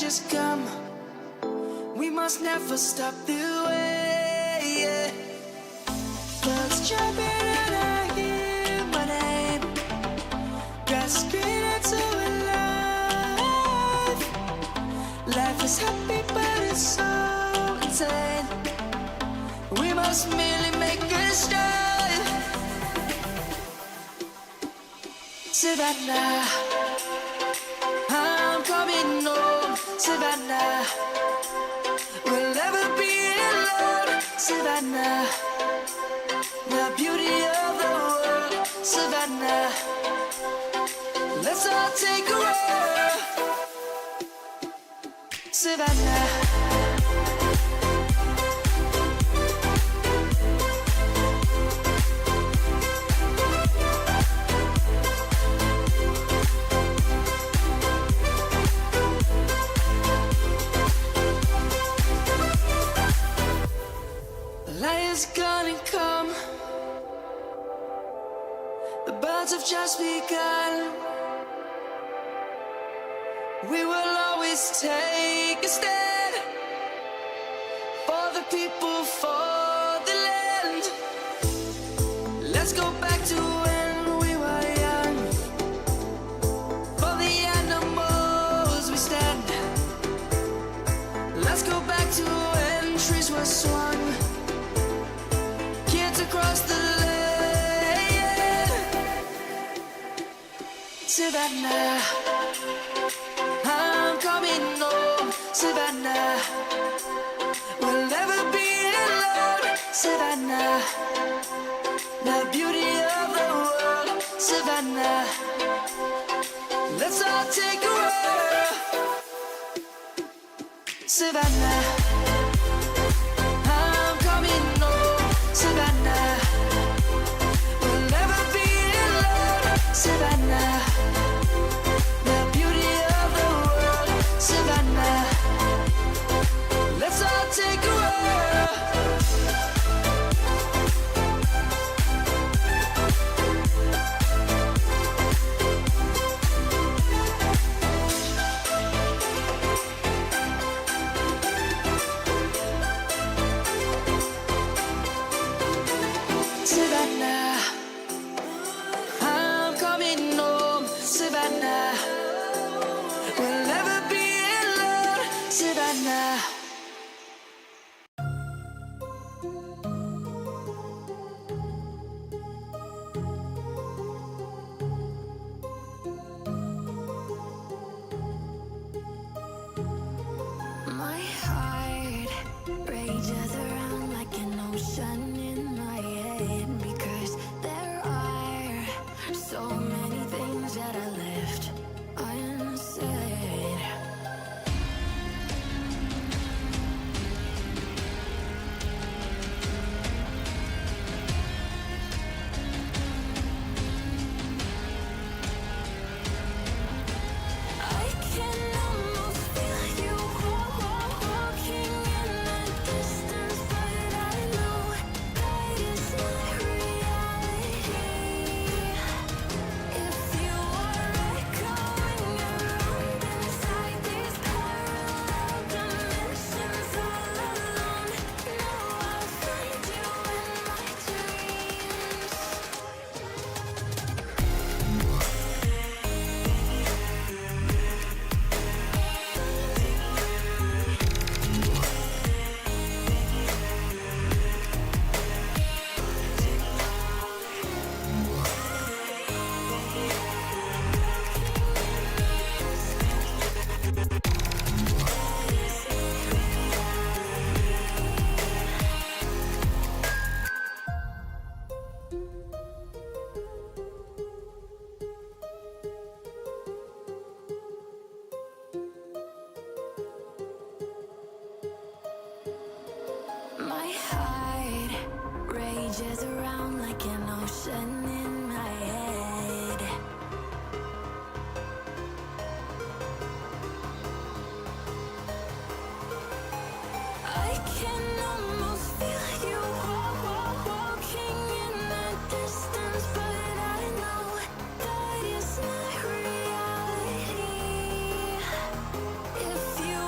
changes come, we must never stop the way, yeah. Birds jumping and I hear my name, grasping into a life. Life is happy but it's so insane. We must merely make a start. Savannah, I'm coming home. Savannah, we'll never be alone. Savannah, the beauty of the world. Savannah, let's all take a roll. Savannah, is gonna come. The birds have just begun. We will always take a stand for the people, for the land. Let's go back to when we were young. For the animals we stand. Let's go back to when trees were swung across the land. Savannah, I'm coming home. Savannah, we'll never be alone. Savannah, the beauty of the world. Savannah, let's all take a roll. Savannah, I'm coming home. Savannah, we'll never be alone. Savannah, the beauty of the world. Savannah, let's all take a roll. Savannah, I'm coming home. Savannah, we'll never be alone. Savannah. My heart rages around like an ocean in my head, because there are so many things that I left unsaid. I can almost feel you walking in the distance, but I know that it's not reality. If you are echoing around inside these parallel dimensions all alone, know I'll find you in my dreams. My heart rages around like an ocean in my head. I can almost feel you walking in the distance, but I know that it's not reality. If you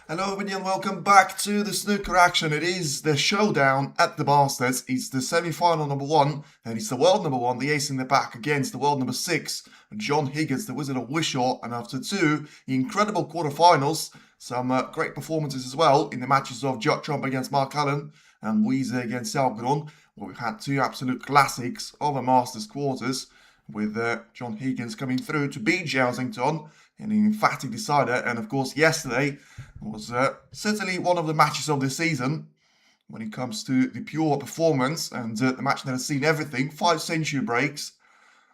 Hello everybody and welcome back to the snooker action. It is the showdown at the Masters. It's the semi-final number 1 and it's the world number 1, the ace in the back against the world number 6, John Higgins, the Wizard of Wishaw. And after 2 incredible quarterfinals, some great performances as well in the matches of Judd against Mark Allen and Weezer against Selgren, where we've had 2 absolute classics of a Masters quarters, with John Higgins coming through to beat Jelsington in an emphatic decider. And of course yesterday was certainly one of the matches of the season when it comes to the pure performance, and the match that has seen everything. 5 century breaks,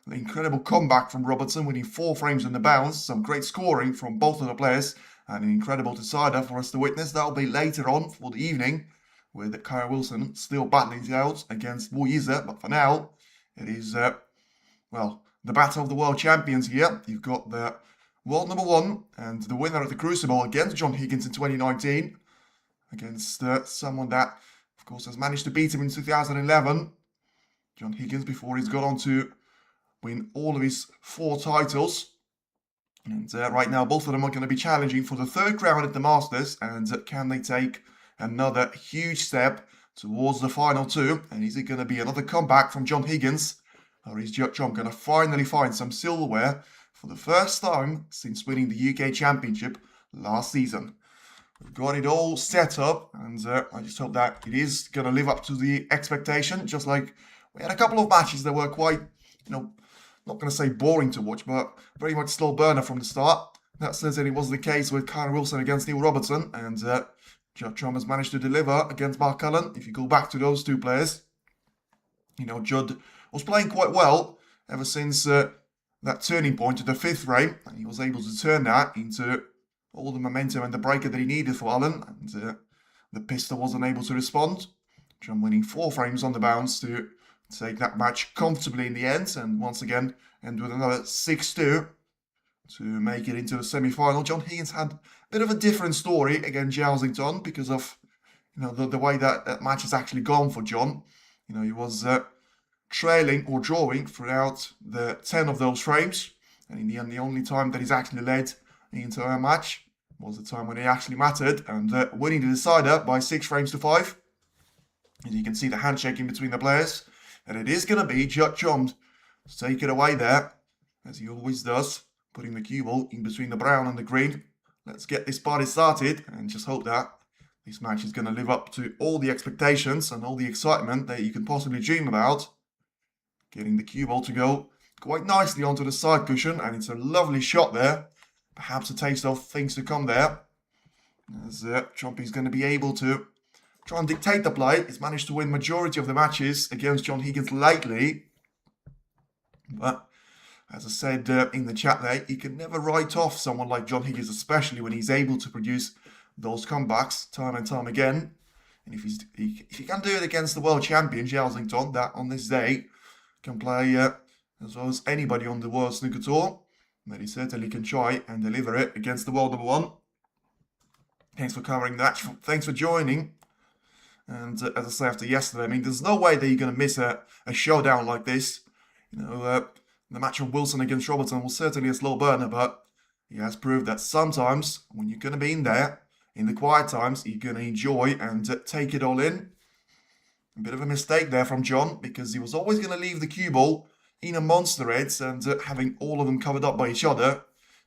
an incredible comeback from Robertson winning 4 frames on the bounce, some great scoring from both of the players, and an incredible decider for us to witness. That'll be later on for the evening, with Kyle Wilson still battling it out against Weezer. But for now, it is well, the battle of the world champions here. You've got the world number 1 and the winner of the Crucible against John Higgins in 2019, against someone that, of course, has managed to beat him in 2011. John Higgins, before he's gone on to win all of his 4 titles. And right now, both of them are going to be challenging for the 3rd crown at the Masters. And can they take another huge step towards the final 2? And is it going to be another comeback from John Higgins? Or is Judd going to finally find some silverware for the first time since winning the UK Championship last season? We've got it all set up, and I just hope that it is going to live up to the expectation. Just like we had a couple of matches that were quite, not going to say boring to watch, but very much slow burner from the start. That certainly was the case with Kyle Wilson against Neil Robertson, and Judd has managed to deliver against Mark Allen. If you go back to those 2 players, Judd was playing quite well ever since that turning point at the 5th frame, and he was able to turn that into all the momentum and the breaker that he needed for Allen, and the pistol wasn't able to respond. John winning 4 frames on the bounce to take that match comfortably in the end, and once again end with another 6-2 to make it into the semi-final. John Higgins had a bit of a different story against Jelsington because of the way that match has actually gone for John. He was trailing or drawing throughout the 10 of those frames, and in the end the only time that he's actually led the entire match was the time when it actually mattered, and winning the decider by 6 frames to 5. And you can see the handshaking between the players, and it is going to be Judd to take it away there, as he always does, putting the cue ball in between the brown and the green. Let's get this party started and just hope that this match is going to live up to all the expectations and all the excitement that you can possibly dream about. Getting the cue ball to go quite nicely onto the side cushion, and it's a lovely shot there. Perhaps a taste of things to come there, as Chompy's going to be able to try and dictate the play. He's managed to win majority of the matches against John Higgins lately, but as I said in the chat there, you can never write off someone like John Higgins, especially when he's able to produce those comebacks time and time again. And if he can do it against the world champion Jelsington, that on this day can play as well as anybody on the World Snooker Tour, that he certainly can try and deliver it against the world number 1. Thanks for covering that. Thanks for joining. And as I say, after yesterday, there's no way that you're going to miss a showdown like this. The match of Wilson against Robertson was certainly a slow burner, but he has proved that sometimes when you're going to be in there, in the quiet times, you're going to enjoy and take it all in. A bit of a mistake there from John, because he was always going to leave the cue ball in a monster heads and having all of them covered up by each other.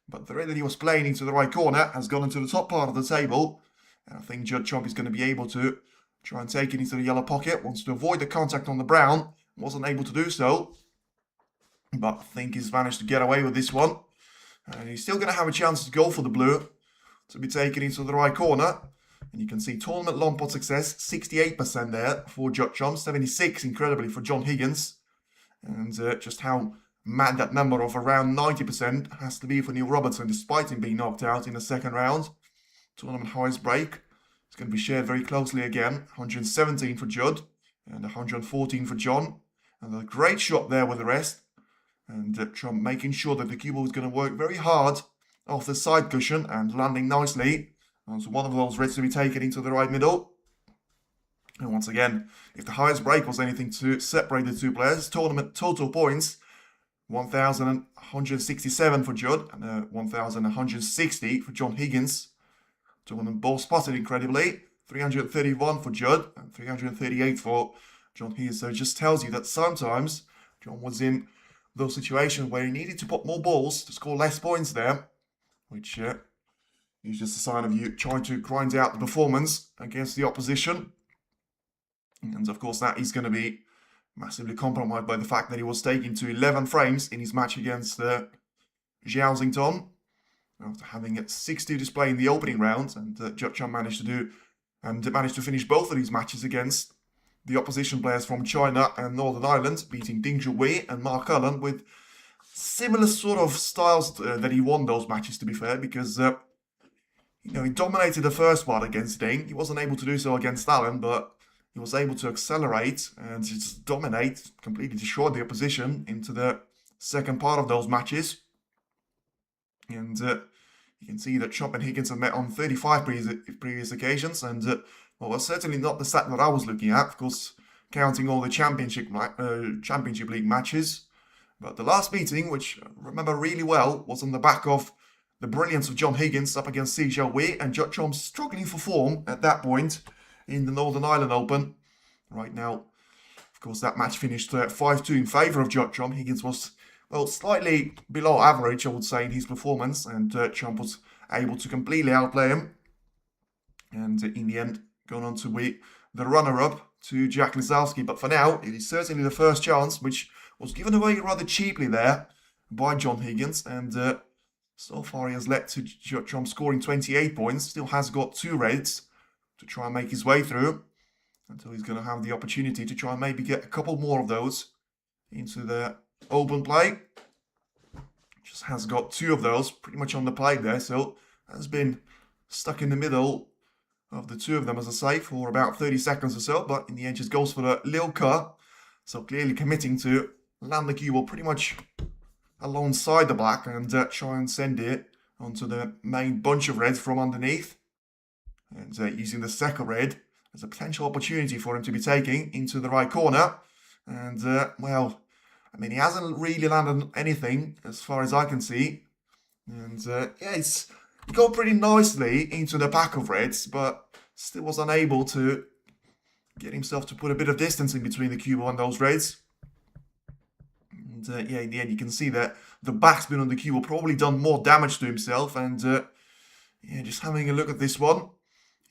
But the red that he was playing into the right corner has gone into the top part of the table. And I think Judd Trump is going to be able to try and take it into the yellow pocket. Wants to avoid the contact on the brown. Wasn't able to do so. But I think he's managed to get away with this one. And he's still going to have a chance to go for the blue, to be taken into the right corner. And you can see tournament long pot success, 68% there for Judd Trump, 76 incredibly for John Higgins. And just how mad that number of around 90% has to be for Neil Robertson, despite him being knocked out in the 2nd round. Tournament highest break. It's going to be shared very closely again. 117 for Judd and 114 for John. And a great shot there with the rest. And Trump making sure that the cue ball is going to work very hard off the side cushion and landing nicely. And so one of those reds to be taken into the right middle. And once again, if the highest break was anything to separate the 2 players, tournament total points, 1,167 for Judd and 1,160 for John Higgins. Two of them both spotted incredibly. 331 for Judd and 338 for John Higgins. So it just tells you that sometimes John was in those situations where he needed to put more balls to score less points there, which is just a sign of you trying to grind out the performance against the opposition. And of course that is going to be massively compromised by the fact that he was taken to 11 frames in his match against Zhao after having a 6-2 display in the opening round, and Judd managed to finish both of these matches against the opposition players from China and Northern Ireland, beating Ding Junhui and Mark Allen with similar sort of styles that he won those matches, to be fair, because he dominated the first part against Ding. He wasn't able to do so against Allen, but he was able to accelerate and just dominate, completely destroy the opposition into the second part of those matches. And you can see that Trump and Higgins have met on 35 previous occasions, and well, that's certainly not the stat that I was looking at, of course, counting all the Championship League matches. But the last meeting, which I remember really well, was on the back of the brilliance of John Higgins up against Si Xiaowei, and Judd struggling for form at that point in the Northern Ireland Open. Right now, of course, that match finished 5-2 in favour of Judd. Higgins was, well, slightly below average, I would say, in his performance, and Trump was able to completely outplay him. And in the end, going on to be the runner-up to Jack Lisowski. But for now, it is certainly the first chance, which was given away rather cheaply there by John Higgins. And so far, he has led to Judd scoring 28 points. Still has got 2 reds to try and make his way through, until he's going to have the opportunity to try and maybe get a couple more of those into the open play. Just has got 2 of those pretty much on the plate there, so has been stuck in the middle of the 2 of them, as I say, for about 30 seconds or so, but in the end just goes for the little cut. So clearly committing to land the cue ball pretty much alongside the black and try and send it onto the main bunch of reds from underneath. And using the second red as a potential opportunity for him to be taking into the right corner. And, well, I mean, he hasn't really landed anything as far as I can see. And, yeah, he got pretty nicely into the pack of reds, but still was unable to get himself to put a bit of distance in between the cue ball and those reds. And, yeah, in the end, you can see that the backspin on the cue ball probably done more damage to himself. And, yeah, just having a look at this one.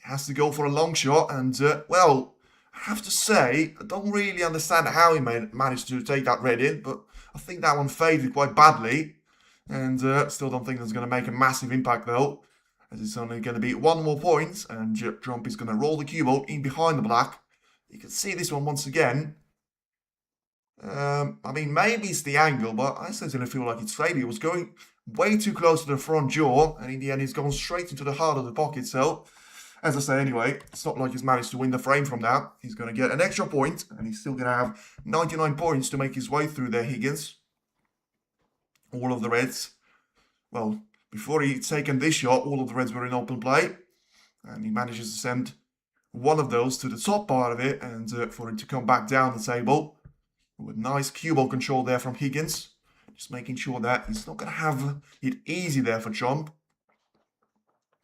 Has to go for a long shot, and well, I have to say, I don't really understand how he managed to take that red in, but I think that one faded quite badly, and still don't think that's going to make a massive impact though, as it's only going to be 1 more point, and Trump is going to roll the cue ball in behind the black. You can see this one once again. I mean, maybe it's the angle, but I certainly feel like it's faded. It was going way too close to the front jaw, and in the end, he's gone straight into the heart of the pocket, so as I say anyway, it's not like he's managed to win the frame from that. He's going to get an extra point, and he's still going to have 99 points to make his way through there, Higgins. All of the reds. Well, before he'd taken this shot, all of the reds were in open play. And he manages to send one of those to the top part of it, and for him to come back down the table. With nice cue ball control there from Higgins. Just making sure that he's not going to have it easy there for Trump,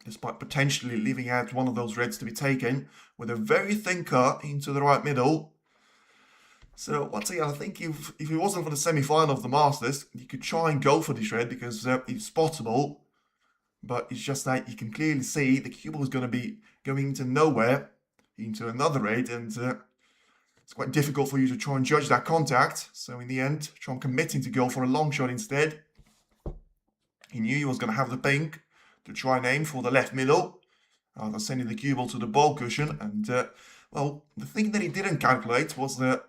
despite potentially leaving out one of those reds to be taken with a very thin cut into the right middle. So once again, I think if it wasn't for the semi-final of the Masters, you could try and go for this red because it's spottable. But it's just that you can clearly see the cue ball is going to be going into nowhere, into another red, and it's quite difficult for you to try and judge that contact. So in the end, Trump committing to go for a long shot instead. He knew he was going to have the pink to try and aim for the left middle, sending the cue ball to the ball cushion. And, well, the thing that he didn't calculate was that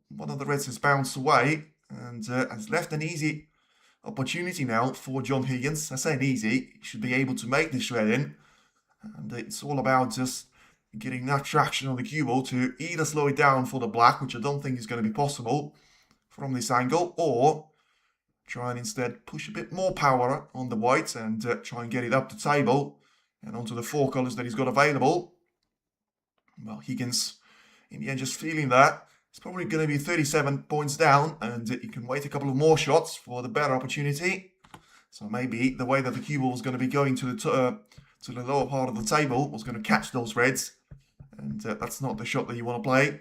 one of the reds has bounced away and has left an easy opportunity now for John Higgins. I say an easy, he should be able to make this red in. And it's all about just getting that traction on the cue ball to either slow it down for the black, which I don't think is going to be possible from this angle, or try and instead push a bit more power on the white and try and get it up the table and onto the 4 colours that he's got available. Well, Higgins, in the end, just feeling that. It's probably going to be 37 points down, and he can wait a couple of more shots for the better opportunity. So maybe the way that the cue ball is going to be going to to the lower part of the table was going to catch those reds. And that's not the shot that you want to play.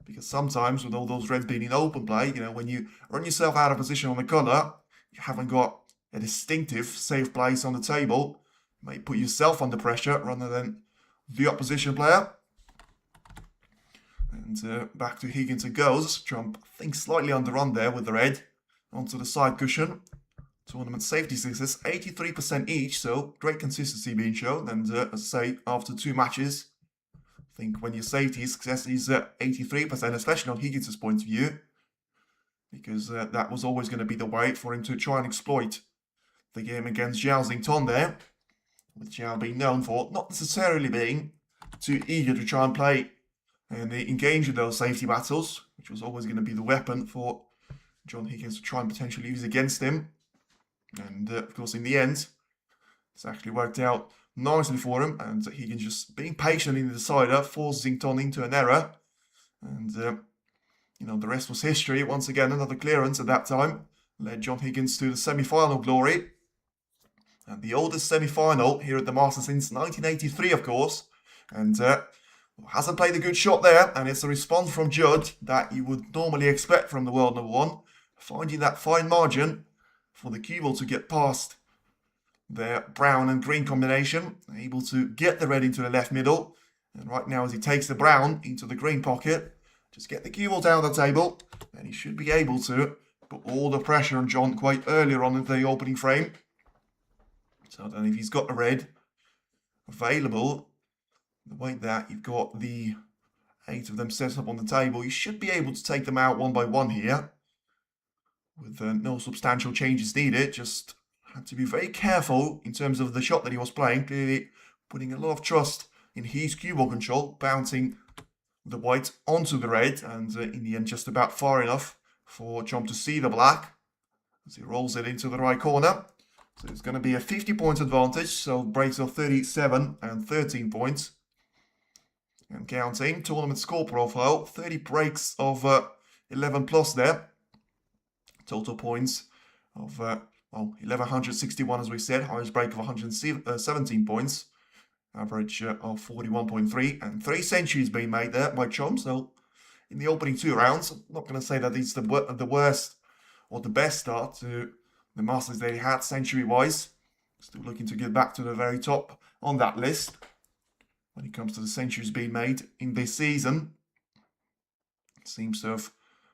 Because sometimes with all those reds being in open play, you know, when you run yourself out of position on the colour, you haven't got a distinctive safe place on the table. You may put yourself under pressure rather than the opposition player. And back to Higgins it goes. Trump, I think, slightly underrun there with the red. Onto the side cushion. Tournament safety sixes, 83% each, so great consistency being shown. And as I say, after 2 matches, I think when your safety success is 83%, especially on Higgins' point of view, because that was always going to be the way for him to try and exploit the game against Zhao Xington there, with Zhao being known for not necessarily being too eager to try and play and engage in those safety battles, which was always going to be the weapon for John Higgins to try and potentially use against him. And of course, in the end, it's actually worked out nicely for him, and Higgins just being patient in the decider forced Xington into an error. And you know, the rest was history. Once again, another clearance at that time led John Higgins to the semi-final glory. And the oldest semi-final here at the Masters since 1983, of course. And hasn't played a good shot there, and it's a response from Judd that you would normally expect from the world number one, finding that fine margin for the cue ball to get past their brown and green combination, able to get the red into the left middle. And right now, as he takes the brown into the green pocket, just get the cue ball down the table, and he should be able to put all the pressure on John quite earlier on in the opening frame. So then if he's got the red available, the way that you've got the 8 of them set up on the table, you should be able to take them out one by one here with no substantial changes needed. Just had to be very careful in terms of the shot that he was playing, clearly putting a lot of trust in his cue ball control, bouncing the white onto the red, and in the end just about far enough for John to see the black as he rolls it into the right corner. So it's going to be a 50-point advantage, so breaks off 37 and 13 points. And counting, tournament score profile, 30 breaks of 11 plus there. Total points of 1161, as we said, highest break of 117 points. Average of 41.3, and 3 centuries being made there by Chom. So in the opening 2 rounds, I'm not going to say that it's the worst or the best start to the Masters they had century-wise. Still looking to get back to the very top on that list when it comes to the centuries being made in this season. It seems to have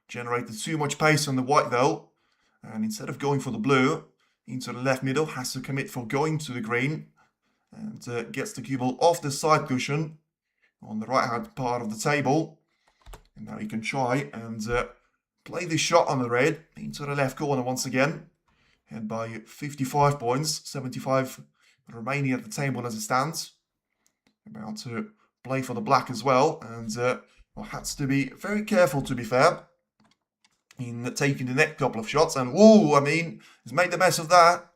generated too much pace on the white though, and instead of going for the blue into the left middle, has to commit for going to the green, and gets the cue ball off the side cushion on the right hand part of the table. And now he can try and play this shot on the red into the left corner once again, and by 55 points, 75 remaining at the table as it stands. About to play for the black as well, and has to be very careful, to be fair, in taking the next couple of shots. And whoa, I mean, he's made the mess of that.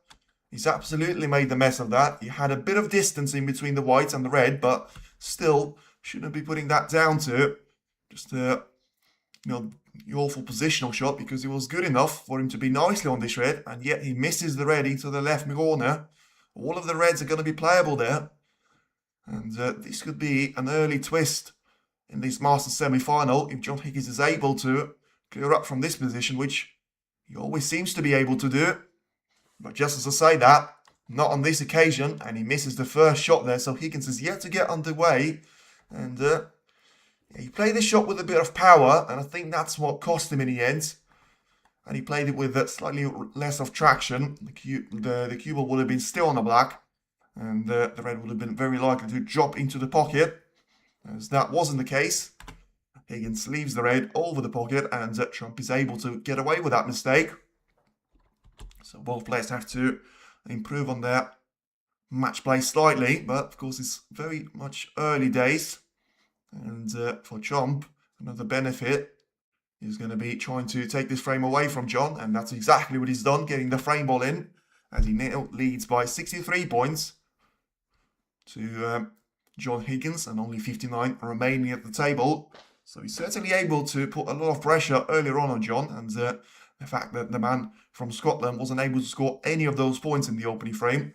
He's absolutely made the mess of that. He had a bit of distance in between the white and the red, but still shouldn't be putting that down to just the awful positional shot, because it was good enough for him to be nicely on this red, and yet he misses the red into the left corner. All of the reds are going to be playable there, and this could be an early twist in this Masters semi-final if John Higgins is able to clear up from this position, which he always seems to be able to do. But just as I say that, not on this occasion, and he misses the first shot there, so Higgins is yet to get underway, and he played the shot with a bit of power, and I think that's what cost him in the end. And he played it with slightly less of traction. The cue ball would have been still on the black, and the red would have been very likely to drop into the pocket. As that wasn't the case, Higgins leaves the red over the pocket, and Trump is able to get away with that mistake. So both players have to improve on their match play slightly, but of course it's very much early days. And for Trump, another benefit is going to be trying to take this frame away from John, and that's exactly what he's done, getting the frame ball in, as he now leads by 63 points to John Higgins, and only 59 remaining at the table. So he's certainly able to put a lot of pressure earlier on John, and the fact that the man from Scotland wasn't able to score any of those points in the opening frame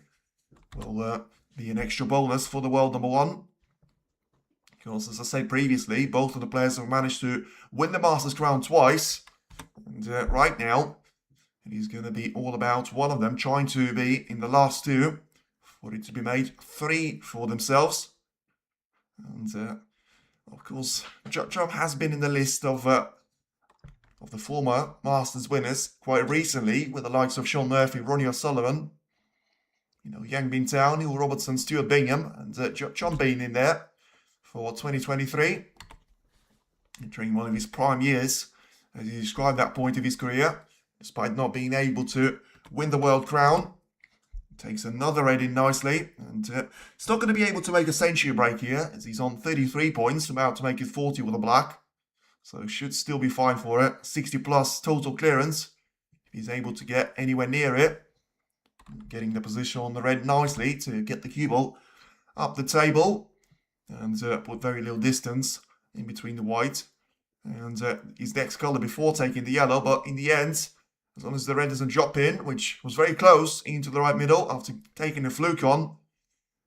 will be an extra bonus for the world number one. Because, as I said previously, both of the players have managed to win the Masters crown twice. And right now, it is going to be all about one of them trying to be in the last two for it to be made 3 for themselves. And, of course, Judd has been in the list of the former Masters winners quite recently, with the likes of Sean Murphy, Ronnie O'Sullivan, Yang Bintao, Neil Robertson, Stuart Bingham, and Judd being in there for 2023, entering one of his prime years, as he described that point of his career, despite not being able to win the world crown. Takes another red in nicely, and he's not going to be able to make a century break here, as he's on 33 points, about to make it 40 with a black. So should still be fine for it. 60 plus total clearance, if he's able to get anywhere near it. Getting the position on the red nicely to get the cue ball up the table, and put very little distance in between the white and his next colour before taking the yellow. But in the end, as long as the red doesn't drop in, which was very close into the right middle after taking the fluke on,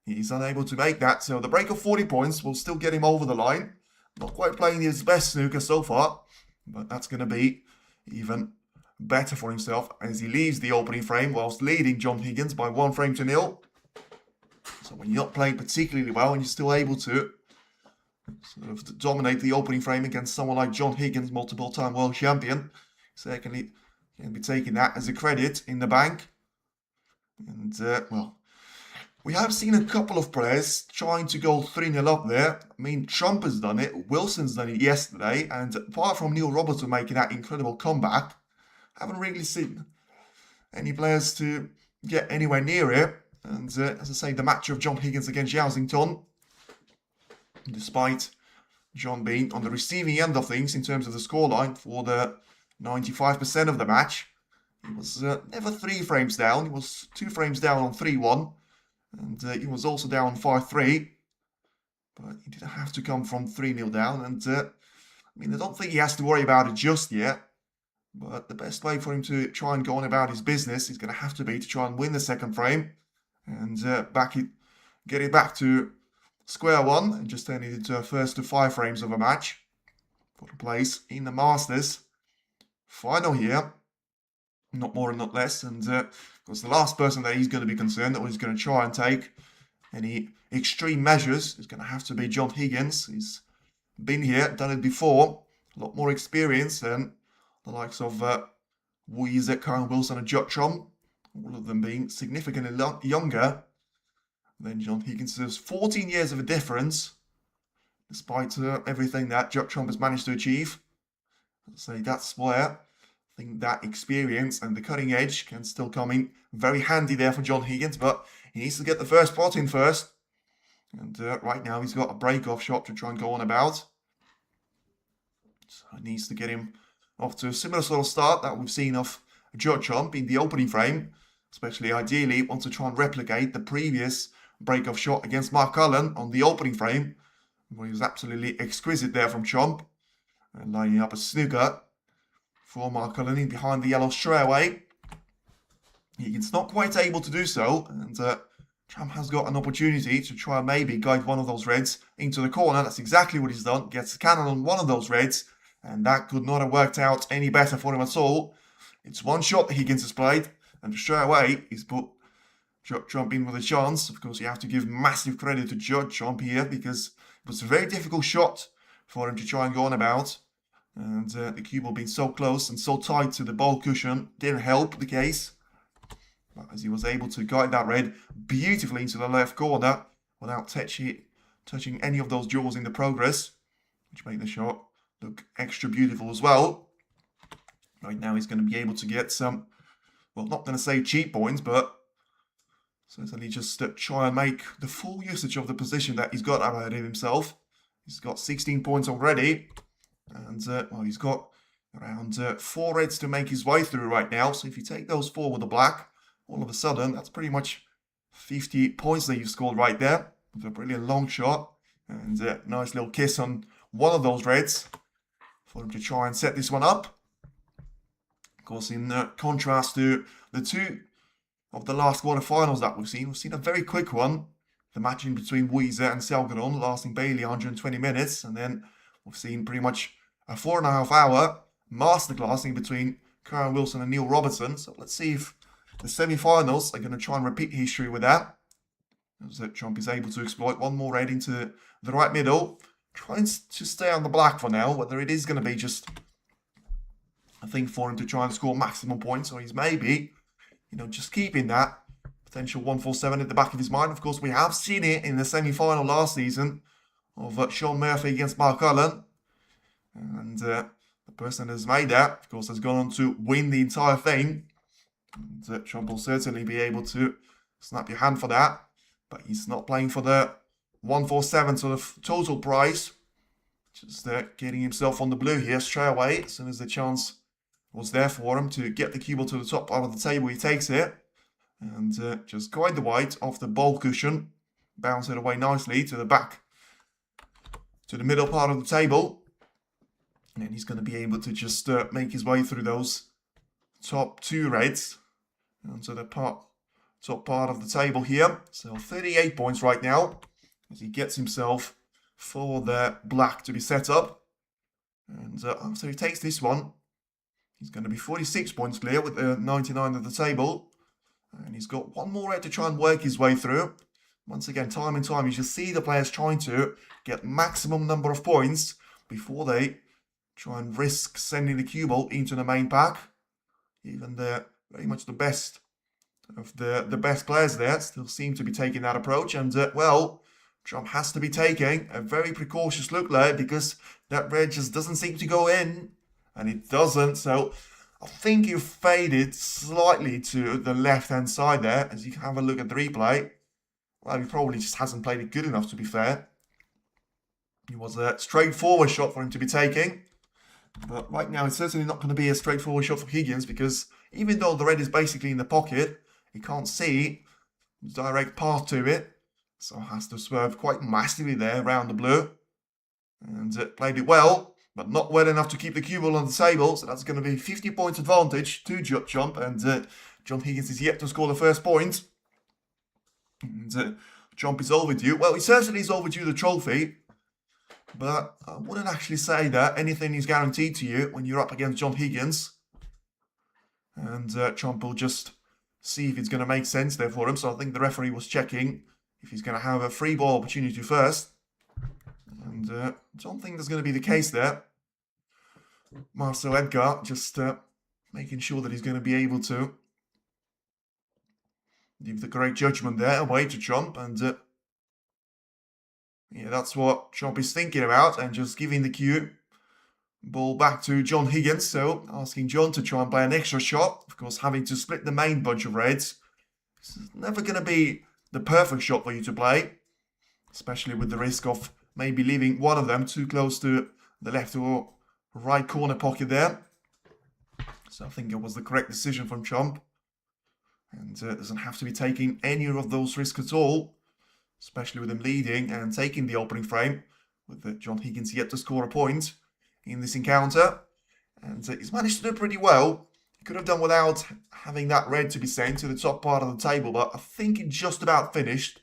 he's unable to make that. So the break of 40 points will still get him over the line. Not quite playing his best snooker so far, but that's going to be even better for himself as he leaves the opening frame whilst leading John Higgins by 1 frame to 0. So when you're not playing particularly well and you're still able to sort of dominate the opening frame against someone like John Higgins, multiple-time world champion, secondly, can be taking that as a credit in the bank. And, well, we have seen a couple of players trying to go 3-0 up there. I mean, Trump has done it, Wilson's done it yesterday, and apart from Neil Robertson making that incredible comeback, I haven't really seen any players to get anywhere near it. And, as I say, the match of John Higgins against Yaosington, despite John being on the receiving end of things in terms of the scoreline for the 95% of the match, he was never 3 frames down. He was 2 frames down on 3-1, and he was also down 5-3. But he didn't have to come from 3-0 down. And I mean, I don't think he has to worry about it just yet. But the best way for him to try and go on about his business is going to have to be to try and win the second frame and get it back to square one and just turn it into a first to 5 frames of a match for the place in the Masters final here, not more and not less. And because the last person that he's going to be concerned that he's going to try and take any extreme measures is going to have to be John Higgins. He's been here, done it before, a lot more experience than the likes of Wu Yizek, Karen Wilson and Judd, all of them being significantly younger than John Higgins. There's 14 years of a difference, despite everything that Judd has managed to achieve. So that's where I think that experience and the cutting edge can still come in very handy there for John Higgins, but he needs to get the first pot in first. And right now he's got a break-off shot to try and go on about. So he needs to get him off to a similar sort of start that we've seen of Judd in the opening frame. Especially ideally wants to try and replicate the previous break-off shot against Mark Cullen on the opening frame, where he was absolutely exquisite there from Chomp. And lining up a snooker for Mark Cullen in behind the yellow straight away. Higgins not quite able to do so, and Trump has got an opportunity to try and maybe guide one of those reds into the corner. That's exactly what he's done. Gets the cannon on one of those reds, and that could not have worked out any better for him at all. It's one shot that Higgins has played, and straight away he's put Trump in with a chance. Of course, you have to give massive credit to Judd Trump here, because it was a very difficult shot for him to try and go on about. And the cue ball being so close and so tight to the ball cushion didn't help the case. But as he was able to guide that red beautifully into the left corner without touching any of those jewels in the progress, which made the shot look extra beautiful as well. Right now he's going to be able to get some, well, not going to say cheap points, but certainly just try and make the full usage of the position that he's got ahead of himself. He's got 16 points already, and well, he's got around 4 reds to make his way through right now. So if you take those 4 with a black, all of a sudden, that's pretty much 50 points that you've scored right there with a brilliant long shot and a nice little kiss on one of those reds for him to try and set this one up. Of course, in contrast to the 2 of the last quarterfinals that we've seen a very quick one the matching between Weezer and Selgeron lasting barely 120 minutes, and then we've seen pretty much a 4.5 hour masterclass between Karen Wilson and Neil Robertson. So let's see if the semi-finals are going to try and repeat history with that. As Trump is able to exploit one more red into the right middle, trying to stay on the black for now. Whether it is going to be just a thing for him to try and score maximum points, or he's maybe, just keeping that potential 147 at the back of his mind. Of course, we have seen it in the semi-final last season of Sean Murphy against Mark Cullen. And the person that has made that, of course, has gone on to win the entire thing. And Trump will certainly be able to snap your hand for that. But he's not playing for the 147 sort of total prize. Just getting himself on the blue here straight away. As soon as the chance was there for him to get the cue ball to the top part of the table, he takes it. And just guide the white off the ball cushion. Bounce it away nicely to the back, to the middle part of the table. And he's going to be able to just make his way through those top two reds onto the top part of the table here. So 38 points right now as he gets himself for the black to be set up. And after he takes this one, he's going to be 46 points clear with the 99 of the table. And he's got one more red to try and work his way through. Once again, time and time, you just see the players trying to get maximum number of points before they try and risk sending the cue ball into the main pack. Even very much the best of the best players there still seem to be taking that approach. And, Trump has to be taking a very precautious look there because that red just doesn't seem to go in. And it doesn't. So I think you faded slightly to the left-hand side there. As you can have a look at the replay. Well, he probably just hasn't played it good enough, to be fair. It was a straightforward shot for him to be taking. But right now, it's certainly not going to be a straightforward shot for Higgins because even though the red is basically in the pocket, he can't see the direct path to it. So has to swerve quite massively there around the blue. And played it well, but not well enough to keep the cue ball on the table. So that's going to be 50 points advantage to Judd. And John Higgins is yet to score the first point. And Trump is overdue. Well, he certainly is overdue the trophy. But I wouldn't actually say that anything is guaranteed to you when you're up against John Higgins. And Trump will just see if it's going to make sense there for him. So I think the referee was checking if he's going to have a free ball opportunity first. And I don't think that's going to be the case there. Marcel Edgar just making sure that he's going to be able to give the correct judgment there away to Trump. And yeah, that's what Trump is thinking about. And just giving the cue ball back to John Higgins. So asking John to try and play an extra shot. Of course, having to split the main bunch of reds. This is never going to be the perfect shot for you to play. Especially with the risk of maybe leaving one of them too close to the left or right corner pocket there. So I think it was the correct decision from Trump. And doesn't have to be taking any of those risks at all. Especially with him leading and taking the opening frame. With John Higgins yet to score a point in this encounter. And he's managed to do pretty well. He could have done without having that red to be sent to the top part of the table. But I think he just about finished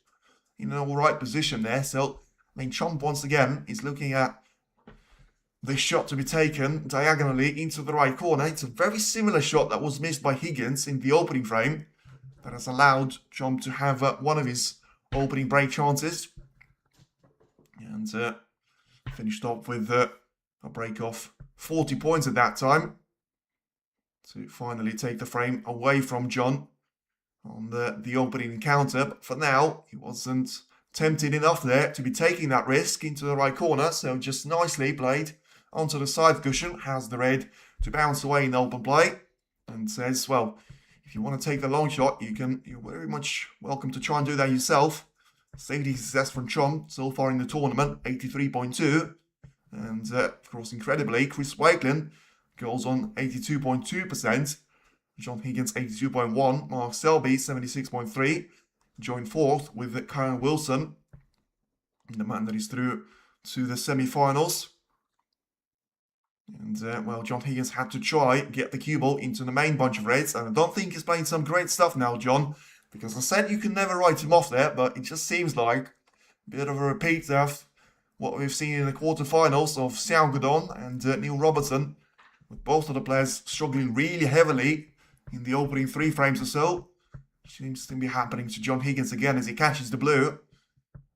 in an alright position there. So, I mean, Trump once again is looking at this shot to be taken diagonally into the right corner. It's a very similar shot that was missed by Higgins in the opening frame. That has allowed Trump to have one of his opening break chances. And finished off with a break of 40 points at that time. To finally take the frame away from John on the opening encounter. But for now, he wasn't tempted enough there to be taking that risk into the right corner. So just nicely played onto the side cushion. Has the red to bounce away in open play. And says, well, if you want to take the long shot, you're very much welcome to try and do that yourself. Safety success from Trump so far in the tournament, 83.2. And of course, incredibly, Chris Wakelin goes on 82.2%. John Higgins, 82.1%. Mark Selby, 76.3%. Joined fourth with Karen Wilson, the man that is through to the semi-finals. And, well, John Higgins had to try get the cue ball into the main bunch of reds. And I don't think he's playing some great stuff now, John. Because I said you can never write him off there, but it just seems like a bit of a repeat of what we've seen in the quarterfinals of Xiao Guodong and Neil Robertson, with both of the players struggling really heavily in the opening 3 frames or so. Seems to be happening to John Higgins again as he catches the blue.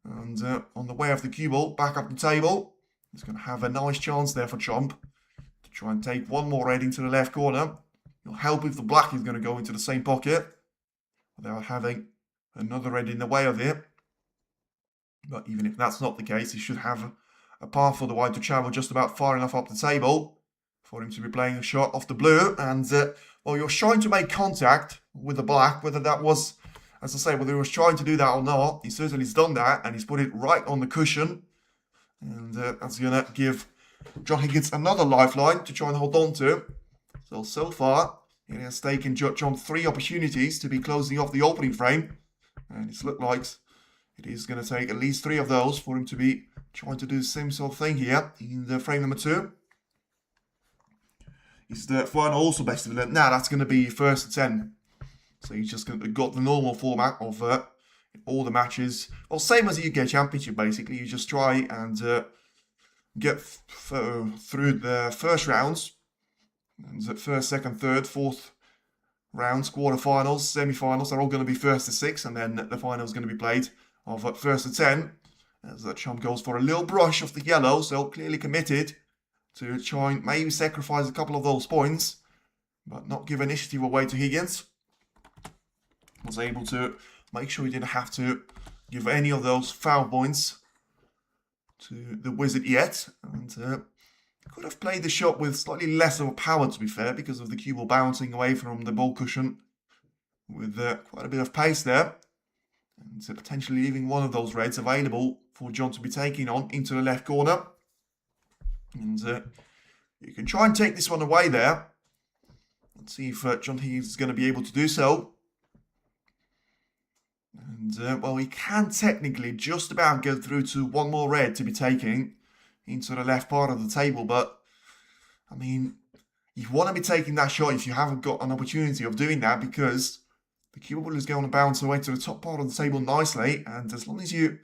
And on the way of the cue ball, back up the table. He's going to have a nice chance there for Chomp to try and take one more red into the left corner. It'll help if the black is going to go into the same pocket without having another red in the way of it. But even if that's not the case, he should have a path for the white to travel just about far enough up the table for him to be playing a shot off the blue. And, well, you're trying to make contact with the black, whether that was, as I say, whether he was trying to do that or not. He certainly has done that, and he's put it right on the cushion. And that's going to give John Higgins another lifeline to try and hold on to. So far, it has taken John 3 opportunities to be closing off the opening frame. And it's looked like it is going to take at least 3 of those for him to be trying to do the same sort of thing here in the frame number 2. Is the final also best of 11? Now that's going to be first to 10. So he's just got the normal format of all the matches. Well, same as the UK Championship, basically. You just try and get through the first rounds. And the first, second, third, fourth rounds, quarterfinals, semi-finals, they're all going to be first to 6. And then the final is going to be played of first to 10. As the Chomp goes for a little brush of the yellow, so clearly committed to try and maybe sacrifice a couple of those points, but not give initiative away to Higgins. Was able to make sure he didn't have to give any of those foul points to the Wizard yet. And could have played the shot with slightly less of a power, to be fair, because of the cue ball bouncing away from the ball cushion with quite a bit of pace there. And potentially leaving one of those reds available for John to be taking on into the left corner. And you can try and take this one away there. Let's see if John Higgins is going to be able to do so. And, well, he can technically just about go through to one more red to be taking into the left part of the table. But, I mean, you want to be taking that shot if you haven't got an opportunity of doing that, because the cue ball is going to bounce away to the top part of the table nicely. And as long as you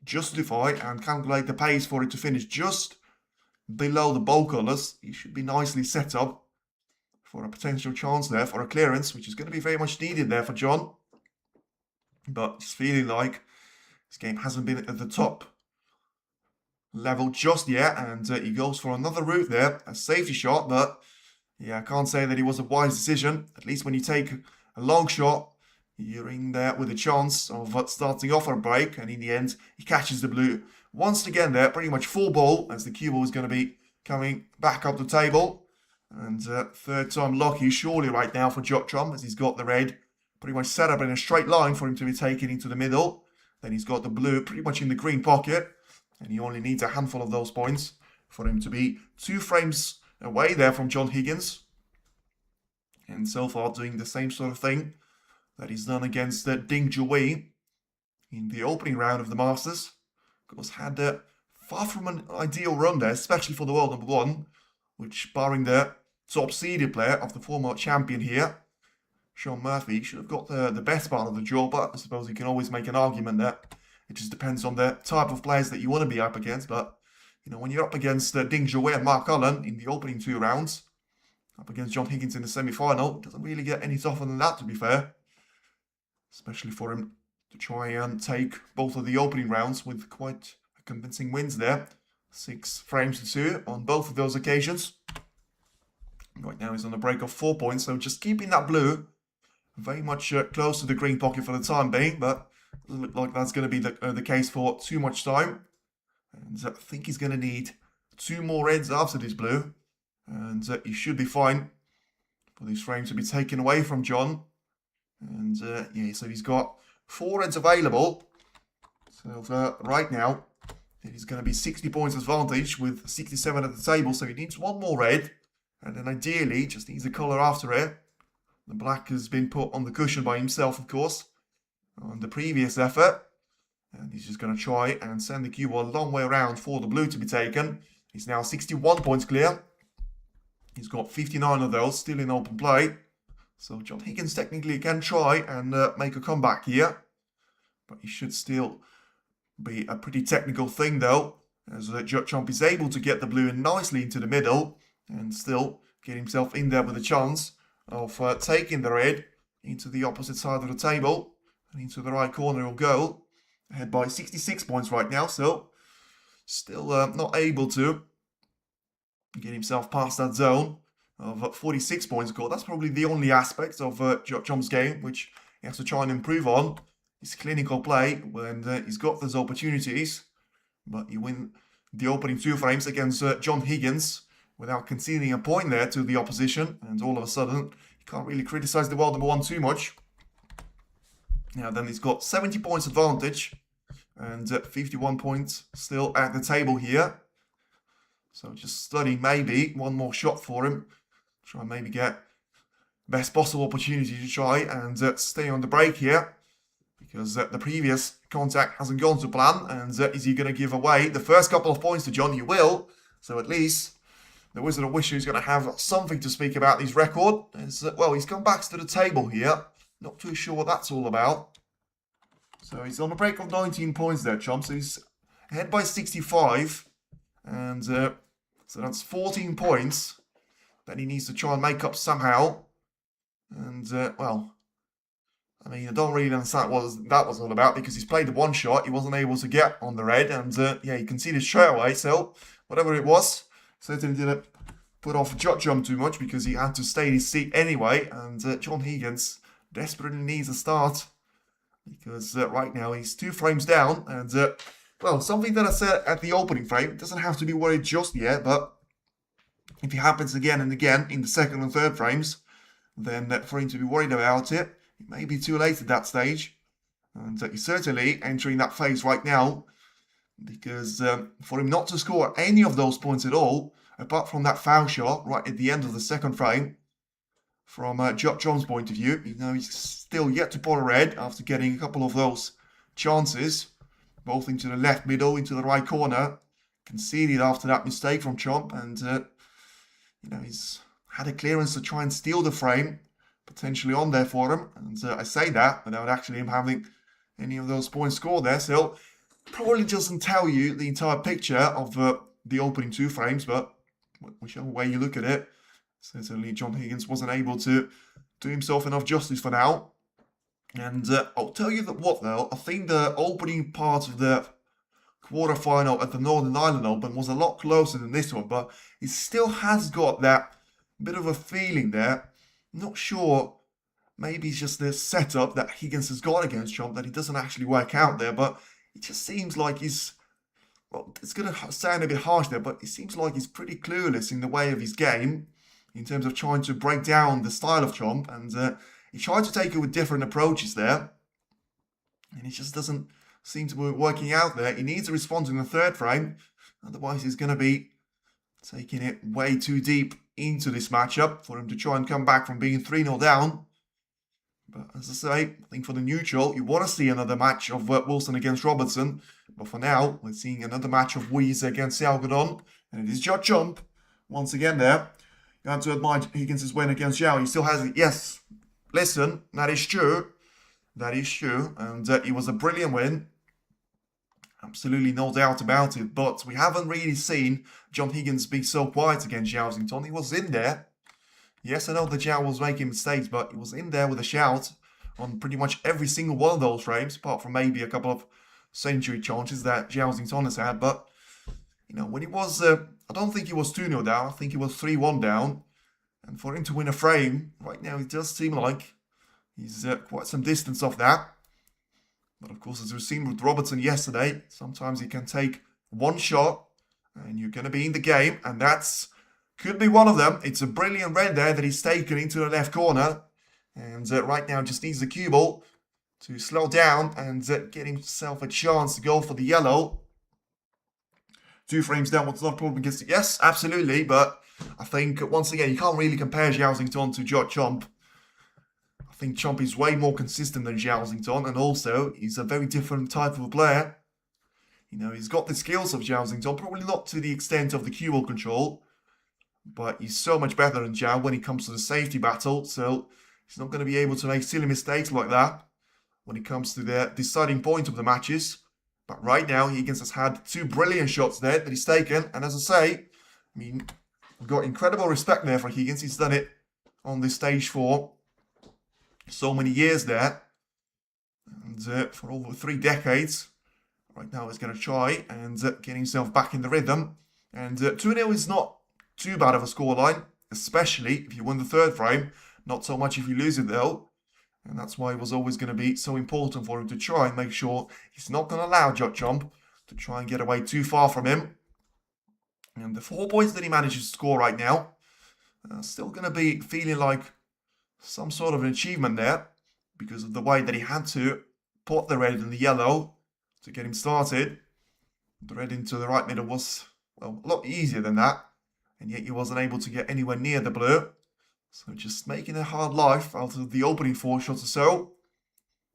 justify and calculate the pace for it to finish just below the bowl colours, you should be nicely set up for a potential chance there for a clearance, which is going to be very much needed there for John. But just feeling like this game hasn't been at the top level just yet, and he goes for another route there, a safety shot. But yeah, I can't say that it was a wise decision. At least when you take a long shot, you're in there with a chance of starting off a break, and in the end, he catches the blue once again there, pretty much full ball, as the cue ball is going to be coming back up the table. And third time lucky surely right now for Watchalong, as he's got the red pretty much set up in a straight line for him to be taken into the middle. Then he's got the blue pretty much in the green pocket, and he only needs a handful of those points for him to be 2 frames away there from John Higgins. And so far doing the same sort of thing that he's done against Ding Juwei in the opening round of the Masters. Of course, had far from an ideal run there, especially for the world number 1, which, barring the top seeded player of the former champion here, Sean Murphy, should have got the best part of the draw. But I suppose you can always make an argument that it just depends on the type of players that you want to be up against. But, you know, when you're up against Ding Juwei and Mark Cullen in the opening 2 rounds, up against John Higgins in the semi-final, it doesn't really get any tougher than that, to be fair. Especially for him to try and take both of the opening rounds with quite convincing wins there. 6 frames to 2 on both of those occasions. Right now he's on a break of 4 points, so just keeping that blue very much close to the green pocket for the time being, but it doesn't look like that's going to be the case for too much time. And I think he's going to need 2 more reds after this blue, and he should be fine for this frame to be taken away from John. And yeah, so he's got 4 reds available. So right now, he's going to be 60 points advantage with 67 at the table. So he needs 1 more red. And then ideally, just needs a colour after it. The black has been put on the cushion by himself, of course, on the previous effort. And he's just going to try and send the cue ball a long way around for the blue to be taken. He's now 61 points clear. He's got 59 of those still in open play. So John Higgins technically can try and make a comeback here. But he should still be a pretty technical thing though, as Judd Trump is able to get the blue in nicely into the middle and still get himself in there with a chance of taking the red into the opposite side of the table. And into the right corner he'll go. Ahead by 66 points right now, so still not able to get himself past that zone of 46 points scored. That's probably the only aspect of Judd Trump's game which he has to try and improve on. His clinical play when he's got those opportunities. But you win the opening 2 frames against John Higgins without conceding a point there to the opposition. And all of a sudden, you can't really criticize the world number 1 too much. Now then he's got 70 points advantage. And 51 points still at the table here. So just studying maybe one more shot for him. Try and maybe get best possible opportunity to try and stay on the break here. Because the previous contact hasn't gone to plan. And is he going to give away the first couple of points to John? He will. So at least the Wizard of Wishu is going to have something to speak about his record. As, well, he's come back to the table here. Not too sure what that's all about. So he's on a break of 19 points there, Chomp. So he's ahead by 65. And so that's 14 points that he needs to try and make up somehow. And, well, I mean, I don't really understand what that was all about because he's played the one shot. He wasn't able to get on the red. And, yeah, he conceded straight away. So whatever it was, certainly didn't put off Judd Trump too much because he had to stay in his seat anyway. And John Higgins desperately needs a start. Because right now he's 2 frames down. And, well, something that I said at the opening frame, doesn't have to be worried just yet. But if it happens again and again in the second and third frames, then for him to be worried about it, it may be too late at that stage. And he's certainly entering that phase right now. Because for him not to score any of those points at all, apart from that foul shot right at the end of the second frame, from Judd Trump's point of view, you know, he's still yet to pull a red after getting a couple of those chances, both into the left middle, into the right corner, conceded after that mistake from Trump, and you know, he's had a clearance to try and steal the frame, potentially on there for him, and I say that without actually him having any of those points scored there, so probably doesn't tell you the entire picture of the opening 2 frames, but whichever way you look at it, certainly John Higgins wasn't able to do himself enough justice for now. And I'll tell you that what though, I think the opening part of the quarterfinal at the Northern Ireland Open was a lot closer than this one, but it still has got that bit of a feeling there. Not sure, maybe it's just the setup that Higgins has got against Trump that he doesn't actually work out there, but it just seems like he's, well, it's going to sound a bit harsh there, but it seems like he's pretty clueless in the way of his game, in terms of trying to break down the style of Trump, and he tried to take it with different approaches there, and it just doesn't seem to be working out there. He needs a response in the third frame, otherwise he's going to be taking it way too deep into this matchup for him to try and come back from being 3-0 down. But as I say, I think for the neutral, you want to see another match of Wilson against Robertson, but for now, we're seeing another match of Weeze against Algodon, and it is Judd Trump once again there. You have to admire Higgins' win against Zhao. He still has it. Yes, listen, that is true. That is true. And it was a brilliant win. Absolutely no doubt about it. But we haven't really seen John Higgins be so quiet against Zhao Xington. He was in there. Yes, I know that Zhao was making mistakes, but he was in there with a shout on pretty much every single one of those frames, apart from maybe a couple of century chances that Zhao Xington has had. But, you know, when he was... I don't think he was 2-0 down. I think he was 3-1 down. And for him to win a frame, right now, it does seem like he's quite some distance off that. But of course, as we've seen with Robertson yesterday, sometimes he can take one shot and you're going to be in the game. And that's could be one of them. It's a brilliant red there that he's taken into the left corner. And right now just needs the cue ball to slow down and get himself a chance to go for the yellow. 2 frames down, what's not a problem against it? Yes, absolutely, but I think, once again, you can't really compare Zhao Xington to Judd Trump. I think Trump is way more consistent than Zhao Xington, and also, he's a very different type of a player. You know, he's got the skills of Zhao Xington, probably not to the extent of the cue ball control, but he's so much better than Zhao when it comes to the safety battle, so He's not going to be able to make silly mistakes like that when it comes to the deciding point of the matches. But right now, Higgins has had 2 brilliant shots there that he's taken. And as I say, I mean, I've got incredible respect there for Higgins. He's done it on this stage for so many years there. And for over 3 decades. Right now, he's going to try and get himself back in the rhythm. And 2-0 is not too bad of a scoreline, especially if you win the 3rd frame. Not so much if you lose it though. And that's why it was always going to be so important for him to try and make sure he's not going to allow Judd to try and get away too far from him. And the 4 points that he manages to score right now, still going to be feeling like some sort of an achievement there because of the way that he had to put the red and the yellow to get him started. The red into the right middle was, well, a lot easier than that. And yet he wasn't able to get anywhere near the blue. So just making a hard life out of the opening 4 shots or so.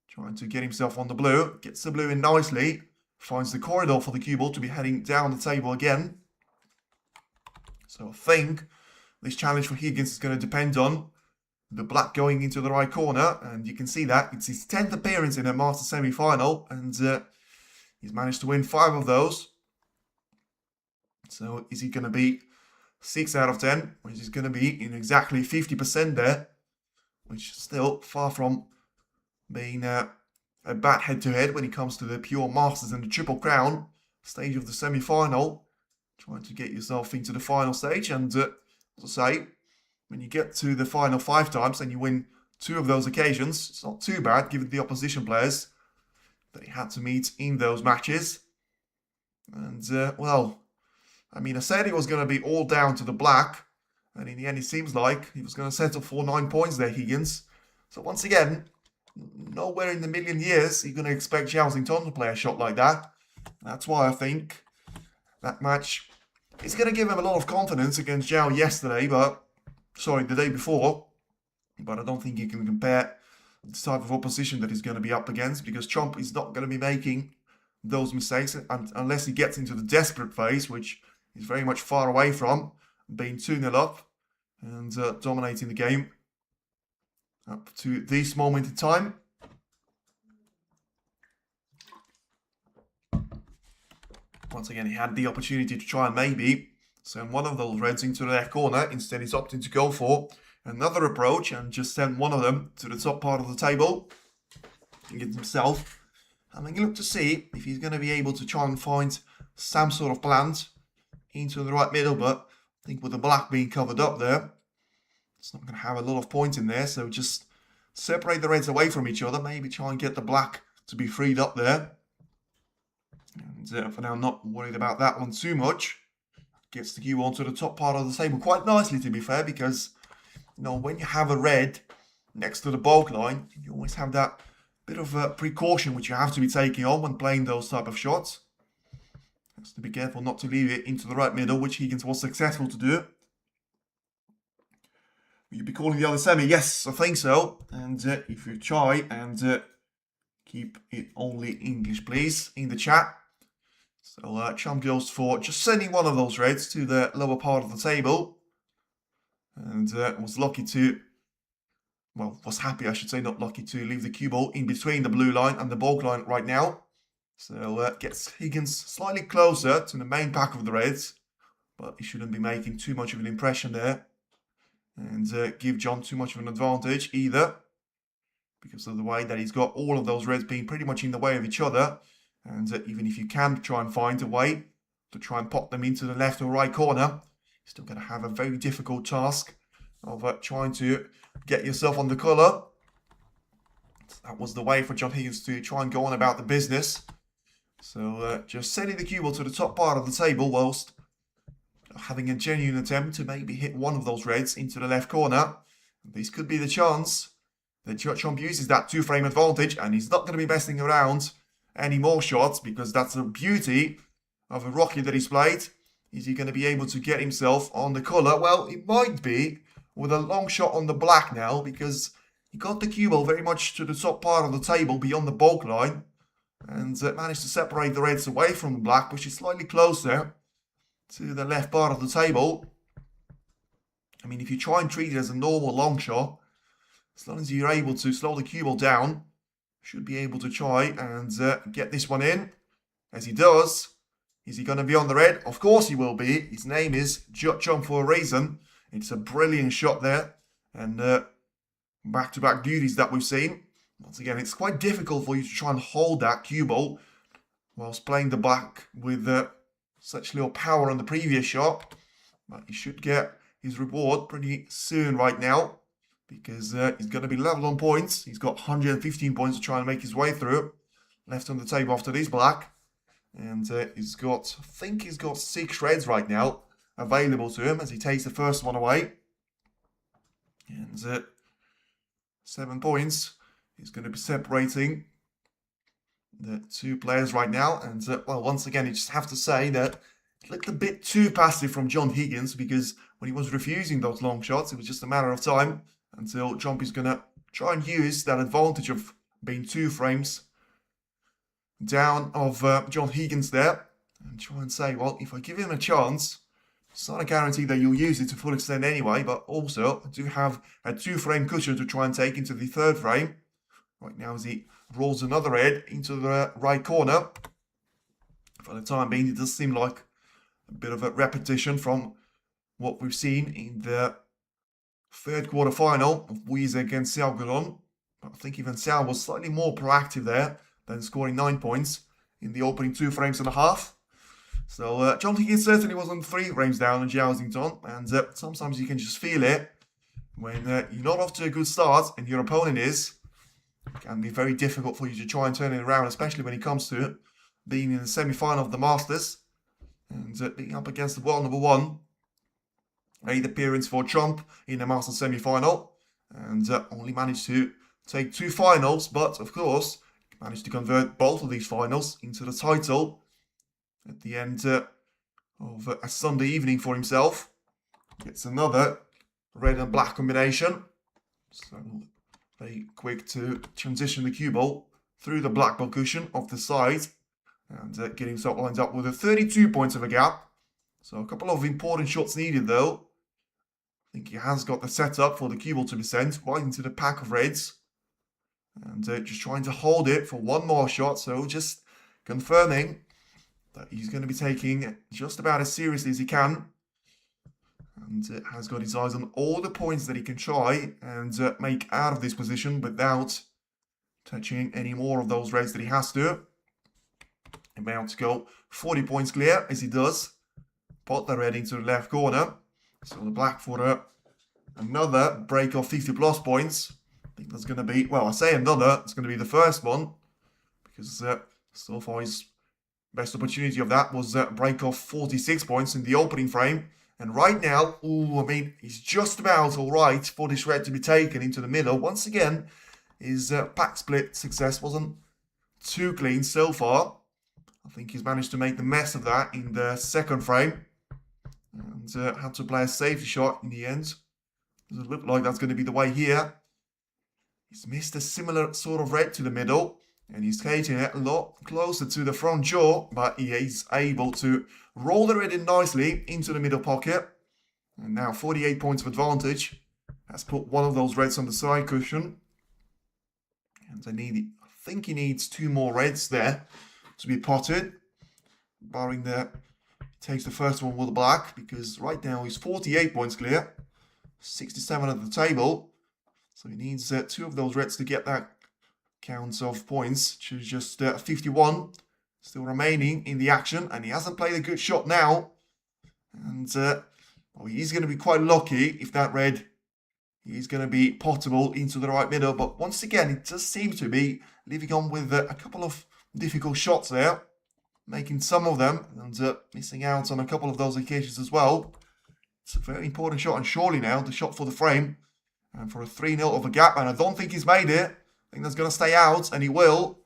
Trying to get himself on the blue. Gets the blue in nicely. Finds the corridor for the cue ball to be heading down the table again. So I think this challenge for Higgins is going to depend on the black going into the right corner. And you can see that. It's his 10th appearance in a Master semi-final. And he's managed to win 5 of those. So is he going to be 6 out of 10, which is going to be in exactly 50% there, which is still far from being a bad head-to-head when it comes to the pure Masters and the Triple Crown stage of the semi-final. Trying to get yourself into the final stage, and as I say, when you get to the final 5 times and you win 2 of those occasions, it's not too bad given the opposition players that he had to meet in those matches. And, well, I mean, I said it was going to be all down to the black, and in the end it seems like he was going to settle for 9 points there, Higgins. So once again, nowhere in a million years you're going to expect Xiaoxington to play a shot like that. That's why I think that match is going to give him a lot of confidence against Zhao the day before. But I don't think you can compare the type of opposition that he's going to be up against, because Chomp is not going to be making those mistakes unless he gets into the desperate phase, which he's very much far away from, being 2-0 up and dominating the game up to this moment in time. Once again, he had the opportunity to try and maybe send one of those reds into the left corner. Instead, he's opting to go for another approach and just send one of them to the top part of the table. Higgins himself having a look to see if he's going to be able to try and find some sort of plant into the right middle, but I think with the black being covered up there, it's not going to have a lot of points in there. So just separate the reds away from each other, maybe try and get the black to be freed up there. And for now, not worried about that one too much. Gets the cue onto the top part of the table quite nicely, to be fair, because, you know, when you have a red next to the bulk line, you always have that bit of a precaution which you have to be taking on when playing those type of shots. Has to be careful not to leave it into the right middle, which Higgins was successful to do. Will you be calling the other semi? Yes, I think so. And if you try and keep it only English, please, in the chat. So Chum goes for just sending one of those reds to the lower part of the table. And was lucky to, well, was happy, I should say, not lucky to leave the cue ball in between the blue line and the bulk line right now. So gets Higgins slightly closer to the main pack of the reds. But he shouldn't be making too much of an impression there. And give John too much of an advantage either, because of the way that he's got all of those reds being pretty much in the way of each other. And even if you can try and find a way to try and pop them into the left or right corner, you're still going to have a very difficult task of trying to get yourself on the colour. So that was the way for John Higgins to try and go on about the business. So just sending the cue ball to the top part of the table whilst having a genuine attempt to maybe hit one of those reds into the left corner. This could be the chance that Chomp uses that 2-frame advantage, and he's not going to be messing around any more shots, because that's the beauty of a Rocky that he's played. Is he going to be able to get himself on the colour? Well, it might be with a long shot on the black now, because he got the cue ball very much to the top part of the table beyond the bulk line, and managed to separate the reds away from the black, which is slightly closer to the left part of the table. I mean, if you try and treat it as a normal long shot, as long as you're able to slow the cue ball down, should be able to try and get this one in. As he does, is he going to be on the red? Of course he will be. His name is Judd for a reason. It's a brilliant shot there. And back-to-back beauties that we've seen. Once again, it's quite difficult for you to try and hold that cue ball whilst playing the black with such little power on the previous shot. But he should get his reward pretty soon right now, because he's going to be level on points. He's got 115 points to try and make his way through. Left on the table after this black. And he's got, I think he's got 6 reds right now available to him as he takes the first one away. And 7 points. He's going to be separating the 2 players right now. And, well, once again, you just have to say that it looked a bit too passive from John Higgins, because when he was refusing those long shots, it was just a matter of time until Jump is going to try and use that advantage of being 2 frames down of John Higgins there, and try and say, well, if I give him a chance, it's not a guarantee that you'll use it to full extent anyway, but also I do have a 2-frame cushion to try and take into the 3rd frame. Right now as he rolls another head into the right corner. For the time being, it does seem like a bit of a repetition from what we've seen in the 3rd quarter final of Weezer against Xiaogulan. I think even Xiao was slightly more proactive there than scoring 9 points in the opening 2 frames and a half. So John Higgins certainly was on 3 frames down on Jiaozington, and sometimes you can just feel it when you're not off to a good start and your opponent is. It can be very difficult for you to try and turn it around, especially when it comes to being in the semi-final of the Masters and being up against the world number 1. 8th appearance for Trump in the Masters semi-final, and only managed to take 2 finals, but of course managed to convert both of these finals into the title at the end of a Sunday evening for himself. Gets another red and black combination. So very quick to transition the cue ball through the black ball cushion off the side and get himself lined up with a 32 points of a gap. So a couple of important shots needed though. I think he has got the setup for the cue ball to be sent right into the pack of reds. And just trying to hold it for one more shot. So just confirming that he's going to be taking just about as seriously as he can. And has got his eyes on all the points that he can try and make out of this position without touching any more of those reds that he has to. About to go 40 points clear as he does. Pot the red into the left corner. So the black for another break of 50 plus points. I think that's going to be, well, I say another, it's going to be the first one. Because so far his best opportunity of that was a break of 46 points in the opening frame. And right now, I mean, he's just about all right for this red to be taken into the middle. Once again, his pack split success wasn't too clean so far. I think he's managed to make the mess of that in the 2nd frame. And had to play a safety shot in the end. Does it look like that's going to be the way here? He's missed a similar sort of red to the middle. And he's skating it a lot closer to the front jaw. But he is able to roll the red in nicely into the middle pocket. And now 48 points of advantage. Has put one of those reds on the side cushion. And I think he needs 2 more reds there to be potted. Barring the... Takes the first one with the black. Because right now he's 48 points clear. 67 at the table. So he needs 2 of those reds to get that count of points. Which is just 51. Still remaining in the action. And he hasn't played a good shot now. And well, he's going to be quite lucky if that red is going to be potable into the right middle. But once again, it does seem to be leaving on with a couple of difficult shots there. Making some of them and missing out on a couple of those occasions as well. It's a very important shot, and surely now the shot for the frame. And for a 3-0 of a gap, and I don't think he's made it. I think that's going to stay out, and he will.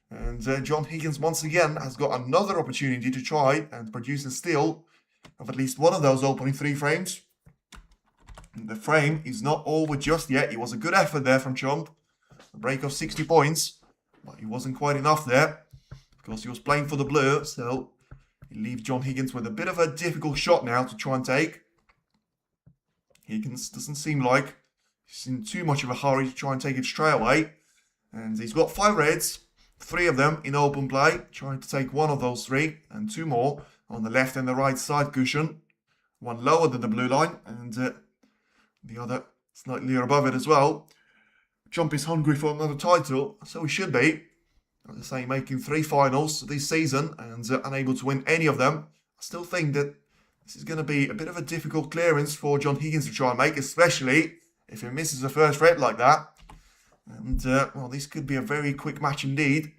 And John Higgins once again has got another opportunity to try and produce a steal of at least one of those opening 3 frames. And the frame is not over just yet. It was a good effort there from Chomp. A break of 60 points, but it wasn't quite enough there. Of course, he was playing for the blue, so he leaves John Higgins with a bit of a difficult shot now to try and take. Higgins doesn't seem like he's in too much of a hurry to try and take it straight away. And he's got 5 reds, 3 of them in open play, trying to take one of those 3, and 2 more on the left and the right side cushion. One lower than the blue line, and the other slightly above it as well. Jump is hungry for another title, so he should be. As I say, making 3 finals this season and unable to win any of them. I still think that this is going to be a bit of a difficult clearance for John Higgins to try and make, especially if he misses the first red like that. And, well, this could be a very quick match indeed.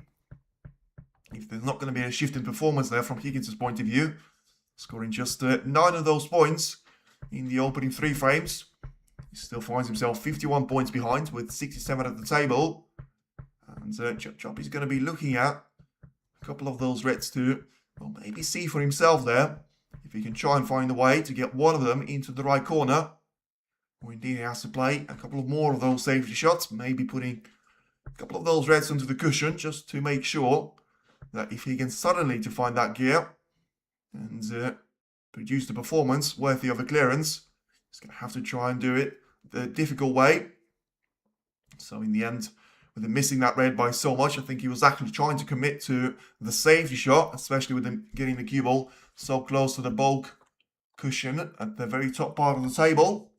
If there's not going to be a shift in performance there from Higgins' point of view. Scoring just 9 of those points in the opening 3 frames. He still finds himself 51 points behind with 67 at the table. And Judd is going to be looking at a couple of those reds to, well, maybe see for himself there. If he can try and find a way to get one of them into the right corner. Or indeed he has to play a couple of more of those safety shots. Maybe putting a couple of those reds onto the cushion just to make sure that if he can suddenly to find that gear and produce the performance worthy of a clearance, he's going to have to try and do it the difficult way. So in the end, with him missing that red by so much, I think he was actually trying to commit to the safety shot, especially with him getting the cue ball so close to the bulk cushion at the very top part of the table.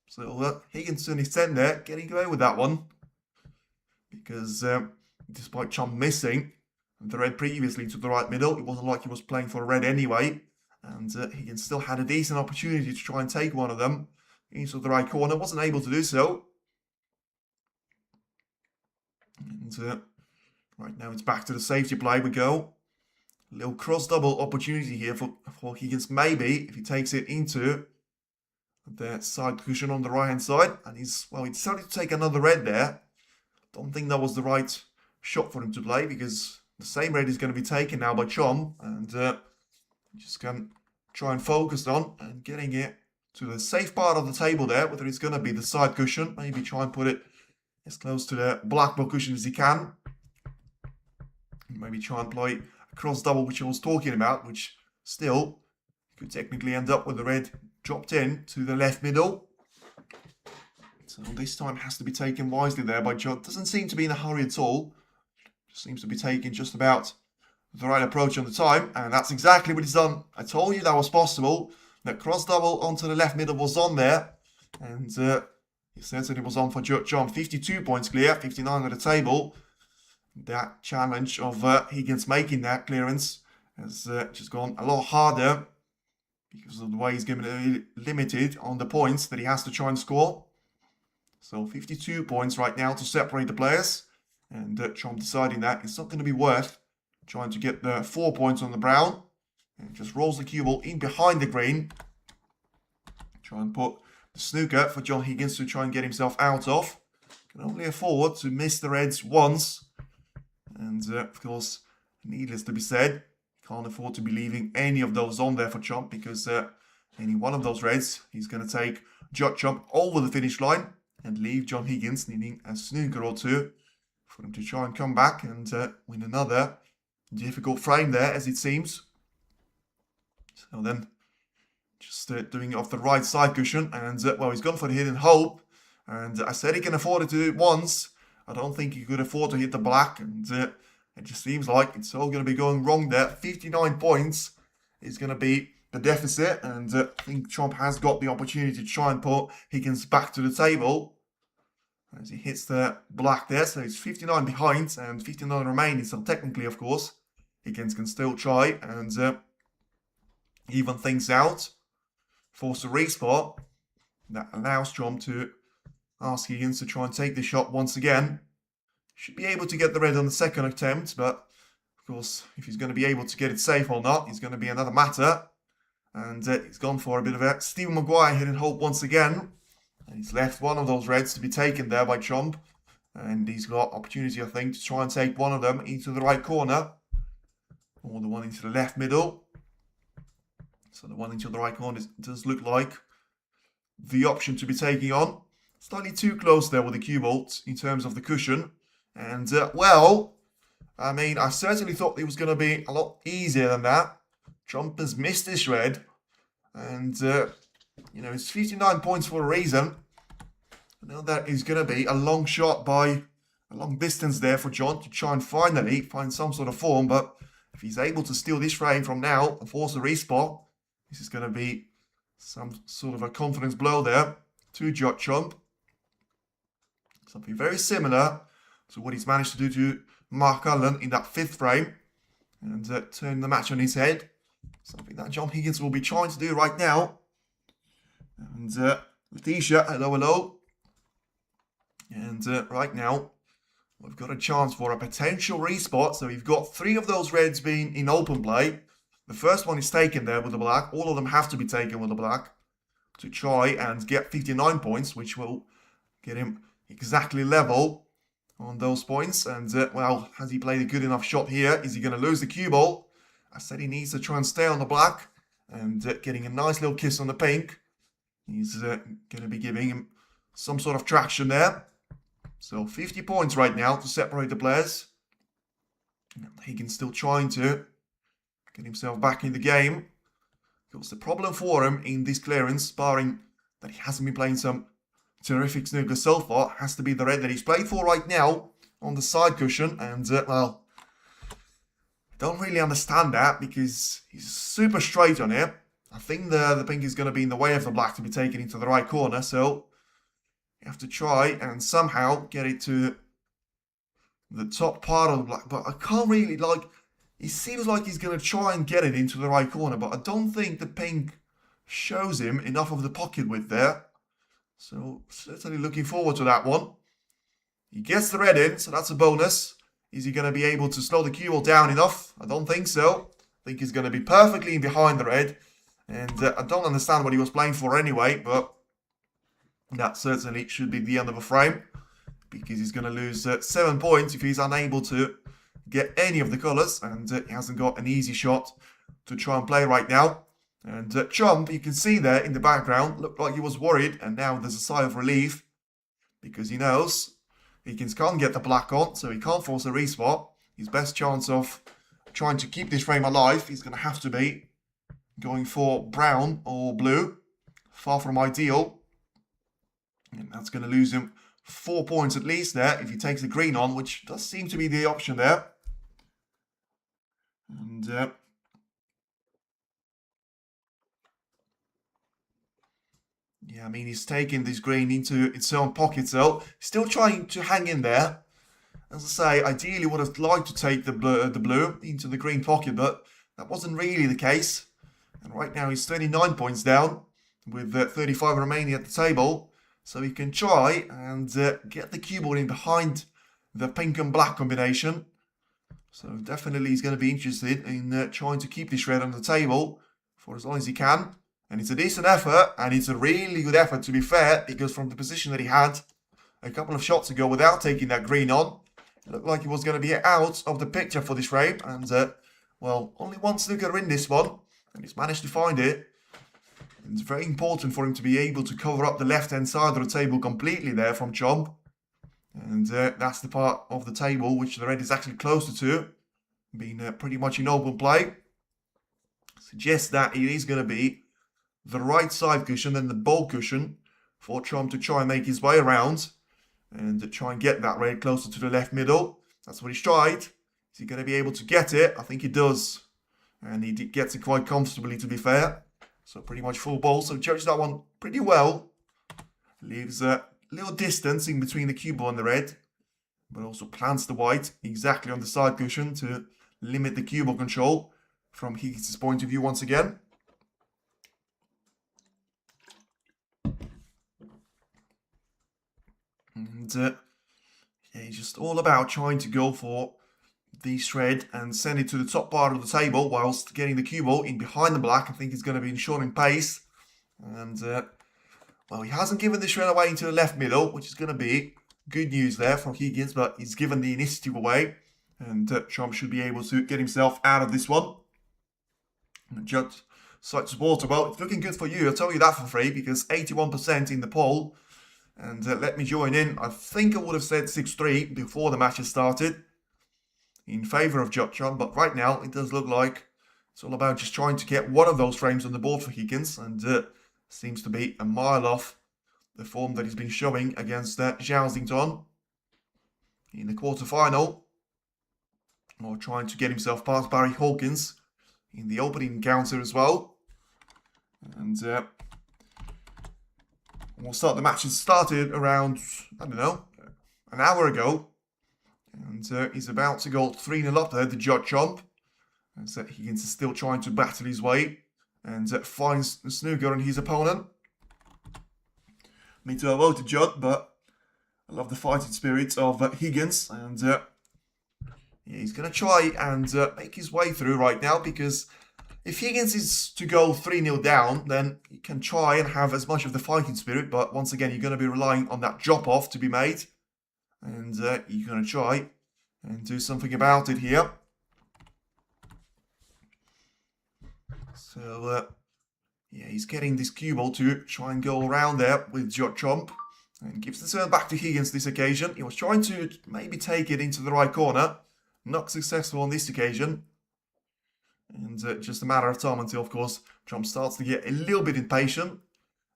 So Higgins to an extent there, getting away with that one. Because despite Chum missing the red previously to the right middle, it wasn't like he was playing for a red anyway. And Higgins still had a decent opportunity to try and take one of them into the right corner. Wasn't able to do so. And right now it's back to the safety play we go. A little cross double opportunity here for Higgins, maybe, if he takes it into the side cushion on the right hand side. And he decided to take another red there. Don't think that was the right shot for him to play, because the same red is going to be taken now by Chum. And just can try and focus on and getting it to the safe part of the table there, whether it's going to be the side cushion. Maybe try and put it as close to the black ball cushion as he can. Maybe try and play a cross double, which I was talking about, which still could technically end up with the red dropped in to the left middle. So this time has to be taken wisely there by Judd. Doesn't seem to be in a hurry at all. Just seems to be taking just about the right approach on the time. And that's exactly what he's done. I told you that was possible. That cross double onto the left middle was on there. And he certainly was on for Judd. 52 points clear, 59 at the table. That challenge of Higgins making that clearance has just gone a lot harder because of the way he's going to be limited on the points that he has to try and score. So 52 points right now to separate the players. And Trump deciding that it's not going to be worth trying to get the 4 points on the brown. And just rolls the cue ball in behind the green. Try and put the snooker for John Higgins to try and get himself out of. Can only afford to miss the reds once. And of course, needless to be said, can't afford to be leaving any of those on there for Chump, because any one of those reds, he's going to take Judd Chump over the finish line and leave John Higgins needing a snooker or two for him to try and come back and win another difficult frame there, as it seems. So then, just doing it off the right side cushion, and well, he's gone for the hidden hope, and I said he can afford it to do it once. I don't think he could afford to hit the black, and it just seems like it's all going to be going wrong there. 59 points is going to be the deficit, and I think Trump has got the opportunity to try and put Higgins back to the table as he hits the black there. So he's 59 behind and 59 remaining, so technically, of course, Higgins can still try and even things out, force a respot. That allows Trump to ask Higgins to try and take the shot once again. Should be able to get the red on the second attempt, but of course, if he's going to be able to get it safe or not, is going to be another matter. And he's gone for a bit of a Stephen Maguire hidden hope once again. And he's left one of those reds to be taken there by Trump. And he's got opportunity, I think, to try and take one of them into the right corner. Or the one into the left middle. So the one into the right corner does look like the option to be taking on. Slightly too close there with the cue ball in terms of the cushion. And, well, I mean, I certainly thought it was going to be a lot easier than that. Trump has missed this red. And, you know, it's 59 points for a reason. Now that is going to be a long shot by a long distance there for John to try and finally find some sort of form. But if he's able to steal this frame from now and force a respot, this is going to be some sort of a confidence blow there to Judd Trump. Something very similar to what he's managed to do to Mark Allen in that 5th frame. And turn the match on his head. Something that John Higgins will be trying to do right now. And Letitia, hello, hello. And right now, we've got a chance for a potential respot. So we've got 3 of those reds being in open play. The first one is taken there with the black. All of them have to be taken with the black to try and get 59 points, which will get him exactly level on those points. And, well, has he played a good enough shot here? Is he going to lose the cue ball? I said he needs to try and stay on the black. And getting a nice little kiss on the pink. He's going to be giving him some sort of traction there. So 50 points right now to separate the players. Higgins still trying to get himself back in the game. Because the problem for him in this clearance, barring that he hasn't been playing some terrific snooker so far, has to be the red that he's played for right now on the side cushion. And, well, I don't really understand that because he's super straight on it. I think the pink is going to be in the way of the black to be taken into the right corner. So you have to try and somehow get it to the top part of the black. But I can't really, like, it seems like he's going to try and get it into the right corner. But I don't think the pink shows him enough of the pocket width there. So certainly looking forward to that one. He gets the red in, so that's a bonus. Is he going to be able to slow the cue ball down enough? I don't think so. I think he's going to be perfectly behind the red. And I don't understand what he was playing for anyway, but that certainly should be the end of a frame. Because he's going to lose 7 points if he's unable to get any of the colours. And he hasn't got an easy shot to try and play right now. And Chump, you can see there in the background, looked like he was worried. And now there's a sigh of relief. Because he knows Higgins can't get the black on, so he can't force a respot. His best chance of trying to keep this frame alive is going to have to be going for brown or blue. Far from ideal. And that's going to lose him 4 points at least there if he takes the green on, which does seem to be the option there. And yeah, I mean, he's taking this green into its own pocket, so still trying to hang in there. As I say, ideally would have liked to take the blue into the green pocket, but that wasn't really the case. And right now he's 39 points down with 35 remaining at the table. So he can try and get the cue ball in behind the pink and black combination. So definitely he's going to be interested in trying to keep this red on the table for as long as he can. And it's a decent effort, and it's a really good effort to be fair, because from the position that he had a couple of shots ago without taking that green on, it looked like he was going to be out of the picture for this frame. And, well, only one snooker in this one, and he's managed to find it. And it's very important for him to be able to cover up the left-hand side of the table completely there from Chomp. And that's the part of the table which the red is actually closer to, being pretty much in open play. Suggests that it is going to be the right side cushion and the bowl cushion for Chomp to try and make his way around and try and get that red closer to the left middle. That's what he's tried. Is he going to be able to get it? I think he does. And he gets it quite comfortably, to be fair. So pretty much full bowl. So judged that one pretty well. Leaves a little distance in between the cue ball and the red. But also plants the white exactly on the side cushion to limit the cue ball control from Higgins' point of view once again. And yeah, it's just all about trying to go for the shred and send it to the top part of the table whilst getting the cue ball in behind the black. I think he's going to be ensuring pace. And, well, he hasn't given the shred away into the left middle, which is going to be good news there from Higgins, but he's given the initiative away. And Trump should be able to get himself out of this one. And Judd, site supporter, well, it's looking good for you. I'll tell you that for free, because 81% in the poll. And let me join in. I think I would have said 6-3 before the match has started in favour of Judd Trump, but right now it does look like it's all about just trying to get one of those frames on the board for Higgins, and seems to be a mile off the form that he's been showing against Zhao in the quarterfinal, or trying to get himself past Barry Hawkins in the opening encounter as well. And we'll start the match. It started around, I don't know, an hour ago. And he's about to go 3-0 up there, the Judd chomp. And so Higgins is still trying to battle his way and finds Snooker and his opponent. Me too, I voted Judd, but I love the fighting spirit of Higgins. And yeah, he's going to try and make his way through right now, because if Higgins is to go 3-0 down, then he can try and have as much of the fighting spirit. But once again, you're going to be relying on that drop-off to be made. And you're going to try and do something about it here. So, yeah, he's getting this cue ball to try and go around there with Judd chomp. And gives the turn back to Higgins this occasion. He was trying to maybe take it into the right corner. Not successful on this occasion. And just a matter of time until, of course, chomp starts to get a little bit impatient.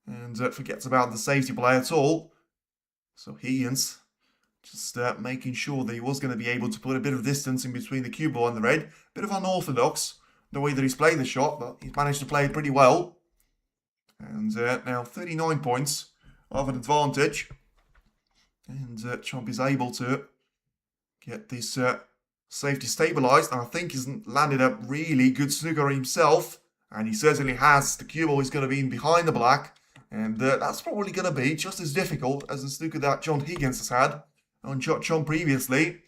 And forgets about the safety play at all. So Higgins just making sure that he was going to be able to put a bit of distance in between the cue ball and the red. Bit of unorthodox, the way that he's played the shot, but he's managed to play it pretty well. And now 39 points of an advantage. And chomp is able to get this safety stabilised. And I think he's landed a really good snooker himself. And he certainly has. The cue ball is going to be in behind the black. And that's probably going to be just as difficult as the snooker that John Higgins has had on Judd chomp previously.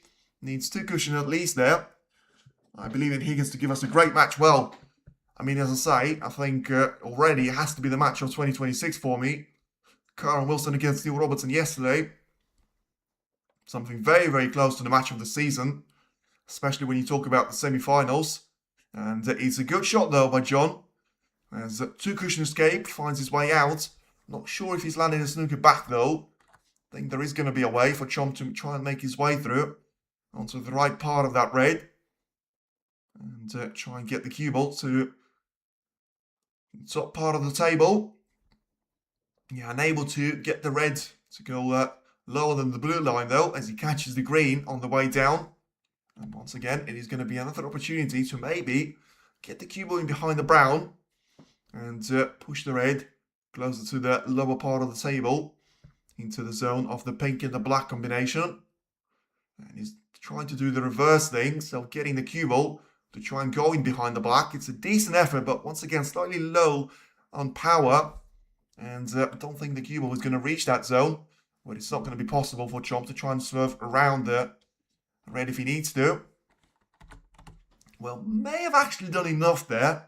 Needs 2 cushion at least there. I believe in Higgins to give us a great match. Well, I mean, as I say, I think already it has to be the match of 2026 for me. Karen Wilson against Neil Robertson yesterday. Something very, very close to the match of the season. Especially when you talk about the semi-finals. And it's a good shot though by John. As 2 cushion escape, finds his way out. Not sure if he's landing a snooker back though. I think there is going to be a way for chomp to try and make his way through onto the right part of that red. And try and get the cue ball to the top part of the table. Yeah, unable to get the red to go lower than the blue line though, as he catches the green on the way down. And once again, it is going to be another opportunity to maybe get the cue ball in behind the brown and push the red closer to the lower part of the table into the zone of the pink and the black combination. And he's trying to do the reverse thing, so getting the cue ball to try and go in behind the black. It's a decent effort, but once again, slightly low on power. And I don't think the cue ball is going to reach that zone. But it's not going to be possible for chomp to try and swerve around the red if he needs to. Well, may have actually done enough there.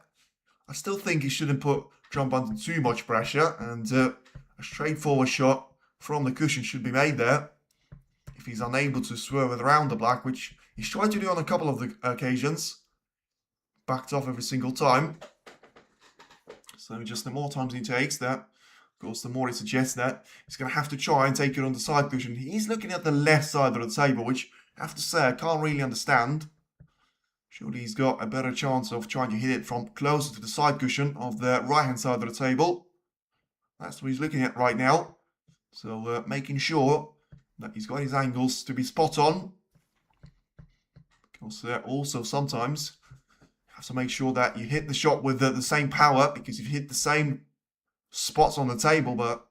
I still think he shouldn't put chomp under too much pressure. And a straightforward shot from the cushion should be made there. If he's unable to swerve around the black, which he's tried to do on a couple of the occasions. Backed off every single time. So just the more times he takes that, of course, the more it suggests that he's going to have to try and take it on the side cushion. He's looking at the left side of the table, which I have to say I can't really understand. Surely he's got a better chance of trying to hit it from closer to the side cushion of the right-hand side of the table. That's what he's looking at right now. So making sure that he's got his angles to be spot on. Because also sometimes you have to make sure that you hit the shot with the same power, because you've hit the same spots on the table, but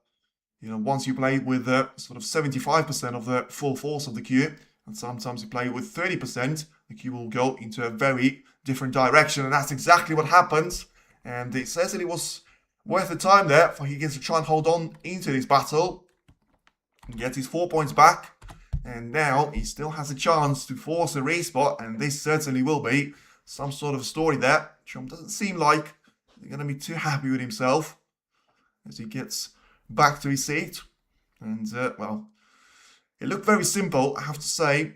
you know, once you play with sort of 75% of the full force of the cue, and sometimes you play with 30%, the cue will go into a very different direction, and that's exactly what happens. And it certainly was worth the time there for Higgins to try and hold on into this battle and get his 4 points back. And now he still has a chance to force a respot, and this certainly will be some sort of a story there. Chomp doesn't seem like he's going to be too happy with himself as he gets back to his seat. And, well, it looked very simple, I have to say,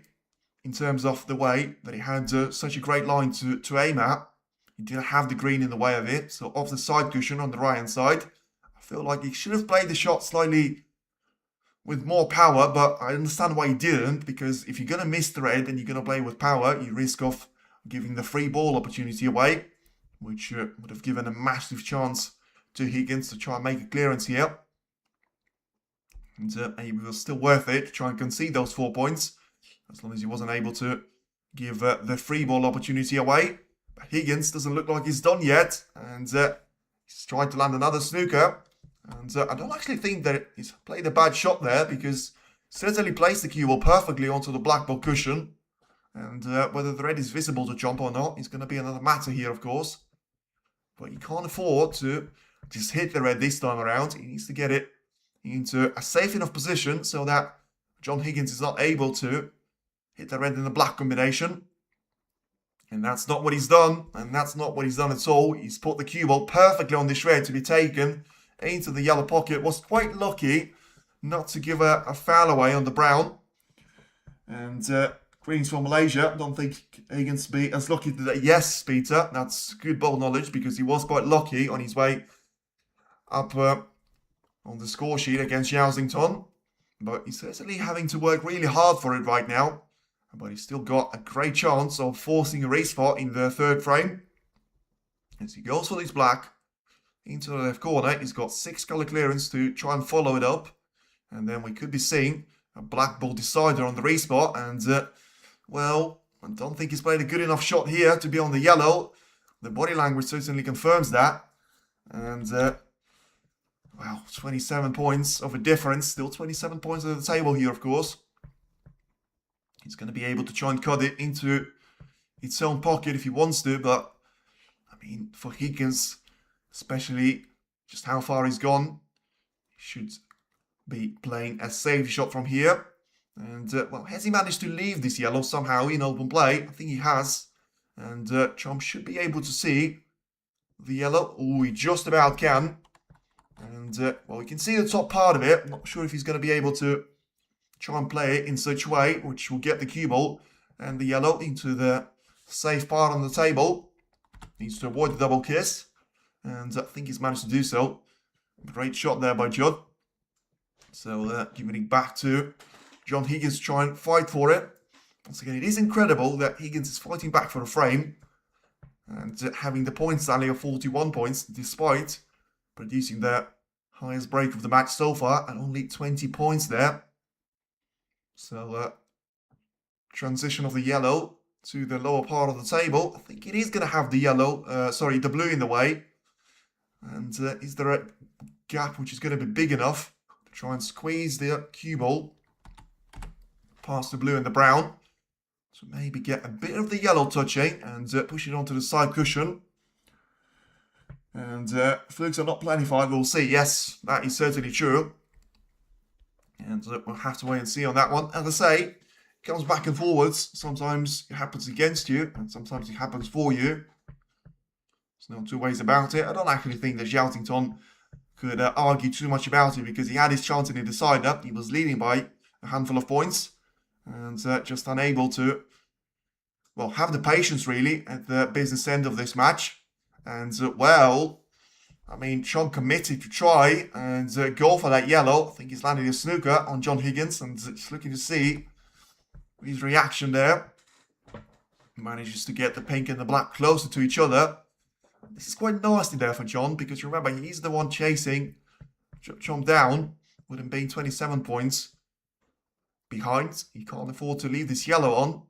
in terms of the way that he had such a great line to aim at. He didn't have the green in the way of it, so off the side cushion on the right-hand side. I feel like he should have played the shot slightly with more power, but I understand why he didn't, because if you're going to miss the red and you're going to play with power, you risk of giving the free ball opportunity away, which would have given a massive chance to Higgins to try and make a clearance here. And maybe it was still worth it to try and concede those 4 points, as long as he wasn't able to give the free ball opportunity away. But Higgins doesn't look like he's done yet, and he's trying to land another snooker. And I don't actually think that he's played a bad shot there, because he certainly placed the cue ball perfectly onto the black ball cushion. And whether the red is visible to Chomp or not is going to be another matter here, of course. But he can't afford to just hit the red this time around. He needs to get it into a safe enough position so that John Higgins is not able to hit the red in the black combination. And that's not what he's done. And that's not what he's done at all. He's put the cue ball perfectly on this red to be taken into the yellow pocket. Was quite lucky not to give a foul away on the brown. And greetings from Malaysia. I don't think Higgins be as lucky today. Yes, Peter, that's good ball knowledge, because he was quite lucky on his way up on the score sheet against Yowsington. But he's certainly having to work really hard for it right now. But he's still got a great chance of forcing a restart in the third frame. As he goes for this black into the left corner, he's got 6 color clearance to try and follow it up. And then we could be seeing a black ball decider on the restart. And, well, I don't think he's played a good enough shot here to be on the yellow. The body language certainly confirms that. And, well, 27 points of a difference. Still 27 points at the table here, of course. He's going to be able to try and cut it into its own pocket if he wants to. But, I mean, for Higgins, especially just how far he's gone, he should be playing a safe shot from here. And, well, has he managed to leave this yellow somehow in open play? I think he has. And Chomp should be able to see the yellow. Oh, he just about can. And, well, we can see the top part of it. I'm not sure if he's going to be able to try and play it in such a way which will get the cue ball and the yellow into the safe part on the table. Needs to avoid the double kiss. And I think he's managed to do so. Great shot there by Judd. So giving it back to John Higgins to try and fight for it. Once again, it is incredible that Higgins is fighting back for a frame and having the points tally of 41 points despite producing the highest break of the match so far and only 20 points there. So transition of the yellow to the lower part of the table. I think it is going to have the yellow, the blue in the way. And is there a gap which is going to be big enough to try and squeeze the cue ball past the blue and the brown? So maybe get a bit of the yellow touching and push it onto the side cushion. And flukes are not planified, we'll see. Yes, that is certainly true. And we'll have to wait and see on that one. As I say, it comes back and forwards. Sometimes it happens against you, and sometimes it happens for you. There's no two ways about it. I don't actually think that Yowsington could argue too much about it, because he had his chance in the decider. He was leading by a handful of points, and just unable to, well, have the patience really at the business end of this match. And, well, I mean, Sean committed to try and go for that yellow. I think he's landing a snooker on John Higgins, and just looking to see his reaction there. He manages to get the pink and the black closer to each other. This is quite nasty there for John, because remember, he's the one chasing Chomp down, with him being 27 points behind. He can't afford to leave this yellow on.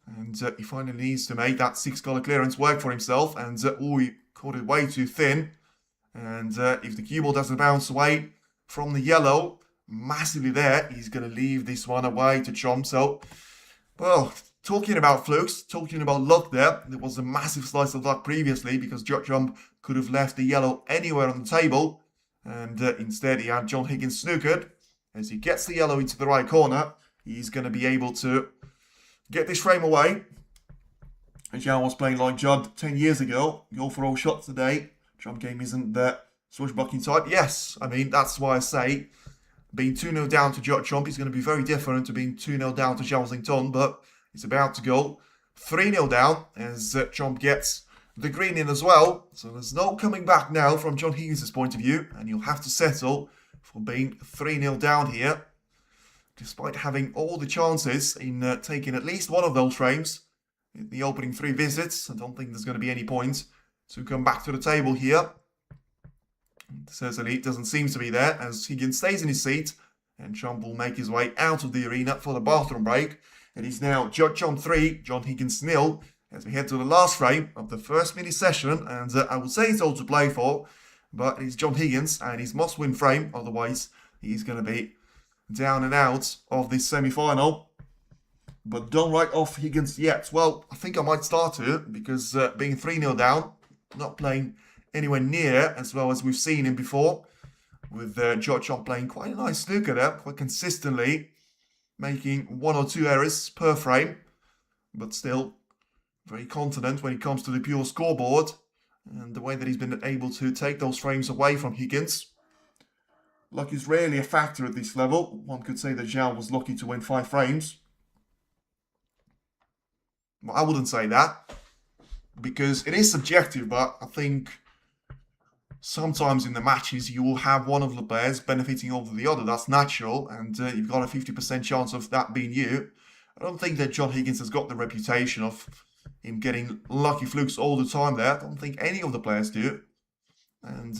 And he finally needs to make that 6 color clearance work for himself. And, he caught it way too thin. And if the cue ball doesn't bounce away from the yellow massively there, he's going to leave this one away to Chomp. So, well, talking about flukes, talking about luck there was a massive slice of luck previously, because Chomp could have left the yellow anywhere on the table. And instead he had John Higgins snookered. As he gets the yellow into the right corner, he's going to be able to get this frame away. As Jan was playing like Judd 10 years ago, go for all shots today. Chomp game isn't the swashbuckling type. Yes, I mean, that's why I say being 2-0 down to Judd Chomp is going to be very different to being 2-0 down to Yowsington, but it's about to go 3-0 down as Chomp gets the green in as well. So there's no coming back now from John Higgins' point of view, and you'll have to settle for being 3-0 down here, despite having all the chances in taking at least one of those frames in the opening 3 visits. I don't think there's going to be any point to come back to the table here. Certainly it doesn't seem to be there, as Higgins stays in his seat And Chomp will make his way out of the arena for the bathroom break. It is now Judd Chomp 3, John Higgins 0, as we head to the last frame of the first mini session. And I would say it's all to play for, but it's John Higgins and his must-win frame. Otherwise, he's going to be down and out of this semi-final. But don't write off Higgins yet. Well, I think I might start to, because being 3-0 down, not playing anywhere near as well as we've seen him before, with Judd Chomp playing quite a nice snooker there, quite consistently, making 1 or 2 errors per frame, but still very confident when it comes to the pure scoreboard, and the way that he's been able to take those frames away from Higgins. Luck is rarely a factor at this level. One could say that Zhao was lucky to win 5 frames. Well, I wouldn't say that, because it is subjective, but I think sometimes in the matches you will have one of the players benefiting over the other. That's natural, and you've got a 50% chance of that being you. I don't think that John Higgins has got the reputation of him getting lucky flukes all the time there. I don't think any of the players do. And,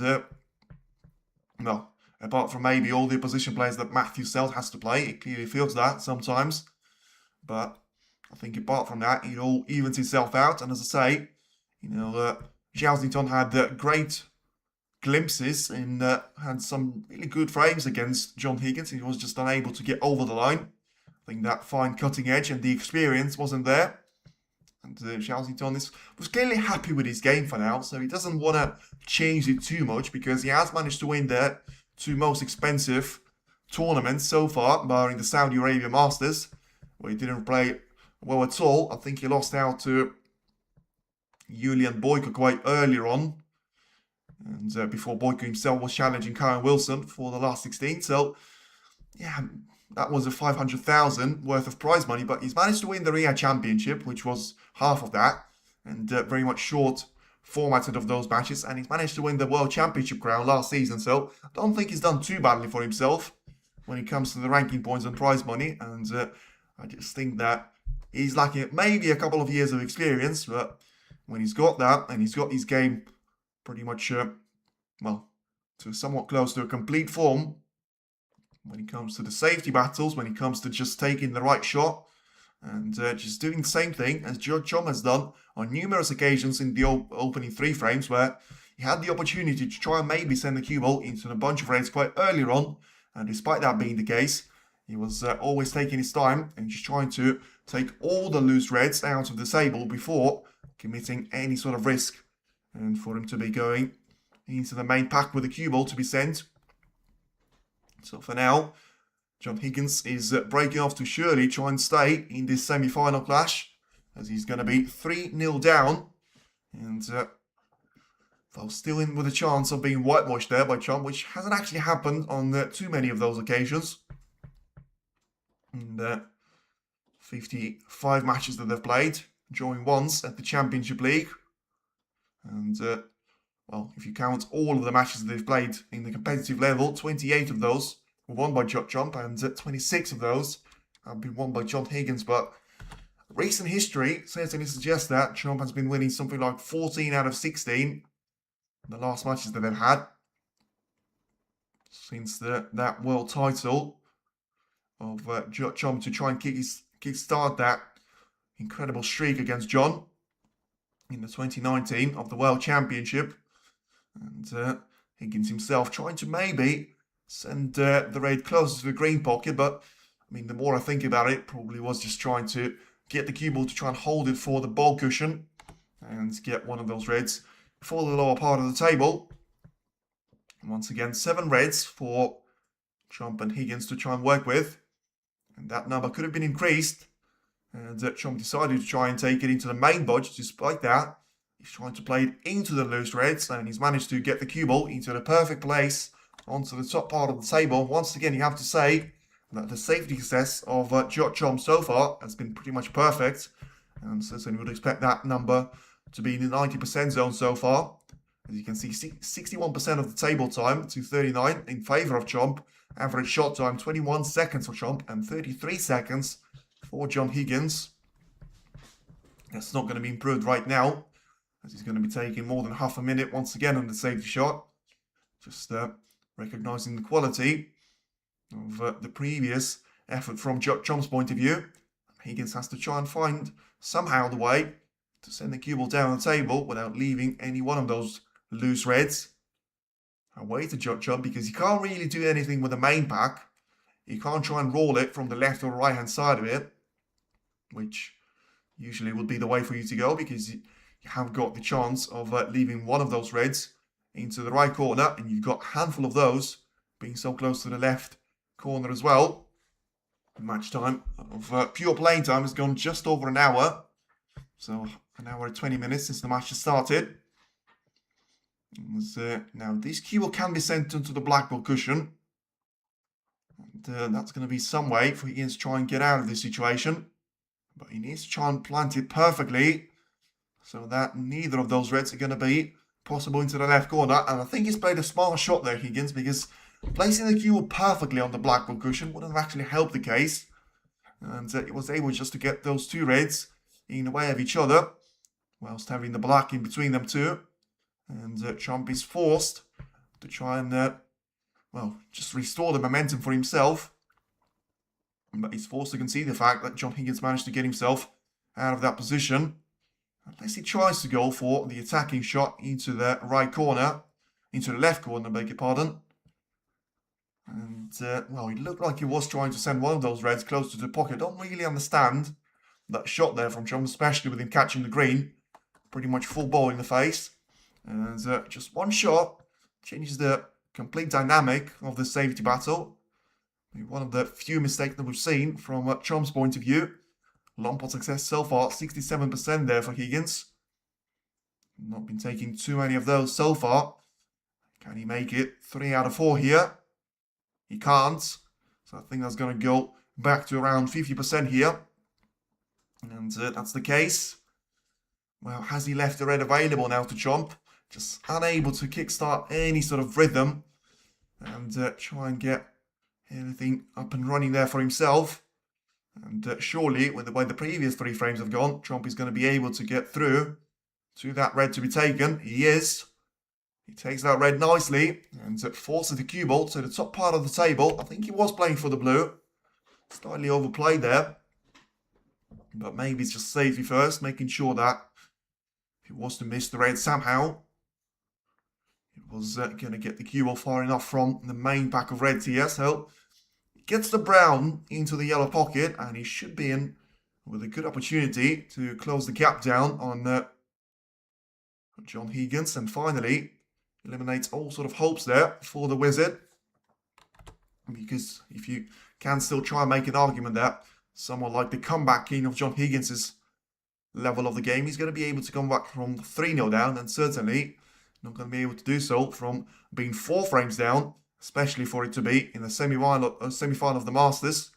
well, apart from maybe all the opposition players that Matthew Selt has to play, it clearly feels that sometimes. But I think apart from that, it all evens itself out. And as I say, you know, Zhao Xington had great glimpses and had some really good frames against John Higgins. He was just unable to get over the line. I think that fine cutting edge and the experience wasn't there. And Zhao Xington was clearly happy with his game for now, so he doesn't want to change it too much, because he has managed to win the 2 most expensive tournaments so far, barring the Saudi Arabia Masters, where he didn't play well at all. I think he lost out to Julian Boyko quite earlier on, and before Boyko himself was challenging Karen Wilson for the last 16. So, yeah, that was a 500,000 worth of prize money, but he's managed to win the Riyadh Championship, which was half of that, and very much short formatted of those matches, and he's managed to win the World Championship crown last season. So I don't think he's done too badly for himself when it comes to the ranking points and prize money, and I just think that he's lacking maybe a couple of years of experience, but when he's got that, and he's got his game pretty much, well, to somewhat close to a complete form, when it comes to the safety battles, when it comes to just taking the right shot, and just doing the same thing as Judd Chomp has done on numerous occasions in the opening 3 frames, where he had the opportunity to try and maybe send the cue ball into a bunch of reds quite earlier on, and despite that being the case, he was always taking his time and just trying to take all the loose reds out of the table before committing any sort of risk, and for him to be going into the main pack with the cue ball to be sent. So for now, John Higgins is breaking off to surely try and stay in this semi-final clash, as he's going to be 3-0 down, and though still in with a chance of being whitewashed there by Chomp, which hasn't actually happened on too many of those occasions. And 55 matches that they've played, drawing once at the Championship League, and well, if you count all of the matches that they've played in the competitive level, 28 of those were won by Judd Chomp, and 26 of those have been won by John Higgins. But recent history certainly suggests that Chomp has been winning something like 14 out of 16 in the last matches that they've had since that world title of Judd Chomp, to try and kickstart that incredible streak against John in the 2019 of the World Championship. And Higgins himself trying to maybe send the raid closer to the green pocket, but I mean, the more I think about it, probably was just trying to get the cue ball to try and hold it for the ball cushion and get one of those reds for the lower part of the table. And once again, 7 reds for Chomp and Higgins to try and work with, and that number could have been increased, and Chomp decided to try and take it into the main budge. Despite that, he's trying to play it into the loose reds, and he's managed to get the cue ball into the perfect place onto the top part of the table. Once again, you have to say that the safety success of Judd Chomp so far has been pretty much perfect, and certainly would expect that number to be in the 90% zone so far. As you can see, 61% of the table time to 39 in favour of Chomp. Average shot time 21 seconds for Chomp and 33 seconds for John Higgins. That's not going to be improved right now, as he's going to be taking more than half a minute once again on the safety shot. Just recognising the quality of the previous effort from Judd's point of view. Higgins has to try and find somehow the way to send the cue ball down the table without leaving any one of those loose reds away to Judd because he can't really do anything with the main pack. You can't try and roll it from the left or right hand side of it, which usually would be the way for you to go because you have got the chance of leaving one of those reds into the right corner, and you've got a handful of those being so close to the left corner as well. Match time of pure playing time has gone just over an hour. So an hour and 20 minutes since the match has started. Now this cue ball can be sent into the black ball cushion. And that's going to be some way for Higgins to try and get out of this situation. But he needs to try and plant it perfectly so that neither of those reds are going to be possible into the left corner. And I think he's played a smart shot there, Higgins, because placing the cue ball perfectly on the black ball cushion would have actually helped the case. And he was able just to get those two reds in the way of each other, whilst having the black in between them two. And Trump is forced to try and, well, just restore the momentum for himself. But he's forced to concede the fact that Judd Higgins managed to get himself out of that position. Unless he tries to go for the attacking shot into the right corner, into the left corner, beg your pardon. And, well, he looked like he was trying to send one of those reds close to the pocket. I don't really understand that shot there from Trump, especially with him catching the green. Pretty much full ball in the face. And just one shot changes the complete dynamic of the safety battle. One of the few mistakes that we've seen from Trump's point of view. Long pot success so far, 67% there for Higgins. Not been taking too many of those so far. Can he make it 3 out of 4 here? He can't. So I think that's going to go back to around 50% here. And that's the case. Well, has he left the red available now to Chomp? Just unable to kickstart any sort of rhythm. And try and get everything up and running there for himself. And surely, with the way the previous 3 frames have gone, Trump is going to be able to get through to that red to be taken. He is. He takes that red nicely and forces the cue ball to the top part of the table. I think he was playing for the blue. Slightly overplayed there. But maybe it's just safety first, making sure that if he was to miss the red somehow, he was going to get the cue ball far enough from the main pack of reds here. So gets the brown into the yellow pocket, and he should be in with a good opportunity to close the gap down on Judd Higgins, and finally eliminates all sort of hopes there for the Wizard. Because if you can still try and make an argument that someone like the comeback king of Judd Higgins' level of the game, he's going to be able to come back from 3-0 down, and certainly not going to be able to do so from being 4 frames down, especially for it to be in the semi-final of the Masters.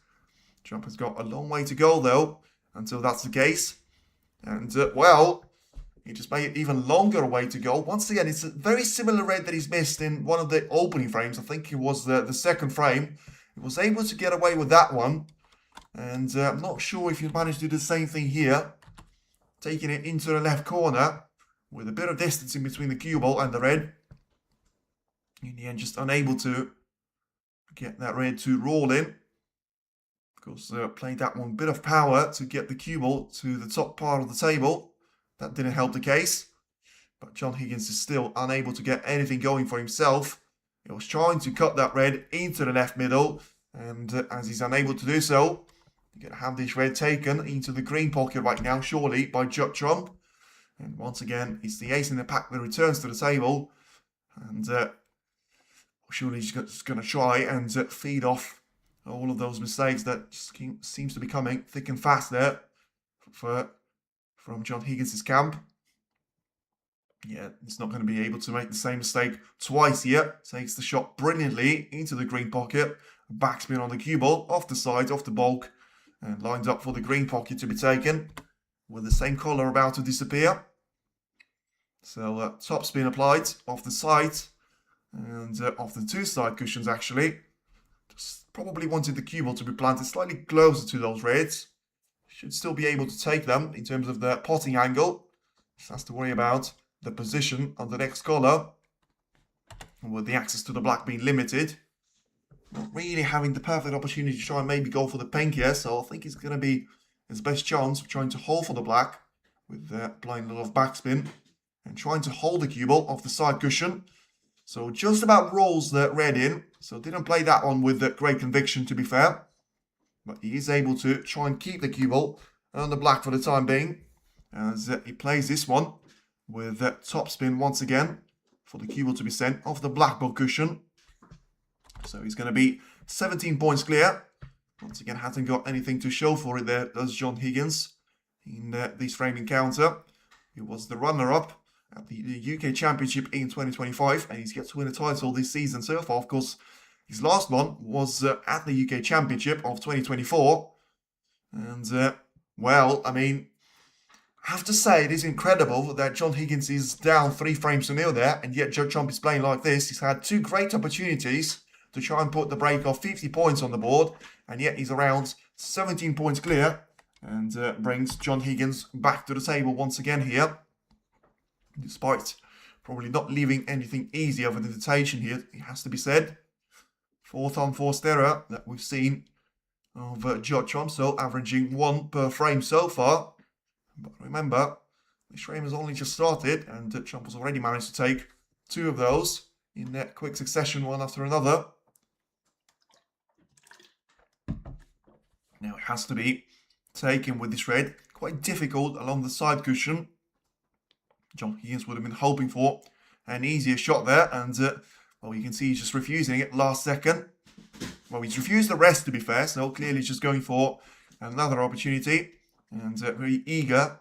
Trump has got a long way to go, though, until that's the case. And, well, he just made it even longer a way to go. Once again, it's a very similar red that he's missed in one of the opening frames. I think it was the second frame. He was able to get away with that one. And I'm not sure if he managed to do the same thing here. Taking it into the left corner with a bit of distance in between the cue ball and the red. In the end, just unable to get that red to roll in. Of course, played that one, bit of power to get the cue ball to the top part of the table. That didn't help the case. But Judd Higgins is still unable to get anything going for himself. He was trying to cut that red into the left middle. And as he's unable to do so, you're going to have this red taken into the green pocket right now, surely, by Judd Trump. And once again, it's the ace in the pack that returns to the table. And surely he's just going to try and feed off all of those mistakes that just seems to be coming thick and fast there from Judd Higgins' camp. Yeah, he's not going to be able to make the same mistake twice here. Takes the shot brilliantly into the green pocket. Backspin on the cue ball, off the side, off the bulk. And lines up for the green pocket to be taken. With the same colour about to disappear. So top spin applied, off the side. And off the 2 side cushions actually. Just probably wanted the cue ball to be planted slightly closer to those reds. Should still be able to take them in terms of the potting angle. Just has to worry about the position of the next colour. With the access to the black being limited. not really having the perfect opportunity to try and maybe go for the pink here. So I think it's going to be his best chance of trying to hold for the black with applying a lot of backspin and trying to hold the cue ball off the side cushion. So just about rolls the red in. So didn't play that one with great conviction, to be fair. But he is able to try and keep the cue ball on the black for the time being. As he plays this one with top spin once again for the cue ball to be sent off the black ball cushion. So he's going to be 17 points clear. Once again, hasn't got anything to show for it there, does John Higgins in this frame encounter. He was the runner-up at the UK Championship in 2025, and he's yet to win a title this season so far. Of course, his last one was at the UK Championship of 2024. And, well, I mean, I have to say it is incredible that John Higgins is down 3 frames to 0 there, and yet Judd Trump is playing like this. He's had 2 great opportunities to try and put the break of 50 points on the board, and yet he's around 17 points clear, and brings John Higgins back to the table once again here, despite probably not leaving anything easy of an invitation here, it has to be said. 4th unforced error that we've seen of Judd Trump, so averaging 1 per frame so far. But remember, this frame has only just started, and Trump has already managed to take 2 of those in quick succession, one after another. Now it has to be taken with this red. Quite difficult along the side cushion. John Higgins would have been hoping for an easier shot there. And, well, you can see he's just refusing it last second. Well, he's refused the rest, to be fair. So clearly just going for another opportunity. And very eager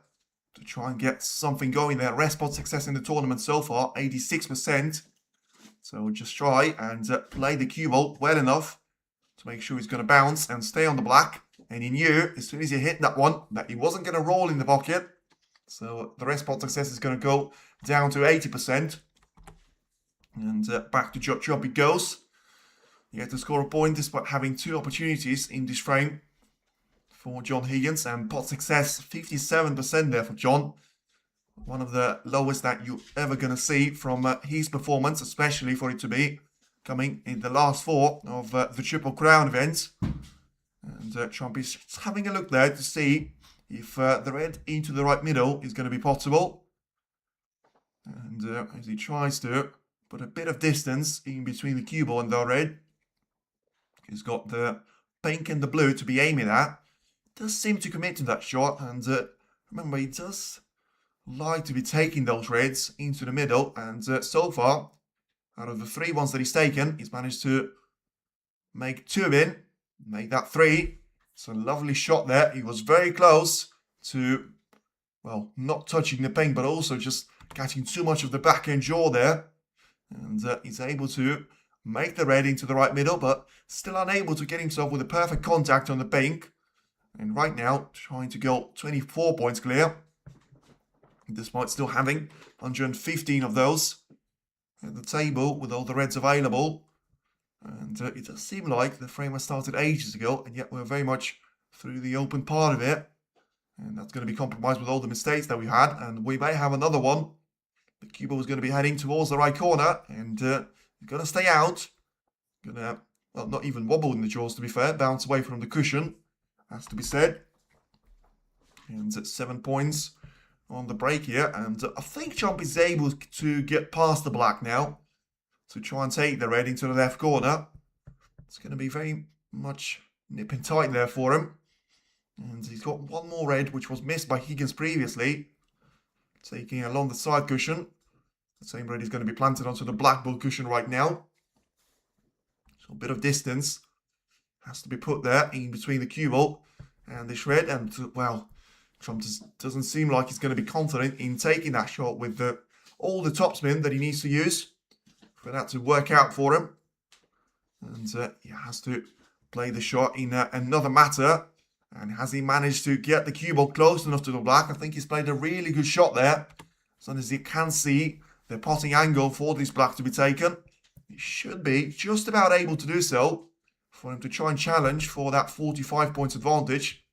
to try and get something going there. Rest spot success in the tournament so far, 86%. So just try and play the cue ball well enough to make sure he's going to bounce and stay on the black. And he knew, as soon as he hit that one, that he wasn't going to roll in the pocket. So the rest spot success is going to go down to 80%. And back to Judd Trump it goes. He had to score a point despite having 2 opportunities in this frame for John Higgins. And pot success, 57% there for John. One of the lowest that you're ever going to see from his performance, especially for it to be coming in the last 4 of the Triple Crown event. And Trump is just having a look there to see if the red into the right middle is going to be possible. And as he tries to put a bit of distance in between the cue ball and the red, he's got the pink and the blue to be aiming at. Does seem to commit to that shot, and remember, he does like to be taking those reds into the middle. And so far, out of the 3 ones that he's taken, he's managed to make 2 in. Make that 3. It's a lovely shot there. He was very close to, well, not touching the pink, but also just catching too much of the back end jaw there. And he's able to make the red into the right middle, but still unable to get himself with a perfect contact on the pink. And right now, trying to go 24 points clear, despite still having 115 of those at the table with all the reds available. And it does seem like the frame has started ages ago, and yet we're very much through the open part of it. And that's going to be compromised with all the mistakes that we had, and we may have another one. The cue ball is going to be heading towards the right corner, and you're going to stay out. Going to, well, not even wobble in the jaws, to be fair. Bounce away from the cushion, has to be said. And at 7 points on the break here, and I think Trump is able to get past the black now to try and take the red into the left corner. It's going to be very much nipping tight there for him. And he's got 1 more red, which was missed by Higgins previously. Taking along the side cushion. The same red is going to be planted onto the black ball cushion right now. So a bit of distance has to be put there in between the cue ball and this red. And, well, Trump doesn't seem like he's going to be confident in taking that shot with all the topspin that he needs to use for that to work out for him. And he has to play the shot in another matter. And has he managed to get the cue ball close enough to the black? I think he's played a really good shot there. As long as he can see the potting angle for this black to be taken, he should be just about able to do so for him to try and challenge for that 45 points advantage.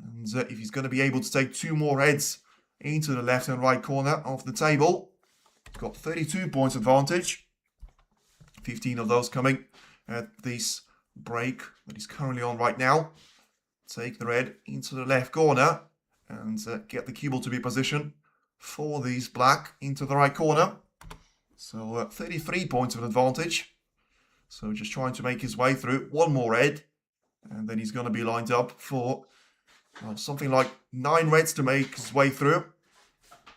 And if he's going to be able to take 2 more heads into the left and right corner of the table, he's got 32 points advantage. 15 of those coming at this break that he's currently on right now. Take the red into the left corner and get the cue ball to be positioned for these black into the right corner. So 33 points of advantage. So just trying to make his way through. One more red. And then he's going to be lined up for something like 9 reds to make his way through.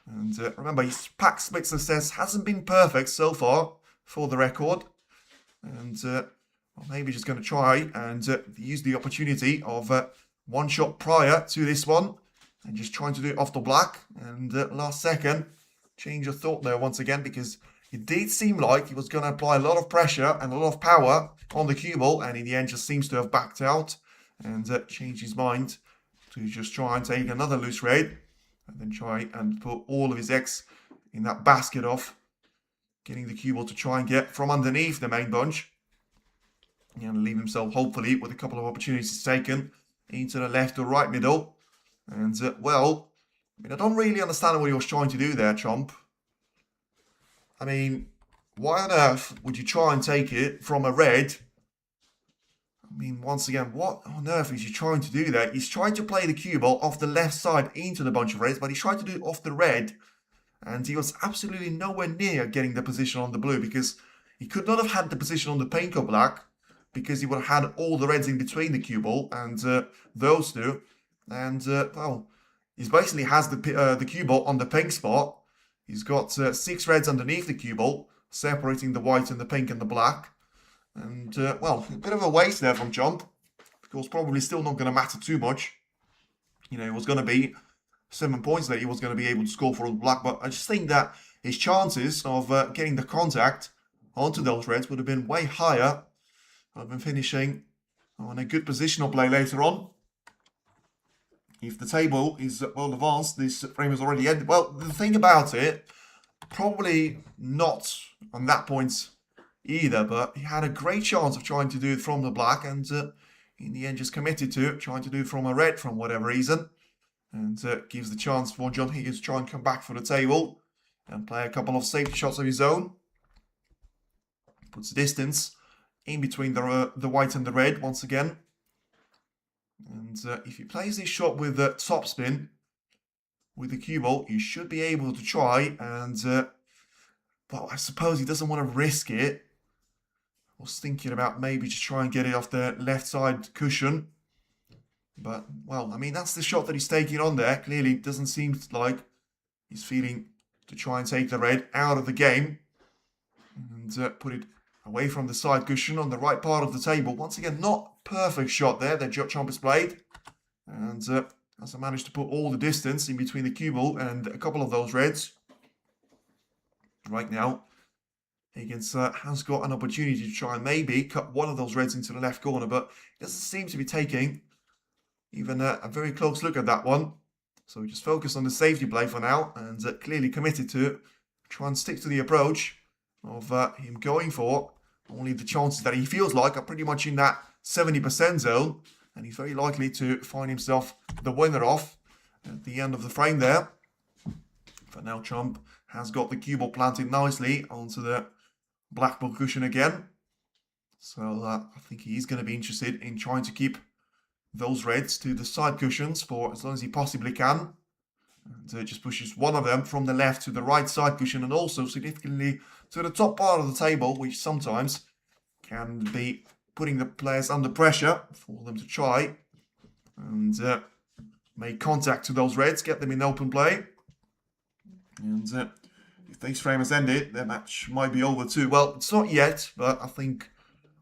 And remember, his pack split success hasn't been perfect so far for the record. And maybe just going to try and use the opportunity of one shot prior to this one. And just trying to do it off the black. And last second, change of thought there once again, because it did seem like he was going to apply a lot of pressure and a lot of power on the cue ball, and in the end just seems to have backed out and changed his mind to just try and take another loose red and then try and put all of his eggs in that basket of getting the cue ball to try and get from underneath the main bunch and leave himself hopefully with a couple of opportunities taken into the left or right middle. And well, I mean, I don't really understand what he was trying to do there, Chomp. I mean, why on earth would you try and take it from a red? I mean, once again, what on earth is he trying to do there? He's trying to play the cue ball off the left side into the bunch of reds, but he's trying to do it off the red. And he was absolutely nowhere near getting the position on the blue, because he could not have had the position on the pinko black, because he would have had all the reds in between the cue ball and those two. And, well, he basically has the cue ball on the pink spot. He's got 6 reds underneath the cue ball, separating the white and the pink and the black. And, well, a bit of a waste there from Jump. Of course, probably still not going to matter too much. You know, it was going to be 7 points that he was going to be able to score for the black. But I just think that his chances of getting the contact onto those reds would have been way higher. I've been finishing on a good positional play later on. If the table is well advanced, this frame has already ended. Well, the thing about it, probably not on that point either, but he had a great chance of trying to do it from the black, and in the end just committed to trying to do it from a red for whatever reason. And gives the chance for John Higgins to try and come back for the table and play a couple of safety shots of his own. Puts distance in between the white and the red once again. And if he plays this shot with the topspin, with the cue ball, you should be able to try and, well, I suppose he doesn't want to risk it. I was thinking about maybe just try and get it off the left side cushion. But, well, I mean, that's the shot that he's taking on there. Clearly, it doesn't seem like he's feeling to try and take the red out of the game. And put it away from the side cushion on the right part of the table. Once again, not perfect shot there that Judd has played. And as I managed to put all the distance in between the cue ball and a couple of those reds. Right now, Higgins has got an opportunity to try and maybe cut one of those reds into the left corner, but he doesn't seem to be taking even a very close look at that one. So we just focus on the safety play for now, and clearly committed to try and stick to the approach of him going for only the chances that he feels like are pretty much in that 70% zone, and he's very likely to find himself the winner off at the end of the frame there. For now, Chump has got the cue ball planted nicely onto the black ball cushion again. So I think he's going to be interested in trying to keep those reds to the side cushions for as long as he possibly can. And just pushes one of them from the left to the right side cushion, and also significantly to the top part of the table, which sometimes can be putting the players under pressure for them to try and make contact to those reds, get them in open play. And if this frame has ended, the match might be over too. Well, it's not yet, but I think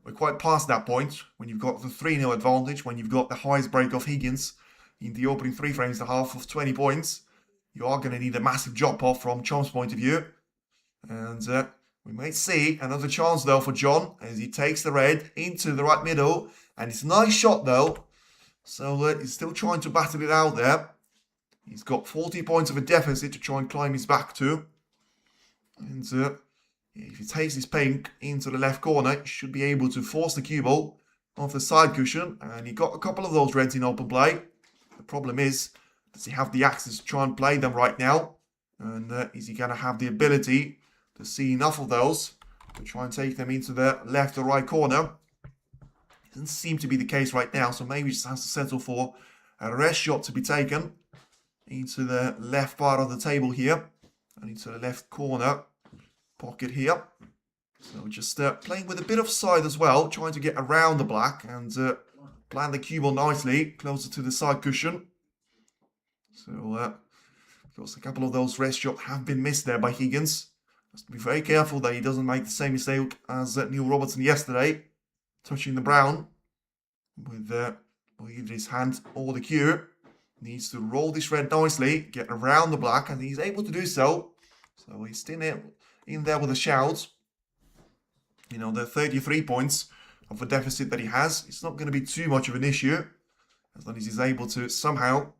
we're quite past that point when you've got the 3-0 advantage, when you've got the highest break of Higgins in the opening 3 frames and a half of 20 points. You are going to need a massive drop-off from Chomp's point of view. And we might see another chance, though, for John as he takes the red into the right middle. And it's a nice shot, though. So he's still trying to battle it out there. He's got 40 points of a deficit to try and climb his back to. And if he takes his pink into the left corner, he should be able to force the cue ball off the side cushion. And he got a couple of those reds in open play. The problem is, does he have the access to try and play them right now? And is he going to have the ability to see enough of those to try and take them into the left or right corner? Doesn't seem to be the case right now, so maybe just has to settle for a rest shot to be taken into the left part of the table here, and into the left corner pocket here. So just playing with a bit of side as well, trying to get around the black and plant the cue ball nicely closer to the side cushion. So, of course, a couple of those rest shots have been missed there by Higgins. Has to be very careful that he doesn't make the same mistake as Neil Robertson yesterday, touching the brown with either his hand or the cue. Needs to roll this red nicely, get around the black, and he's able to do so. So he's still in there with a shout. You know, the 33 points of a deficit that he has, it's not going to be too much of an issue, as long as he's able to somehow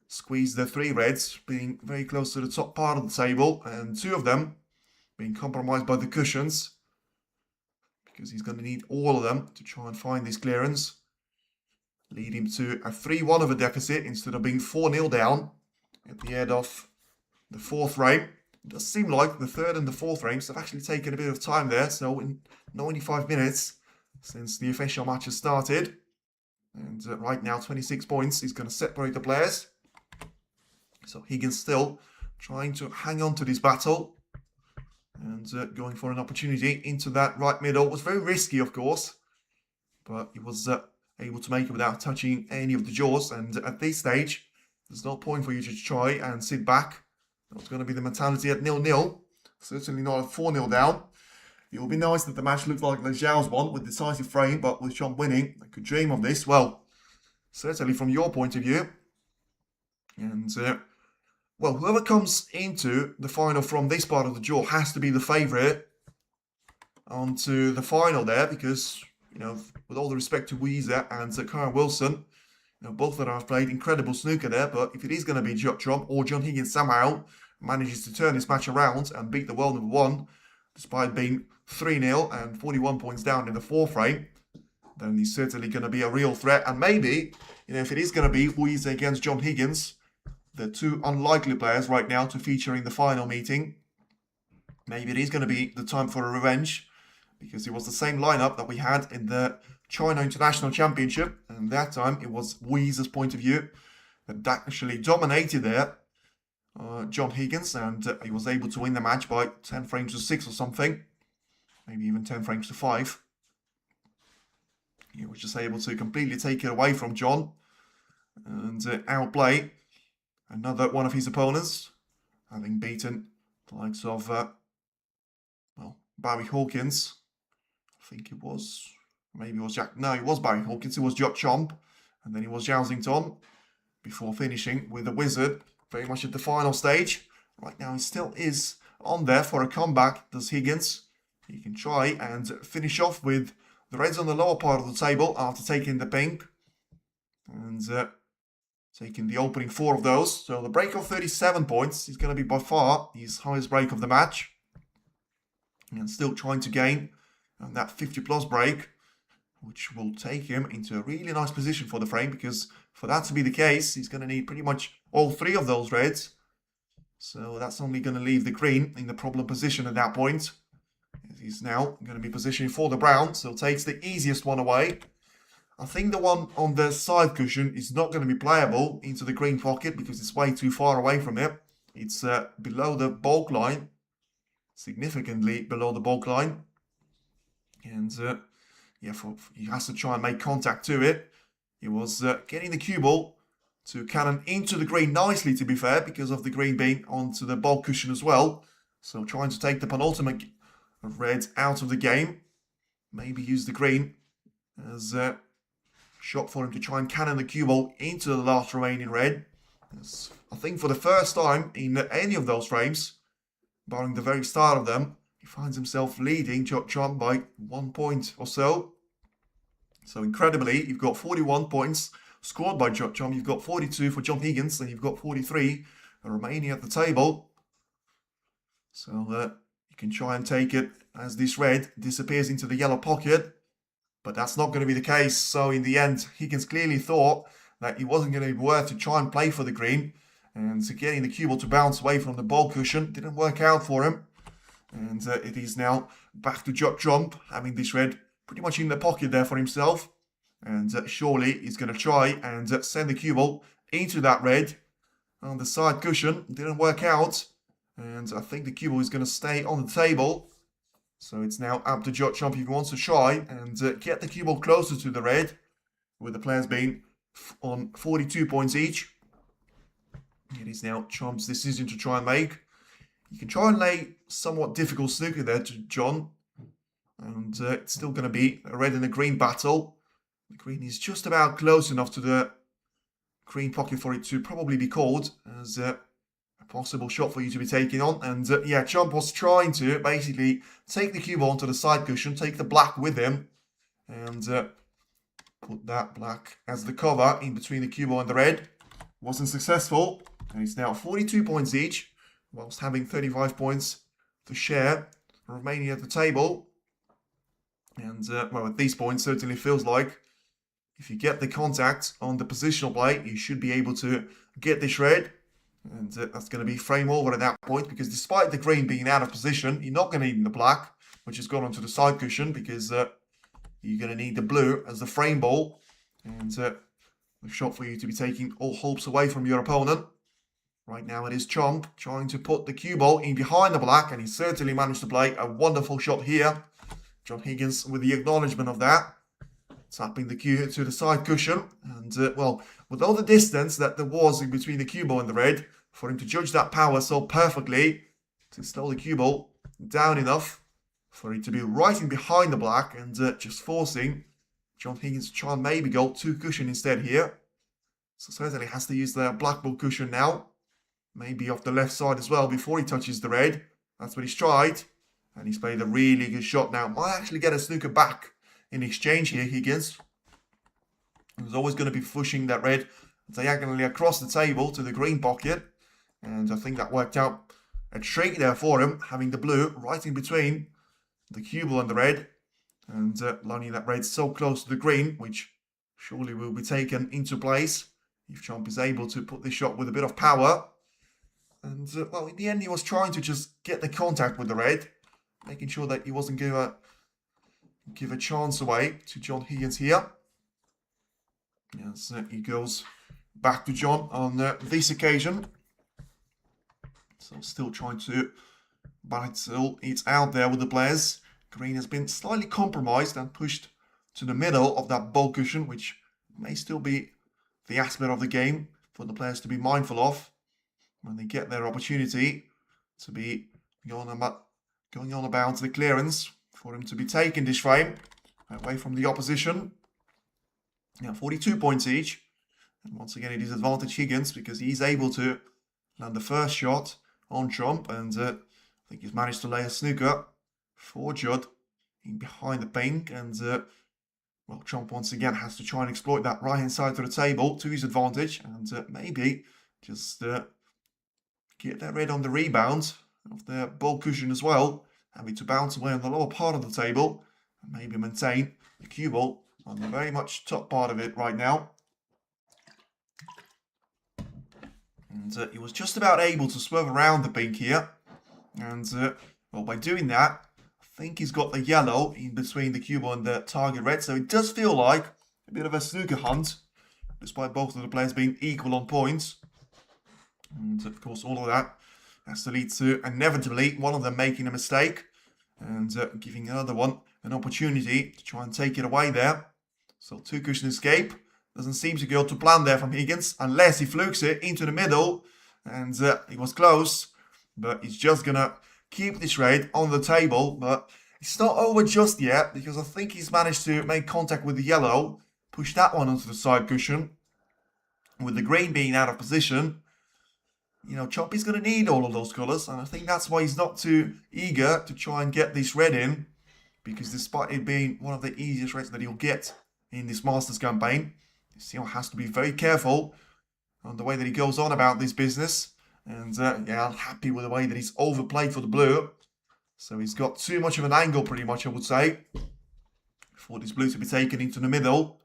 squeeze the 3 reds, being very close to the top part of the table, and 2 of them being compromised by the cushions, because he's going to need all of them to try and find this clearance, lead him to a 3-1 of a deficit instead of being 4-0 down at the end of the 4th frame. It does seem like the 3rd and the 4th frames have actually taken a bit of time there, so in 95 minutes since the official match has started, and right now 26 points is going to separate the players. So Higgins still trying to hang on to this battle and going for an opportunity into that right middle. It was very risky, of course, but he was able to make it without touching any of the jaws. And at this stage, there's no point for you to try and sit back. That's going to be the mentality at 0-0. Certainly not at 4-0 down. It would be nice that the match looked like Le Xiao's one with decisive frame, but with John winning, I could dream of this. Well, certainly from your point of view. And, well, whoever comes into the final from this part of the draw has to be the favourite onto the final there, because, you know, with all the respect to Weezer and Karen Wilson, you know, both of them have played incredible snooker there, but if it is going to be Judd or John Higgins somehow manages to turn this match around and beat the world number 1, despite being 3-0 and 41 points down in the 4th frame, then he's certainly going to be a real threat. And maybe, you know, if it is going to be Weezer against John Higgins, the 2 unlikely players right now to feature in the final meeting, maybe it is going to be the time for a revenge, because it was the same lineup that we had in the China International Championship, and that time it was Weezer's point of view that actually dominated there, John Higgins, and he was able to win the match by 10 frames to 6 or something, maybe even 10 frames to 5. He was just able to completely take it away from John and outplay another one of his opponents, having beaten the likes of, well, Barry Hawkins. I think it was, maybe it was it was Barry Hawkins, it was Judd, and then it was Zhao Xington, before finishing with the Wizard, very much at the final stage. Right now he still is on there for a comeback, does Higgins. He can try and finish off with the reds on the lower part of the table after taking the pink, and taking the opening 4 of those. So the break of 37 points is going to be by far his highest break of the match. And still trying to gain that 50-plus break, which will take him into a really nice position for the frame, because for that to be the case, he's going to need pretty much all 3 of those reds. So that's only going to leave the green in the problem position at that point. He's now going to be positioning for the brown, so takes the easiest one away. I think the one on the side cushion is not going to be playable into the green pocket because it's way too far away from it. It's below the bulk line, significantly below the bulk line. And yeah, he has to try and make contact to it. He was getting the cue ball to cannon into the green nicely, to be fair, because of the green being onto the bulk cushion as well. So trying to take the penultimate red out of the game. Maybe use the green as a shot for him to try and cannon the cue ball into the last remaining red. As I think for the first time in any of those frames, barring the very start of them, he finds himself leading Judd by 1 point or so. So incredibly, you've got 41 points scored by Judd. You've got 42 for John Higgins, and you've got 43 remaining at the table. So you can try and take it as this red disappears into the yellow pocket. But that's not going to be the case. So in the end, Higgins clearly thought that it wasn't going to be worth to try and play for the green. And so getting the cue ball to bounce away from the ball cushion didn't work out for him. And it is now back to Judd, having this red pretty much in the pocket there for himself. And surely he's going to try and send the cue ball into that red on the side cushion. Didn't work out. And I think the cue ball is going to stay on the table. So it's now up to Judd if he wants to try and get the cue ball closer to the red, with the players being on 42 points each. It is now Chump's decision to try and make. You can try and lay somewhat difficult snooker there to John. And it's still going to be a red and a green battle. The green is just about close enough to the green pocket for it to probably be called as a possible shot for you to be taking on. And yeah, Chump was trying to basically take the cue ball onto the side cushion, take the black with him, and put that black as the cover in between the cue ball and the red. Wasn't successful, and it's now 42 points each, whilst having 35 points to share remaining at the table. And well, at these points, certainly feels like if you get the contact on the positional play, you should be able to get this red. And that's going to be frame over at that point, because despite the green being out of position, you're not going to need the black, which has gone onto the side cushion, because you're going to need the blue as the frame ball. And the shot for you to be taking all hopes away from your opponent. Right now it is Chomp trying to put the cue ball in behind the black, and he certainly managed to play a wonderful shot here. John Higgins with the acknowledgement of that. Tapping the cue to the side cushion. And, well, with all the distance that there was in between the cue ball and the red, for him to judge that power so perfectly, to slow the cue ball down enough for it to be right in behind the black, and just forcing John Higgins to try and maybe go to cushion instead here. So certainly has to use the black ball cushion now. Maybe off the left side as well before he touches the red. That's what he's tried. And he's played a really good shot now. Might actually get a snooker back in exchange here, Higgins. He's always going to be pushing that red diagonally across the table to the green pocket. And I think that worked out a treat there for him, having the blue right in between the cue ball and the red. And landing that red so close to the green, which surely will be taken into place if Chomp is able to put this shot with a bit of power. And, well, in the end, he was trying to just get the contact with the red, making sure that he wasn't going to give a chance away to John Higgins here. Yes, he goes back to John on this occasion. So still trying to battle it out there with the players. Green has been slightly compromised and pushed to the middle of that ball cushion, which may still be the aspect of the game for the players to be mindful of when they get their opportunity to be going on about the clearance for him to be taking this frame away from the opposition. Now 42 points each. And once again, it is advantage Higgins because he's able to land the first shot on Trump. And I think he's managed to lay a snooker for Judd in behind the pink. And well, Trump once again has to try and exploit that right-hand side to the table to his advantage. And maybe just get that red on the rebound of the ball cushion as well. Having to bounce away on the lower part of the table. And maybe maintain the cue ball on the very much top part of it right now. And he was just about able to swerve around the pink here. And, well, by doing that, I think he's got the yellow in between the cue ball and the target red. So it does feel like a bit of a snooker hunt, despite both of the players being equal on points. And, of course, all of that has to lead to, inevitably, one of them making a mistake. And giving another one an opportunity to try and take it away there. So two cushion escape. Doesn't seem to go to plan there from Higgins, unless he flukes it into the middle. And he was close, but he's just going to keep this red on the table. But it's not over just yet, because I think he's managed to make contact with the yellow, push that one onto the side cushion. With the green being out of position, you know, Choppy's going to need all of those colours. And I think that's why he's not too eager to try and get this red in. Because despite it being one of the easiest reds that he'll get in this Masters campaign, he has to be very careful on the way that he goes on about this business. And yeah, I'm happy with the way that he's overplayed for the blue. So he's got too much of an angle, pretty much, I would say, for this blue to be taken into the middle.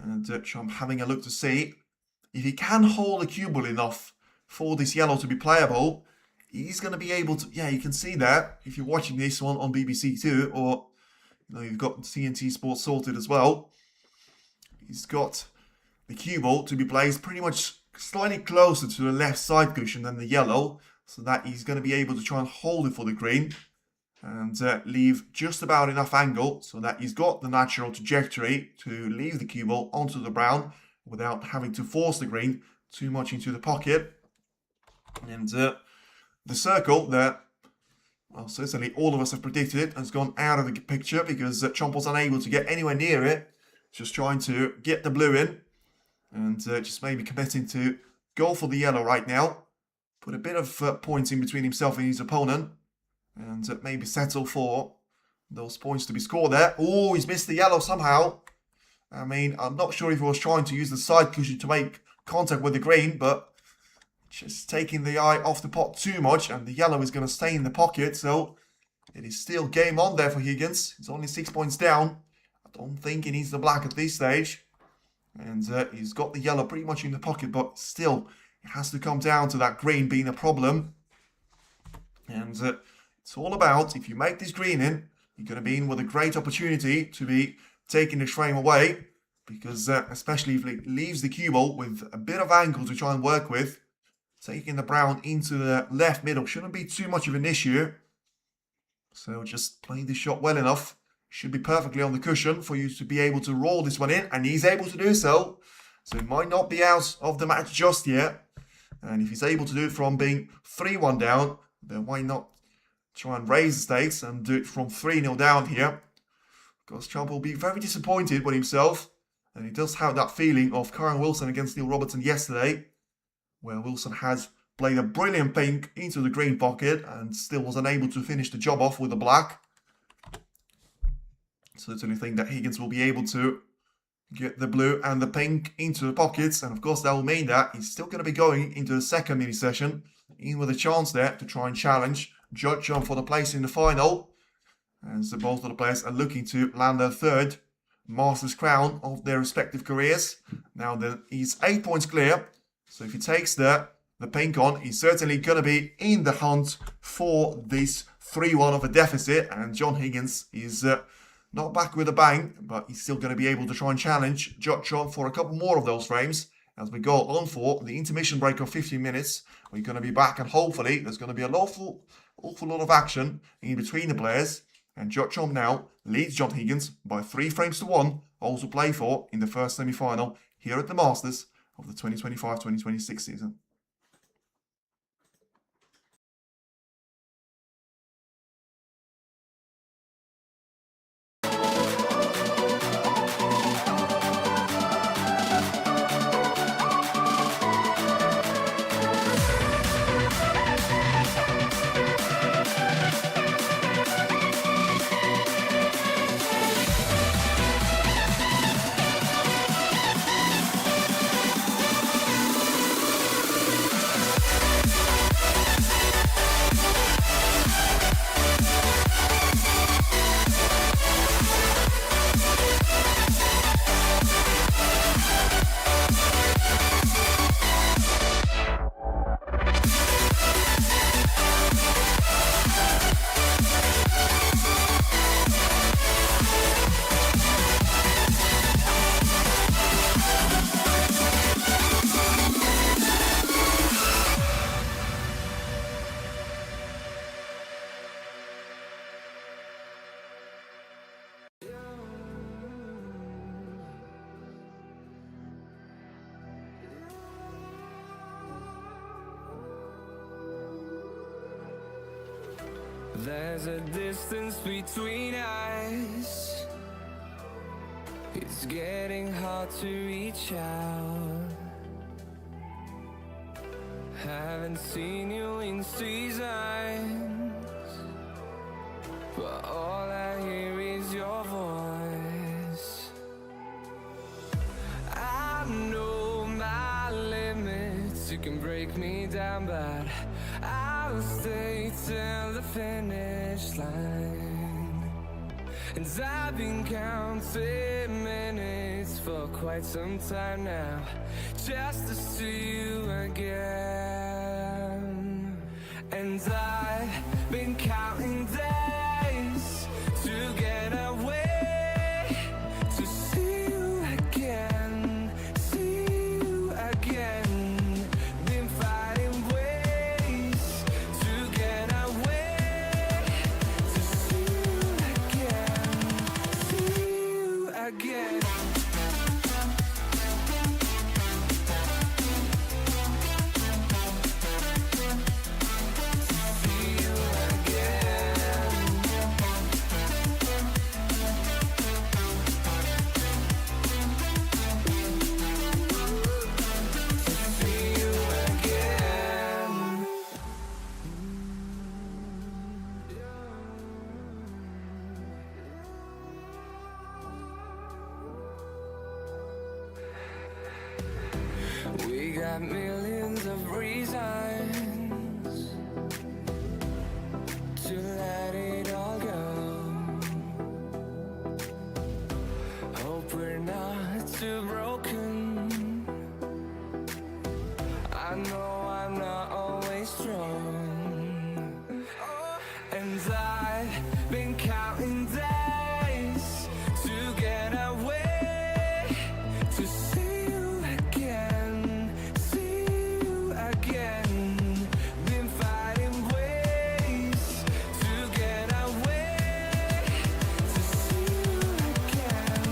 And I'm having a look to see if he can hold the cue ball enough for this yellow to be playable. He's going to be able to, yeah, you can see that if you're watching this one on BBC Two, or you know, you've got TNT Sports sorted as well. he's got the cue ball to be placed pretty much slightly closer to the left side cushion than the yellow, so that he's going to be able to try and hold it for the green and leave just about enough angle so that he's got the natural trajectory to leave the cue ball onto the brown without having to force the green too much into the pocket. And the circle that, well, certainly all of us have predicted it, has gone out of the picture because Chomp was unable to get anywhere near it. Just trying to get the blue in and just maybe committing to go for the yellow right now. Put a bit of points in between himself and his opponent and maybe settle for those points to be scored there. Oh, he's missed the yellow somehow. I mean, I'm not sure if he was trying to use the side cushion to make contact with the green, but just taking the eye off the pot too much, and the yellow is going to stay in the pocket, so it is still game on there for Higgins. He's only 6 points down. I don't think he needs the black at this stage. And he's got the yellow pretty much in the pocket, but still, it has to come down to that green being a problem. And it's all about, if you make this green in, you're going to be in with a great opportunity to be taking the frame away, because especially if it leaves the cue ball with a bit of angle to try and work with, taking the brown into the left middle shouldn't be too much of an issue. So just playing this shot well enough should be perfectly on the cushion for you to be able to roll this one in, and he's able to do so. So he might not be out of the match just yet. And if he's able to do it from being 3-1 down, then why not try and raise the stakes and do it from 3-0 down here? Because Chomp will be very disappointed with himself. And he does have that feeling of Karen Wilson against Neil Robertson yesterday, where Wilson has played a brilliant pink into the green pocket and still was unable to finish the job off with the black. Certainly think that Higgins will be able to get the blue and the pink into the pockets, and of course that will mean that he's still going to be going into the second mini session in with a chance there to try and challenge Judd for the place in the final, as both of the players are looking to land their third Masters crown of their respective careers. Now then, he's 8 points clear, so if he takes the pink on, he's certainly going to be in the hunt for this 3-1 of a deficit, and John Higgins is not back with a bang, but he's still going to be able to try and challenge Judd for a couple more of those frames as we go on for the intermission break of 15 minutes. We're going to be back, and hopefully there's going to be an awful lot of action in between the players. And Judd now leads John Higgins by 3 frames to 1, also play for in the first semi-final here at the Masters of the 2025-2026 season. There's a distance between us. It's getting hard to reach out. Haven't seen you in seasons, but all I hear is your voice. I know my limits, you can break me down, but I'll stay till the finish line. And I've been counting minutes for quite some time now, just to see you again. And I've been counting days to get away, to see you again. got millions of reasons to let it all go. Hope we're not too broken. I know I'm not always strong, and I've been counting days to get away, to see you again, see you again. Been fighting ways to get away, to see you again.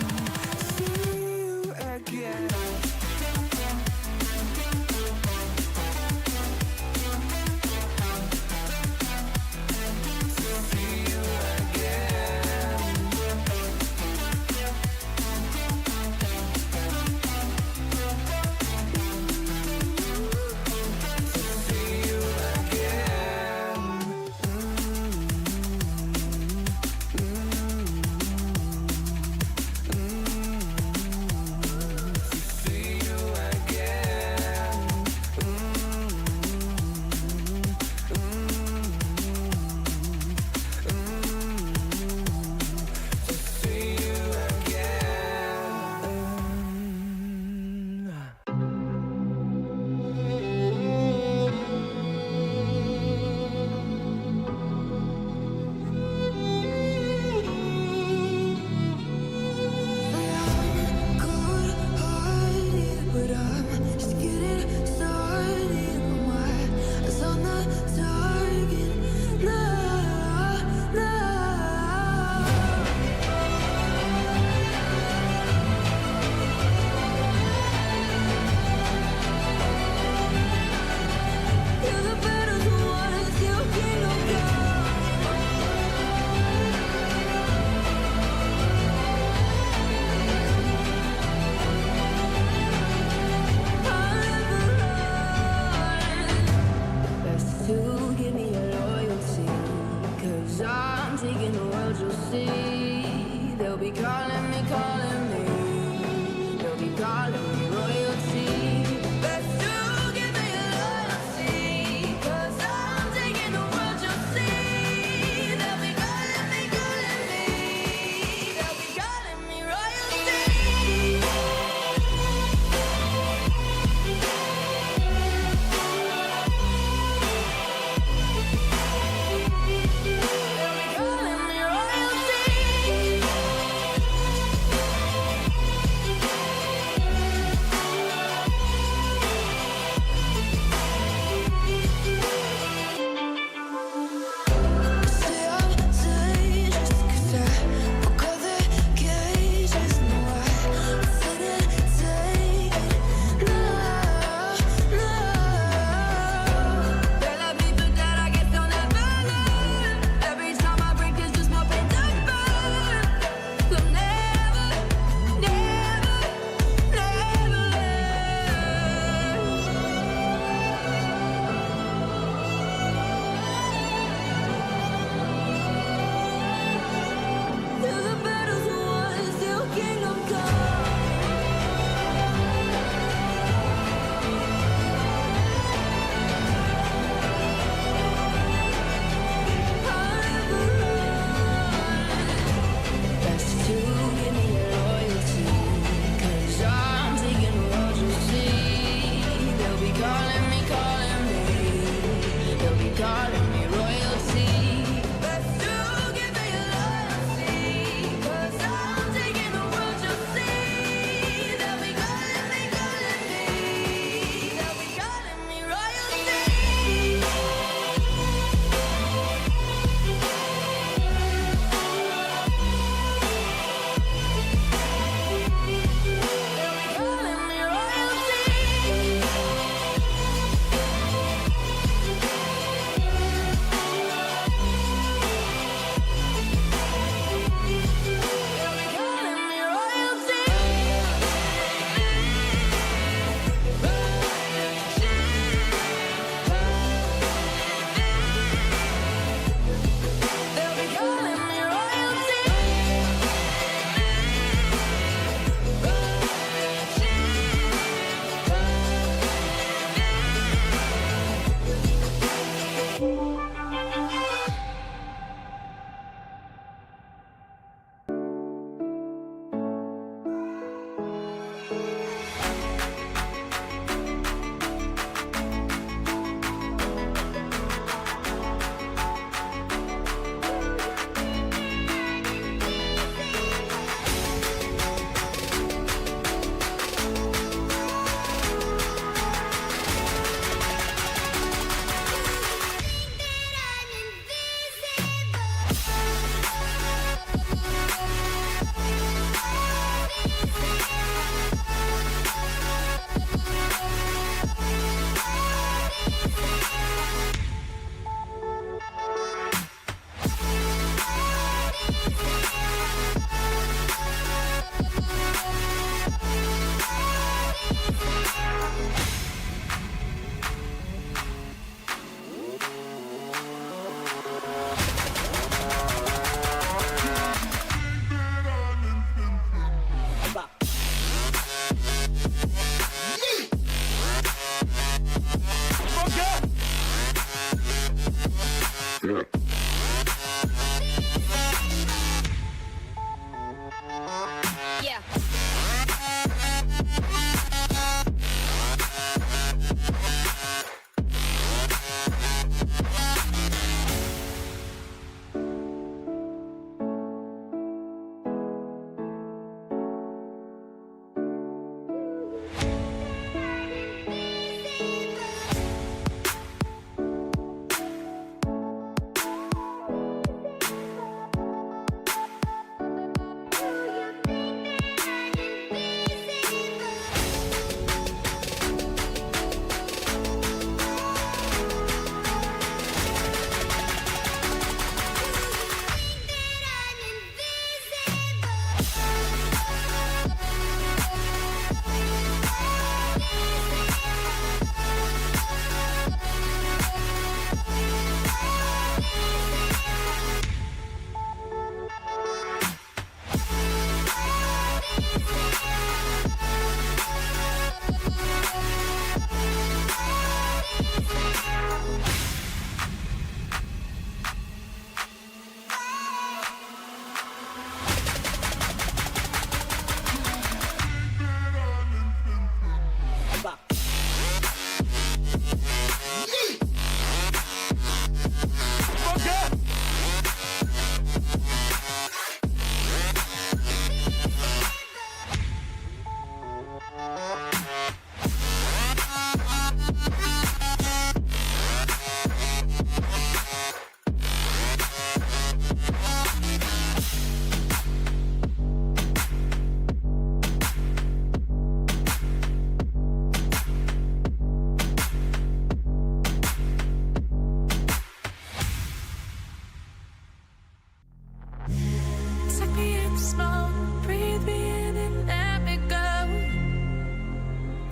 me in smoke, breathe me in and let me go.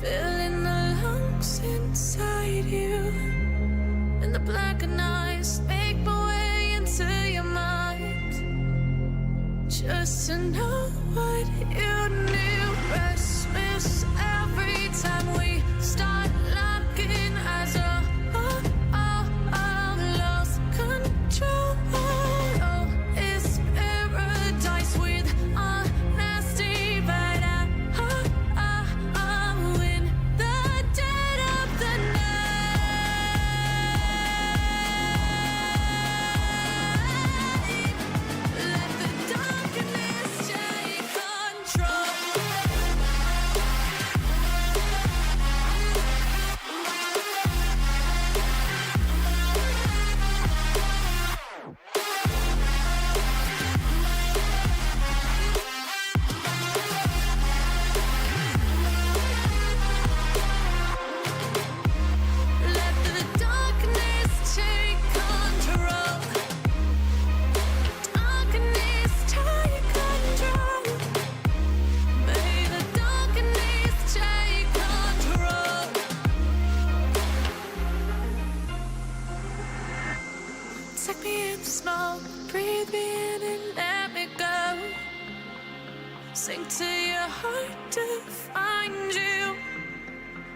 Filling the lungs inside you, and the blackened eyes make my way into your mind. Just to know what you knew. Restless every time we start locking eyes. Lost control. Oh, it's paradise with honesty, but I'm in the dead of the night. Let the darkness take control. Let the darkness take control. Darkness take control. May the darkness take control. Take me in the smoke, breathe me in and let me go. Sink to your heart to find you.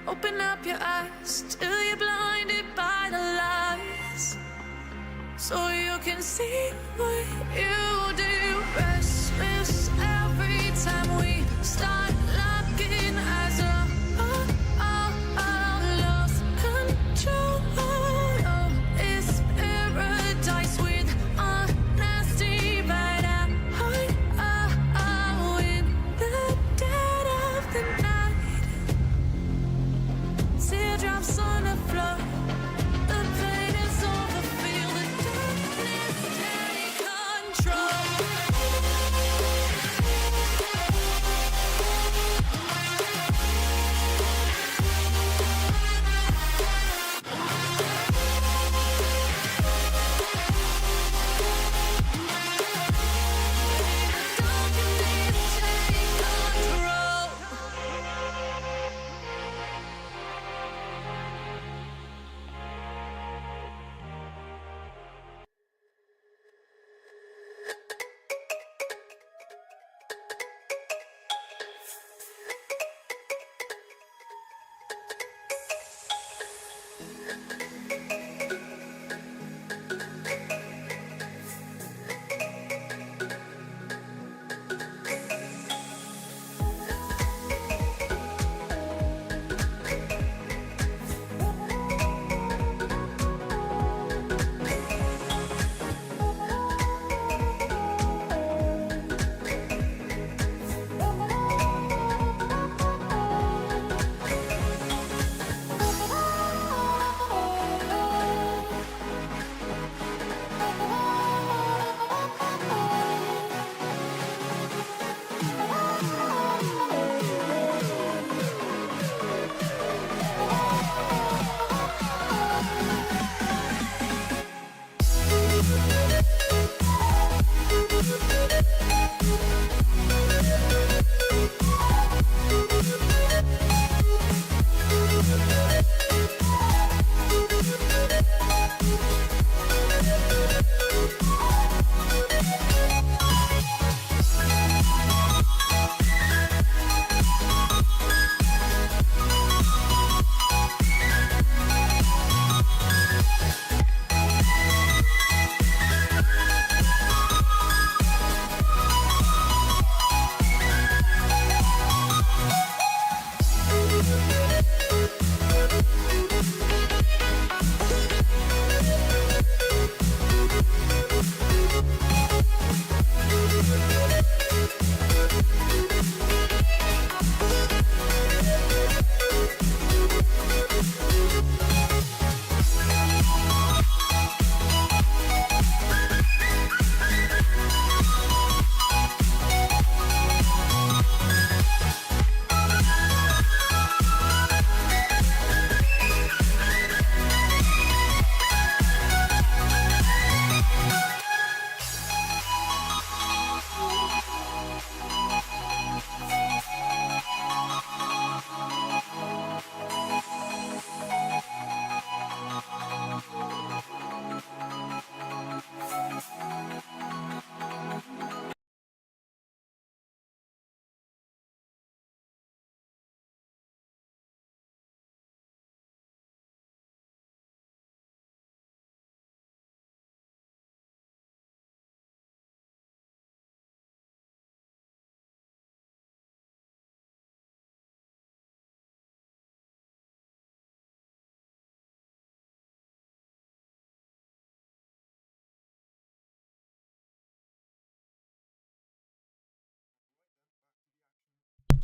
Open up your eyes till you're blinded by the lies, so you can see what you do. Restless every time we start locking eyes. Lost control. Oh, it's paradise with honesty, but I'm in the dead of the night. Teardrops on the floor. The pain is over. Feel the darkness take control.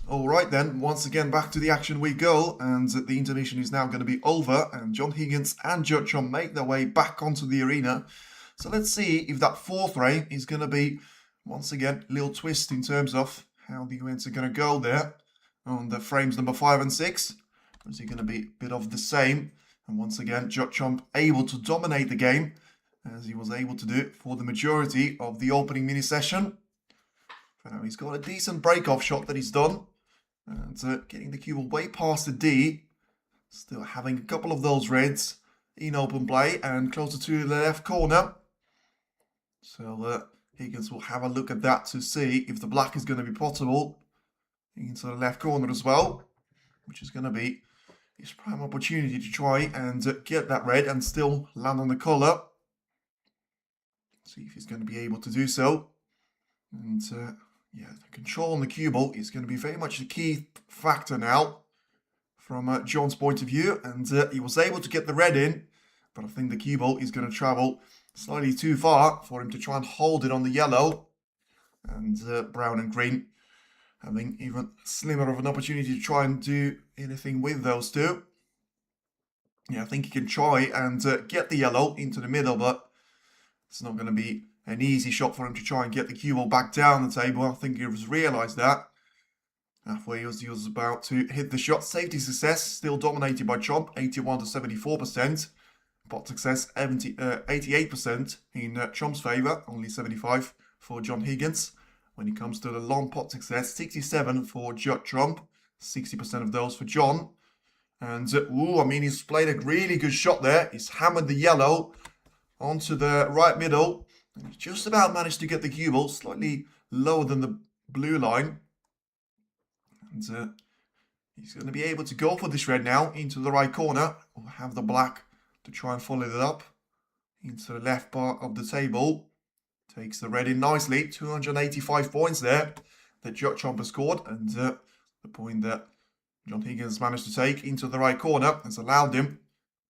Alright then, once again back to the action we go, and the intermission is now going to be over, and John Higgins and Judd make their way back onto the arena. So let's see if that fourth frame is going to be, once again, a little twist in terms of how the events are going to go there on the frames number 5 and 6. Or is it going to be a bit of the same? And once again, Judd able to dominate the game, as he was able to do for the majority of the opening mini session. But now he's got a decent break-off shot that he's done. And getting the cue way past the D. Still having a couple of those reds in open play and closer to the left corner. So Higgins will have a look at that to see if the black is going to be potable into the left corner as well, which is going to be his prime opportunity to try and get that red and still land on the collar. See if he's going to be able to do so. And yeah, the control on the cue ball is going to be very much the key factor now from John's point of view. And he was able to get the red in, but I think the cue ball is going to travel slightly too far for him to try and hold it on the yellow. And brown and green having even slimmer of an opportunity to try and do anything with those two. Yeah, I think he can try and get the yellow into the middle, but it's not going to be an easy shot for him to try and get the cue ball back down the table. I think he was realised that. Halfway he was about to hit the shot. Safety success still dominated by Chomp, 81 to 74%. Pot success, 88% in Chomp's favour, only 75 for John Higgins. When it comes to the long pot success, 67 for Judd Trump, 60% of those for John. And, I mean, he's played a really good shot there. He's hammered the yellow onto the right middle. And he's just about managed to get the cue ball slightly lower than the blue line. And he's going to be able to go for this red now into the right corner. Or have the black to try and follow it up into the left part of the table. Takes the red in nicely. 285 points there that Judd has scored. And the point that John Higgins managed to take into the right corner has allowed him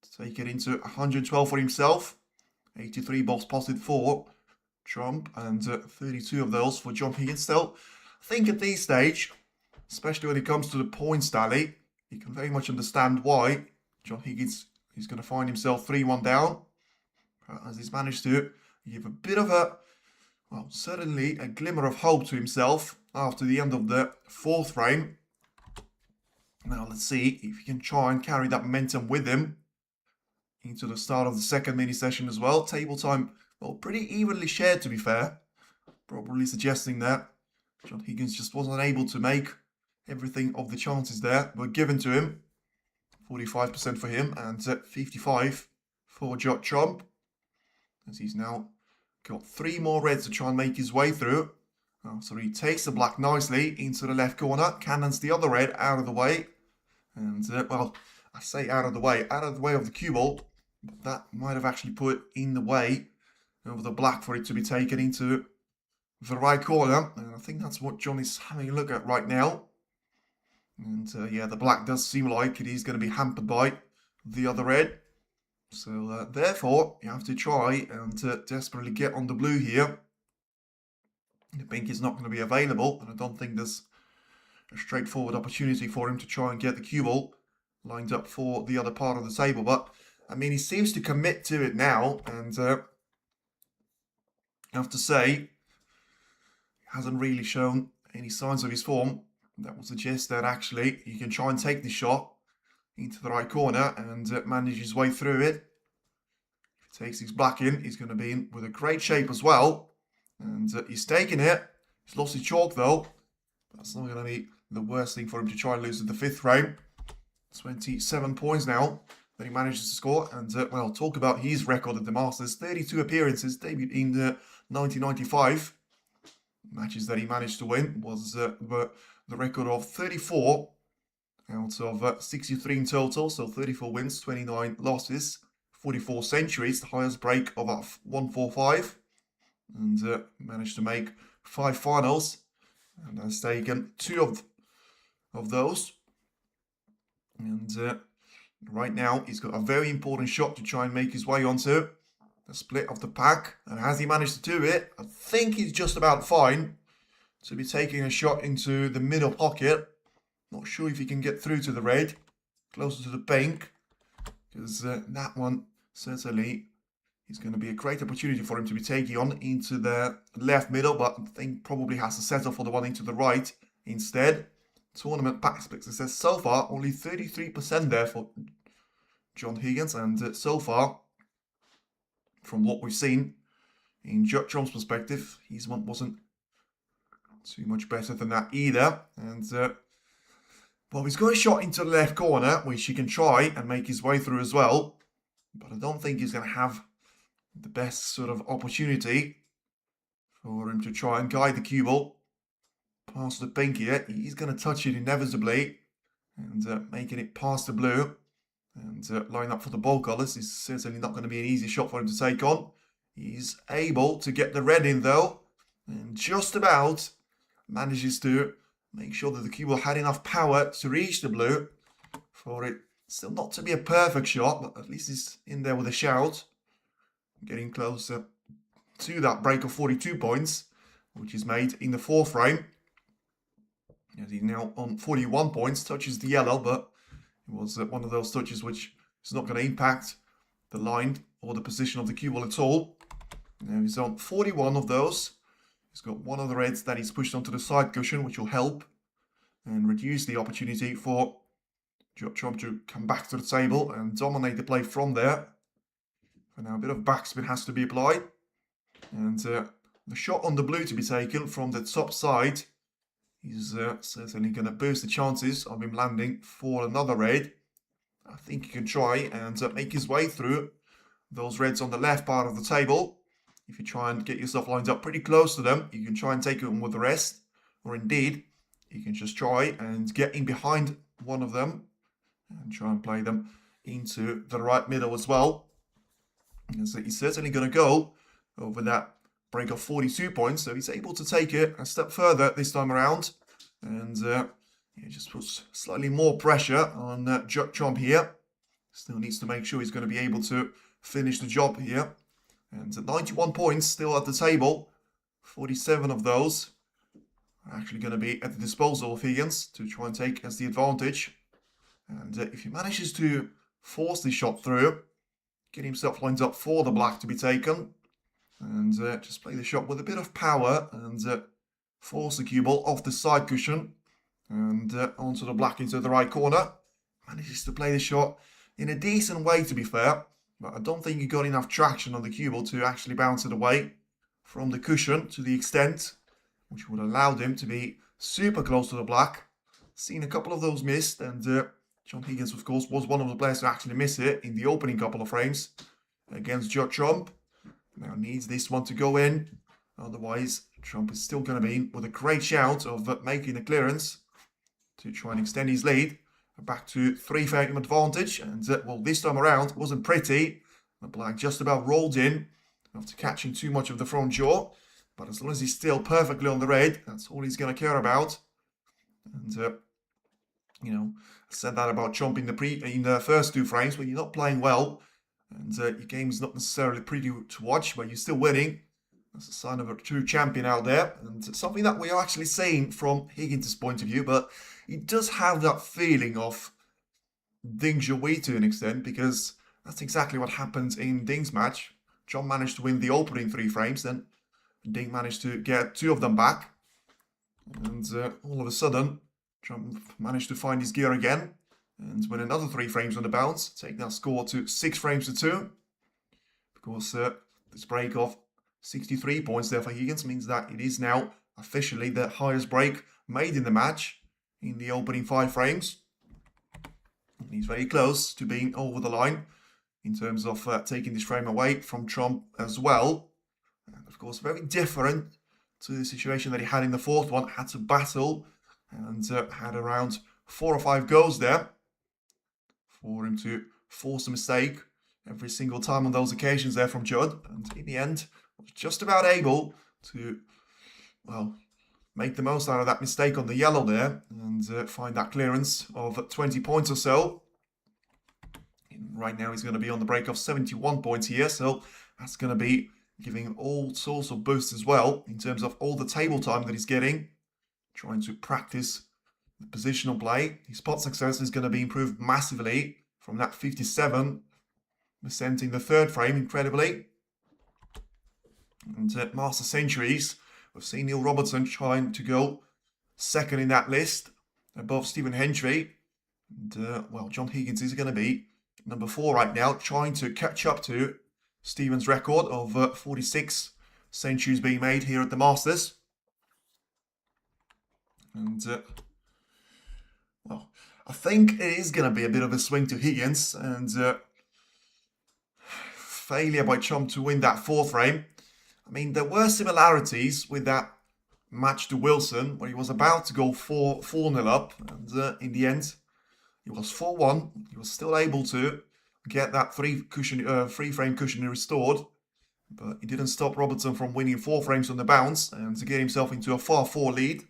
to take it into 112 for himself. 83 balls posted for Trump and 32 of those for John Higgins. Still, I think at this stage, especially when it comes to the points tally, you can very much understand why John Higgins is going to find himself 3-1 down. As he's managed to give a bit of a, well, certainly a glimmer of hope to himself after the end of the fourth frame. Now let's see if he can try and carry that momentum with him into the start of the second mini session as well. Table time, well, pretty evenly shared to be fair. Probably suggesting that John Higgins just wasn't able to make everything of the chances there were given to him. 45% for him and 55 for Judd Trump. As he's now got 3 more reds to try and make his way through. So he takes the black nicely into the left corner. Cannons the other red out of the way. And, well, I say out of the way of the cue ball. But that might have actually put in the way of the black for it to be taken into the right corner. And I think that's what John is having a look at right now. And yeah, the black does seem like it is going to be hampered by the other red. So therefore, you have to try and desperately get on the blue here. The pink is not going to be available. And I don't think there's a straightforward opportunity for him to try and get the cue ball lined up for the other part of the table. But I mean, he seems to commit to it now, and I have to say, he hasn't really shown any signs of his form that would suggest that actually he can try and take the shot into the right corner and manage his way through it. If he takes his black in, he's going to be in with a great shape as well, and he's taking it. He's lost his chalk though. That's not going to be the worst thing for him to try and lose in the fifth frame. 27 points now that he manages to score. And, well, talk about his record at the Masters. 32 appearances, debuted in 1995. Matches that he managed to win was the record of 34 out of 63 in total. So 34 wins, 29 losses, 44 centuries, the highest break of 145. And managed to make 5 finals. And has taken 2 of those. And right now, he's got a very important shot to try and make his way onto the split of the pack. And has he managed to do it? I think he's just about fine to be taking a shot into the middle pocket. Not sure if he can get through to the red, closer to the pink, because that one certainly is going to be a great opportunity for him to be taking on into the left middle, but I think probably has to settle for the one into the right instead. Tournament pack success so far, only 33% there for John Higgins, and so far, from what we've seen, in Judd Trump's perspective, his one wasn't too much better than that either. And well, he's got a shot into the left corner, which he can try and make his way through as well. But I don't think he's going to have the best sort of opportunity for him to try and guide the cue ball past the pink here. He's going to touch it inevitably and making it past the blue and line up for the ball colours is certainly not going to be an easy shot for him to take on. He's able to get the red in though, and just about manages to make sure that the cue ball had enough power to reach the blue for it still not to be a perfect shot, but at least he's in there with a shout. Getting closer to that break of 42 points, which is made in the fourth frame. As he's now on 41 points, touches the yellow, but it was one of those touches which is not going to impact the line or the position of the cue ball at all. Now he's on 41 of those. He's got one of the reds that he's pushed onto the side cushion, which will help and reduce the opportunity for Judd Trump to come back to the table and dominate the play from there. For now, a bit of backspin has to be applied. And the shot on the blue to be taken from the top side is certainly going to boost the chances of him landing for another red. I think he can try and make his way through those reds on the left part of the table. If you try and get yourself lined up pretty close to them, you can try and take them with the rest. Or indeed, you can just try and get in behind one of them and try and play them into the right middle as well. And so he's certainly going to go over that break of 42 points. So he's able to take it a step further this time around. And he just puts slightly more pressure on Judd Trump here. Still needs to make sure he's going to be able to finish the job here. And at 91 points still at the table. 47 of those are actually going to be at the disposal of Higgins to try and take as the advantage. And if he manages to force this shot through, get himself lined up for the black to be taken, and just play the shot with a bit of power and force the cue ball off the side cushion and onto the black into the right corner. Manages to play the shot in a decent way, to be fair, but I don't think he got enough traction on the cue ball to actually bounce it away from the cushion to the extent which would allow him to be super close to the black. Seen a couple of those missed, and John Higgins, of course, was one of the players to actually miss it in the opening couple of frames against Judd Trump. Now needs this one to go in, otherwise Trump is still going to be in with a great shout of making a clearance to try and extend his lead back to 3-frame advantage. And well, this time around it wasn't pretty. The black just about rolled in after catching too much of the front jaw, but as long as he's still perfectly on the red, that's all he's going to care about. And you know, I said that about Trump in the first two frames, when you're not playing well and your game is not necessarily pretty to watch, but you're still winning. That's a sign of a true champion out there, and something that we are actually seeing from Higgins' point of view. But he does have that feeling of Ding Zhuyi to an extent, because that's exactly what happened in Ding's match. John managed to win the opening 3 frames, then Ding managed to get 2 of them back, and all of a sudden Trump managed to find his gear again and win another 3 frames on the bounce, take that score to 6 frames to 2. Of course, this break of 63 points there for Higgins means that it is now officially the highest break made in the match in the opening 5 frames. And he's very close to being over the line in terms of taking this frame away from Trump as well. And of course, very different to the situation that he had in the fourth one. Had to battle and had around 4 or 5 goes there for him to force a mistake every single time on those occasions there from Judd. And in the end, was just about able to, well, make the most out of that mistake on the yellow there and find that clearance of 20 points or so. And right now he's going to be on the break of 71 points here, so that's going to be giving all sorts of boosts as well in terms of all the table time that he's getting, trying to practice the positional play. His pot success is going to be improved massively from that 57% in the third frame, incredibly. And Master Centuries, we've seen Neil Robertson trying to go second in that list, above Stephen Hendry. And, well, John Higgins is going to be number 4 right now, trying to catch up to Stephen's record of 46 centuries being made here at the Masters. And, well, I think it is going to be a bit of a swing to Higgins, and failure by Chum to win that 4th frame. I mean, there were similarities with that match to Wilson, where he was about to go 4-0 up, and in the end, he was 4-1. He was still able to get that 3-frame cushion restored, but he didn't stop Robertson from winning 4 frames on the bounce and to get himself into a 5-4 lead.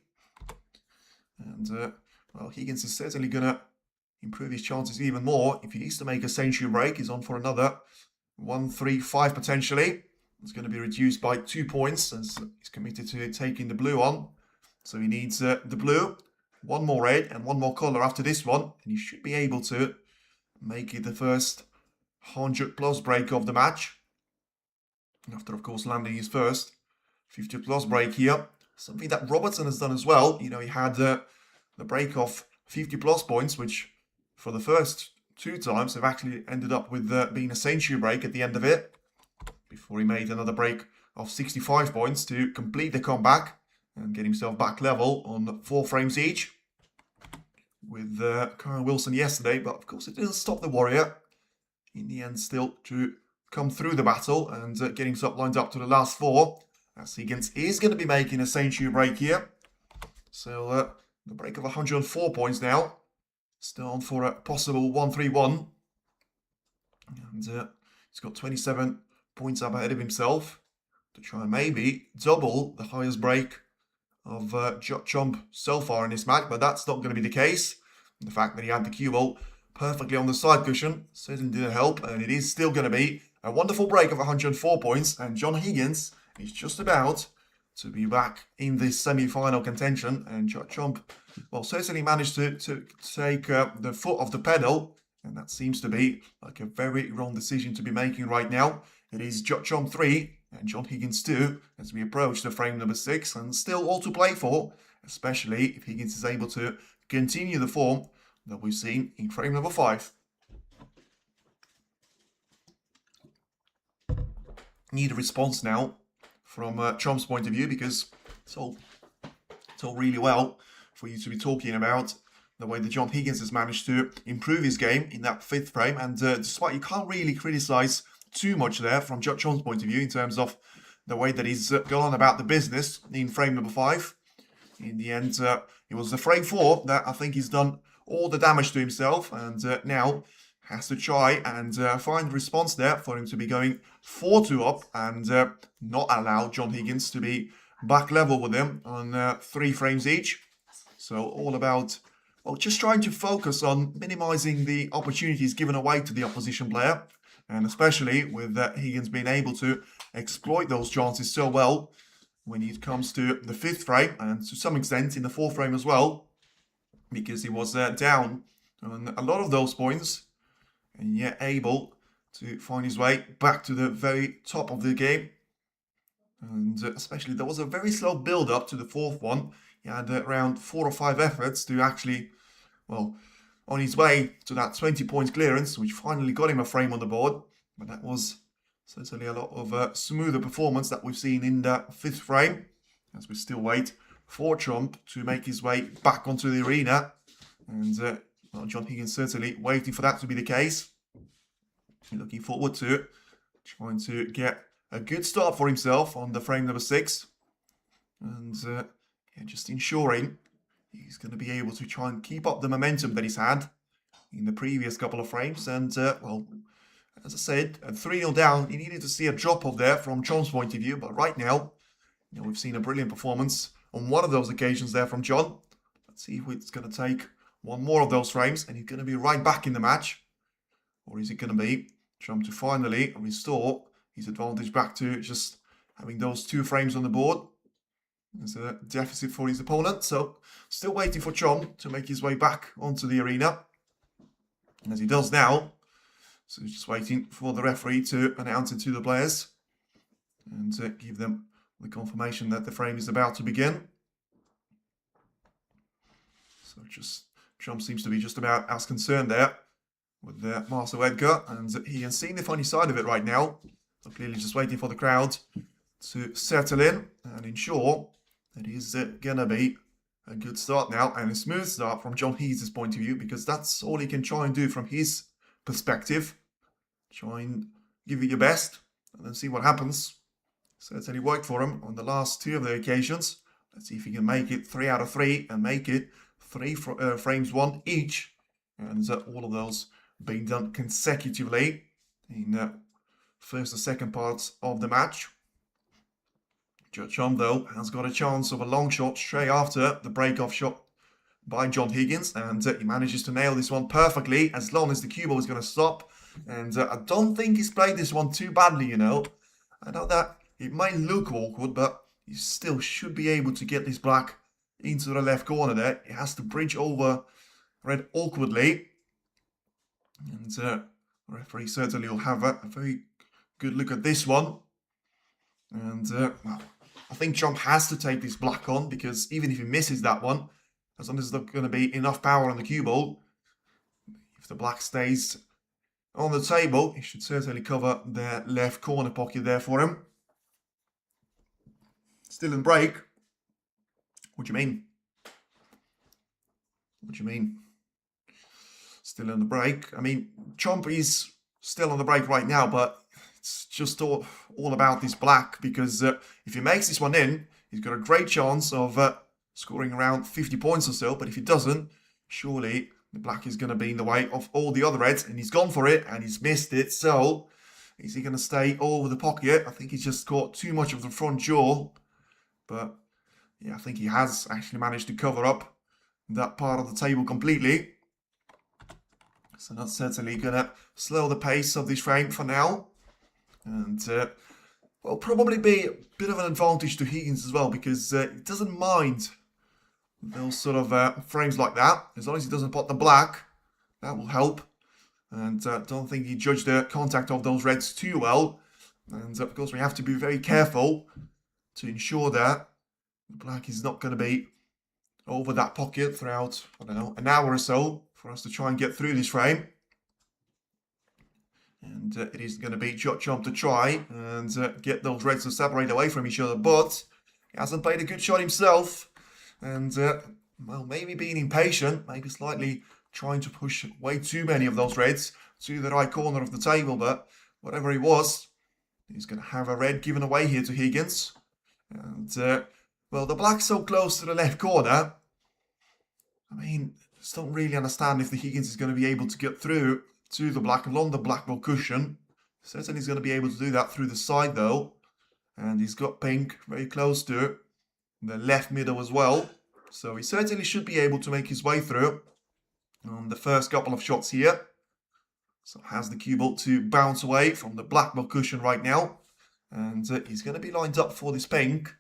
And, well, Higgins is certainly going to improve his chances even more. If he needs to make a century break, he's on for another 1-3-5 potentially. It's going to be reduced by 2 points as he's committed to taking the blue on. So he needs the blue, 1 more red and 1 more colour after this one. And he should be able to make it the first 100-plus break of the match. After, of course, landing his first 50-plus break here. Something that Robertson has done as well. You know, he had the break of 50-plus points, which for the first 2 times have actually ended up with being a century break at the end of it, before he made another break of 65 points to complete the comeback and get himself back level on 4 frames each with Kyle Wilson yesterday. But of course it didn't stop the Warrior in the end still to come through the battle and get himself lined up to the last 4, as Higgins is going to be making a century break here. So the break of 104 points now, still on for a possible 1-3-1, and he's got 27 points up ahead of himself to try and maybe double the highest break of Judd Chump so far in this match, but that's not going to be the case. The fact that he had the cue ball perfectly on the side cushion certainly didn't help, and it is still going to be a wonderful break of 104 points, and John Higgins is just about to be back in this semi-final contention. And Judd Chump, well, certainly managed to take the foot off the pedal, and that seems to be like a very wrong decision to be making right now. It is Judd Chump 3 and John Higgins 2 as we approach the frame number 6, and still all to play for, especially if Higgins is able to continue the form that we've seen in frame number 5. Need a response now from Chump's point of view, because it's all really well for you to be talking about the way that John Higgins has managed to improve his game in that 5th frame, and despite you can't really criticise too much there from Judd Chump's point of view in terms of the way that he's gone about the business in frame number 5. In the end, it was the frame 4 that I think he's done all the damage to himself, and now has to try and find a response there for him to be going 4-2 up and not allow John Higgins to be back level with him on 3 frames each. So all about, well, just trying to focus on minimising the opportunities given away to the opposition player, and especially with Higgins being able to exploit those chances so well when it comes to the 5th frame, and to some extent in the 4th frame as well, because he was down on a lot of those points, and yet able to find his way back to the very top of the game. And especially there was a very slow build up to the 4th one. He had around 4 or 5 efforts to actually, well, on his way to that 20 points clearance, which finally got him a frame on the board. But that was certainly a lot of smoother performance that we've seen in the 5th frame, as we still wait for Chump to make his way back onto the arena. And well, John Higgins certainly waiting for that to be the case. Looking forward to trying to get a good start for himself on the frame number 6. And yeah, just ensuring he's going to be able to try and keep up the momentum that he's had in the previous couple of frames. And, well, as I said, at 3-0 down, he needed to see a drop-off there from John's point of view. But right now, you know, we've seen a brilliant performance on one of those occasions there from John. Let's see if it's going to take one more of those frames and he's going to be right back in the match. Or is it going to be Trump to finally restore his advantage back to just having those 2 frames on the board? There's a deficit for his opponent, so still waiting for Chom to make his way back onto the arena. As he does now. So he's just waiting for the referee to announce it to the players and give them the confirmation that the frame is about to begin. So just Chom seems to be just about as concerned there with Marcel Edgar, and he has seen the funny side of it right now. So clearly just waiting for the crowd to settle in and ensure that he's going to be a good start now and a smooth start from John Higgins' point of view, because that's all he can try and do from his perspective. Try and give it your best and then see what happens. Certainly worked for him on the last two of the occasions. Let's see if he can make it 3 out of 3 and make it 3 frames won each. And all of those being done consecutively in first and second parts of the match. Judd, though, has got a chance of a long shot straight after the break-off shot by John Higgins. And he manages to nail this one perfectly as long as the cue ball is going to stop. And I don't think he's played this one too badly, you know. I know that it might look awkward, but he still should be able to get this black into the left corner there. He has to bridge over red awkwardly. And the referee certainly will have a very good look at this one. And, well, I think Chomp has to take this black on, because even if he misses that one, as long as there's going to be enough power on the cue ball, if the black stays on the table, he should certainly cover the left corner pocket there for him. Still in break. What do you mean? What do you mean? Still in the break. I mean, Chomp is still on the break right now, but it's just all about this black, because if he makes this one in, he's got a great chance of scoring around 50 points or so. But if he doesn't, surely the black is going to be in the way of all the other reds, and he's gone for it and he's missed it. So is he going to stay over the pocket? I think he's just caught too much of the front jaw. But yeah, I think he has actually managed to cover up that part of the table completely. So that's certainly going to slow the pace of this frame for now. And will probably be a bit of an advantage to Higgins as well, because he doesn't mind those sort of frames like that. As long as he doesn't pot the black, that will help. And don't think he judged the contact of those reds too well. And of course we have to be very careful to ensure that the black is not going to be over that pocket throughout, I don't know, an hour or so for us to try and get through this frame. And it is going to be Judd to try and get those reds to separate away from each other. But he hasn't played a good shot himself. And, well, maybe being impatient, maybe slightly trying to push way too many of those reds to the right corner of the table. But whatever it was, he's going to have a red given away here to Higgins. And, well, the black's so close to the left corner. I mean, just don't really understand if the Higgins is going to be able to get through to the black along the black ball cushion. Certainly he's going to be able to do that through the side though. And he's got pink very close to the left middle as well. So he certainly should be able to make his way through on the first couple of shots here. So has the cue ball to bounce away from the black ball cushion right now. And he's going to be lined up for this pink.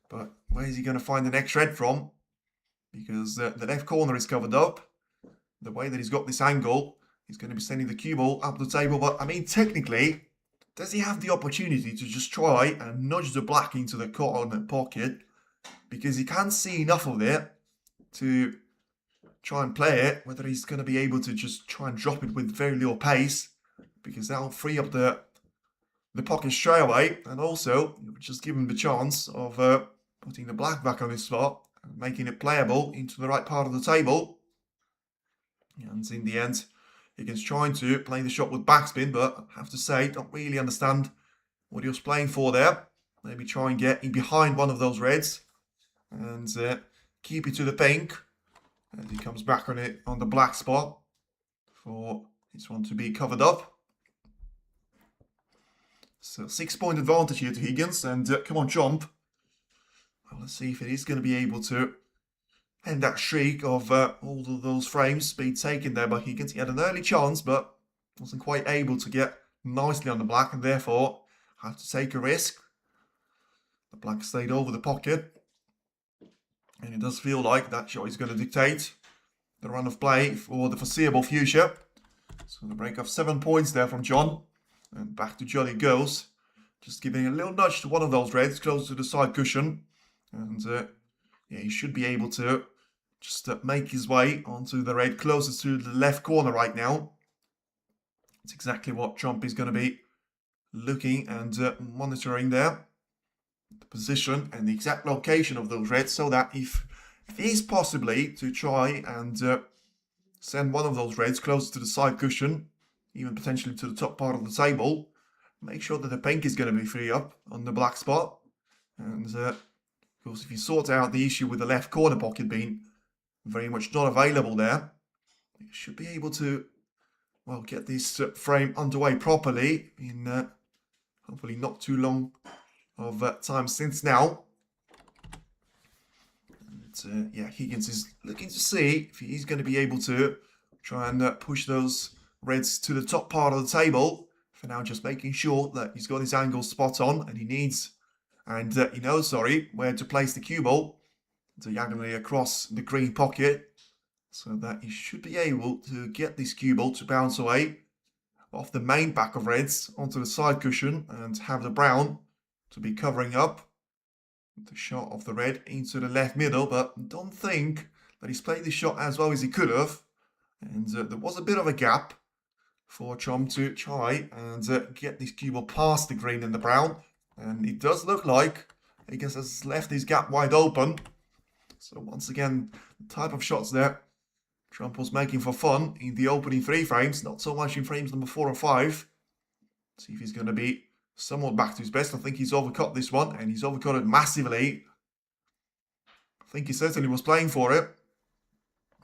But where is he going to find the next red from? Because the left corner is covered up. The way that he's got this angle, he's going to be sending the cue ball up the table. But, I mean, technically, does he have the opportunity to just try and nudge the black into the corner pocket? Because he can't see enough of it to try and play it. Whether he's going to be able to just try and drop it with very little pace. Because that'll free up the pocket straight away. And also, just give him the chance of putting the black back on his spot. And making it playable into the right part of the table. And in the end, Higgins trying to play the shot with backspin, but I have to say, don't really understand what he was playing for there. Maybe try and get in behind one of those reds and keep it to the pink. And he comes back on it on the black spot for this one to be covered up. So 6-point advantage here to Higgins, and come on, Chomp. Well, let's see if it is going to be able to end that streak of all of those frames being taken there by Higgins. He had an early chance, but wasn't quite able to get nicely on the black, and therefore had to take a risk. The black stayed over the pocket, And it does feel like that shot is going to dictate the run of play for the foreseeable future. So the break of 7 points there from John. And back to Judd it goes. Just giving a little nudge to one of those reds close to the side cushion. And yeah, he should be able to just make his way onto the red closest to the left corner right now. It's exactly what Trump is going to be looking and monitoring there. The position and the exact location of those reds, so that if he's possibly to try and send one of those reds closer to the side cushion, even potentially to the top part of the table, make sure that the pink is going to be free up on the black spot. And of course, if you sort out the issue with the left corner pocket being very much not available there, you should be able to, well, get this frame underway properly in hopefully not too long of time since now. And yeah, Higgins is looking to see if he's going to be able to try and push those reds to the top part of the table. For now, just making sure that he's got his angles spot on, and he knows, where to place the cue ball diagonally across the green pocket, so that he should be able to get this cue ball to bounce away off the main pack of reds onto the side cushion and have the brown to be covering up the shot of the red into the left middle. But I don't think that he's played the shot as well as he could have, and there was a bit of a gap for Chom to try and get this cue ball past the green and the brown, and it does look like Higgins has left his gap wide open. So once again, the type of shots that Trump was making for fun in the opening 3 frames, not so much in frames number 4 and 5. See if he's going to be somewhat back to his best. I think he's overcut this one, and he's overcut it massively. I think he certainly was playing for it,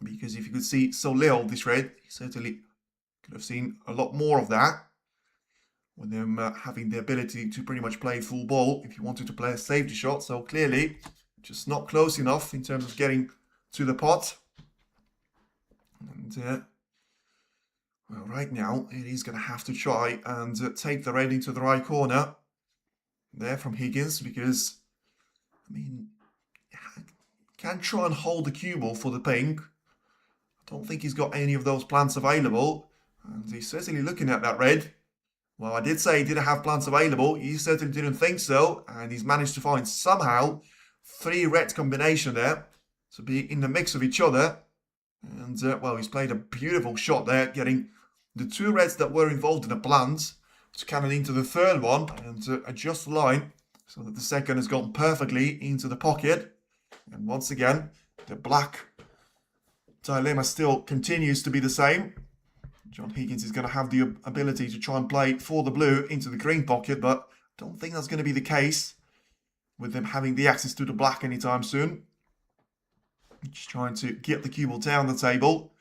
because if you could see so little this red, he certainly could have seen a lot more of that, with them having the ability to pretty much play full ball if you wanted to play a safety shot. So clearly, just not close enough in terms of getting to the pot. And well, right now, it is going to have to try and take the red into the right corner there from Higgins, because, I mean, can try and hold the cue ball for the pink. I don't think he's got any of those plans available, and he's certainly looking at that red. Well, I did say he didn't have plans available. He certainly didn't think so, and he's managed to find somehow 3 red combination there to be in the mix of each other. And, well, he's played a beautiful shot there, getting the 2 reds that were involved in the plans to cannon into the 3rd one and adjust the line so that the 2nd has gone perfectly into the pocket. And once again, the black dilemma still continues to be the same. John Higgins is going to have the ability to try and play for the blue into the green pocket, but I don't think that's going to be the case with them having the access to the black anytime soon. Just trying to get the cue ball down the table.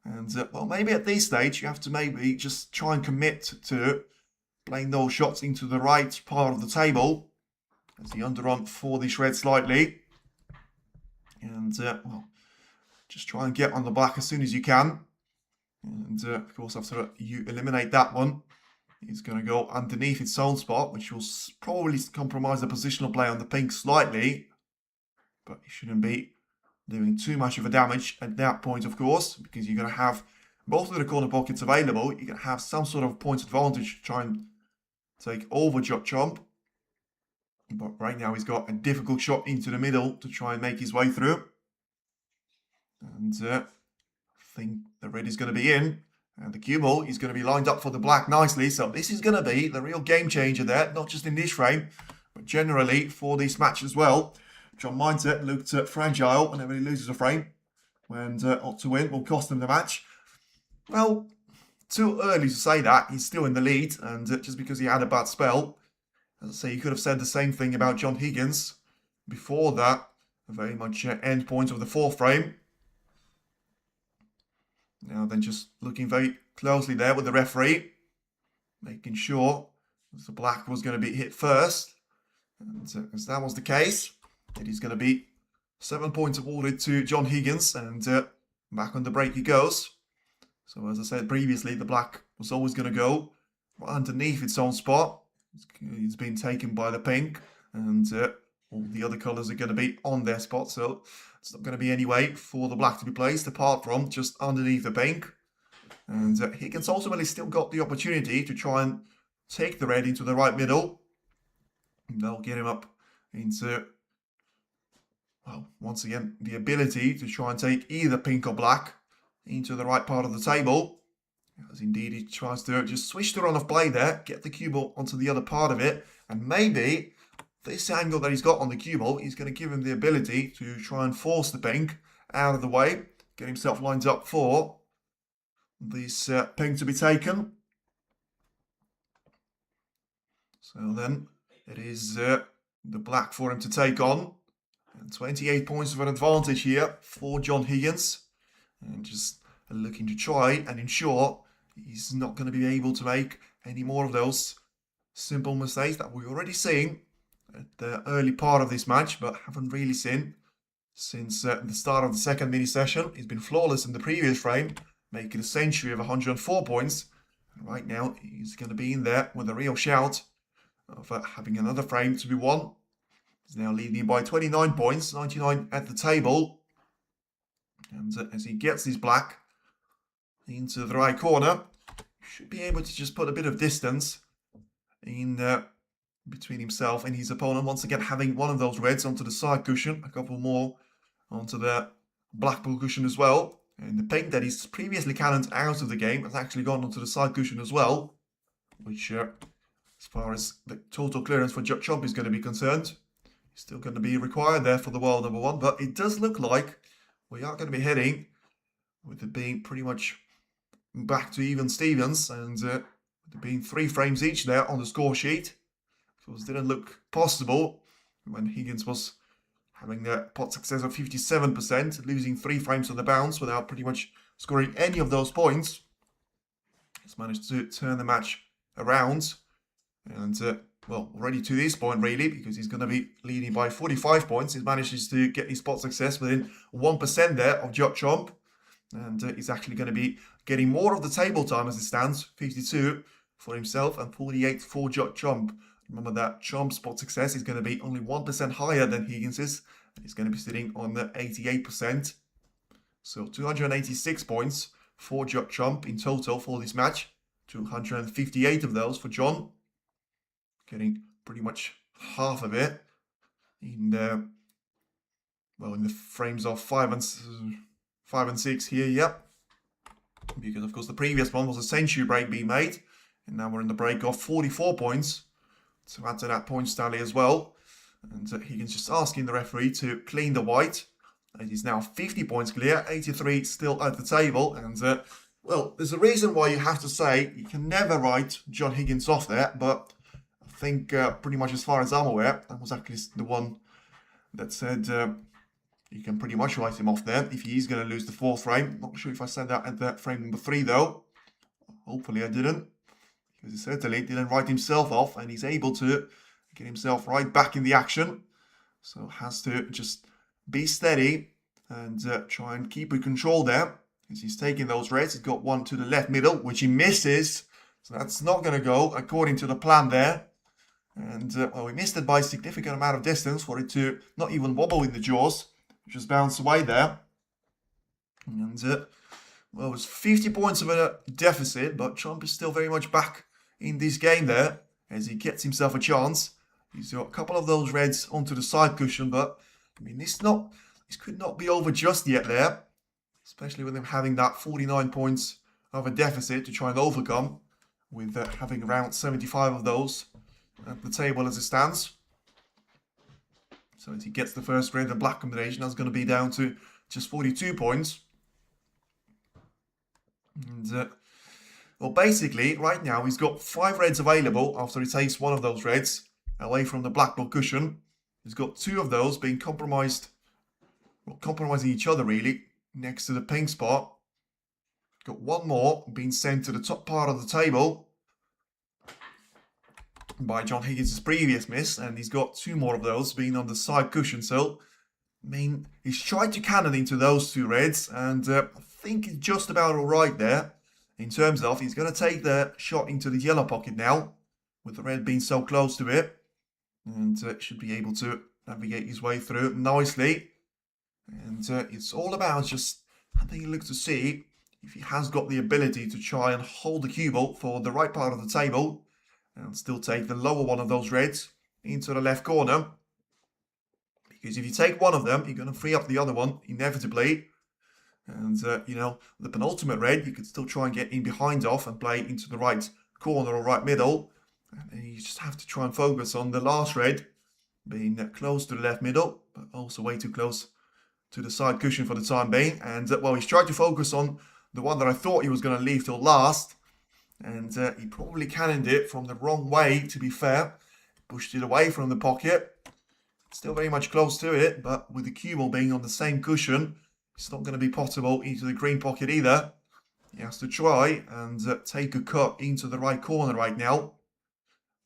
And, well, maybe at this stage you have to maybe just try and commit to playing those shots into the right part of the table as the underrun for this red slightly. And, well, just try and get on the black as soon as you can. And, of course, after you eliminate that one, it's going to go underneath its own spot, which will probably compromise the positional play on the pink slightly. But it shouldn't be doing too much of a damage at that point, of course, because you're going to have both of the corner pockets available. You're going to have some sort of points advantage to try and take over Judd Chomp. But right now he's got a difficult shot into the middle to try and make his way through. And I think the red is going to be in. And the cue ball is going to be lined up for the black nicely. So this is going to be the real game changer there, not just in this frame, but generally for this match as well. John Mindset looked fragile whenever he loses a frame, when ought to win will cost him the match. Well, too early to say that. He's still in the lead, and just because he had a bad spell, as I say, you could have said the same thing about John Higgins before that. Very much end point of the 4th frame. Now then, just looking very closely there with the referee, making sure the black was going to be hit first. And as that was the case, it is going to be 7 points awarded to John Higgins, and back on the break he goes. So as I said previously, the black was always going to go underneath its own spot. It's been taken by the pink, and all the other colours are going to be on their spot, so it's not going to be any way for the black to be placed apart from just underneath the pink. And Higgins ultimately still got the opportunity to try and take the red into the right middle. And that'll get him up into, well, once again, the ability to try and take either pink or black into the right part of the table. As indeed he tries to just switch the run of play there, get the cue ball onto the other part of it, and maybe this angle that he's got on the cue ball is going to give him the ability to try and force the pink out of the way, get himself lined up for this pink to be taken. So then it is the black for him to take on. And 28 points of an advantage here for John Higgins. And just looking to try and ensure he's not going to be able to make any more of those simple mistakes that we've already seen at the early part of this match, but haven't really seen since the start of the second mini session. He's been flawless in the previous frame, making a century of 104 points. And right now, he's going to be in there with a real shout of having another frame to be won. He's now leading by 29 points, 99 at the table. And as he gets his black into the right corner, he should be able to just put a bit of distance in between himself and his opponent. Once again, having one of those reds onto the side cushion, a couple more onto the black ball cushion as well. And the pink that he's previously cannoned out of the game has actually gone onto the side cushion as well, which, as far as the total clearance for Judd is going to be concerned, is still going to be required there for the world number one. But it does look like we are going to be heading, with it being pretty much back to even Stevens, and with it being 3 frames each there on the score sheet. Because it didn't look possible when Higgins was having the pot success of 57%, losing 3 frames on the bounce without pretty much scoring any of those points. He's managed to turn the match around, and well, already to this point really, because he's going to be leading by 45 points. He manages to get his pot success within 1% there of Judd, and he's actually going to be getting more of the table time as it stands, 52 for himself and 48 for Judd. Remember that Chomp's spot success is going to be only 1% higher than Higgins's. He's going to be sitting on the 88%. So 286 points for Judd in total for this match. 258 of those for John. Getting pretty much half of it in the, well, in the frames of 5 and 6 here, yep. Because of course the previous one was a century break being made, and now we're in the break of 44 points. To add to that points tally as well. And Higgins just asking the referee to clean the white. It is now 50 points clear, 83 still at the table. And, well, there's a reason why you have to say you can never write John Higgins off there. But I think pretty much as far as I'm aware, that was actually the one that said you can pretty much write him off there if he is going to lose the 4th frame. Not sure if I said that at the frame number 3 though. Hopefully I didn't. Because he certainly didn't write himself off, and he's able to get himself right back in the action. So has to just be steady and try and keep in control there. As he's taking those reds, he's got one to the left middle, which he misses. So that's not going to go according to the plan there. And well, we missed it by a significant amount of distance for it to not even wobble in the jaws. Just bounce away there. And well, it was 50 points of a deficit, but Trump is still very much back in this game there, as he gets himself a chance. He's got a couple of those reds onto the side cushion, but I mean, this could not be over just yet there, especially with him having that 49 points of a deficit to try and overcome, with having around 75 of those at the table as it stands. So as he gets the first red and black combination, that's going to be down to just 42 points. And well, basically, right now, he's got 5 reds available after he takes one of those reds away from the black ball cushion. He's got 2 of those being compromised, well, compromising each other, really, next to the pink spot. Got 1 more being sent to the top part of the table by John Higgins' previous miss, and he's got 2 more of those being on the side cushion. So, I mean, he's tried to cannon into those 2 reds, and I think he's just about all right there. In terms of, he's going to take the shot into the yellow pocket now, with the red being so close to it. And should be able to navigate his way through nicely. And it's all about just having a look to see if he has got the ability to try and hold the cue ball for the right part of the table and still take the lower one of those reds into the left corner. Because if you take one of them, you're going to free up the other one inevitably. And, the penultimate red, you could still try and get in behind off and play into the right corner or right middle. And then you just have to try and focus on the last red being close to the left middle, but also way too close to the side cushion for the time being. And, he's tried to focus on the one that I thought he was going to leave till last. And he probably cannoned it from the wrong way, to be fair. Pushed it away from the pocket. Still very much close to it, but with the cue ball being on the same cushion, it's not going to be possible into the green pocket either. He has to try and take a cut into the right corner right now.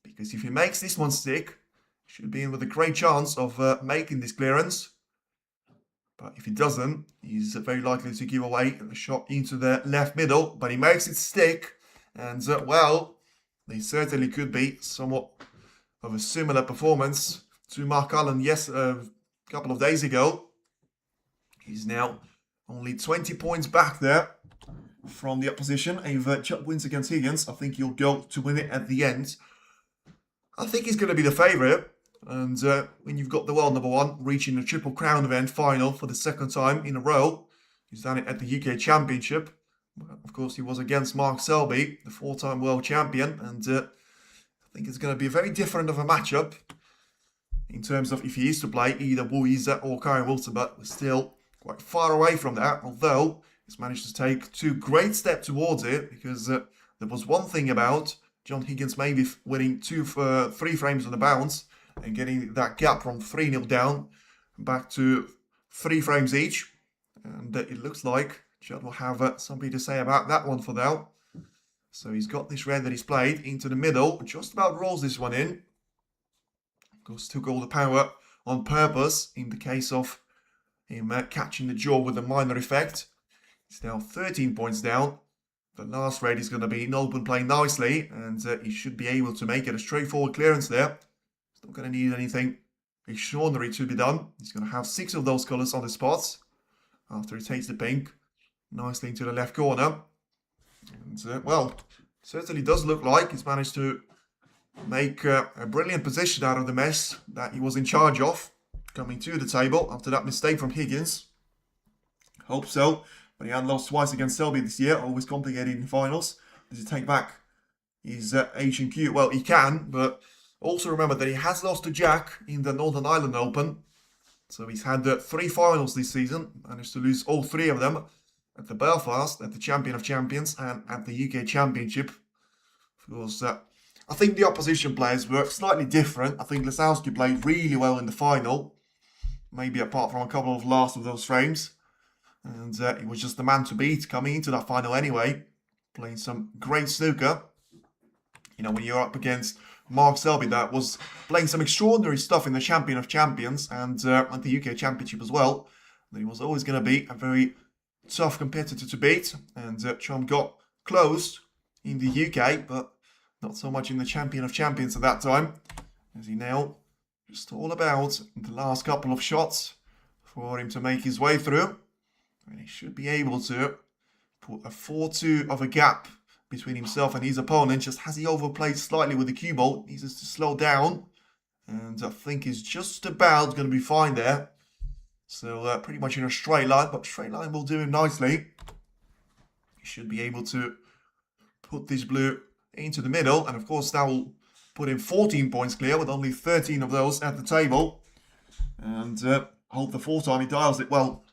Because if he makes this one stick, he should be in with a great chance of making this clearance. But if he doesn't, he's very likely to give away a shot into the left middle. But he makes it stick. And, they certainly could be somewhat of a similar performance to Mark Allen a couple of days ago. He's now only 20 points back there from the opposition. If Judd wins against Higgins, I think he'll go to win it at the end. I think he's going to be the favourite. And when you've got the world number one reaching the Triple Crown event final for the second time in a row, he's done it at the UK Championship. Of course, he was against Mark Selby, the four-time world champion. And I think it's going to be a very different of a matchup in terms of if he is to play either Wu Yize or Karen Wilson, but we're still quite far away from that, although he's managed to take two great steps towards it, because there was one thing about John Higgins maybe winning 3 frames on the bounce and getting that gap from 3-0 down back to 3 frames each. And it looks like Judd will have something to say about that one for now. So he's got this red that he's played into the middle, just about rolls this one in. Of course, took all the power on purpose in the case of him catching the jaw with a minor effect. He's now 13 points down. The last red is going to be in open play nicely, and he should be able to make it a straightforward clearance there. He's not going to need anything extraordinary to be done. He's going to have 6 of those colours on the spots after he takes the pink nicely into the left corner. And, certainly does look like he's managed to make a brilliant position out of the mess that he was in charge of, coming to the table after that mistake from Higgins. Hope so, but he had lost twice against Selby this year, always complicated in finals. Does he take back his H&Q? Well, he can, but also remember that he has lost to Jack in the Northern Ireland Open. So he's had 3 finals this season, managed to lose all 3 of them at the Belfast, at the Champion of Champions, and at the UK Championship. Of course, I think the opposition players were slightly different. I think Lesowski played really well in the final, maybe apart from a couple of last of those frames. And he was just the man to beat coming into that final anyway, playing some great snooker. You know, when you're up against Mark Selby, that was playing some extraordinary stuff in the Champion of Champions and at the UK Championship as well. He was always going to be a very tough competitor to beat, and Trump got close in the UK, but not so much in the Champion of Champions at that time, as he now just all about the last couple of shots for him to make his way through, and he should be able to put a 4-2 of a gap between himself and his opponent. Just has he overplayed slightly with the cue ball, needs to slow down, and I think he's just about going to be fine there. So pretty much in a straight line, but straight line will do him nicely. He should be able to put this blue into the middle, and of course that will put him 14 points clear with only 13 of those at the table. And hope the 4th time he dials it. Well,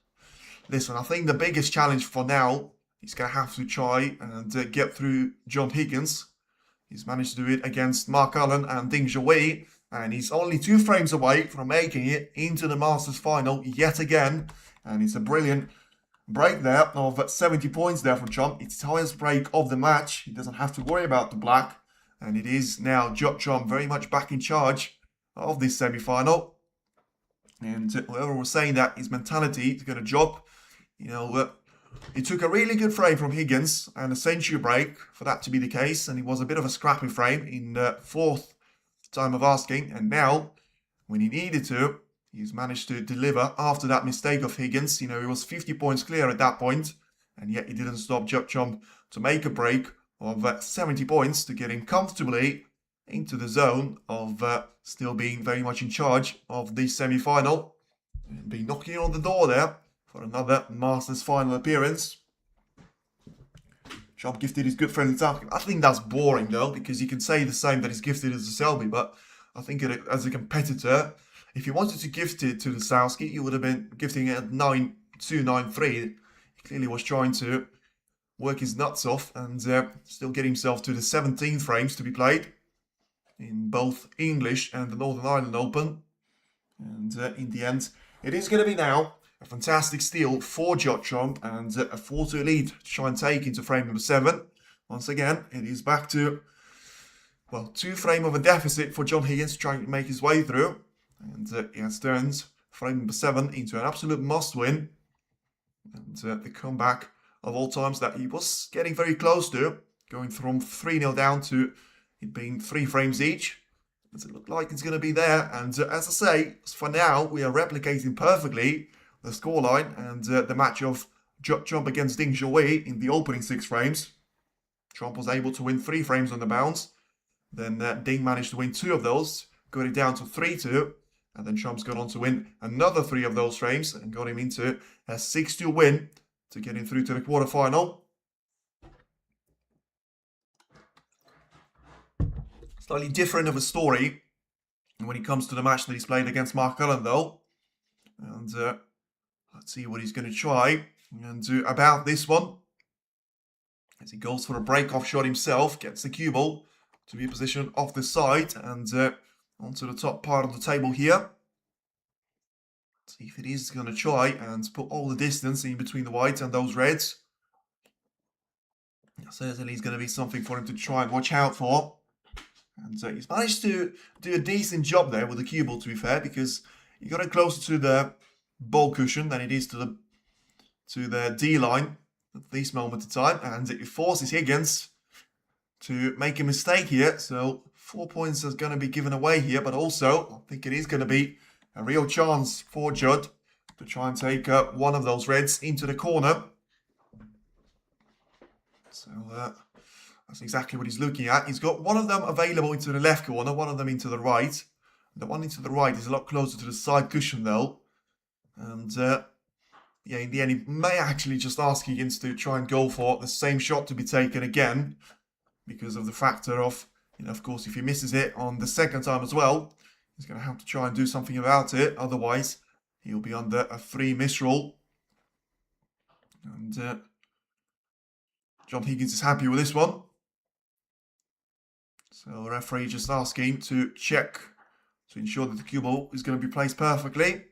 listen, I think the biggest challenge for now, he's going to have to try and get through John Higgins. He's managed to do it against Mark Allen and Ding Zhuyi, and he's only 2 frames away from making it into the Masters final yet again. And it's a brilliant break there of 70 points there from Trump. It's his highest break of the match. He doesn't have to worry about the black. And it is now Judd Trump very much back in charge of this semi-final. And whoever was saying that his mentality is going to drop, you know, he took a really good frame from Higgins and a century break for that to be the case. And it was a bit of a scrappy frame in the 4th time of asking. And now, when he needed to, He's managed to deliver after that mistake of Higgins. You know, he was 50 points clear at that point, and yet he didn't stop Judd to make a break of 70 points to get him comfortably into the zone of still being very much in charge of the semi-final and be knocking on the door there for another Masters final appearance. Judd gifted his good friend Taki. I think that's boring though, because you can say the same that he's gifted as the Selby, but I think as a competitor, if you wanted to gift it to the Sowski, you would have been gifting it at 9-2, 9-3. He clearly was trying to work his nuts off and still get himself to the 17 frames to be played in both English and the Northern Ireland Open. And in the end, it is going to be now a fantastic steal for Watchalong and a 4-2 lead to try and take into frame number 7. Once again, it is back to, well, 2 frame of a deficit for John Higgins trying to make his way through. And he has turned frame number 7 into an absolute must-win. And the comeback of all times that he was getting very close to, going from 3-0 down to it being 3 frames each. Does it look like it's going to be there? And as I say, for now, we are replicating perfectly the scoreline and the match of Judd against Ding Zhuohui in the opening 6 frames. Trump was able to win 3 frames on the bounce. Then Ding managed to win 2 of those, got it down to 3-2. And then Trump's gone on to win another 3 of those frames and got him into a 6-2 win to get him through to the quarterfinal. Slightly different of a story when it comes to the match that he's played against Mark Cullen, though. And let's see what he's going to try and do about this one. As he goes for a break-off shot himself, gets the cue ball to be in position off the side and onto the top part of the table here. See if it is going to try and put all the distance in between the whites and those reds. Certainly is going to be something for him to try and watch out for. And he's managed to do a decent job there with the cue ball, to be fair, because he got it closer to the ball cushion than it is to the D line at this moment in time. And it forces Higgins to make a mistake here. So 4 points is going to be given away here, but also I think it is going to be a real chance for Judd to try and take one of those reds into the corner. So that's exactly what he's looking at. He's got one of them available into the left corner, one of them into the right. The one into the right is a lot closer to the side cushion though. And yeah, in the end, he may actually just ask Higgins to try and go for the same shot to be taken again, because of the factor of, you know, of course, if he misses it on the second time as well, he's going to have to try and do something about it. Otherwise, he'll be under a 3 miss rule. And John Higgins is happy with this one. So the referee just asking to check to ensure that the cue ball is going to be placed perfectly.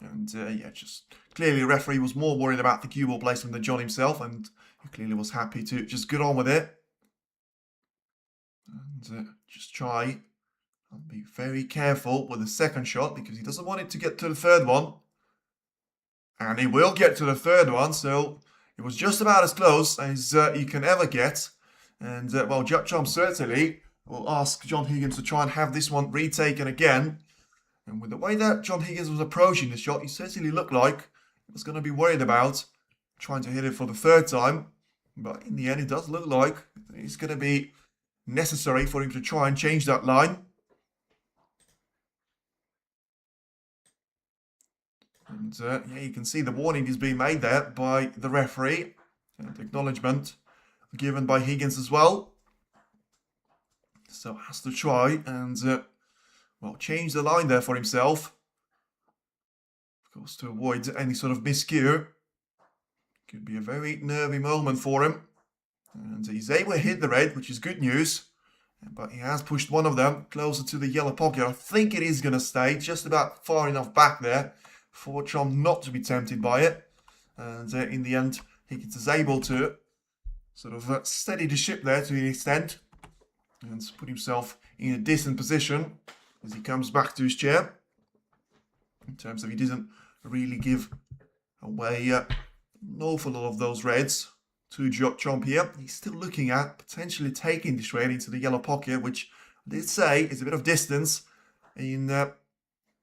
And yeah, just clearly the referee was more worried about the cue ball placement than John himself, and he clearly was happy to just get on with it. And just try and be very careful with the second shot, because he doesn't want it to get to the third one. And he will get to the third one, so it was just about as close as you can ever get. And well, Watchalong certainly will ask John Higgins to try and have this one retaken again. And with the way that John Higgins was approaching the shot, he certainly looked like he was going to be worried about trying to hit it for the 3rd time. But in the end, it does look like it's going to be necessary for him to try and change that line. And yeah, you can see the warning is being made there by the referee. And acknowledgement given by Higgins as well. So has to try and well, change the line there for himself. Of course, to avoid any sort of miscue. Could be a very nervy moment for him. And he's able to hit the red, which is good news. But he has pushed one of them closer to the yellow pocket. I think it is going to stay just about far enough back there for Trump not to be tempted by it. And in the end, Higgins is able to sort of steady the ship there to an extent. And put himself in a decent position as he comes back to his chair. In terms of he didn't really give away an awful lot of those reds to Chomp here. He's still looking at potentially taking this red into the yellow pocket, which I did say is a bit of distance in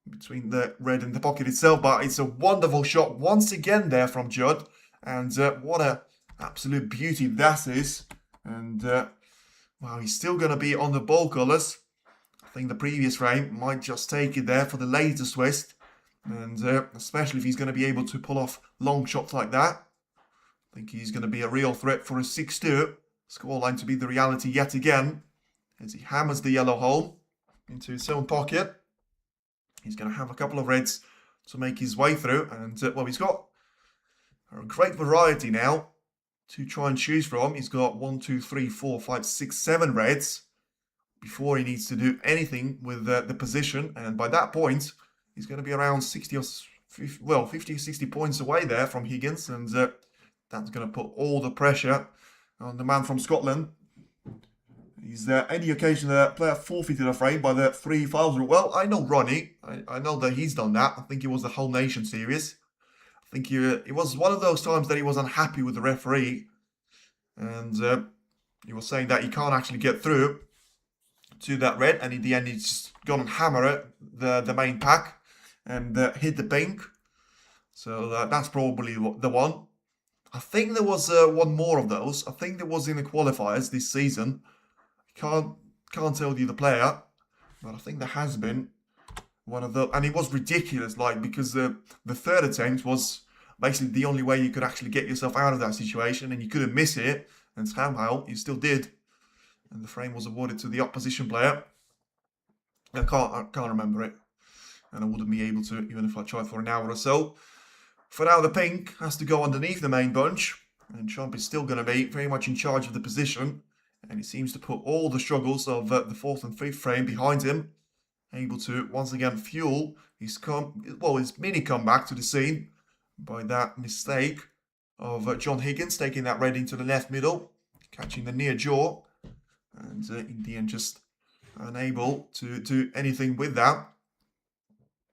between the red and the pocket itself, but it's a wonderful shot once again there from Judd, and what a absolute beauty that is. And well, he's still going to be on the ball colours. I think the previous frame might just take it there for the latest twist, and especially if he's going to be able to pull off long shots like that. I think he's going to be a real threat for a 6-2 scoreline to be the reality yet again, as he hammers the yellow hole into his own pocket. He's going to have a couple of reds to make his way through, and well, he's got a great variety now to try and choose from. He's got 1, 2, 3, 4, 5, 6, 7 reds before he needs to do anything with the position, and by that point he's going to be around 50 or 60 points away there from Higgins, and that's going to put all the pressure on the man from Scotland. Is there any occasion that a player forfeited a frame by the 3 fouls rule? Well, I know Ronnie. I know that he's done that. I think it was the Whole Nation series. I think it was one of those times that he was unhappy with the referee, and he was saying that he can't actually get through to that red, and in the end he's just gone and hammer the main pack and hit the pink. So that's probably the one. I think there was one more of those. I think there was in the qualifiers this season. Can't tell you the player, but I think there has been one of those, and it was ridiculous, like, because the third attempt was basically the only way you could actually get yourself out of that situation, and you couldn't miss it, and somehow you still did, and the frame was awarded to the opposition player. I can't remember it, and I wouldn't be able to even if I tried for an hour or so. For now, the pink has to go underneath the main bunch, and Chomp is still going to be very much in charge of the position. And he seems to put all the struggles of the 4th and 5th frame behind him, able to once again fuel his mini comeback to the scene by that mistake of John Higgins taking that red into the left middle, catching the near jaw, and in the end just unable to do anything with that.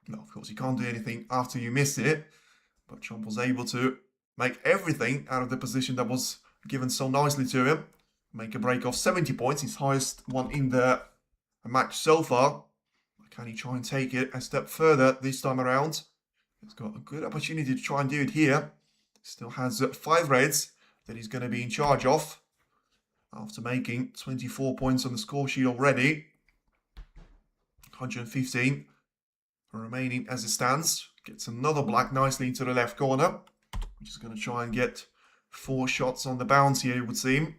Well, of course, you can't do anything after you miss it, but Chomp was able to make everything out of the position that was given so nicely to him. Make a break of 70 points, his highest one in the match so far. Can he try and take it a step further this time around? He's got a good opportunity to try and do it here. Still has 5 reds that he's going to be in charge of after making 24 points on the score sheet already. 115 remaining as it stands. Gets another black nicely into the left corner, which is going to try and get 4 shots on the bounce here, it would seem.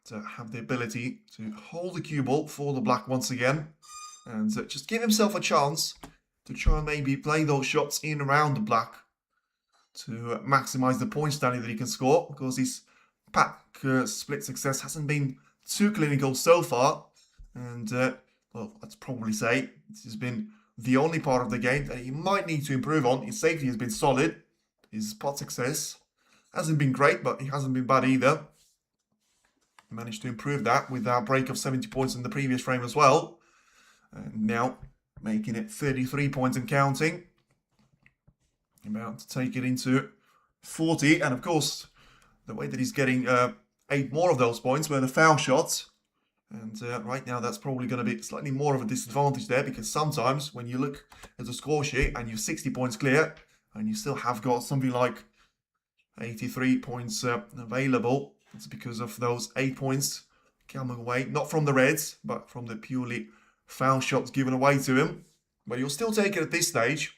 To have the ability to hold the cue ball for the black once again, and just give himself a chance to try and maybe play those shots in around the black to maximise the points tally that he can score, because his pack split success hasn't been too clinical so far, and well, I'd probably say this has been the only part of the game that he might need to improve on. His safety has been solid, his pot success hasn't been great, but he hasn't been bad either. Managed to improve that with our break of 70 points in the previous frame as well. And now making it 33 points and counting. About to take it into 40. And of course, the way that he's getting 8 more of those points were the foul shots. And right now that's probably going to be slightly more of a disadvantage there, because sometimes when you look at the score sheet and you're 60 points clear and you still have got something like 83 points available, it's because of those 8 points coming away, not from the reds, but from the purely foul shots given away to him. But he'll still take it at this stage,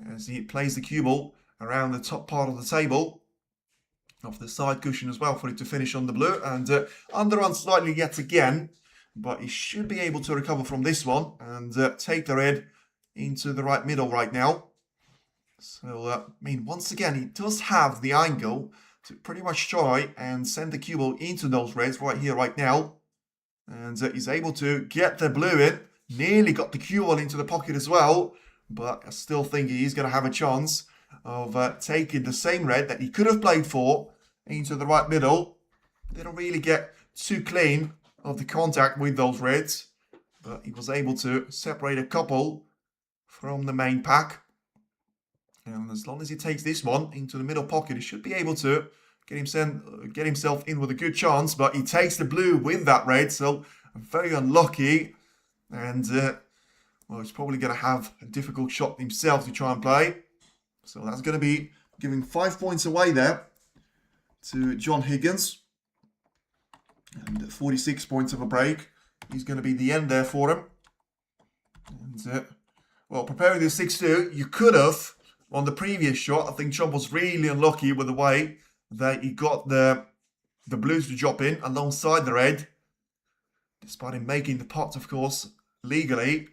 as he plays the cue ball around the top part of the table, off the side cushion as well, for it to finish on the blue. And underrun slightly yet again, but he should be able to recover from this one and take the red into the right middle right now. So, I mean, once again, he does have the angle to pretty much try and send the cue ball into those reds right here, right now. And he's able to get the blue in. Nearly got the cue ball into the pocket as well. But I still think he's going to have a chance of taking the same red that he could have played for into the right middle. Didn't really get too clean of the contact with those reds, but he was able to separate a couple from the main pack. And as long as he takes this one into the middle pocket, he should be able to get himself in with a good chance, but he takes the blue with that red, so very unlucky. And, well, he's probably going to have a difficult shot himself to try and play. So that's going to be giving 5 points away there to John Higgins. And 46 points of a break. He's going to be the end there for him. And, well, preparing the 6-2, you could have, on the previous shot, I think Chomp was really unlucky with the way that he got the blues to drop in alongside the red. Despite him making the pot, of course, legally,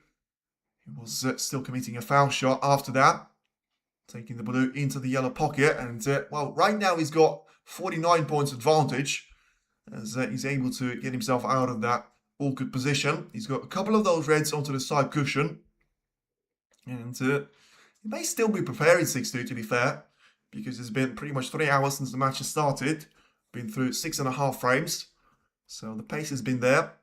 he was still committing a foul shot after that. Taking the blue into the yellow pocket. And, well, right now he's got 49 points advantage as he's able to get himself out of that awkward position. He's got a couple of those reds onto the side cushion. And he may still be preparing 6-2, to be fair, because it's been pretty much 3 hours since the match has started. Been through 6.5 frames. So the pace has been there.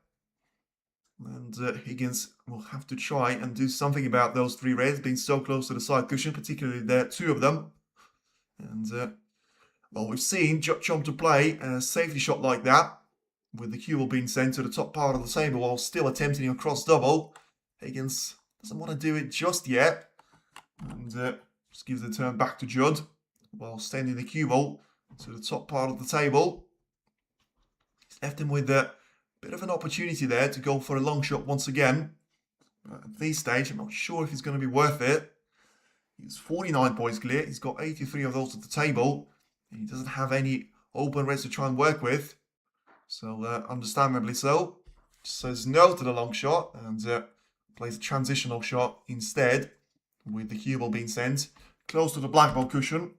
And Higgins will have to try and do something about those 3 reds being so close to the side cushion, particularly there, 2 of them. And, well, we've seen Judd Chomp to play a safety shot like that, with the cue ball being sent to the top part of the table while still attempting a cross double. Higgins doesn't want to do it just yet. And just gives the turn back to Judd while sending the cue ball to the top part of the table. He's left him with a bit of an opportunity there to go for a long shot once again. But at this stage, I'm not sure if it's going to be worth it. He's 49 points clear. He's got 83 of those at the table. And he doesn't have any open reds to try and work with. So, understandably so. Just says no to the long shot and plays a transitional shot instead, with the cue ball being sent close to the black ball cushion.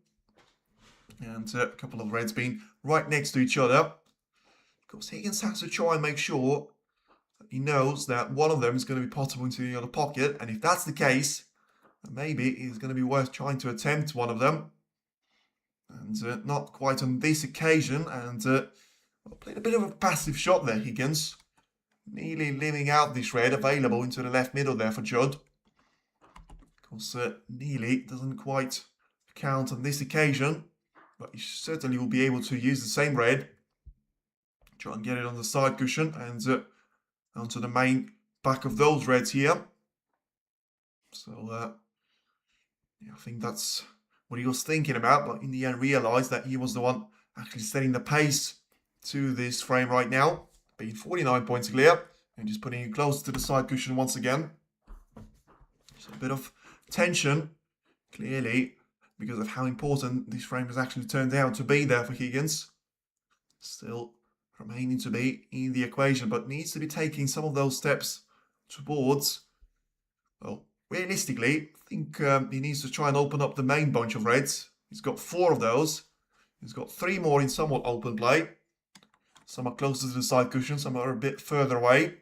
And a couple of reds being right next to each other. Of course, Higgins has to try and make sure that he knows that one of them is going to be potable into the other pocket. And if that's the case, maybe it's going to be worth trying to attempt one of them. And not quite on this occasion. And played a bit of a passive shot there, Higgins. Nearly leaving out this red available into the left middle there for Judd. Of course, nearly doesn't quite count on this occasion. But he certainly will be able to use the same red. Try and get it on the side cushion and onto the main back of those reds here. So, yeah, I think that's what he was thinking about. But in the end, realised that he was the one actually setting the pace to this frame right now. Being 49 points clear. And just putting it close to the side cushion once again. So a bit of tension, clearly, because of how important this frame has actually turned out to be there for Higgins. Still remaining to be in the equation, but needs to be taking some of those steps towards, well, realistically, I think he needs to try and open up the main bunch of reds. He's got 4 of those. He's got 3 more in somewhat open play. Some are closer to the side cushion, some are a bit further away.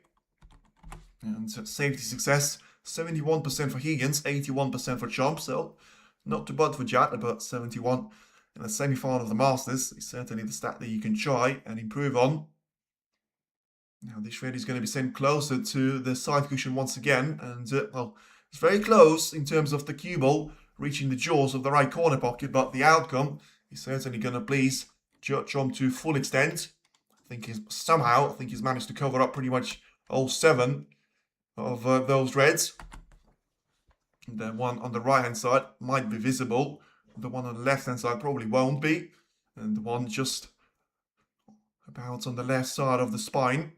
And safety success, 71% for Higgins, 81% for Chomp, so not too bad for Judd, but 71 in the semi-final of the Masters is certainly the stat that you can try and improve on. Now this red is going to be sent closer to the side cushion once again, and well, it's very close in terms of the cue ball reaching the jaws of the right corner pocket, but the outcome is certainly going to please Judd Chomp to full extent. I think he's managed to cover up pretty much all 7 of those reds. The one on the right hand side might be visible. The one on the left hand side probably won't be. And the one just about on the left side of the spine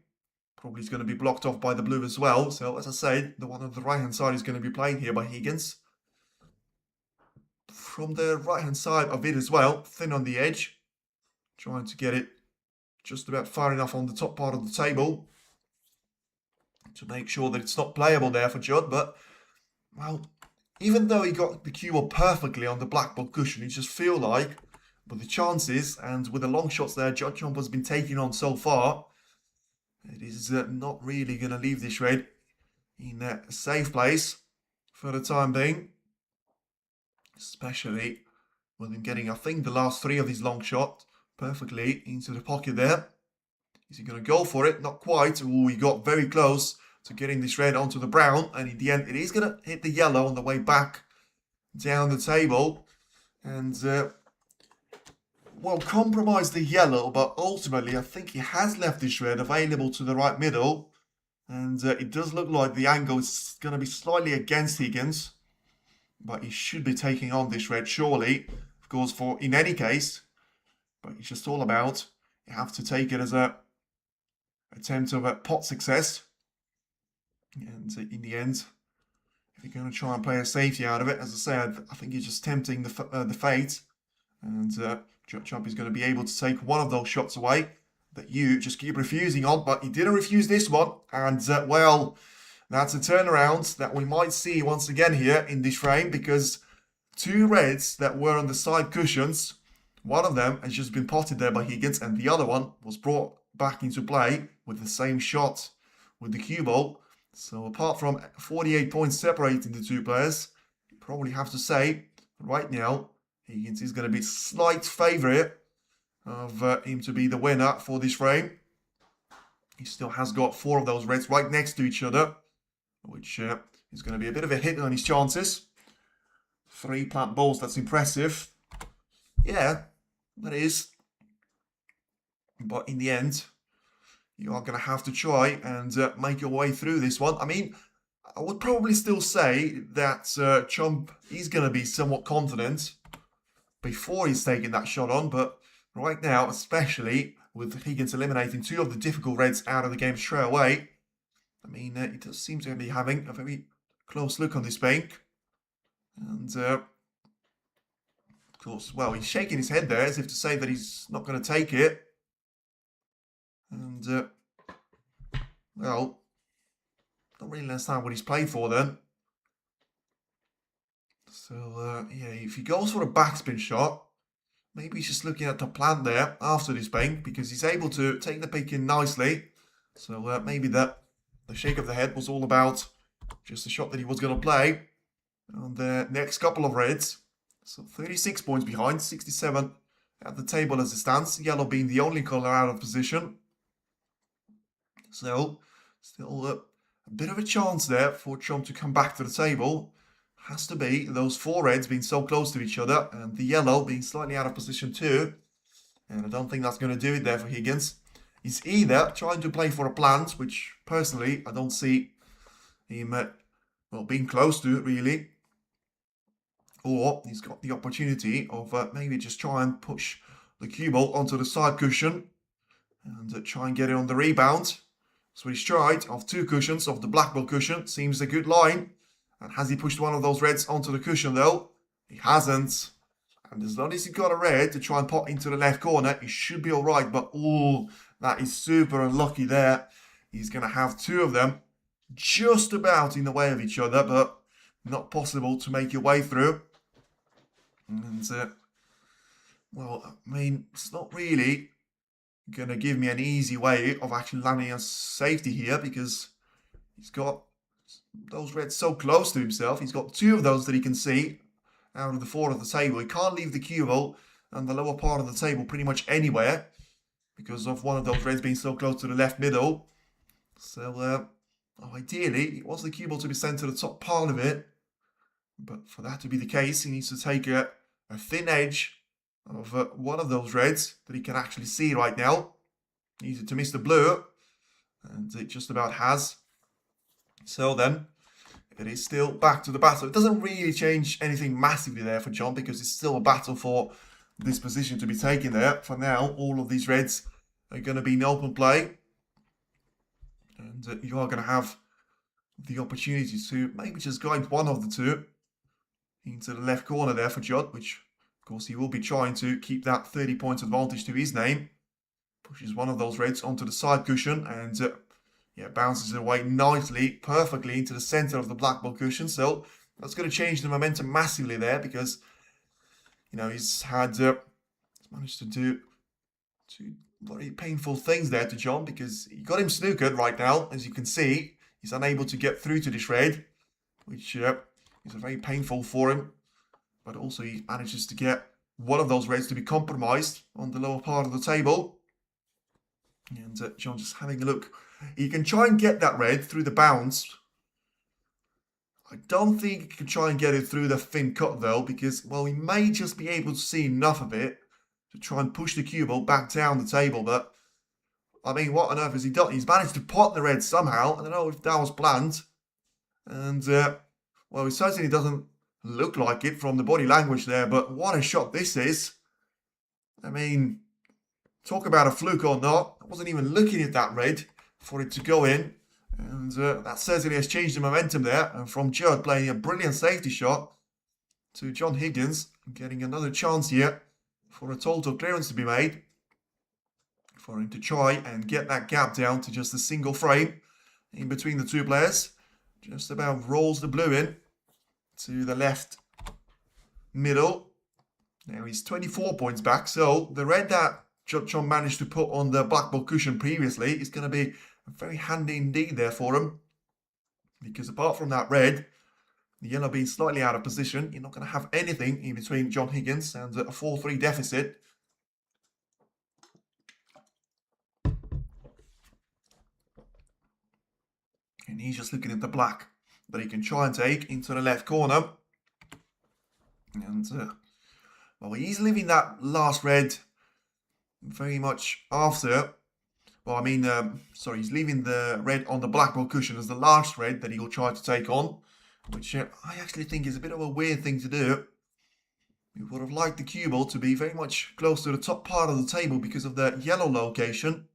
probably is going to be blocked off by the blue as well. So as I said, the one on the right hand side is going to be played here by Higgins. From the right hand side of it as well, thin on the edge. Trying to get it just about far enough on the top part of the table to make sure that it's not playable there for Judd. But, well, even though he got the cue ball perfectly on the black ball cushion, you just feel like, with the chances and with the long shots there Judd Chomp has been taking on so far, it is not really going to leave this red in a safe place for the time being. Especially with him getting, I think, the last 3 of these long shots perfectly into the pocket there. Is he going to go for it? Not quite. Ooh, he got very close to getting this red onto the brown. And in the end, it is going to hit the yellow on the way back down the table. And, well, compromised the yellow, but ultimately I think he has left this red available to the right middle. And it does look like the angle is going to be slightly against Higgins. But he should be taking on this red, surely. Of course, in any case. But it's just all about, you have to take it as a attempt of a pot success. And in the end, if you're going to try and play a safety out of it, as I said, I think you're just tempting the fate. And Judd is going to be able to take one of those shots away that you just keep refusing on. But he didn't refuse this one. And, well, that's a turnaround that we might see once again here in this frame, because two reds that were on the side cushions, one of them has just been potted there by Higgins, and the other one was brought back into play with the same shot with the cue ball. So apart from 48 points separating the two players, you probably have to say right now Higgins is going to be slight favourite of him to be the winner for this frame. He still has got four of those reds right next to each other, which is going to be a bit of a hit on his chances. 3 plant balls, that's impressive. Yeah, that is. But in the end, you are going to have to try and make your way through this one. I mean, I would probably still say that Chump is going to be somewhat confident before he's taking that shot on. But right now, especially with Higgins eliminating 2 of the difficult reds out of the game straight away, I mean, he does seem to be having a very close look on this bank. And, of course, well, he's shaking his head there as if to say that he's not going to take it. And, well, don't really understand what he's played for then. So, yeah, if he goes for a backspin shot, maybe he's just looking at the plan there after this bank, because he's able to take the pick in nicely. So, maybe the shake of the head was all about just the shot that he was going to play on the next couple of reds. So 36 points behind, 67 at the table as it stands. Yellow being the only colour out of position. So still a bit of a chance there for Chum to come back to the table. Has to be those 4 reds being so close to each other and the yellow being slightly out of position too. And I don't think that's going to do it there for Higgins. He's either trying to play for a plant, which personally I don't see him well, being close to it really, or he's got the opportunity of maybe just try and push the cue ball onto the side cushion and try and get it on the rebound. So he's tried off 2 cushions, off the black ball cushion. Seems a good line. And has he pushed one of those reds onto the cushion though? He hasn't. And as long as he's got a red to try and pop into the left corner, he should be alright. But oh, that is super unlucky there. He's going to have 2 of them just about in the way of each other, but not possible to make your way through. And, well, I mean, it's not really going to give me an easy way of actually landing a safety here, because he's got those reds so close to himself. He's got 2 of those that he can see out of the 4 of the table. He can't leave the cue ball and the lower part of the table pretty much anywhere because of one of those reds being so close to the left middle. So, ideally, he wants the cue ball to be sent to the top part of it. But for that to be the case, he needs to take a thin edge of one of those reds that he can actually see right now. Needs it to miss the blue, and it just about has. So then, it is still back to the battle. It doesn't really change anything massively there for John, because it's still a battle for this position to be taken there. For now, all of these reds are going to be in open play. And you are going to have the opportunity to maybe just guide one of the 2 into the left corner there for Judd, which, of course, he will be trying to keep that 30 points advantage to his name. Pushes one of those reds onto the side cushion and yeah, bounces it away nicely, perfectly into the center of the black ball cushion. So that's going to change the momentum massively there, because, you know, he's managed to do 2 very painful things there to John, because he got him snookered right now. As you can see, he's unable to get through to this red, which is very painful for him. But also he manages to get one of those reds to be compromised on the lower part of the table. And John just having a look. He can try and get that red through the bounce. I don't think he can try and get it through the thin cut though, because, well, he may just be able to see enough of it to try and push the cue ball back down the table. But, I mean, what on earth has he done? He's managed to pot the red somehow. I don't know if that was planned. And, well, it certainly doesn't look like it from the body language there. But what a shot this is. I mean, talk about a fluke or not. I wasn't even looking at that red for it to go in. And that certainly has changed the momentum there. And from Judd playing a brilliant safety shot to John Higgins getting another chance here for a total clearance to be made. For him to try and get that gap down to just a single frame in between the two players. Just about rolls the blue in to the left middle. Now he's 24 points back. So the red that Judd managed to put on the black ball cushion previously is going to be very handy indeed there for him. Because apart from that red, the yellow being slightly out of position, you're not going to have anything in between John Higgins and a 4-3 deficit. And he's just looking at the black that he can try and take into the left corner. And, well, he's leaving that last red very much after. Well, I mean, sorry, he's leaving the red on the black ball cushion as the last red that he will try to take on. Which I actually think is a bit of a weird thing to do. We would have liked the cue ball to be very much close to the top part of the table because of the yellow location.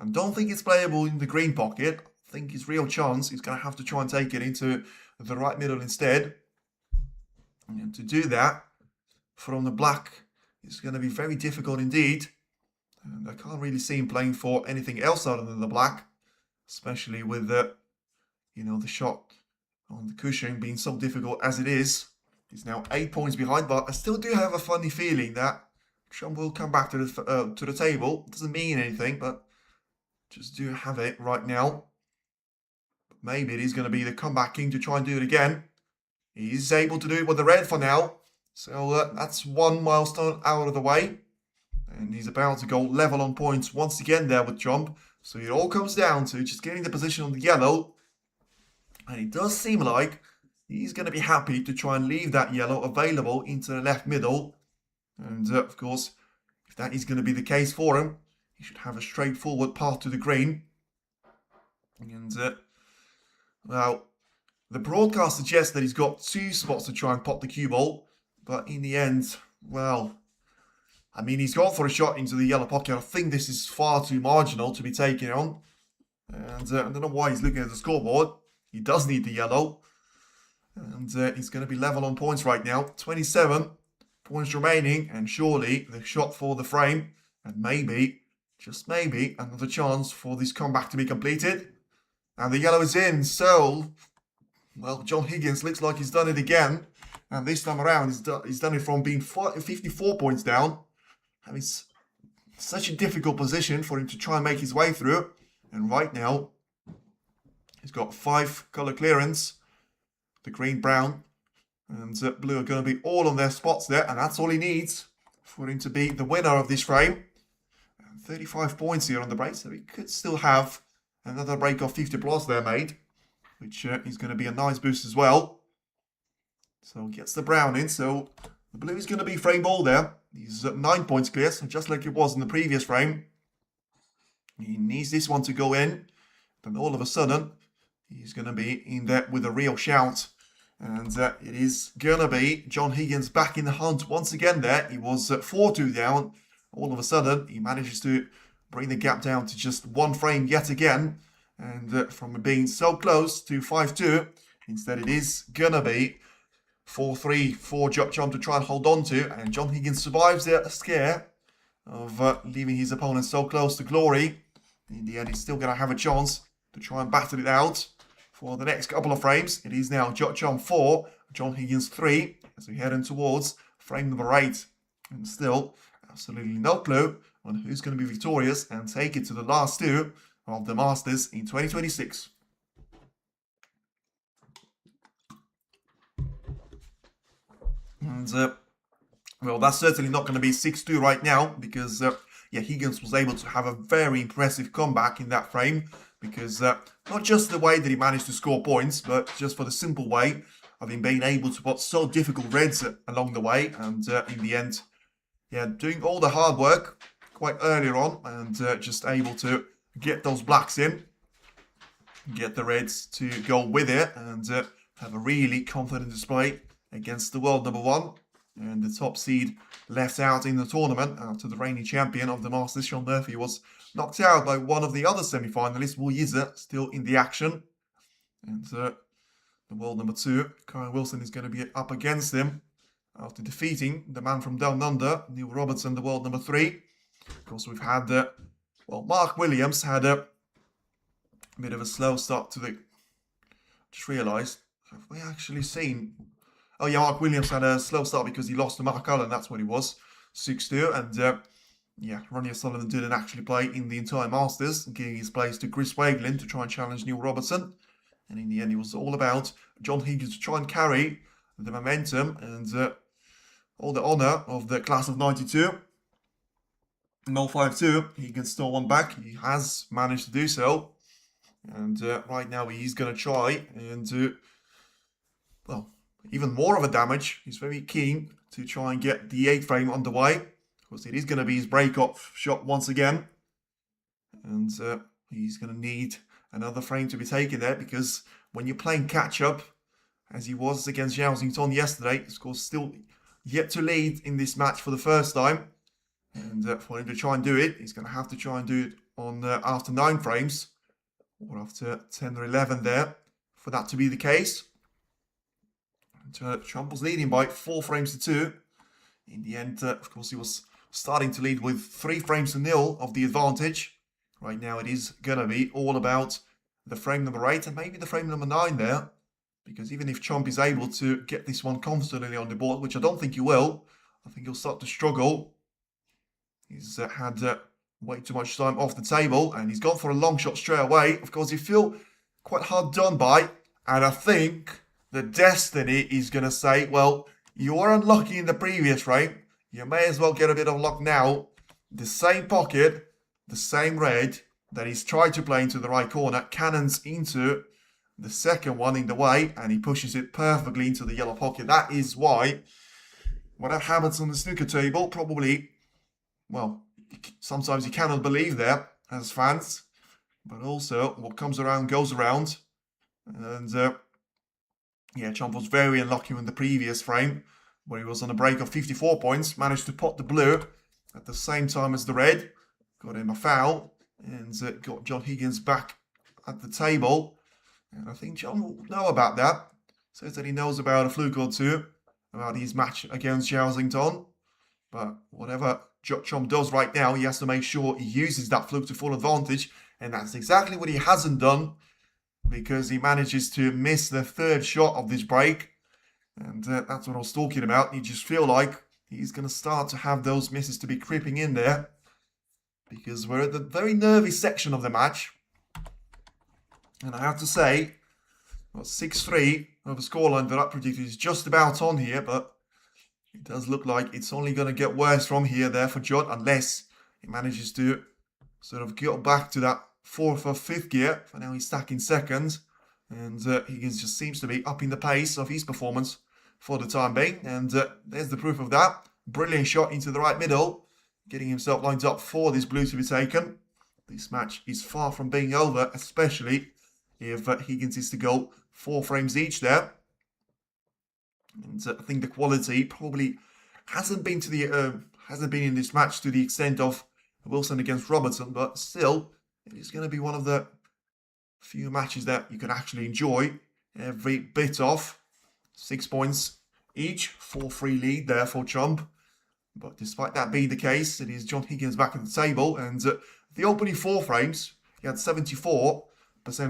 I don't think it's playable in the green pocket. I think his real chance is going to have to try and take it into the right middle instead. And to do that from the black is going to be very difficult indeed. And I can't really see him playing for anything else other than the black. Especially with the, the shot on the cushion being so difficult as it is. He's now 8 points behind, but I still do have a funny feeling that Trump will come back to the table. Doesn't mean anything, but just do have it right now. Maybe it is going to be the comeback king to try and do it again. He's able to do it with the red for now. So that's one milestone out of the way. And he's about to go level on points once again there with Trump. So it all comes down to just getting the position on the yellow. And it does seem like he's going to be happy to try and leave that yellow available into the left middle. And of course, if that is going to be the case for him, he should have a straightforward path to the green. And, well, the broadcast suggests that he's got 2 spots to try and pot the cue ball. But in the end, well, I mean, he's gone for a shot into the yellow pocket. I think this is far too marginal to be taken on. And I don't know why he's looking at the scoreboard. He does need the yellow. And he's going to be level on points right now. 27 points remaining. And surely the shot for the frame. And maybe, just maybe, another chance for this comeback to be completed. And the yellow is in. So, well, John Higgins looks like he's done it again. And this time around, he's done it from being 54 points down. And it's such a difficult position for him to try and make his way through. And right now, he's got 5 colour clearance. The green, brown, and blue are going to be all on their spots there. And that's all he needs for him to be the winner of this frame. 35 points here on the break. So he could still have another break of 50 plus there made. Which is going to be a nice boost as well. So gets the brown in. So the blue is going to be frame ball there. He's at 9 points clear. So just like it was in the previous frame. He needs this one to go in. Then all of a sudden, he's going to be in there with a real shout. And it is going to be John Higgins back in the hunt once again there. He was 4-2 down. All of a sudden, he manages to bring the gap down to just 1 frame yet again. And from being so close to 5-2, instead it is going to be 4-3 for Judd to try and hold on to. And John Higgins survives the scare of leaving his opponent so close to glory. In the end, he's still going to have a chance to try and battle it out for the next couple of frames. It is now Judd 4, John Higgins 3, as we head in towards frame number 8. And still, absolutely no clue on who's going to be victorious and take it to the last 2 of the Masters in 2026. And, well, that's certainly not going to be 6-2 right now because, yeah, Higgins was able to have a very impressive comeback in that frame because not just the way that he managed to score points, but just for the simple way of him being able to put so difficult reds along the way. And in the end, yeah, doing all the hard work quite earlier on and just able to get those blacks in, get the reds to go with it and have a really confident display against the world number 1 and the top seed left out in the tournament after the reigning champion of the Masters, Sean Murphy, was knocked out by one of the other semi-finalists, Will Yizer, still in the action. And the world number 2, Kyle Wilson, is going to be up against him after defeating the man from down under, Neil Robertson, the world number 3. Of course, we've had, well, Mark Williams had a bit of a slow start to the... Just realised, have we actually seen... Oh yeah, Mark Williams had a slow start because he lost to Mark Allen, that's what he was, 6-2. And yeah, Ronnie O'Sullivan didn't actually play in the entire Masters, giving his place to Chris Wakelin to try and challenge Neil Robertson. And in the end, it was all about John Higgins to try and carry the momentum and all the honour of the class of 92. 0-5-2, Higgins stole one back. He has managed to do so. And right now, he's going to try and do, well, even more of a damage. He's very keen to try and get the 8th frame underway. Of course, it is going to be his break-off shot once again. And he's going to need another frame to be taken there, because when you're playing catch-up, as he was against Xiaoxington yesterday, of course, still yet to lead in this match for the first time. And for him to try and do it, he's going to have to try and do it on after 9 frames, or after 10 or 11 there, for that to be the case. And, Trump was leading by 4 frames to 2. In the end, of course, he was starting to lead with 3 frames to 0 of the advantage. Right now, it is going to be all about the frame number 8 and maybe the frame number 9 there. Because even if Chomp is able to get this one comfortably on the board, which I don't think he will, I think he'll start to struggle. He's had way too much time off the table, and he's gone for a long shot straight away. Of course, you feel quite hard done by, and I think the destiny is going to say, well, you were unlucky in the previous frame. You may as well get a bit of luck now. The same pocket, the same red that he's tried to play into the right corner, cannons into the second one in the way, and he pushes it perfectly into the yellow pocket. That is why whatever happens on the snooker table, probably, well, sometimes you cannot believe that as fans, but also what comes around goes around. And yeah, Chomp was very unlucky in the previous frame, where he was on a break of 54 points, managed to pot the blue at the same time as the red, got him a foul, and got John Higgins back at the table. And I think John will know about that. Says that he knows about a fluke or two about his match against Xiaoxington. But whatever Chomp does right now, he has to make sure he uses that fluke to full advantage. And that's exactly what he hasn't done, because he manages to miss the 3rd shot of this break. And that's what I was talking about. You just feel like he's going to start to have those misses to be creeping in there, because we're at the very nervy section of the match. And I have to say, well, 6-3 of a scoreline that I predicted is just about on here, but it does look like it's only going to get worse from here there for Judd, unless he manages to sort of get back to that 4th or 5th gear. For now, he's stuck in 2nd, and he just seems to be upping the pace of his performance for the time being. And there's the proof of that. Brilliant shot into the right middle, getting himself lined up for this blue to be taken. This match is far from being over, especially if Higgins is to go 4 frames each there. And I think the quality probably hasn't been in this match to the extent of Wilson against Robertson, but still, it is going to be one of the few matches that you can actually enjoy every bit of. 6 points each, 4-3 lead there for Chomp. But despite that being the case, it is John Higgins back at the table, and the opening 4 frames, he had 74%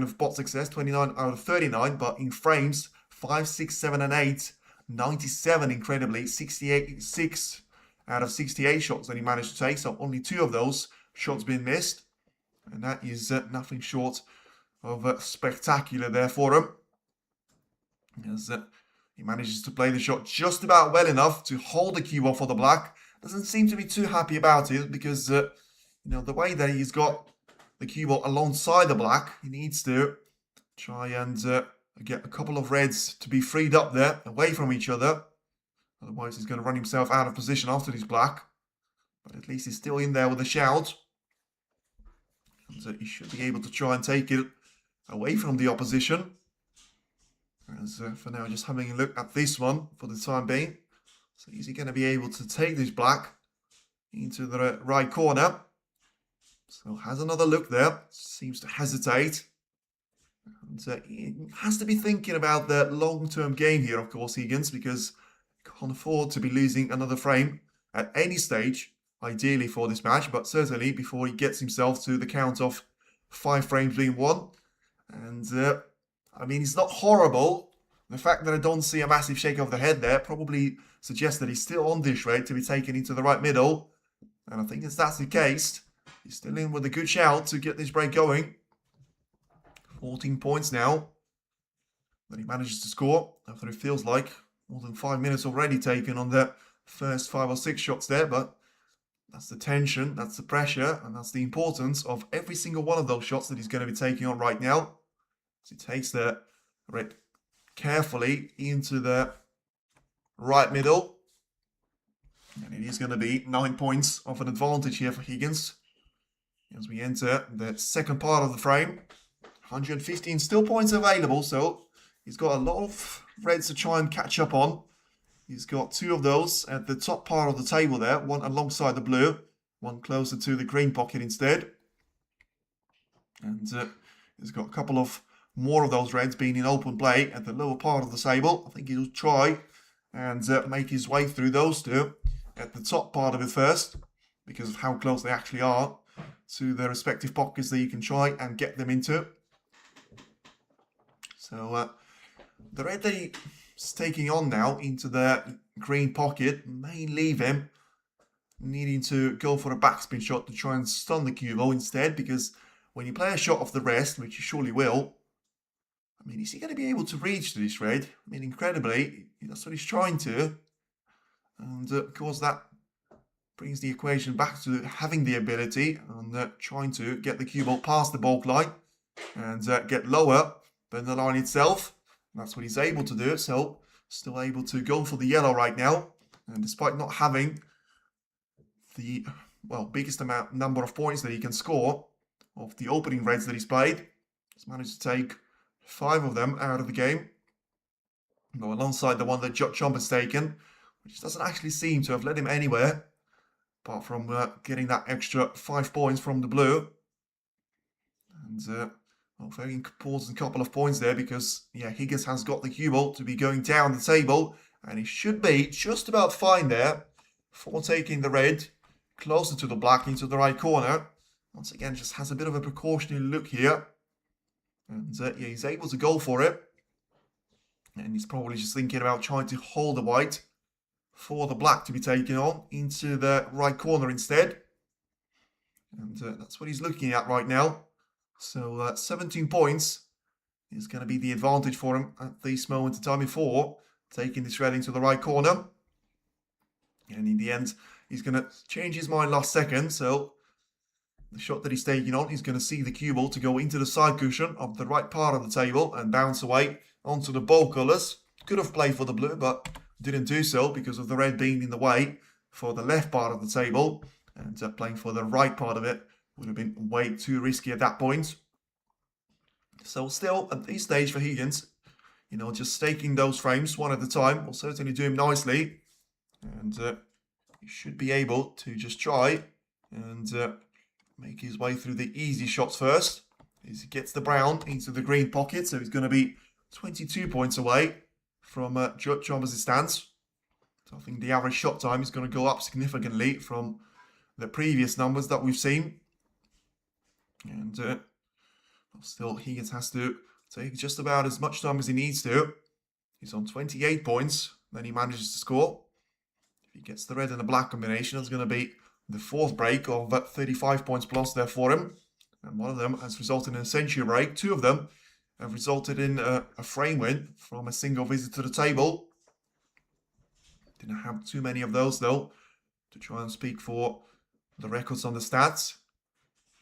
of pot success, 29 out of 39, but in frames, 5, 6, 7, and 8, 97 incredibly, 6 out of 68 shots that he managed to take, so only 2 of those shots being missed, and that is nothing short of spectacular there for him, as he manages to play the shot just about well enough to hold the cue off for the black. Doesn't seem to be too happy about it, because you know, the way that he's got the cue ball alongside the black, he needs to try and get a couple of reds to be freed up there, away from each other. Otherwise, he's going to run himself out of position after this black. But at least he's still in there with a shout. And so he should be able to try and take it away from the opposition. As for now, just having a look at this one for the time being. So is he going to be able to take this black into the right corner? So has another look there. Seems to hesitate. And he has to be thinking about the long-term game here, of course, Higgins, because he can't afford to be losing another frame at any stage, ideally for this match, but certainly before he gets himself to the count of 5 frames being won. And, I mean, it's not horrible. The fact that I don't see a massive shake of the head there probably suggests that he's still on this rate to be taken into the right middle. And I think if that's the case, he's still in with a good shout to get this break going. 14 points now that he manages to score after it feels like more than 5 minutes already taken on the first 5 or 6 shots there. But that's the tension, that's the pressure, and that's the importance of every single one of those shots that he's going to be taking on right now. So he takes the red carefully into the right middle. And it is going to be 9 points of an advantage here for Higgins as we enter the second part of the frame. 115 still points available, so he's got a lot of reds to try and catch up on. He's got 2 of those at the top part of the table there, one alongside the blue, one closer to the green pocket instead. And he's got a couple of more of those reds being in open play at the lower part of the table. I think he'll try and make his way through those 2 at the top part of it first, because of how close they actually are to their respective pockets that you can try and get them into. So the red that he's taking on now into the green pocket may leave him needing to go for a backspin shot to try and stun the cue ball instead, because when you play a shot off the rest, which you surely will, I mean, is he going to be able to reach this red? I mean, incredibly, that's what he's trying to. And of course, that brings the equation back to having the ability and trying to get the cue ball past the bulk line and get lower than the line itself. And that's what he's able to do. So, still able to go for the yellow right now. And despite not having the, well, biggest number of points that he can score of the opening reds that he's played, he's managed to take 5 of them out of the game. Though alongside the one that Judd has taken, which doesn't actually seem to have led him anywhere, apart from getting that extra 5 points from the blue. And well, very important couple of points there, because yeah, Higgins has got the cue ball to be going down the table, and he should be just about fine there for taking the red closer to the black into the right corner. Once again, just has a bit of a precautionary look here. And yeah, he's able to go for it. And he's probably just thinking about trying to hold the white for the black to be taken on into the right corner instead. And that's what he's looking at right now. So 17 points is going to be the advantage for him at this moment in time before taking this red into the right corner. And in the end, he's going to change his mind last second. So the shot that he's taking on, he's going to see the cue ball to go into the side cushion of the right part of the table and bounce away onto the ball colours. Could have played for the blue, but didn't do so because of the red being in the way for the left part of the table. And playing for the right part of it would have been way too risky at that point. So still, at this stage for Higgins, you know, just staking those frames one at a time will certainly do him nicely. And he should be able to just try and make his way through the easy shots first. As he gets the brown into the green pocket, so he's going to be 22 points away from Judd as it stands. So I think the average shot time is going to go up significantly from the previous numbers that we've seen. And still, Higgins has to take just about as much time as he needs to. He's on 28 points, then he manages to score. If he gets the red and the black combination, it's going to be the 4th break of 35 points plus there for him. And one of them has resulted in a century break. 2 of them have resulted in a frame win from a single visit to the table. Didn't have too many of those, though, to try and speak for the records on the stats.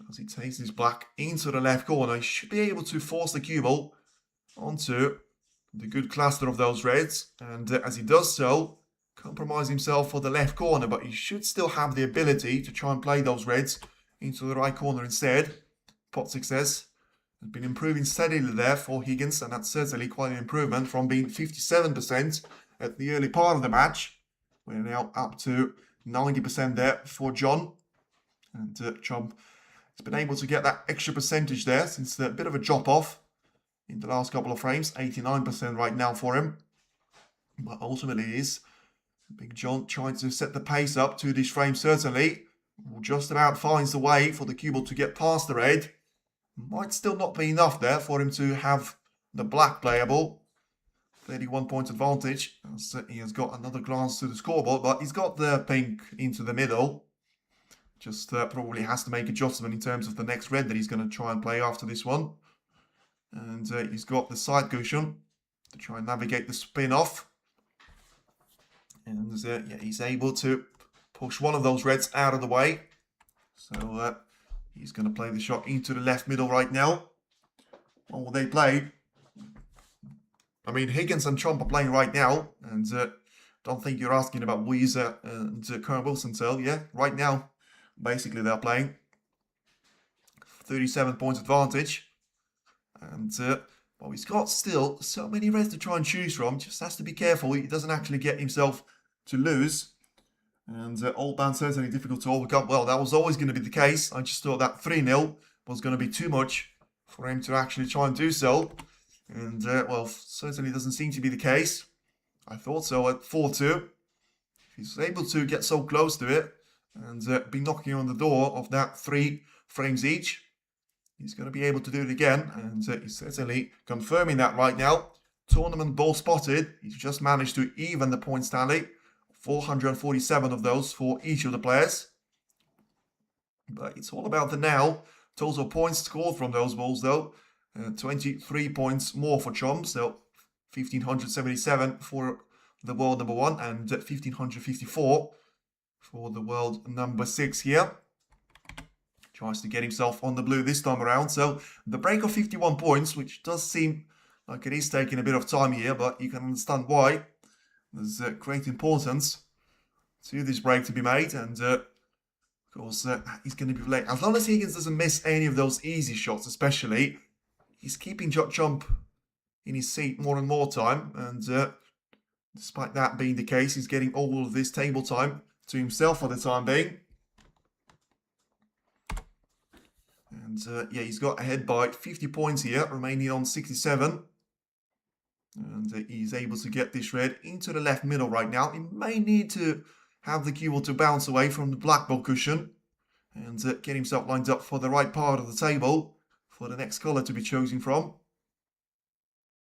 As he takes his black into the left corner, he should be able to force the cue ball onto the good cluster of those reds. And as he does so, compromise himself for the left corner, but he should still have the ability to try and play those reds into the right corner instead. Pot success has been improving steadily there for Higgins, and that's certainly quite an improvement from being 57% at the early part of the match. We're now up to 90% there for John. And Chomp has been able to get that extra percentage there since a bit of a drop off in the last couple of frames. 89% right now for him. But ultimately it is Big John trying to set the pace up to this frame certainly. Just about finds the way for the cue ball to get past the red. Might still not be enough there for him to have the black playable. 31 points advantage. He has got another glance to the scoreboard, but he's got the pink into the middle. Just probably has to make adjustment in terms of the next red that he's going to try and play after this one. And he's got the side cushion to try and navigate the spin off. And yeah, he's able to push one of those reds out of the way. So he's going to play the shot into the left middle right now. What will they play? I mean, Higgins and Trump are playing right now. And don't think you're asking about Weezer and Karen Wilson. So yeah, right now, basically they're playing. 37 points advantage. And well, he's got still so many reds to try and choose from. Just has to be careful. He doesn't actually get himself to lose. And all bound certainly difficult to overcome. Well, that was always going to be the case. I just thought that 3-0 was going to be too much for him to actually try and do so. And, well, certainly doesn't seem to be the case. I thought so at 4-2. If he's able to get so close to it and be knocking on the door of that 3 frames each, he's going to be able to do it again. And he's certainly confirming that right now. Tournament ball spotted. He's just managed to even the points tally. 447 of those for each of the players. But it's all about the now. Total points scored from those balls though. 23 points more for Chom. So 1,577 for the world number 1 and 1,554 for the world number 6 here. Tries to get himself on the blue this time around. So the break of 51 points, which does seem like it is taking a bit of time here, but you can understand why. There's great importance to this break to be made, and of course he's going to be playing. As long as Higgins doesn't miss any of those easy shots, especially, he's keeping Judd Chomp in his seat more and more time, and despite that being the case, he's getting all of this table time to himself for the time being. And yeah, he's got ahead by 50 points here, remaining on 67. And he's able to get this red into the left middle right now. He may need to have the cue ball to bounce away from the black ball cushion and get himself lined up for the right part of the table for the next colour to be chosen from.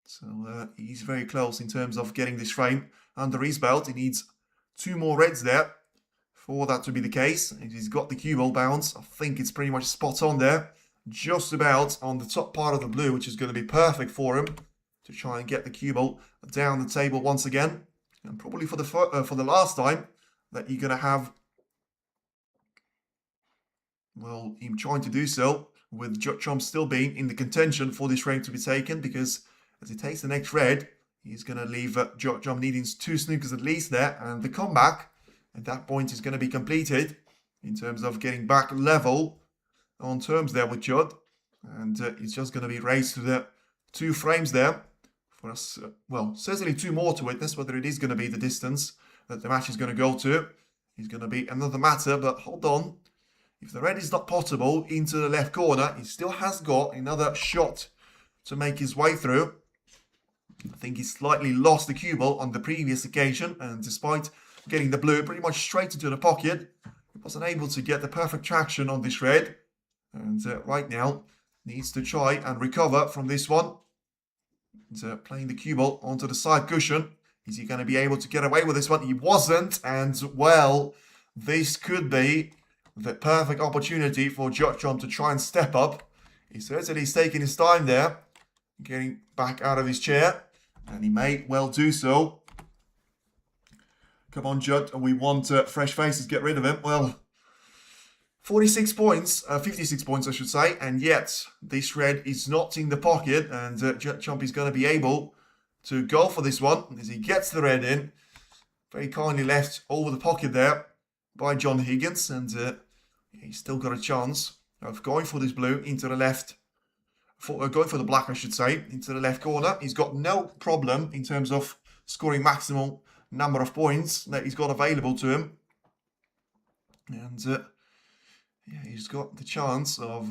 So he's very close in terms of getting this frame under his belt. He needs 2 more reds there for that to be the case. And he's got the cue ball bounce. I think it's pretty much spot on there. Just about on the top part of the blue, which is going to be perfect for him to try and get the cue ball down the table once again. And probably for the last time that you're going to have, well, him trying to do so with Judd Chomp still being in the contention for this frame to be taken, because as he takes the next red, he's going to leave Judd Chomp needing 2 snookers at least there, and the comeback at that point is going to be completed in terms of getting back level on terms there with Judd. And it's just going to be raised to the 2 frames there. For us, well, certainly 2 more to witness. Whether it is going to be the distance that the match is going to go to is going to be another matter. But hold on. If the red is not possible into the left corner, he still has got another shot to make his way through. I think he slightly lost the cue ball on the previous occasion. And despite getting the blue pretty much straight into the pocket, he wasn't able to get the perfect traction on this red. And right now, needs to try and recover from this one. Playing the cue ball onto the side cushion. Is he going to be able to get away with this one? He wasn't. And, well, this could be the perfect opportunity for Judd Chomp to try and step up. He certainly is taking his time there, getting back out of his chair. And he may well do so. Come on, Judd. We want fresh faces. Get rid of him. Well, 46 points, 56 points I should say, and yet this red is not in the pocket, and Judd Chomp is going to be able to go for this one as he gets the red in. very kindly left over the pocket there by John Higgins, and he's still got a chance of going for this blue into the left, going for the black, I should say, into the left corner. He's got no problem in terms of scoring maximum number of points that he's got available to him. And yeah, he's got the chance of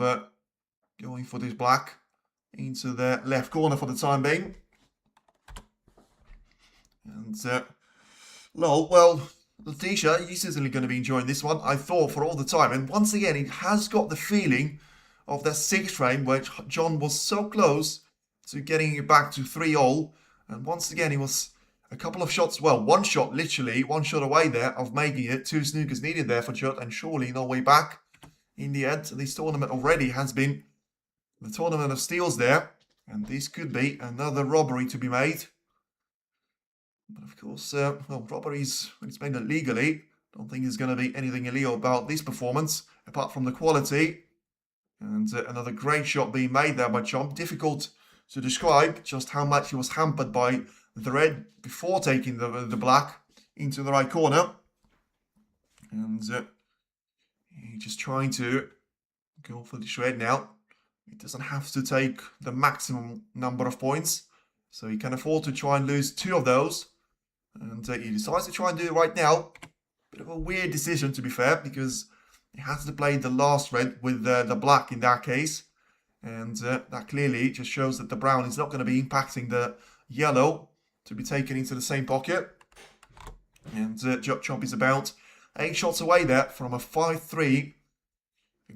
going for this black into the left corner for the time being. And well, Letitia, he's certainly going to be enjoying this one, I thought, for all the time. And once again, it has got the feeling of that 6th frame where John was so close to getting it back to 3-all. And once again, he was a couple of shots, well, one shot, literally, one shot away there of making it. 2 snookers needed there for Judd, and surely no way back. In the end, this tournament already has been the tournament of steals there. And this could be another robbery to be made. But of course, well, robberies, when it's made illegally, don't think there's going to be anything illegal about this performance, apart from the quality. And another great shot being made there by Chomp. Difficult to describe just how much he was hampered by the red before taking the black into the right corner. And he's just trying to go for this red now. He doesn't have to take the maximum number of points, so he can afford to try and lose 2 of those. And he decides to try and do it right now. Bit of a weird decision, to be fair, because he has to play the last red with the black in that case. And that clearly just shows that the brown is not going to be impacting the yellow to be taken into the same pocket. And Judd Chomp is about 8 shots away there from a 5-3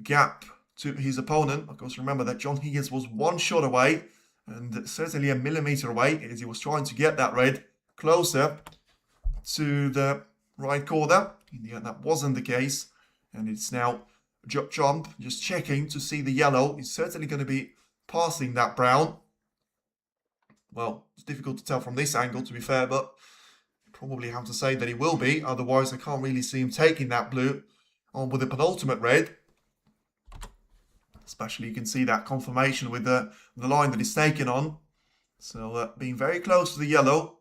gap to his opponent. Of course, remember that John Higgins was 1 shot away, and certainly a millimeter away as he was trying to get that red closer to the right corner. In the end, that wasn't the case, and it's now Judd Chomp just checking to see the yellow. He's certainly going to be passing that brown. Well, it's difficult to tell from this angle, to be fair, but probably have to say that he will be. Otherwise, I can't really see him taking that blue on with the penultimate red. Especially, you can see that confirmation with the line that he's taken on. So, being very close to the yellow.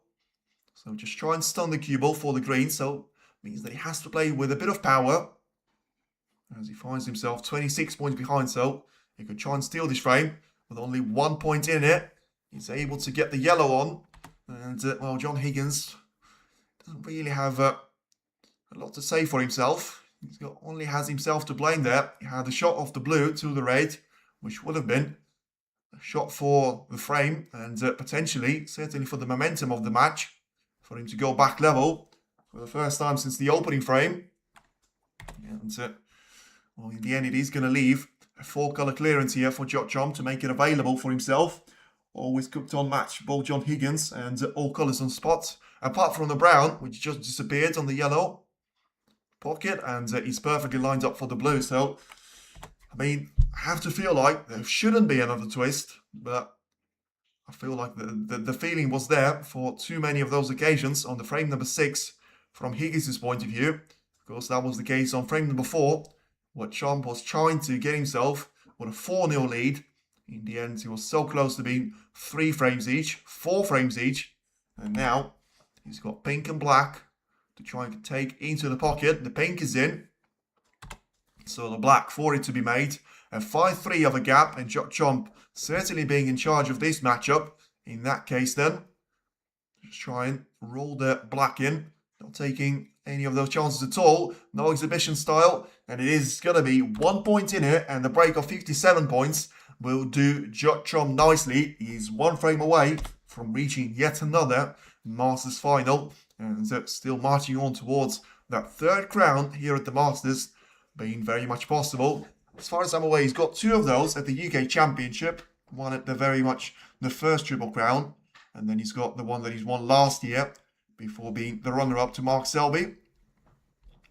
So, just try and stun the cue ball for the green. So, means that he has to play with a bit of power. As he finds himself 26 points behind. So, he could try and steal this frame with only 1 point in it. He's able to get the yellow on. And, well, John Higgins doesn't really have a lot to say for himself. He only has himself to blame there. He had a shot off the blue to the red, which would have been a shot for the frame and potentially, certainly for the momentum of the match, for him to go back level for the first time since the opening frame. And, well, in the end, it is going to leave a 4-colour clearance here for Judd Chomp to make it available for himself. Always cooked on match, both John Higgins and all colours on spot, apart from the brown, which just disappeared on the yellow pocket, and he's perfectly lined up for the blue. So, I mean, I have to feel like there shouldn't be another twist, but I feel like the feeling was there for too many of those occasions on the frame number 6 from Higgins' point of view. Of course, that was the case on frame number 4, where Chomp was trying to get himself with a 4-0 lead. In the end, he was so close to being 3 frames each, 4 frames each, and now he's got pink and black to try and take into the pocket. The pink is in, so the black for it to be made. A 5-3 of a gap, and Judd Chomp certainly being in charge of this matchup. In that case then, just try and roll the black in, not taking any of those chances at all. No exhibition style, and it is going to be 1 point in it, and the break of 57 points will do Judd Chomp nicely. He's 1 frame away from reaching yet another Masters final, and still marching on towards that 3rd crown here at the Masters, being very much possible. As far as I'm aware, he's got 2 of those at the UK Championship, one at the first Triple Crown, and then he's got the one that he's won last year before being the runner-up to Mark Selby.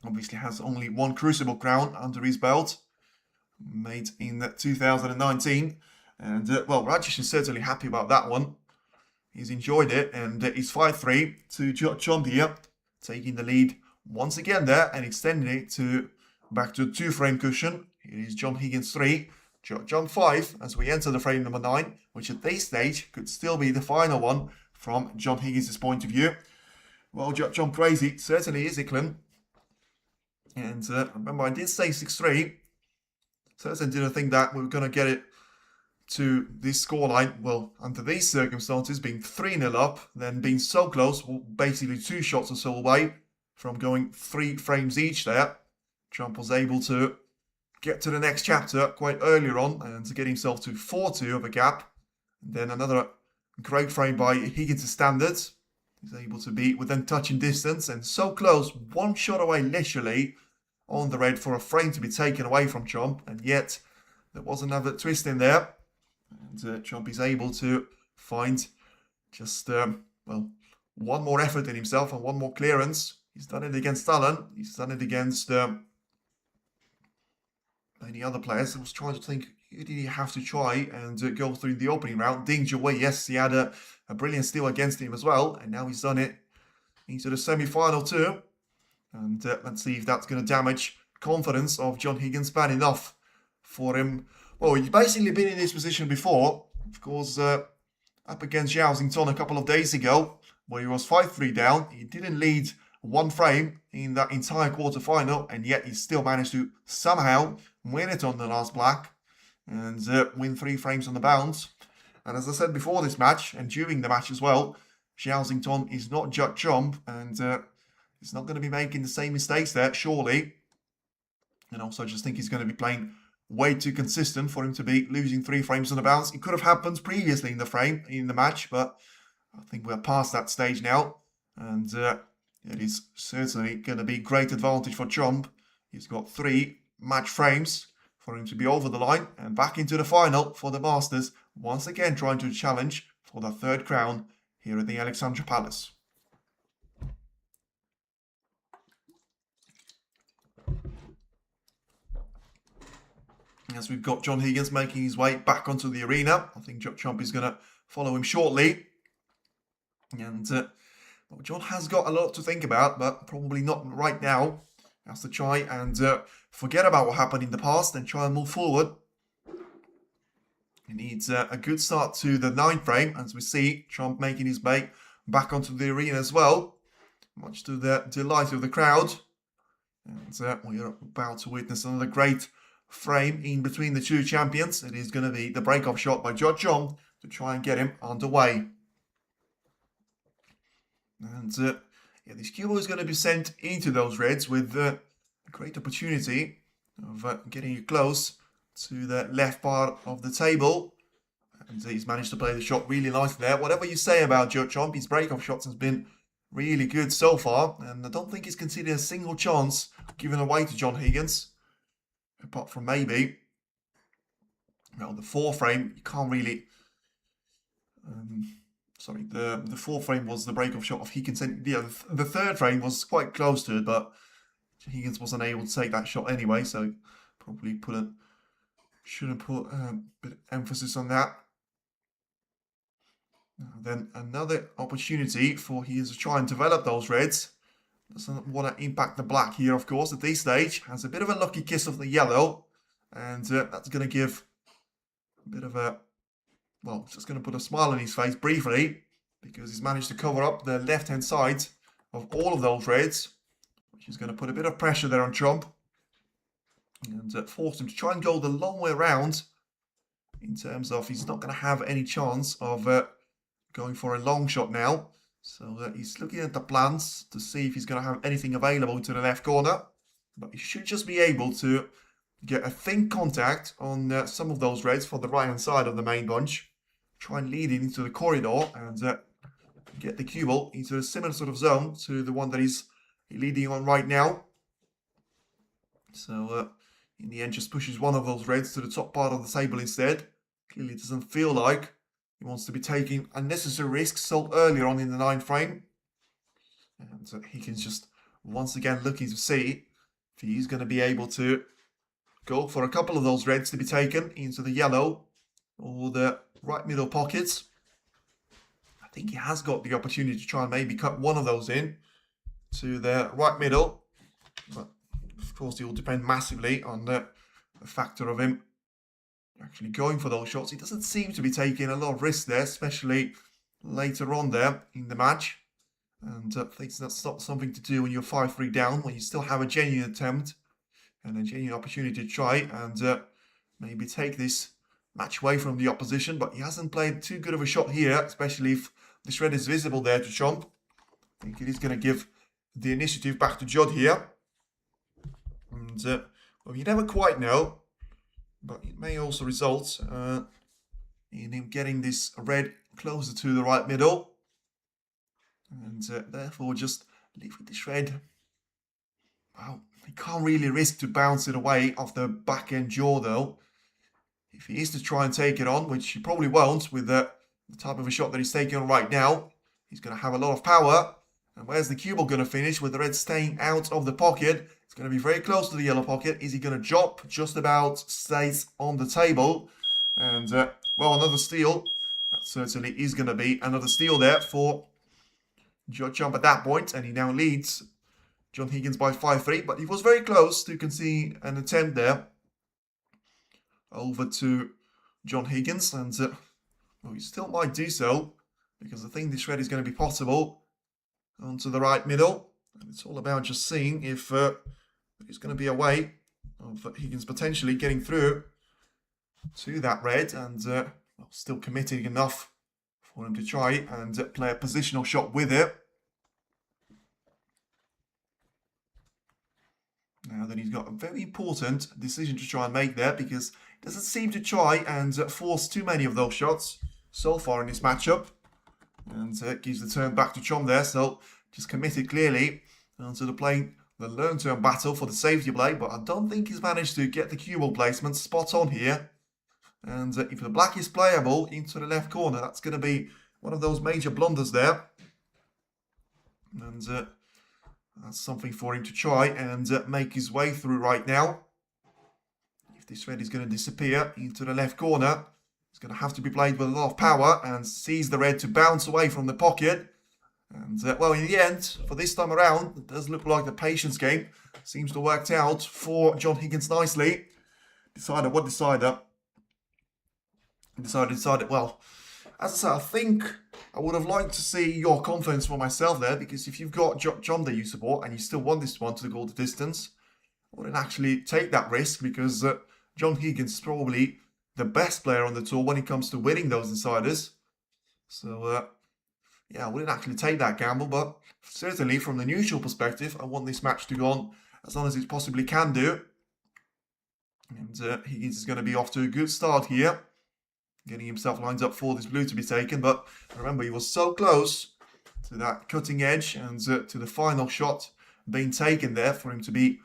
Obviously has only 1 Crucible Crown under his belt, made in 2019, and well, Rajesh is certainly happy about that one. He's enjoyed it, and he's 5-3 to Judd Chomp here, taking the lead once again there and extending it back to a 2-frame cushion. Here is John Higgins 3, Judd Chomp 5 as we enter the frame number 9, which at this stage could still be the final one from John Higgins' point of view. Well, Jump Crazy certainly is Icklen. And remember, I did say 6-3. Certainly didn't think that we were going to get it to this scoreline. Well, under these circumstances, being 3-0 up, then being so close, basically 2 shots or so away from going 3 frames each there. Jump was able to get to the next chapter quite earlier on and to get himself to 4-2 of a gap. And then another great frame by Higgins' standards. He's able to be within touching distance and so close, 1 shot away literally on the red for a frame to be taken away from Chomp. And yet there was another twist in there. And Chomp is able to find just, well, one more effort in himself and one more clearance. He's done it against Allen. He's done it against many other players. I was trying to think, who did he have to try and go through the opening round? Ding Jiwei, yes, he had a brilliant steal against him as well. And now he's done it into the semi-final too. And let's see if that's going to damage confidence of John Higgins bad enough for him. Well, he's basically been in this position before. Of course, up against Xiaoxington a couple of days ago, where he was 5-3 down. He didn't lead 1 frame in that entire quarter-final, and yet he still managed to somehow win it on the last black and win 3 frames on the bounce. And as I said before this match, and during the match as well, Xiaoxington is not Judd Chomp, and he's not going to be making the same mistakes there, surely. And also, I just think he's going to be playing way too consistent for him to be losing 3 frames on the bounce. It could have happened previously in the match, but I think we're past that stage now. And it is certainly going to be great advantage for Chomp. He's got 3 match frames for him to be over the line and back into the final for the Masters. Once again trying to challenge for the 3rd crown here at the Alexandra Palace. As we've got John Higgins making his way back onto the arena. I think Chomp is going to follow him shortly. And well, John has got a lot to think about, but probably not right now. He has to try and forget about what happened in the past and try and move forward. He needs a good start to the 9th frame, as we see Chomp making his way back onto the arena as well, much to the delight of the crowd. And we are about to witness another great frame in between the 2 champions. It is going to be the break-off shot by Judd Chomp to try and get him underway. And yeah, this cue ball is going to be sent into those reds with a great opportunity of getting you close to the left part of the table. And he's managed to play the shot really nicely there. Whatever you say about Judd Chomp, his break-off shots has been really good so far. And I don't think he's conceded a single chance given away to John Higgins. Apart from maybe, well, the 4 frame, you can't really... sorry, the 4th frame was the break-off shot of Higgins. And yeah, the 3rd frame was quite close to it, but Higgins wasn't able to take that shot anyway, so probably shouldn't put a bit of emphasis on that. Then another opportunity for Higgins to try and develop those reds. Doesn't want to impact the black here, of course, at this stage. Has a bit of a lucky kiss of the yellow. And that's going to give a bit of a... Well, just going to put a smile on his face briefly. Because he's managed to cover up the left-hand side of all of those reds. Which is going to put a bit of pressure there on Chomp. And force him to try and go the long way around. In terms of he's not going to have any chance of going for a long shot now. So he's looking at the plans to see if he's going to have anything available to the left corner. But he should just be able to get a thin contact on some of those reds for the right-hand side of the main bunch. Try and lead it into the corridor and get the cue ball into a similar sort of zone to the one that he's leading on right now. So in the end just pushes one of those reds to the top part of the table instead. Clearly doesn't feel like he wants to be taking unnecessary risks so early on in the 9th frame. And Higgins just once again looking to see if he's going to be able to go for a couple of those reds to be taken into the yellow or the right middle pockets. I think he has got the opportunity to try and maybe cut one of those in to the right middle. But of course it will depend massively on the factor of him actually going for those shots. He doesn't seem to be taking a lot of risk there, especially later on there in the match. And thinks that's not something to do when you're 5-3 down, when you still have a genuine attempt and a genuine opportunity to try and maybe take this match away from the opposition. But he hasn't played too good of a shot here, especially if the shred is visible there to Chomp. I think it is going to give the initiative back to Judd here. And, well, you never quite know, but it may also result in him getting this red closer to the right middle. And therefore just leave with the shred. Well, he can't really risk to bounce it away off the back end jaw though. If he is to try and take it on, which he probably won't with the type of a shot that he's taking on right now, he's going to have a lot of power. And where's the cue ball going to finish with the red staying out of the pocket? It's going to be very close to the yellow pocket. Is he going to drop? Just about stays on the table. And, well, another steal. That certainly is going to be another steal there for Judd Chomp at that point, and he now leads John Higgins by 5-3, but he was very close to concede an attempt there over to John Higgins, and well, he still might do so, because I think this shred is going to be possible onto the right middle, and it's all about just seeing if there's going to be a way of Higgins potentially getting through to that red, and well, still committing enough for him to try and play a positional shot with it. Now then, he's got a very important decision to try and make there, because he doesn't seem to try and force too many of those shots so far in this matchup. And gives the turn back to Chom there, so just committed clearly to the playing the learn turn battle for the safety play, but I don't think he's managed to get the cue ball placement spot on here. And if the black is playable into the left corner, that's going to be one of those major blunders there. And that's something for him to try and make his way through right now. If this red is going to disappear into the left corner, it's going to have to be played with a lot of power and seize the red to bounce away from the pocket. And, well, in the end, for this time around, it does look like the patience game seems to have worked out for John Higgins nicely. Decided, well, as I said, I think I would have liked to see your confidence for myself there, because if you've got John that you support and you still want this one to go the distance, I wouldn't actually take that risk, because John Higgins is probably the best player on the tour when it comes to winning those insiders. So, yeah, I wouldn't actually take that gamble, but certainly from the neutral perspective, I want this match to go on as long as it possibly can do. And Higgins is going to be off to a good start here, getting himself lined up for this blue to be taken. But remember, he was so close to that cutting edge and to the final shot being taken there for him to be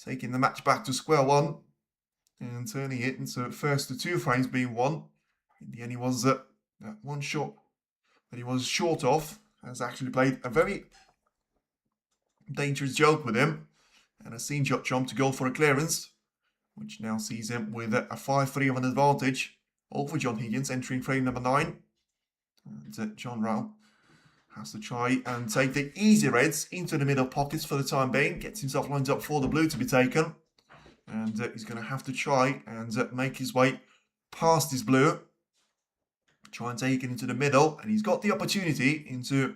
taking the match back to square one and turning it into first to 2 frames being won. In the end, he was that one shot that he was short of, has actually played a very dangerous joke with him, and has seen Judd Chomp to go for a clearance, which now sees him with a 5-3 of an advantage over John Higgins entering frame number 9. And John Rao has to try and take the easy reds into the middle pockets for the time being, gets himself lined up for the blue to be taken, and he's going to have to try and make his way past his blue, try and take it into the middle, and he's got the opportunity into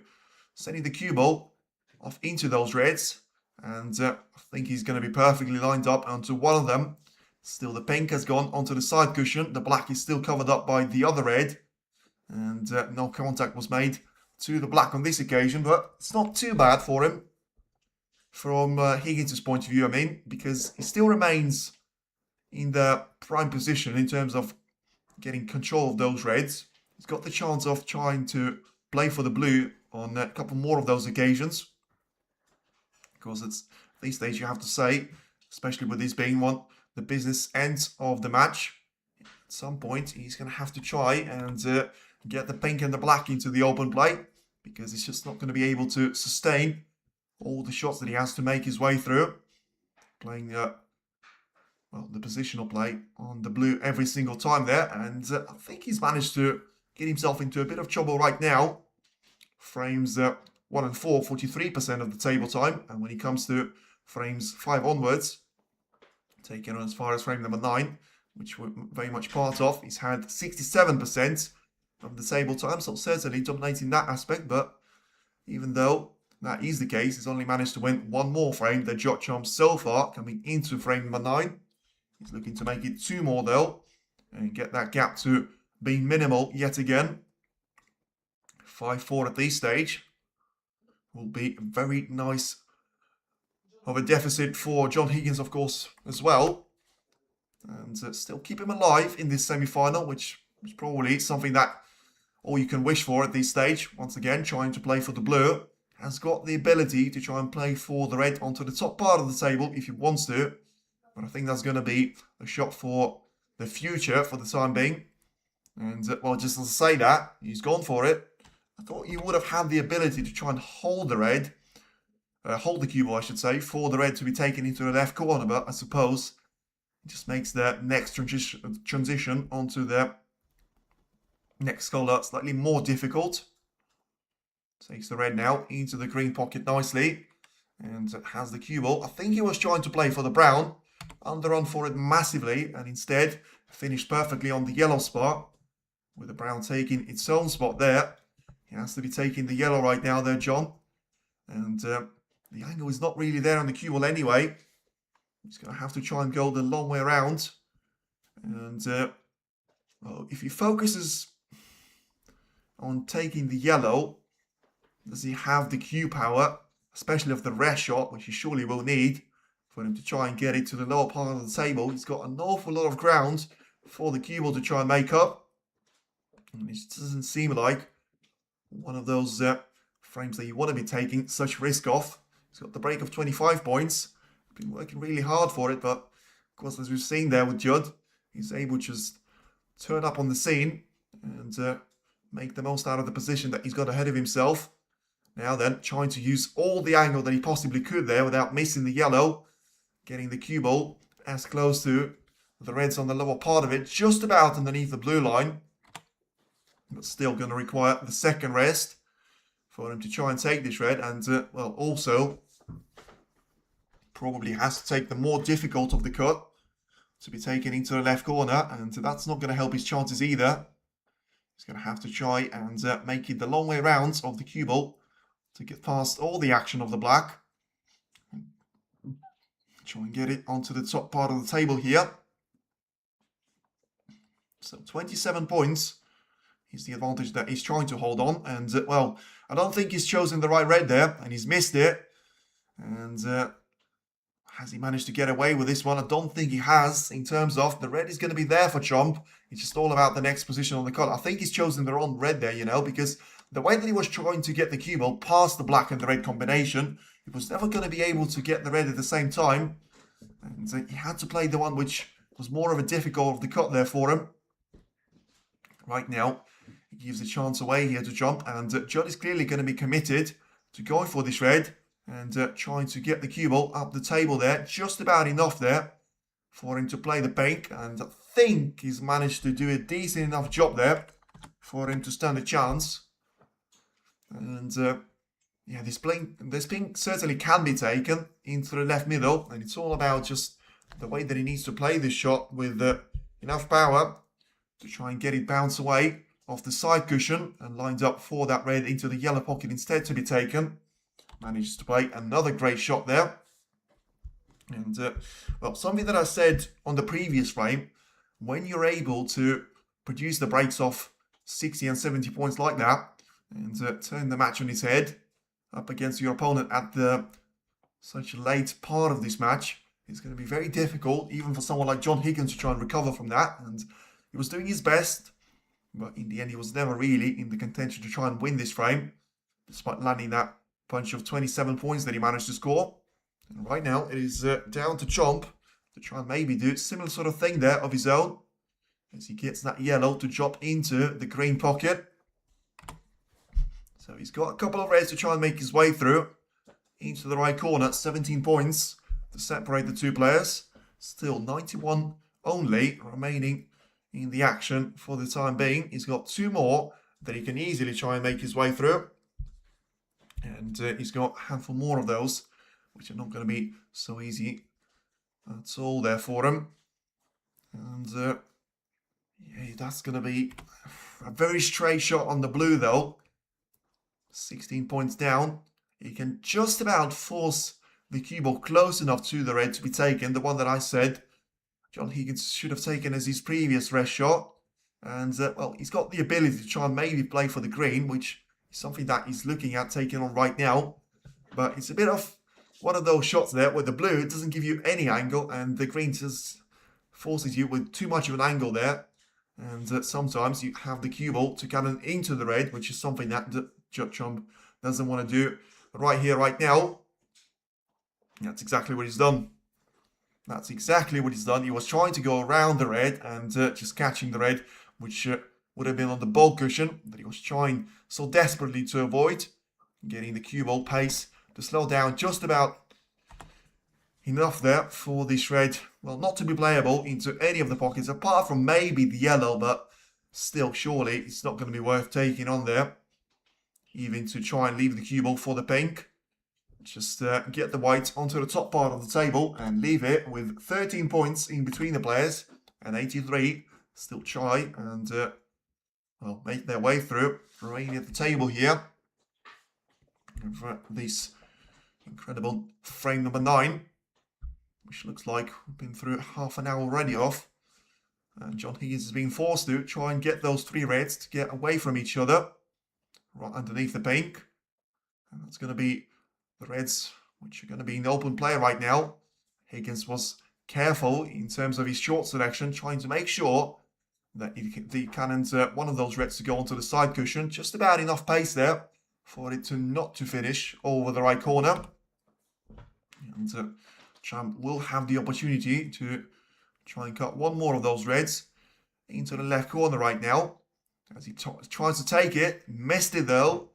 sending the cue ball off into those reds, and I think he's going to be perfectly lined up onto one of them. Still, the pink has gone onto the side cushion, the black is still covered up by the other red, and no contact was made to the black on this occasion, but it's not too bad for him from Higgins' point of view, I mean, because he still remains in the prime position in terms of getting control of those reds. He's got the chance of trying to play for the blue on a couple more of those occasions. Because it's at this stage, you have to say, especially with this being one, the business end of the match. At some point, he's going to have to try and get the pink and the black into the open play, because he's just not going to be able to sustain all the shots that he has to make his way through. Playing well, the positional play on the blue every single time there, and I think he's managed to get himself into a bit of trouble right now. Frames 1 and 4, 43% of the table time, and when he comes to frames 5 onwards, taking on as far as frame number 9, which we're very much part of, he's had 67% of the table time, so certainly dominating that aspect, but even though that is the case, he's only managed to win one more frame than Watchalong so far, coming into frame number 9. He's looking to make it 2 more though, and get that gap to being minimal yet again. 5-4 at this stage will be very nice of a deficit for John Higgins, of course, as well. And still keep him alive in this semi-final, which is probably something that all you can wish for at this stage. Once again, trying to play for the blue. Has got the ability to try and play for the red onto the top part of the table if he wants to. But I think that's going to be a shot for the future for the time being. And, well, just to say that, he's gone for it. I thought you would have had the ability to try and hold the red. Hold the cue ball, I should say, for the red to be taken into the left corner. But I suppose it just makes the next transition onto the next color slightly more difficult. Takes the red now into the green pocket nicely. And has the cue ball. I think he was trying to play for the brown. Underrun for it massively. And instead finished perfectly on the yellow spot. With the brown taking its own spot there. He has to be taking the yellow right now there, John. And the angle is not really there on the cue ball anyway. He's going to have to try and go the long way around. And well, if he focuses on taking the yellow, does he have the cue power, especially of the rest shot, which he surely will need, for him to try and get it to the lower part of the table? He's got an awful lot of ground for the cue ball to try and make up. And it doesn't seem like one of those frames that you want to be taking such risk off. He's got the break of 25 points. Been working really hard for it, but of course, as we've seen there with Judd, he's able to just turn up on the scene and make the most out of the position that he's got ahead of himself. Now then, trying to use all the angle that he possibly could there without missing the yellow. Getting the cue ball as close to the reds on the lower part of it, just about underneath the blue line. But still going to require the second rest for him to try and take this red. And, well, also probably has to take the more difficult of the cut to be taken into the left corner. And that's not going to help his chances either. He's going to have to try and make it the long way round of the cue ball to get past all the action of the black. Try and get it onto the top part of the table here. So 27 points is the advantage that he's trying to hold on. And, well, I don't think he's chosen the right red there. And he's missed it. And has he managed to get away with this one? I don't think he has. In terms of the red is going to be there for Trump. It's just all about the next position on the card. I think he's chosen the wrong red there, you know, because the way that he was trying to get the cue ball past the black and the red combination, he was never going to be able to get the red at the same time. And he had to play the one which was more of a difficult of the cut there for him. Right now, he gives a chance away here to Trump. And Judd is clearly going to be committed to going for this red. And trying to get the cue ball up the table there. Just about enough there for him to play the bank. And I think he's managed to do a decent enough job there for him to stand a chance. And yeah, this pink certainly can be taken into the left middle. And it's all about just the way that he needs to play this shot with enough power to try and get it bounce away off the side cushion and lined up for that red into the yellow pocket instead to be taken. Manages to play another great shot there. And, well, something that I said on the previous frame, when you're able to produce the breaks off 60 and 70 points like that, and turn the match on its head up against your opponent at such a late part of this match, it's going to be very difficult, even for someone like John Higgins to try and recover from that. And he was doing his best, but in the end, he was never really in the contention to try and win this frame, despite landing that bunch of 27 points that he managed to score. And right now, it is down to Chomp to try and maybe do a similar sort of thing there of his own, as he gets that yellow to drop into the green pocket. So he's got a couple of reds to try and make his way through into the right corner. 17 points to separate the two players. Still 91 only remaining in the action for the time being. He's got two more that he can easily try and make his way through. And he's got a handful more of those, which are not going to be so easy at all there for him. And yeah, that's going to be a very stray shot on the blue, though. 16 points down. He can just about force the cue ball close enough to the red to be taken. The one that I said John Higgins should have taken as his previous red shot. And, well, he's got the ability to try and maybe play for the green, which is something that he's looking at taking on right now. But it's a bit of one of those shots there where the blue doesn't give you any angle and the green just forces you with too much of an angle there. And sometimes you have the cue ball to cannon into the red, which is something that Judd doesn't want to do right here, right now. That's exactly what he's done. That's exactly what he's done. He was trying to go around the red and just catching the red, which would have been on the ball cushion that he was trying so desperately to avoid. Getting the cue ball pace to slow down just about enough there for this red, well, not to be playable into any of the pockets, apart from maybe the yellow, but still, surely, it's not going to be worth taking on there. Even to try and leave the cue ball for the pink. Just get the white onto the top part of the table and leave it with 13 points in between the players and 83 still try and well, make their way through. Remaining at the table here for this incredible frame number 9, which looks like we've been through half an hour already off. And John Higgins is being forced to try and get those 3 reds to get away from each other right underneath the pink. And that's going to be the reds, which are going to be in open play right now. Higgins was careful in terms of his short selection, trying to make sure that the cannons one of those reds to go onto the side cushion. Just about enough pace there for it to not to finish over the right corner. And Champ will have the opportunity to try and cut one more of those reds into the left corner right now. As he tries to take it, missed it though.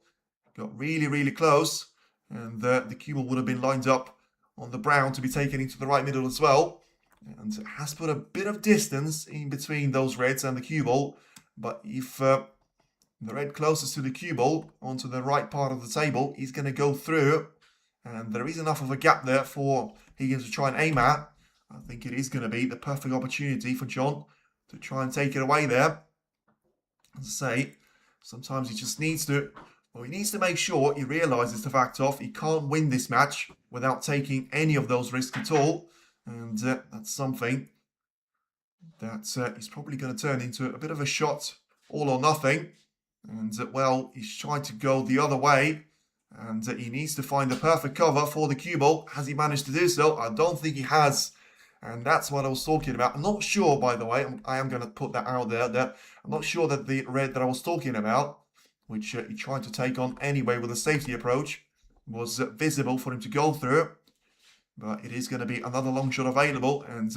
Got really, really close. And the cue ball would have been lined up on the brown to be taken into the right middle as well. And it has put a bit of distance in between those reds and the cue ball. But if the red closest to the cue ball onto the right part of the table is going to go through, and there is enough of a gap there for Higgins to try and aim at, I think it is going to be the perfect opportunity for John to try and take it away there. As I say, sometimes he just needs to, well, he needs to make sure he realises the fact of he can't win this match without taking any of those risks at all. And that's something that he's probably going to turn into a bit of a shot all or nothing. And well, he's trying to go the other way. And he needs to find the perfect cover for the cue ball. Has he managed to do so? I don't think he has. And that's what I was talking about. I'm not sure, by the way, I am going to put that out there, that I'm not sure that the red that I was talking about, which he tried to take on anyway with a safety approach, was visible for him to go through. But it is going to be another long shot available. And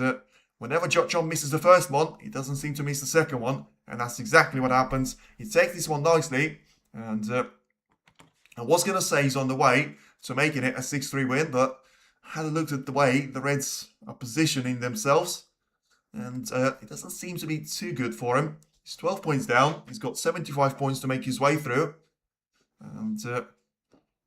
whenever Judd misses the first one, he doesn't seem to miss the second one. And that's exactly what happens. He takes this one nicely. And I was going to say he's on the way to making it a 6-3 win, but I had a look at the way the Reds are positioning themselves, and it doesn't seem to be too good for him. He's 12 points down. He's got 75 points to make his way through. And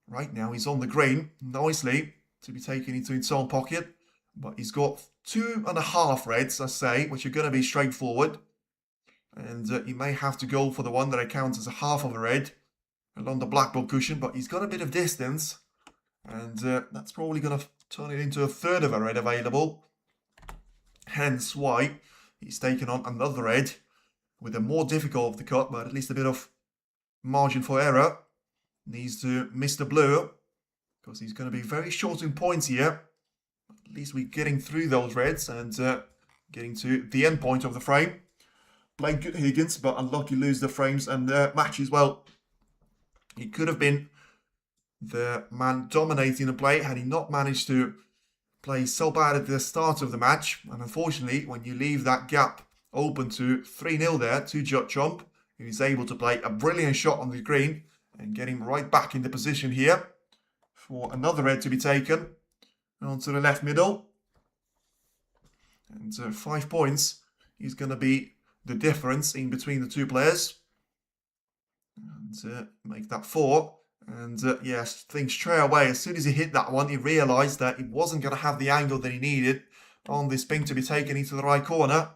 right now he's on the green nicely to be taken into his own pocket. But he's got 2.5 reds, I say, which are going to be straightforward. And he may have to go for the one that counts as a half of a red along the black ball cushion, but he's got a bit of distance. And that's probably going to turn it into a third of a red available. Hence why he's taken on another red with a more difficult of the cut, but at least a bit of margin for error. Needs to miss the blue because he's going to be very short in points here. At least we're getting through those reds and getting to the end point of the frame. Playing good Higgins, but unlucky lose the frames and match as well. He could have been the man dominating the play had he not managed to play so bad at the start of the match. And unfortunately, when you leave that gap open to 3-0 there to Judd, he was able to play a brilliant shot on the green and get him right back in the position here for another red to be taken onto the left middle. And 5 points is going to be the difference in between the two players. And make that 4. And yes, things straight away, as soon as he hit that one, he realised that he wasn't going to have the angle that he needed on this ping to be taken into the right corner.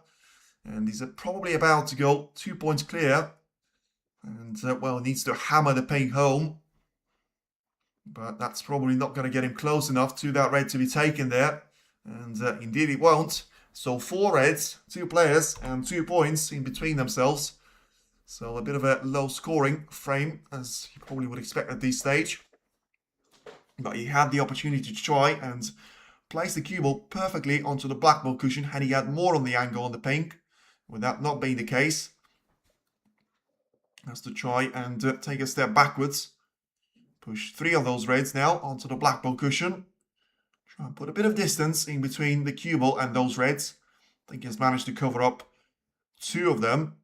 And he's probably about to go 2 points clear. And well, needs to hammer the ping home. But that's probably not going to get him close enough to that red to be taken there. And indeed it won't. So 4 reds, 2 players, and 2 points in between themselves. So a bit of a low scoring frame, as you probably would expect at this stage. But he had the opportunity to try and place the cue ball perfectly onto the black ball cushion had he had more on the angle on the pink. With that not being the case, has to try and take a step backwards. Push 3 of those reds now onto the black ball cushion. Try and put a bit of distance in between the cue ball and those reds. I think he's managed to cover up 2 of them.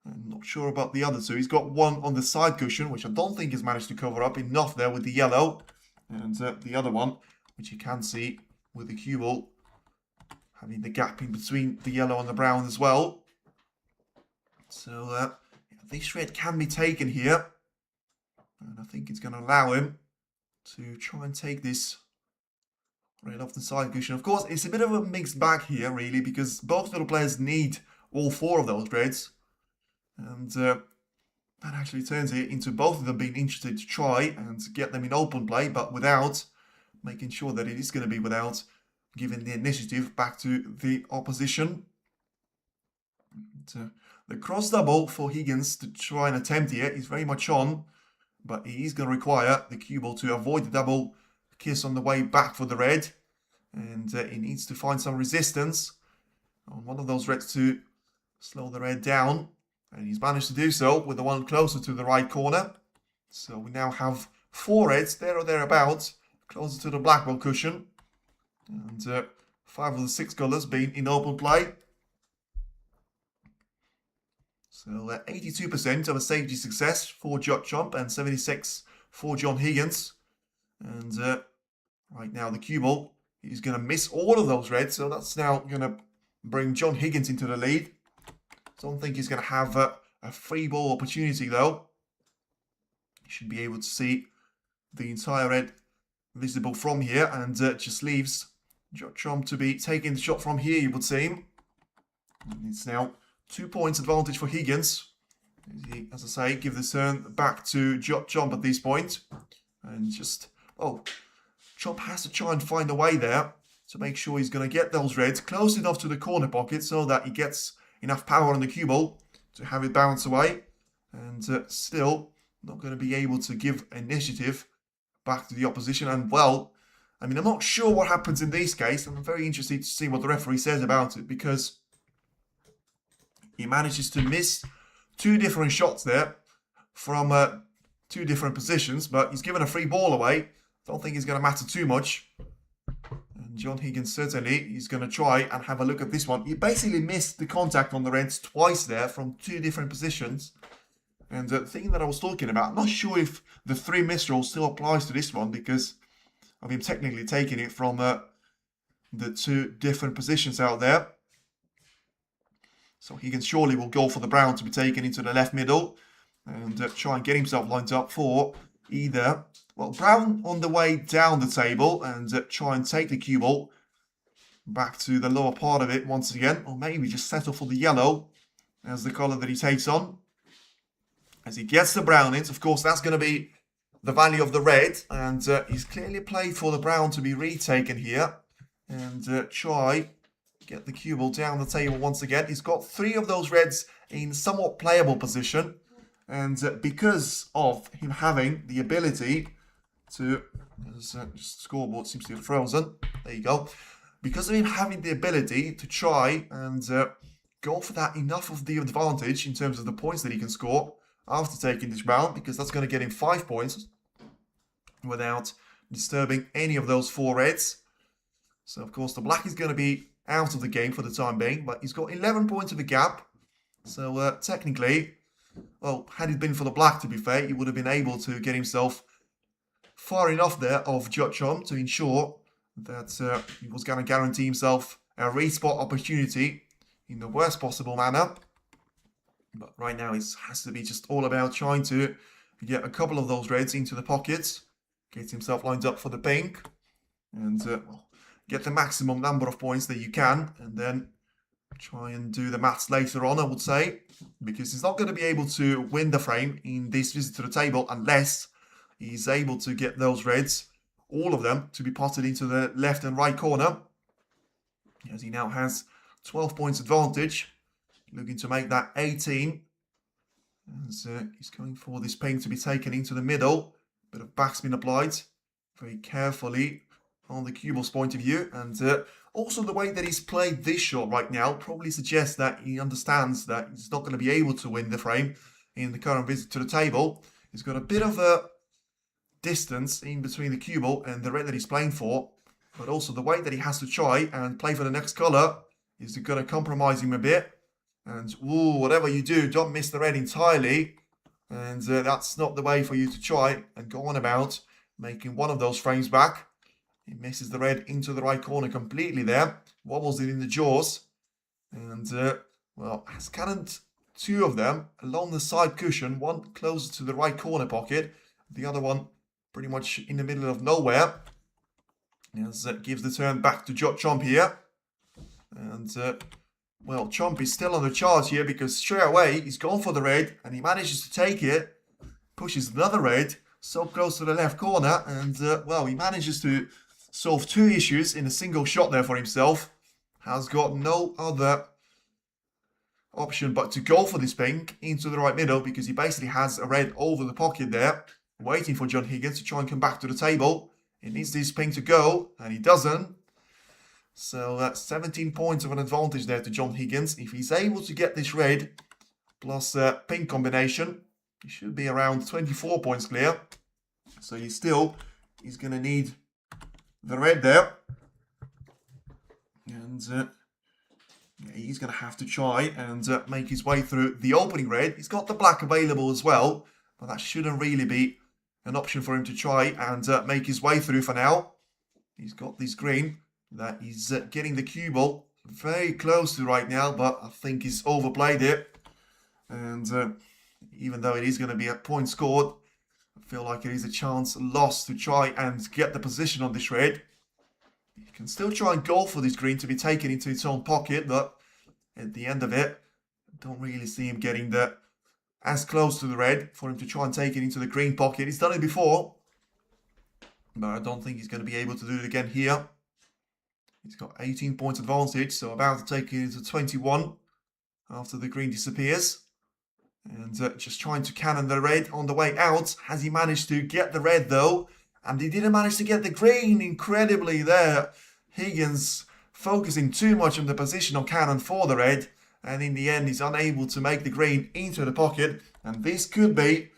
I'm not sure about the other 2. He's got 1 on the side cushion, which I don't think he's managed to cover up enough there with the yellow. And the other one, which you can see with the cue ball, having the gap in between the yellow and the brown as well. So this red can be taken here. And I think it's going to allow him to try and take this red off the side cushion. Of course, it's a bit of a mixed bag here, really, because both little players need all 4 of those reds. And that actually turns it into both of them being interested to try and get them in open play, but without making sure that it is going to be without giving the initiative back to the opposition. And, the cross double for Higgins to try and attempt here is very much on, but he is going to require the cue ball to avoid the double kiss on the way back for the red. And he needs to find some resistance on one of those reds to slow the red down. And he's managed to do so with the one closer to the right corner. So we now have 4 reds there or thereabouts, closer to the black ball cushion. And 5 of the 6 colours being in open play. So 82% of a safety success for Judd and 76 for John Higgins. And right now the cue ball is going to miss all of those reds. So that's now going to bring John Higgins into the lead. Don't think he's going to have a free ball opportunity though. You should be able to see the entire red visible from here, and just leaves Judd to be taking the shot from here, you would seem. And it's now 2 points advantage for Higgins. He, as I say, give the turn back to Judd at this point. And just, Judd has to try and find a way there to make sure he's going to get those reds close enough to the corner pocket so that he gets enough power on the cue ball to have it bounce away. And still not going to be able to give initiative back to the opposition. And well, I mean, I'm not sure what happens in this case. I'm very interested to see what the referee says about it, because he manages to miss 2 different shots there from 2 different positions, but he's given a free ball away. Don't think it's going to matter too much. And John Higgins certainly is going to try and have a look at this one. He basically missed the contact on the reds twice there from 2 different positions. And the thing that I was talking about, I'm not sure if the 3 miss rule still applies to this one, because of him technically taking it from the 2 different positions out there. So Higgins surely will go for the brown to be taken into the left middle and try and get himself lined up for either, well, brown on the way down the table and try and take the cue ball back to the lower part of it once again, or maybe just settle for the yellow as the colour that he takes on. As he gets the brown in, of course, that's going to be the value of the red, and he's clearly played for the brown to be retaken here and try get the cue ball down the table once again. He's got 3 of those reds in somewhat playable position, and because of him having the ability to, just scoreboard seems to be frozen, there you go, because of him having the ability to try and go for that enough of the advantage in terms of the points that he can score after taking this brown, because that's going to get him 5 points without disturbing any of those 4 reds. So of course the black is going to be out of the game for the time being, but he's got 11 points of a gap. So technically, well, had it been for the black, to be fair, he would have been able to get himself far enough there of Judd to ensure that he was going to guarantee himself a respot opportunity in the worst possible manner. But right now it has to be just all about trying to get a couple of those reds into the pockets, get himself lined up for the pink, and get the maximum number of points that you can, and then try and do the maths later on, I would say, because he's not going to be able to win the frame in this visit to the table unless he's able to get those reds, all of them, to be potted into the left and right corner. As he now has 12 points advantage. Looking to make that 18. As he's going for this pink to be taken into the middle. Bit of backspin applied. Very carefully on the cue ball's point of view. And also the way that he's played this shot right now probably suggests that he understands that he's not going to be able to win the frame in the current visit to the table. He's got a bit of a distance in between the cue ball and the red that he's playing for. But also the way that he has to try and play for the next colour is going to compromise him a bit. And whatever you do, don't miss the red entirely. And that's not the way for you to try and go on about making one of those frames back. He misses the red into the right corner completely there. Wobbles it in the jaws. And, well, has cannoned two of them along the side cushion. One closer to the right corner pocket. The other one pretty much in the middle of nowhere. As gives the turn back to Chomp here. And, well, Chomp is still on the charge here because straight away he's gone for the red and he manages to take it. Pushes another red so close to the left corner. And, well, he manages to solve two issues in a single shot there for himself. Has got no other option but to go for this pink into the right middle because he basically has a red over the pocket there. Waiting for John Higgins to try and come back to the table. He needs this pink to go, and he doesn't. So that's 17 points of an advantage there to John Higgins. If he's able to get this red plus pink combination, he should be around 24 points clear. So he's going to need the red there. And yeah, he's going to have to try and make his way through the opening red. He's got the black available as well, but that shouldn't really be an option for him to try and make his way through for now. He's got this green that he's getting the cue ball very close to right now, but I think he's overplayed it. And even though it is going to be a point scored, I feel like it is a chance lost to try and get the position on this red. He can still try and go for this green to be taken into its own pocket, but at the end of it, I don't really see him getting as close to the red for him to try and take it into the green pocket. He's done it before, but I don't think he's going to be able to do it again here. He's got 18 points advantage, so about to take it into 21 after the green disappears. And just trying to cannon the red on the way out. Has he managed to get the red though? And he didn't manage to get the green, incredibly there. Higgins focusing too much on the positional cannon for the red. And in the end, he's unable to make the green into the pocket. And this could be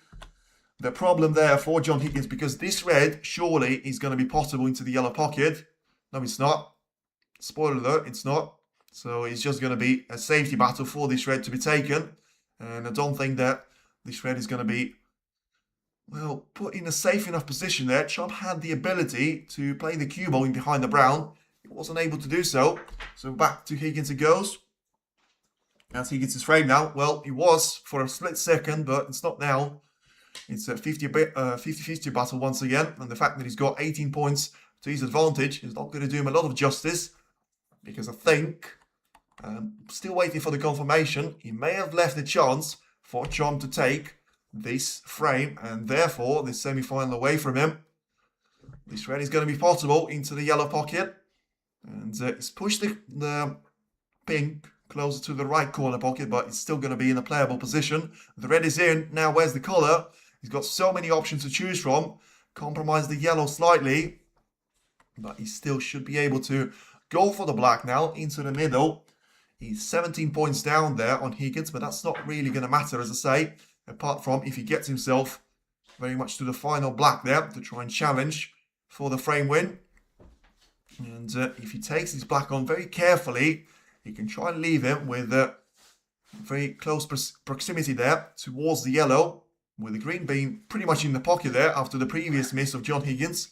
the problem there for John Higgins, because this red surely is going to be possible into the yellow pocket. No, it's not. Spoiler alert, it's not. So it's just going to be a safety battle for this red to be taken. And I don't think that this red is going to be, well, put in a safe enough position there. Chomp had the ability to play the cue ball in behind the brown. He wasn't able to do so. So back to Higgins it goes. As he gets his frame now, well, he was for a split second, but it's not now. It's a 50-50 battle once again. And the fact that he's got 18 points to his advantage is not going to do him a lot of justice. Because I think, still waiting for the confirmation, he may have left a chance for Chomp to take this frame. And therefore, this semi-final away from him. This red is going to be possible into the yellow pocket. And he's pushed the pink closer to the right corner pocket, but it's still going to be in a playable position. The red is in. Now where's the colour? He's got so many options to choose from. Compromise the yellow slightly, but he still should be able to go for the black now into the middle. He's 17 points down there on Higgins, but that's not really going to matter, as I say, apart from if he gets himself very much to the final black there to try and challenge for the frame win. And if he takes his black on very carefully, he can try and leave him with very close proximity there towards the yellow, with the green being pretty much in the pocket there after the previous miss of John Higgins.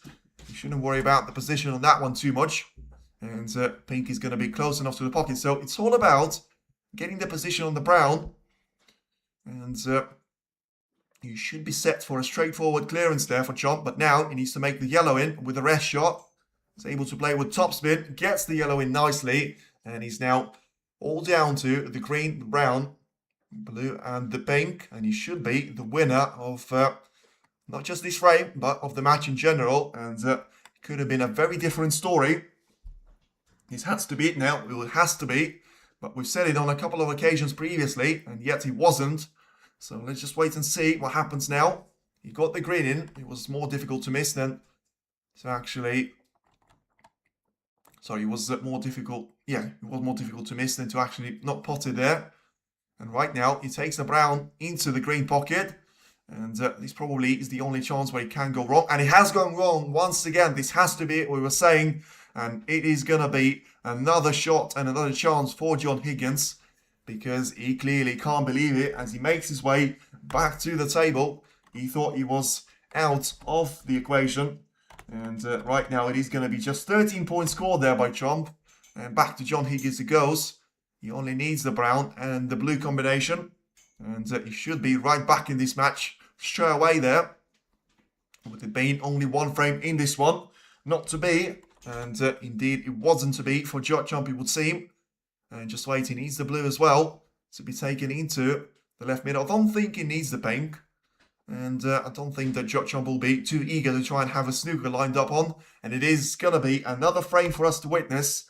You shouldn't worry about the position on that one too much. And pink is going to be close enough to the pocket. So it's all about getting the position on the brown. And you should be set for a straightforward clearance there for Chomp. But now he needs to make the yellow in with the rest shot. He's able to play with topspin, gets the yellow in nicely. And he's now all down to the green, the brown, blue and the pink. And he should be the winner of not just this frame, but of the match in general, and it could have been a very different story. This has to be it now. It has to be. But we've said it on a couple of occasions previously, and yet it wasn't. So let's just wait and see what happens now. He got the green in. It was more difficult to miss than to actually... Sorry, it was more difficult. Yeah, it was more difficult to miss than to actually not pot it there. And right now, he takes the brown into the green pocket. And this probably is the only chance where he can go wrong. And it has gone wrong once again. This has to be it, we were saying. And it is going to be another shot and another chance for John Higgins, because he clearly can't believe it as he makes his way back to the table. He thought he was out of the equation. And right now it is going to be just 13 points scored there by Trump. And back to John Higgins it goes. He only needs the brown and the blue combination. And he should be right back in this match straight away there. With it being only one frame in this one. Not to be. And indeed, it wasn't to be for Judd, it would seem. And just wait, he needs the blue as well to be taken into the left middle. I don't think he needs the pink. And I don't think that Judd will be too eager to try and have a snooker lined up on. And it is going to be another frame for us to witness.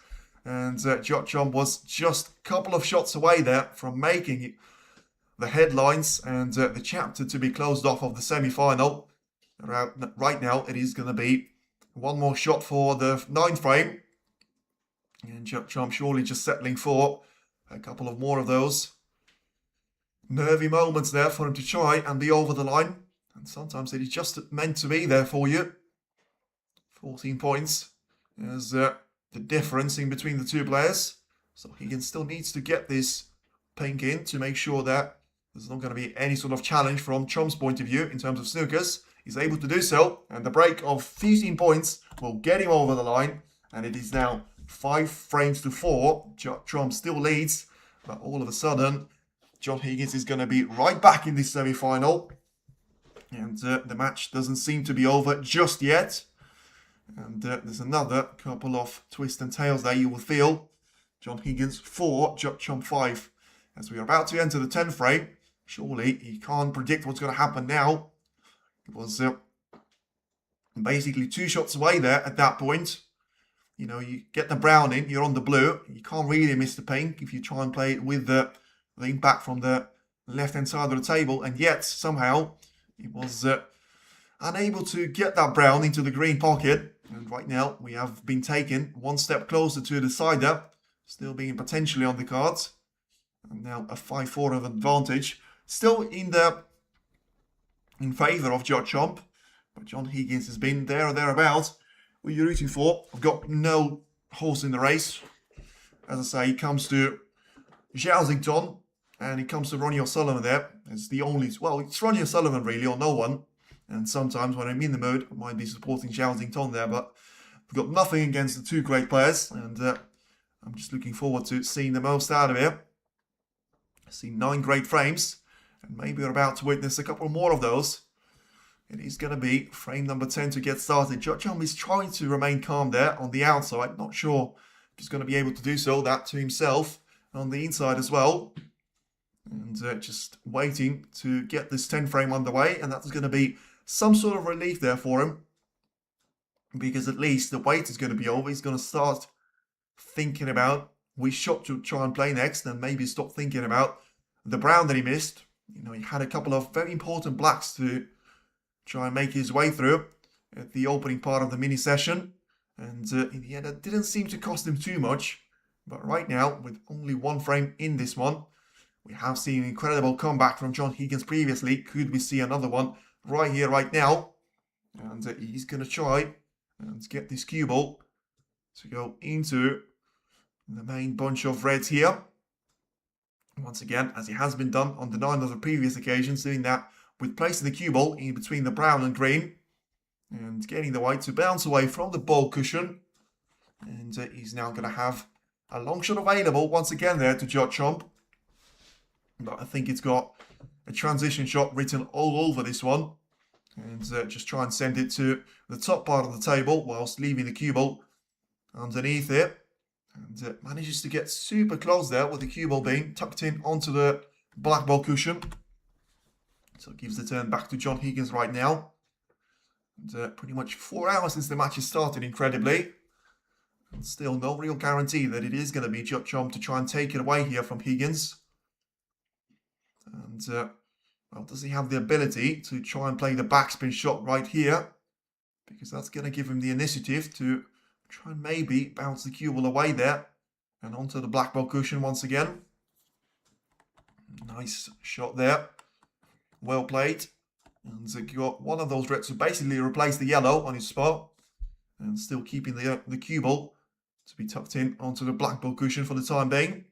And Judd was just a couple of shots away there from making it the headlines and the chapter to be closed off of the semi-final. Right now, it is going to be one more shot for the 9th frame. And Judd surely just settling for a couple of more of those nervy moments there for him to try and be over the line. And sometimes it is just meant to be there for you. 14 points is the difference in between the two players. So Higgins still needs to get this pink in to make sure that there's not going to be any sort of challenge from Trump's point of view in terms of snookers. He's able to do so, and the break of 15 points will get him over the line. And it is now 5 frames to 4. Trump still leads, but all of a sudden, John Higgins is going to be right back in this semi-final. And the match doesn't seem to be over just yet. And there's another couple of twists and tails there you will feel. John Higgins 4, Trump 5. As we are about to enter the 10th frame, surely he can't predict what's going to happen now. It was basically 2 shots away there at that point. You know, you get the brown in, you're on the blue. You can't really miss the pink if you try and play it with the impact from the left-hand side of the table. And yet, somehow, he was unable to get that brown into the green pocket. And right now, we have been taken one step closer to the decider. Still being potentially on the cards. And now a 5-4 of advantage. Still in favour of Judd Trump. But John Higgins has been there or thereabouts. Who are you rooting for? I've got no horse in the race. As I say, he comes to Zhao and he comes to Ronnie O'Sullivan there. It's the only... Well, it's Ronnie O'Sullivan really, or no one. And sometimes when I'm in the mood, I might be supporting Zhao there. But I've got nothing against the 2 great players. And I'm just looking forward to seeing the most out of here. I've seen 9 great frames. And maybe we're about to witness a couple more of those. It is going to be frame number 10 to get started. Judd is trying to remain calm there on the outside. Not sure if he's going to be able to do so. That to himself on the inside as well. And just waiting to get this 10 frame underway. And that's going to be some sort of relief there for him. Because at least the wait is going to be over. He's going to start thinking about which shot to try and play next. And maybe stop thinking about the brown that he missed. You know, he had a couple of very important blacks to try and make his way through at the opening part of the mini session. And in the end, it didn't seem to cost him too much. But right now, with only 1 frame in this one, we have seen an incredible comeback from John Higgins previously. Could we see another one right here, right now? And he's going to try and get this cue ball to go into the main bunch of reds here. Once again, as it has been done on the 9 of the previous occasions, doing that with placing the cue ball in between the brown and green. And getting the white to bounce away from the ball cushion. And he's now going to have a long shot available once again there to Judd Trump. But I think it's got a transition shot written all over this one. And just try and send it to the top part of the table whilst leaving the cue ball underneath it. And manages to get super close there with the cue ball being tucked in onto the black ball cushion. So it gives the turn back to John Higgins right now. And, pretty much 4 hours since the match has started, incredibly. And still no real guarantee that it is going to be Judd to try and take it away here from Higgins. And, well, does he have the ability to try and play the backspin shot right here? Because that's going to give him the initiative to try and maybe bounce the cue ball away there. And onto the black ball cushion once again. Nice shot there. Well played. And got one of those reds to basically replace the yellow on his spot. And still keeping the cue ball to be tucked in onto the black ball cushion for the time being.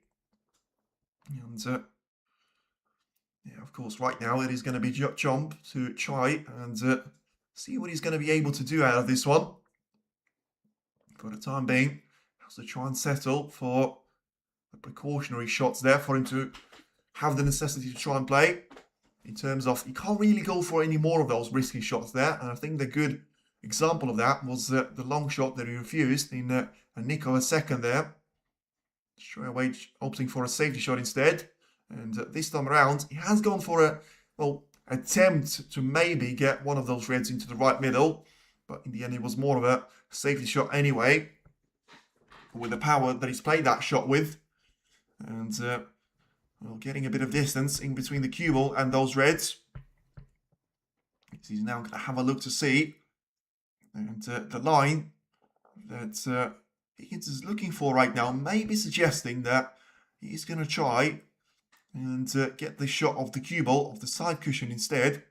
And yeah, of course, right now it is going to be Judd to try and see what he's going to be able to do out of this one. For the time being, has to try and settle for the precautionary shots there for him to have the necessity to try and play. In terms of, he can't really go for any more of those risky shots there. And I think the good example of that was the long shot that he refused in a nick of a second there. Straight away opting for a safety shot instead. And this time around, he has gone for a, well, attempt to maybe get one of those reds into the right middle. But in the end, it was more of a safety shot anyway. With the power that he's played that shot with. And, well, getting a bit of distance in between the cue ball and those reds. He's now going to have a look to see. And the line that Higgins is looking for right now may be suggesting that he's going to try and get the shot of the cue ball, of the side cushion instead.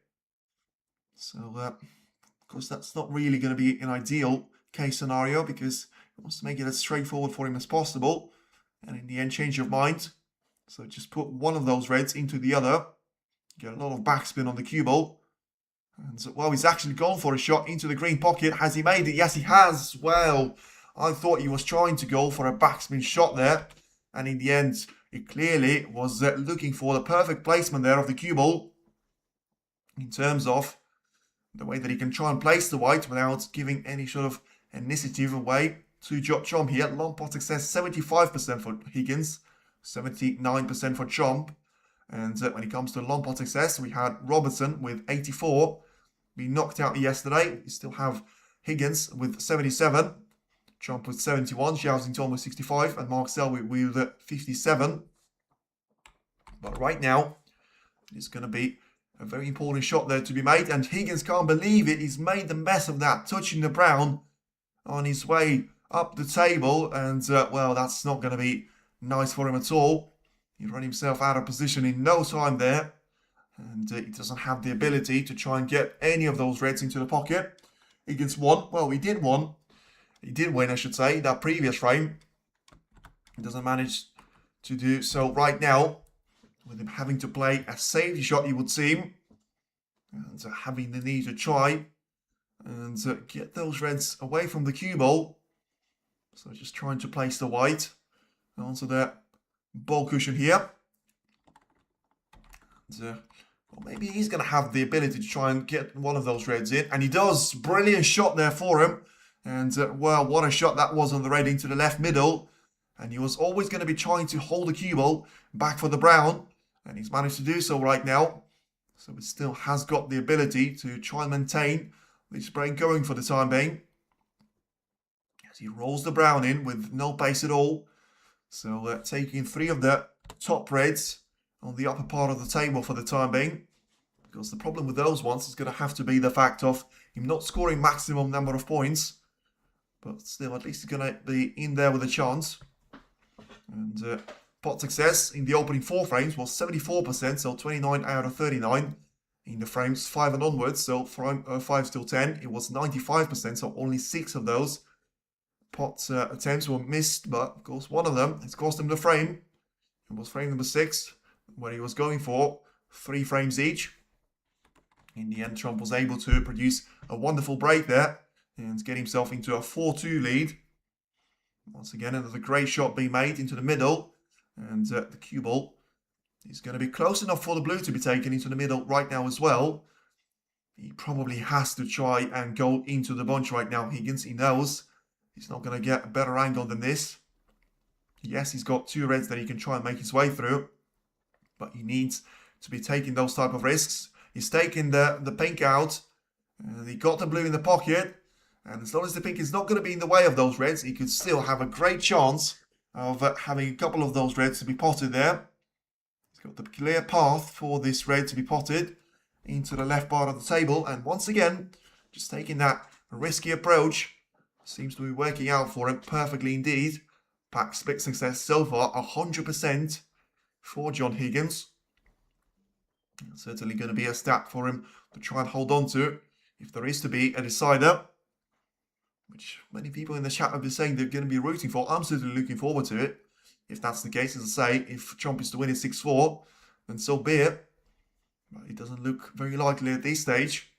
So, of course, that's not really going to be an ideal case scenario because he wants to make it as straightforward for him as possible. And in the end, change of mind. So just put one of those reds into the other. Get a lot of backspin on the cue ball. And so, well, he's actually gone for a shot into the green pocket. Has he made it? Yes, he has. Well, I thought he was trying to go for a backspin shot there. And in the end, it clearly was looking for the perfect placement there of the cue ball. In terms of the way that he can try and place the white without giving any sort of initiative away to Judd here. Long pot success, 75% for Higgins. 79% for Chomp. And when it comes to long pot success, we had Robertson with 84. Be knocked out yesterday. We still have Higgins with 77. Chomp with 71. Xiaoxing with 65. And Mark Selby with 57. But right now, it's going to be a very important shot there to be made. And Higgins can't believe it. He's made the mess of that. Touching the brown on his way up the table. And, well, that's not going to be nice for him at all. He ran himself out of position in no time there. And he doesn't have the ability to try and get any of those reds into the pocket. Higgins won. Well, he did win. He did win, I should say, that previous frame. He doesn't manage to do so right now. With him having to play a safety shot, he would seem. And having the need to try and get those reds away from the cue ball. So just trying to place the white onto the ball cushion here. And, well, maybe he's going to have the ability to try and get one of those reds in. And he does. Brilliant shot there for him. And, well, what a shot that was on the red into the left middle. And he was always going to be trying to hold the cue ball back for the brown. And he's managed to do so right now. So it still has got the ability to try and maintain this break going for the time being. As he rolls the brown in with no pace at all. So taking 3 of the top reds on the upper part of the table for the time being. Because the problem with those ones is going to have to be the fact of him not scoring maximum number of points. But still, at least he's going to be in there with a chance. And pot success in the opening 4 frames was 74%, so 29 out of 39. In the frames 5 and onwards, so 5 till 10, it was 95%, so only 6 of those pot attempts were missed, but of course one of them has cost him the frame. It was frame number 6, where he was going for 3 frames each. In the end, Trump was able to produce a wonderful break there and get himself into a 4-2 lead. Once again, another great shot being made into the middle, and the cue ball is going to be close enough for the blue to be taken into the middle right now as well. He probably has to try and go into the bunch right now, Higgins. He knows he's not going to get a better angle than this. Yes, he's got 2 reds that he can try and make his way through. But he needs to be taking those type of risks. He's taking the pink out. And he got the blue in the pocket. And as long as the pink is not going to be in the way of those reds, he could still have a great chance of having a couple of those reds to be potted there. He's got the clear path for this red to be potted into the left part of the table. And once again, just taking that risky approach seems to be working out for him perfectly indeed. Pack split success so far, 100% for John Higgins. Certainly going to be a stat for him to try and hold on to if there is to be a decider, which many people in the chat have been saying they're going to be rooting for. I'm certainly looking forward to it. If that's the case, as I say, if Trump is to win it 6-4, then so be it. But it doesn't look very likely at this stage.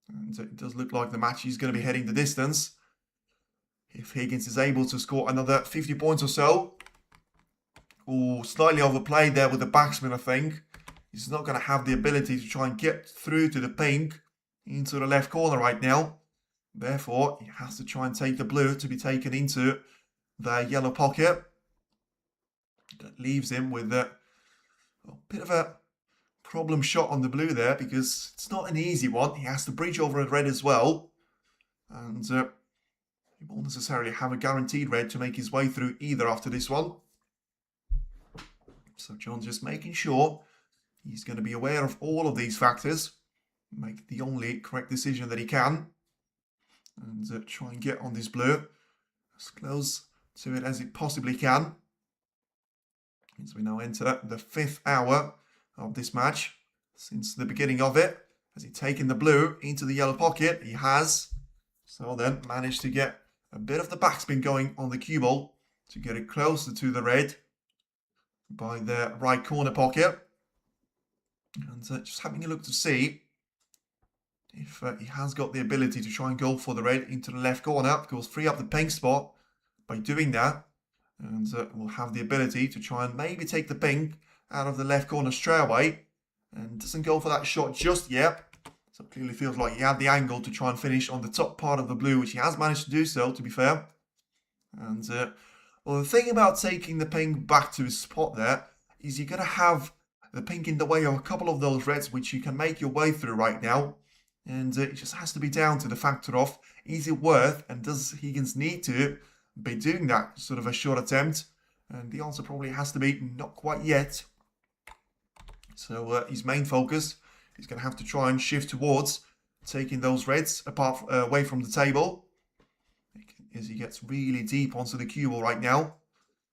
And it does look like the match is going to be heading the distance. If Higgins is able to score another 50 points or so, or slightly overplayed there with the backsman, I think. He's not going to have the ability to try and get through to the pink into the left corner right now. Therefore, he has to try and take the blue to be taken into the yellow pocket. That leaves him with a bit of a problem shot on the blue there, because it's not an easy one. He has to breach over a red as well. And he won't necessarily have a guaranteed red to make his way through either after this one. So John's just making sure he's going to be aware of all of these factors, make the only correct decision that he can, and try and get on this blue as close to it as it possibly can. As we now enter the 5th hour of this match since the beginning of it. Has he taken the blue into the yellow pocket? He has. So then managed to get a bit of the backspin going on the cue ball to get it closer to the red by the right corner pocket. And just having a look to see if he has got the ability to try and go for the red into the left corner. Of course, free up the pink spot by doing that. And will have the ability to try and maybe take the pink out of the left corner straight away. And doesn't go for that shot just yet. So it clearly feels like he had the angle to try and finish on the top part of the blue, which he has managed to do so, to be fair. And well, the thing about taking the pink back to his spot there is you're going to have the pink in the way of a couple of those reds, which you can make your way through right now. And it just has to be down to the factor of, is it worth, and does Higgins need to be doing that sort of a short attempt? And the answer probably has to be not quite yet. So his main focus is going to have to try and shift towards taking those reds away from the table, as he gets really deep onto the cue ball right now.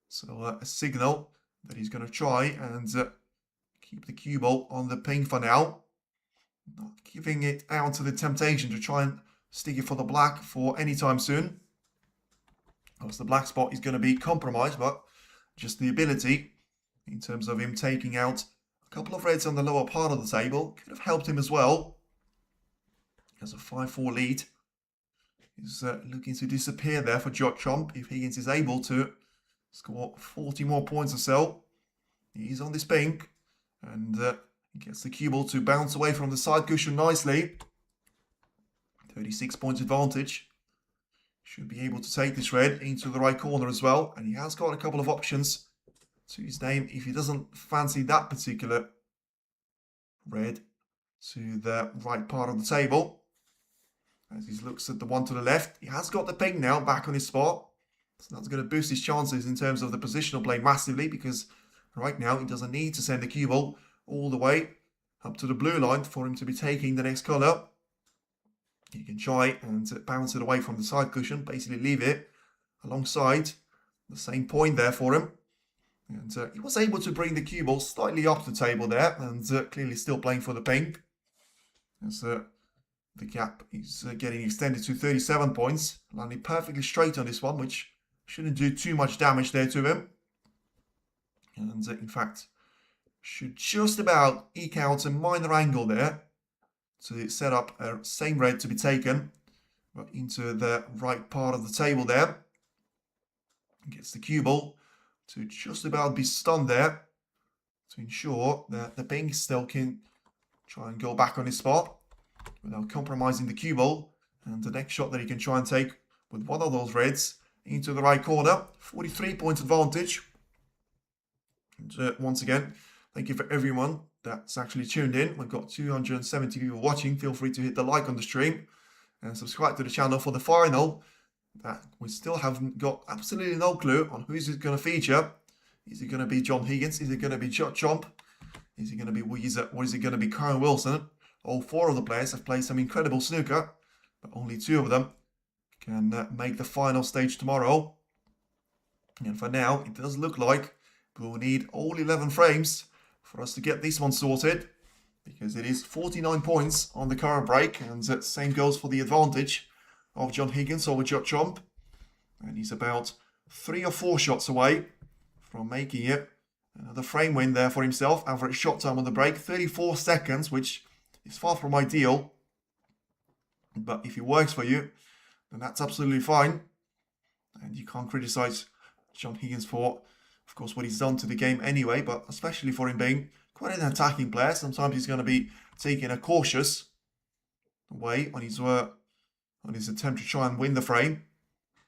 So a signal that he's going to try and keep the cue ball on the pink for now, not giving it out to the temptation to try and stick it for the black for any time soon. Because the black spot is going to be compromised, but just the ability in terms of him taking out a couple of reds on the lower part of the table could have helped him as well. As a 5-4 lead is looking to disappear there for Judd Trump if Higgins is able to score 40 more points or so. He's on this pink and he gets the cue ball to bounce away from the side cushion nicely. 36 points advantage. Should be able to take this red into the right corner as well. And he has got a couple of options to his name if he doesn't fancy that particular red to the right part of the table. As he looks at the one to the left, he has got the pink now back on his spot. So that's going to boost his chances in terms of the positional play massively, because right now he doesn't need to send the cue ball all the way up to the blue line for him to be taking the next colour. He can try and bounce it away from the side cushion, basically leave it alongside the same point there for him. And he was able to bring the cue ball slightly up the table there, and clearly still playing for the pink. As the gap is getting extended to 37 points, landing perfectly straight on this one, which shouldn't do too much damage there to him. And in fact, should just about eke out a minor angle there to set up a same red to be taken, but into the right part of the table there. Gets the cue ball to just about be stunned there to ensure that the pink still can try and go back on his spot without compromising the cue ball. And the next shot that he can try and take with one of those reds into the right corner. 43 points advantage. And once again, thank you for everyone that's actually tuned in. We've got 270 people watching. Feel free to hit the like on the stream and subscribe to the channel for the final. That we still haven't got absolutely no clue on who is it going to feature. Is it going to be John Higgins? Is it going to be Judd? Is it going to be Weezer? Or is it going to be Karen Wilson? All 4 of the players have played some incredible snooker, but only 2 of them can make the final stage tomorrow. And for now, it does look like we'll need all 11 frames for us to get this one sorted, because it is 49 points on the current break, and the same goes for the advantage of John Higgins over Judd. And he's about 3 or 4 shots away from making it. Another frame win there for himself. Average shot time on the break, 34 seconds, which is far from ideal. But if it works for you, then that's absolutely fine. And you can't criticize John Higgins for, of course, what he's done to the game anyway, but especially for him being quite an attacking player. Sometimes he's going to be taking a cautious way on his attempt to try and win the frame.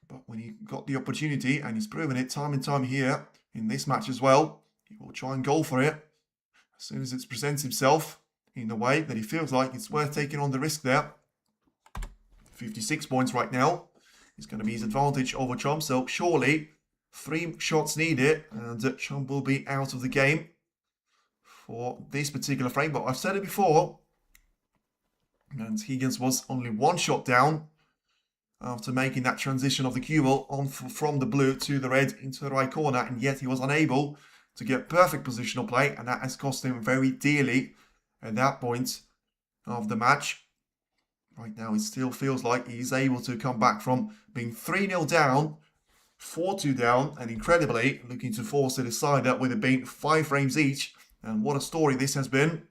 But when he got the opportunity, and he's proven it time and time here in this match as well, he will try and go for it as soon as it presents himself in the way that he feels like it's worth taking on the risk there. 56 points right now is going to be his advantage over Chomp, so surely 3 shots needed and Chomp will be out of the game for this particular frame. But I've said it before, and Higgins was only 1 shot down after making that transition of the cue ball on from the blue to the red into the right corner, and yet he was unable to get perfect positional play, and that has cost him very dearly at that point of the match. Right now, it still feels like he's able to come back from being 3-0 down, 4-2 down, and incredibly looking to force it aside that with it being 5 frames each. And what a story this has been.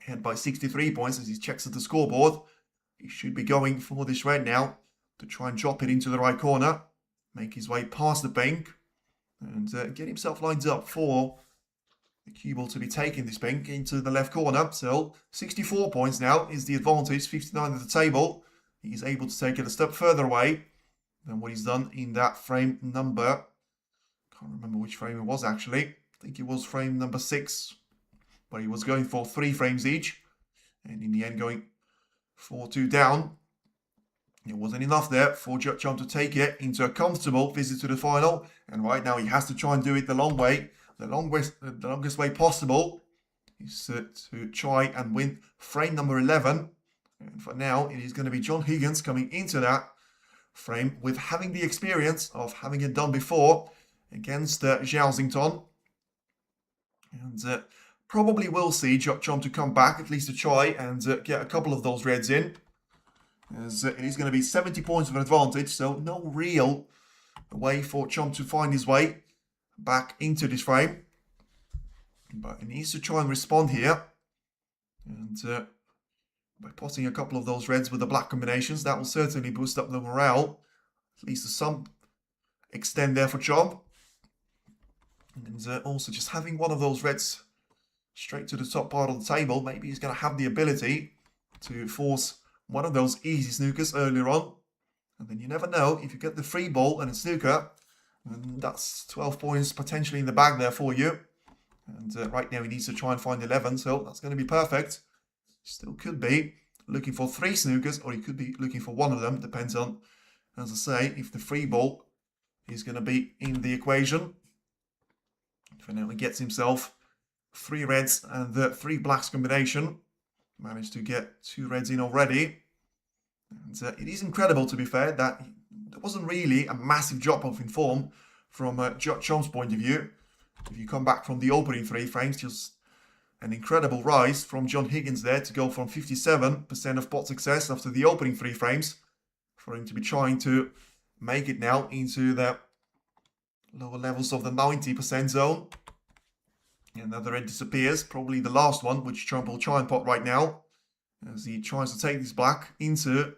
Ahead by 63 points as he checks at the scoreboard. He should be going for this red now to try and drop it into the right corner, make his way past the pink, and get himself lined up for the cue ball to be taking this pink into the left corner. So 64 points now is the advantage, 59 at the table. He's able to take it a step further away than what he's done in that frame number. Can't remember which frame it was actually. I think it was frame number 6, but he was going for 3 frames each, and in the end going 4-2 down. It wasn't enough there for Judd to take it into a comfortable visit to the final, and right now he has to try and do it the long way. The longest way possible is to try and win frame number 11. And for now, it is going to be John Higgins coming into that frame with having the experience of having it done before against Zhao. And probably will see Judd to come back, at least to try and get a couple of those reds in. As it is going to be 70 points of an advantage, so no real way for Chomp to find his way back into this frame. But he needs to try and respond here. And by potting a couple of those reds with the black combinations, that will certainly boost up the morale, at least to some extent there for Chomp. And also just having one of those reds straight to the top part of the table, maybe he's going to have the ability to force one of those easy snookers earlier on. And then you never know, if you get the free ball and a snooker, and that's 12 points potentially in the bag there for you. And right now he needs to try and find 11, so that's going to be perfect. Still could be looking for 3 snookers, or he could be looking for one of them. Depends on, as I say, if the free ball is going to be in the equation. For now, he gets himself 3 reds and the 3 blacks combination. Managed to get 2 reds in already. And it is incredible, to be fair, that there wasn't really a massive drop-off in form from Judd Chomp's point of view. If you come back from the opening 3 frames, just an incredible rise from John Higgins there to go from 57% of pot success after the opening 3 frames for him to be trying to make it now into the lower levels of the 90% zone. Another red disappears, probably the last one, which Chomp will try and pot right now, as he tries to take this black into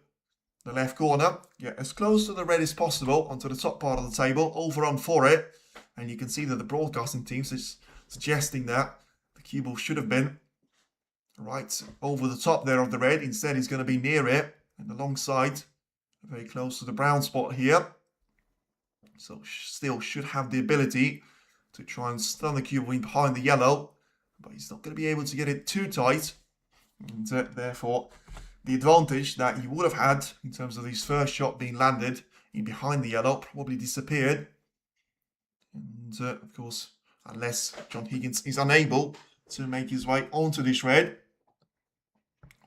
the left corner. Get as close to the red as possible onto the top part of the table, overrun for it. And you can see that the broadcasting team is suggesting that the cue ball should have been right over the top there of the red. Instead, he's going to be near it and alongside, very close to the brown spot here. So still should have the ability to try and stun the cue ball in behind the yellow but he's not going to be able to get it too tight. And therefore, the advantage that he would have had in terms of his first shot being landed in behind the yellow probably disappeared. And of course, unless John Higgins is unable to make his way onto this red,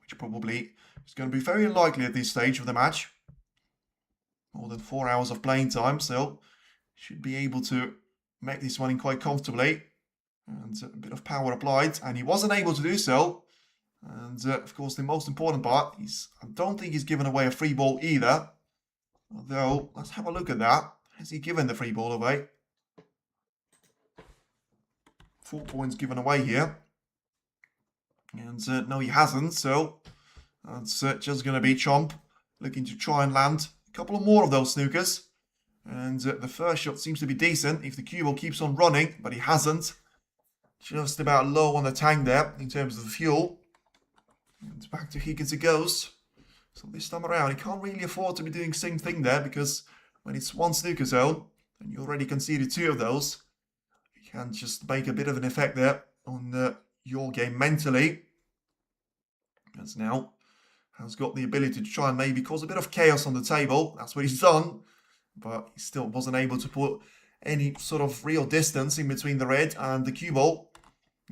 which probably is going to be very unlikely at this stage of the match. More than 4 hours of playing time, so should be able to make this one in quite comfortably. And a bit of power applied, and he wasn't able to do so. And of course, the most important part is I don't think he's given away a free ball either. Although, let's have a look at that. Has he given the free ball away? 4 points given away here. And no, he hasn't. So that's just going to be Chomp looking to try and land a couple of more of those snookers. And the first shot seems to be decent if the cue ball keeps on running, but he hasn't. Just about low on the tank there in terms of the fuel. And back to Higgins it goes. So this time around, he can't really afford to be doing the same thing there, because when it's one snooker zone, and you already conceded 2 of those, you can just make a bit of an effect there on your game mentally. As now has got the ability to try and maybe cause a bit of chaos on the table. That's what he's done. But he still wasn't able to put any sort of real distance in between the red and the cue ball,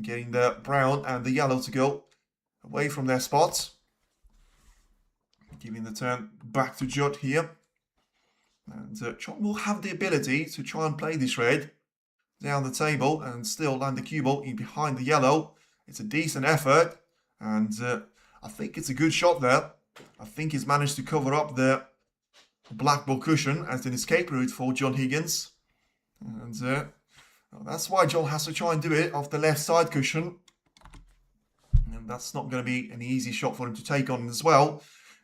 getting the brown and the yellow to go away from their spots. Giving the turn back to Judd here. And Chomp will have the ability to try and play this red down the table and still land the cue ball in behind the yellow. It's a decent effort, and I think it's a good shot there. I think he's managed to cover up the black ball cushion as an escape route for John Higgins. And that's why John has to try and do it off the left side cushion. And that's not going to be an easy shot for him to take on as well.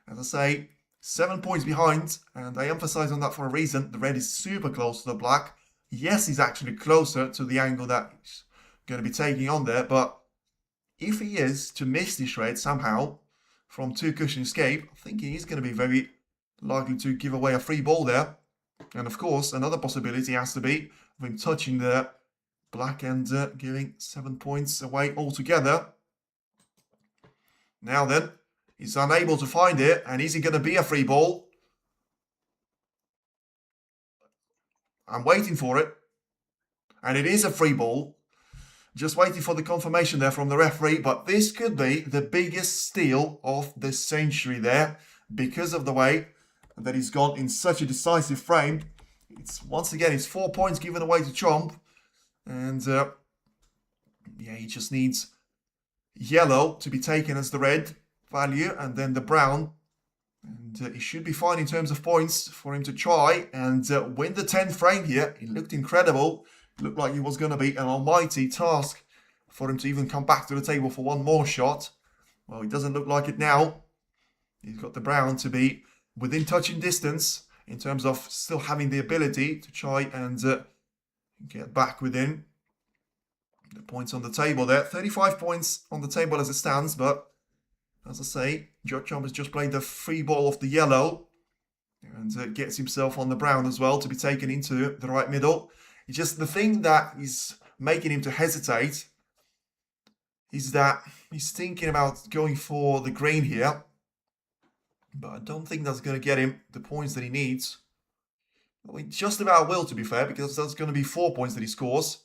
As I say, 7 points behind, and I emphasize on that for a reason. The red is super close to the black. Yes, he's actually closer to the angle that he's going to be taking on there, but if he is to miss this red somehow from 2 cushion escape, I think he is going to be very likely to give away a free ball there. And of course, another possibility has to be of him touching the black and giving 7 points away altogether. Now then, he's unable to find it, and is it going to be a free ball? I'm waiting for it, and it is a free ball. Just waiting for the confirmation there from the referee, but this could be the biggest steal of the century there, because of the way that he's gone in such a decisive frame. It's once again, it's 4 points given away to Chomp, and yeah, he just needs yellow to be taken as the red value, and then the brown, and he should be fine in terms of points for him to try and win the 10th frame here. It looked incredible. It looked like it was going to be an almighty task for him to even come back to the table for one more shot. Well, it doesn't look like it now. He's got the brown to be within touching distance in terms of still having the ability to try and get back within the points on the table there. 35 points on the table as it stands, but as I say, Judd has just played the free ball off the yellow and gets himself on the brown as well to be taken into the right middle. It's just the thing that is making him to hesitate is that he's thinking about going for the green here, but I don't think that's going to get him the points that he needs. Well, he just about will, to be fair, because that's going to be 4 points that he scores.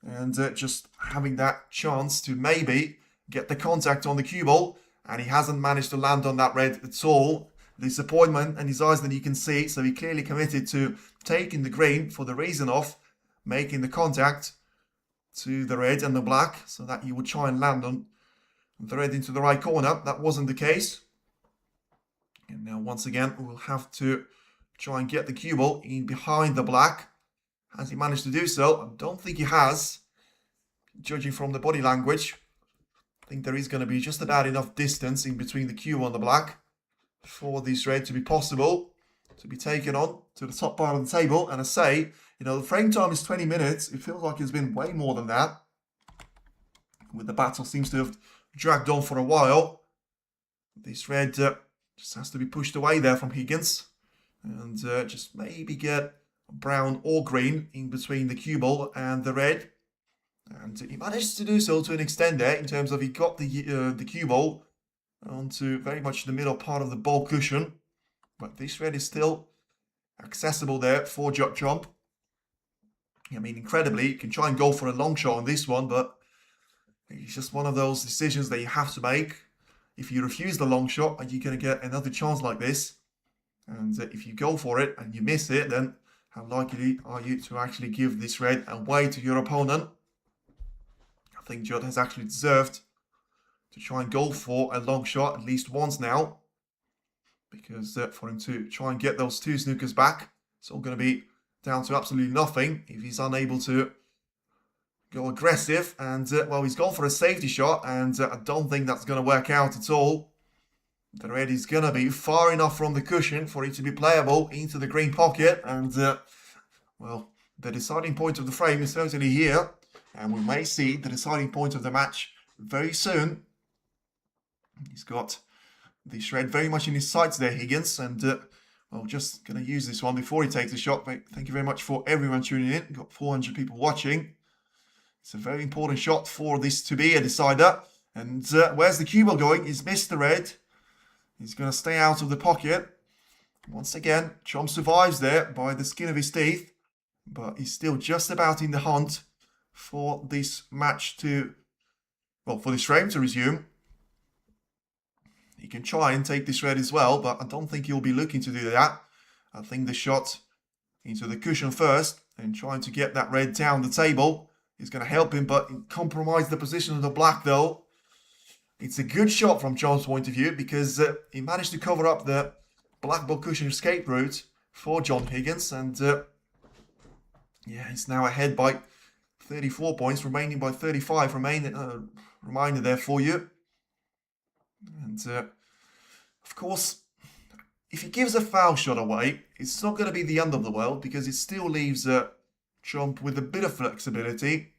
And just having that chance to maybe get the contact on the cue ball, and he hasn't managed to land on that red at all. Disappointment in his eyes that you can see, so he clearly committed to taking the green for the reason of making the contact to the red and the black, so that he would try and land on the red into the right corner. That wasn't the case. And now once again, we'll have to try and get the cue ball in behind the black. Has he managed to do so? I don't think he has. Judging from the body language, I think there is going to be just about enough distance in between the cue and the black for this red to be possible to be taken on to the top part of the table. And I say, you know, the frame time is 20 minutes. It feels like it's been way more than that. With the battle seems to have dragged on for a while. This red just has to be pushed away there from Higgins. And just maybe get brown or green in between the cue ball and the red. And he managed to do so to an extent there, in terms of he got the cue ball onto very much the middle part of the ball cushion. But this red is still accessible there for Judd. I mean, incredibly, you can try and go for a long shot on this one, but it's just one of those decisions that you have to make. If you refuse the long shot, are you going to get another chance like this? And if you go for it and you miss it, then how likely are you to actually give this red away to your opponent? I think Judd has actually deserved to try and go for a long shot at least once now. Because for him to try and get those 2 snookers back, it's all going to be down to absolutely nothing if he's unable to go aggressive. And, well, he's gone for a safety shot, and I don't think that's going to work out at all. The red is going to be far enough from the cushion for it to be playable into the green pocket. And, well, the deciding point of the frame is certainly here. And we may see the deciding point of the match very soon. He's got the shred very much in his sights there, Higgins. And, well, just going to use this one before he takes the shot. Thank you very much for everyone tuning in. We've got 400 people watching. It's a very important shot for this to be a decider. And where's the cue ball going? He's missed the red. He's going to stay out of the pocket. Once again, Chomp survives there by the skin of his teeth. But he's still just about in the hunt for this match to, well, for this frame to resume. He can try and take this red as well, but I don't think he'll be looking to do that. I think the shot into the cushion first and trying to get that red down the table is going to help him, but compromise the position of the black though. It's a good shot from Chomp's point of view because he managed to cover up the black ball cushion escape route for John Higgins, and yeah, he's now ahead by 34 points, remaining by 35. Reminder there for you. And of course, if he gives a foul shot away, it's not going to be the end of the world because it still leaves Chomp with a bit of flexibility,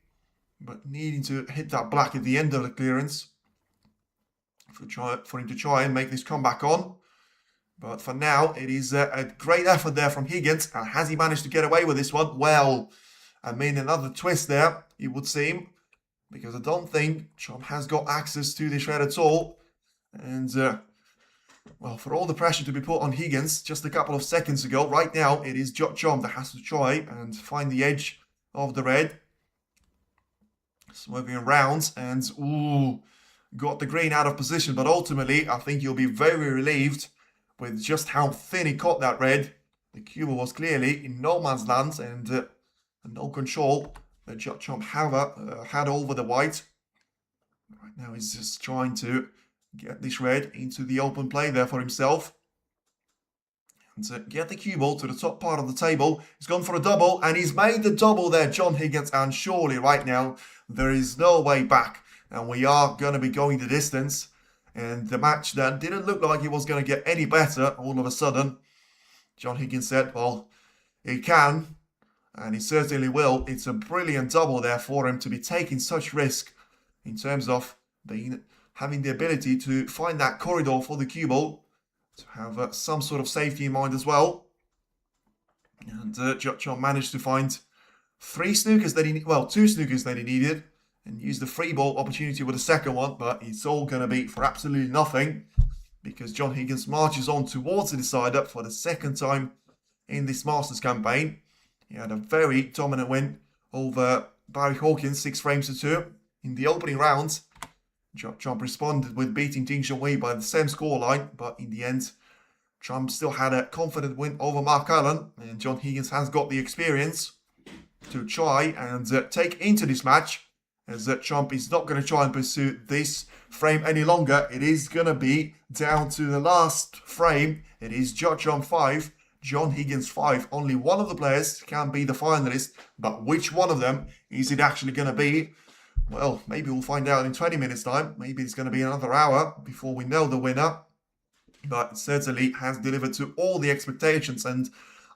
but needing to hit that black at the end of the clearance for him to try and make this comeback on. But for now, it is a great effort there from Higgins. And has he managed to get away with this one? Well, I mean, another twist there, it would seem, because I don't think Chomp has got access to this red at all. And, well, for all the pressure to be put on Higgins just a couple of seconds ago, right now it is Chomp that has to try and find the edge of the red. Swerving around and, ooh, got the green out of position. But ultimately, I think you'll be very relieved with just how thin he caught that red. The cue was clearly in no man's land, and no control that Chomp had over the white. Right now he's just trying to get this red into the open play there for himself. And to get the cue ball to the top part of the table. He's gone for a double, and he's made the double there, John Higgins. And surely right now there is no way back. And we are going to be going the distance. And the match that didn't look like it was going to get any better, all of a sudden, John Higgins said, well, he can, and he certainly will. It's a brilliant double there for him to be taking such risk in terms of having the ability to find that corridor for the cue ball, to have some sort of safety in mind as well. And Judd managed to find 2 snookers that he needed, and use the free ball opportunity with the second one, but it's all going to be for absolutely nothing because John Higgins marches on towards the decider for the second time in this Masters campaign. He had a very dominant win over Barry Hawkins, 6 frames to 2. In the opening round, Trump responded with beating Ding Junhui by the same scoreline, but in the end, Trump still had a confident win over Mark Allen, and John Higgins has got the experience to try and take into this match. As Chomp is not going to try and pursue this frame any longer. It is going to be down to the last frame. It is Judd Chomp 5, John Higgins 5. Only one of the players can be the finalist, but which one of them is it actually going to be? Well, maybe we'll find out in 20 minutes time. Maybe it's going to be another hour before we know the winner. But it certainly has delivered to all the expectations. And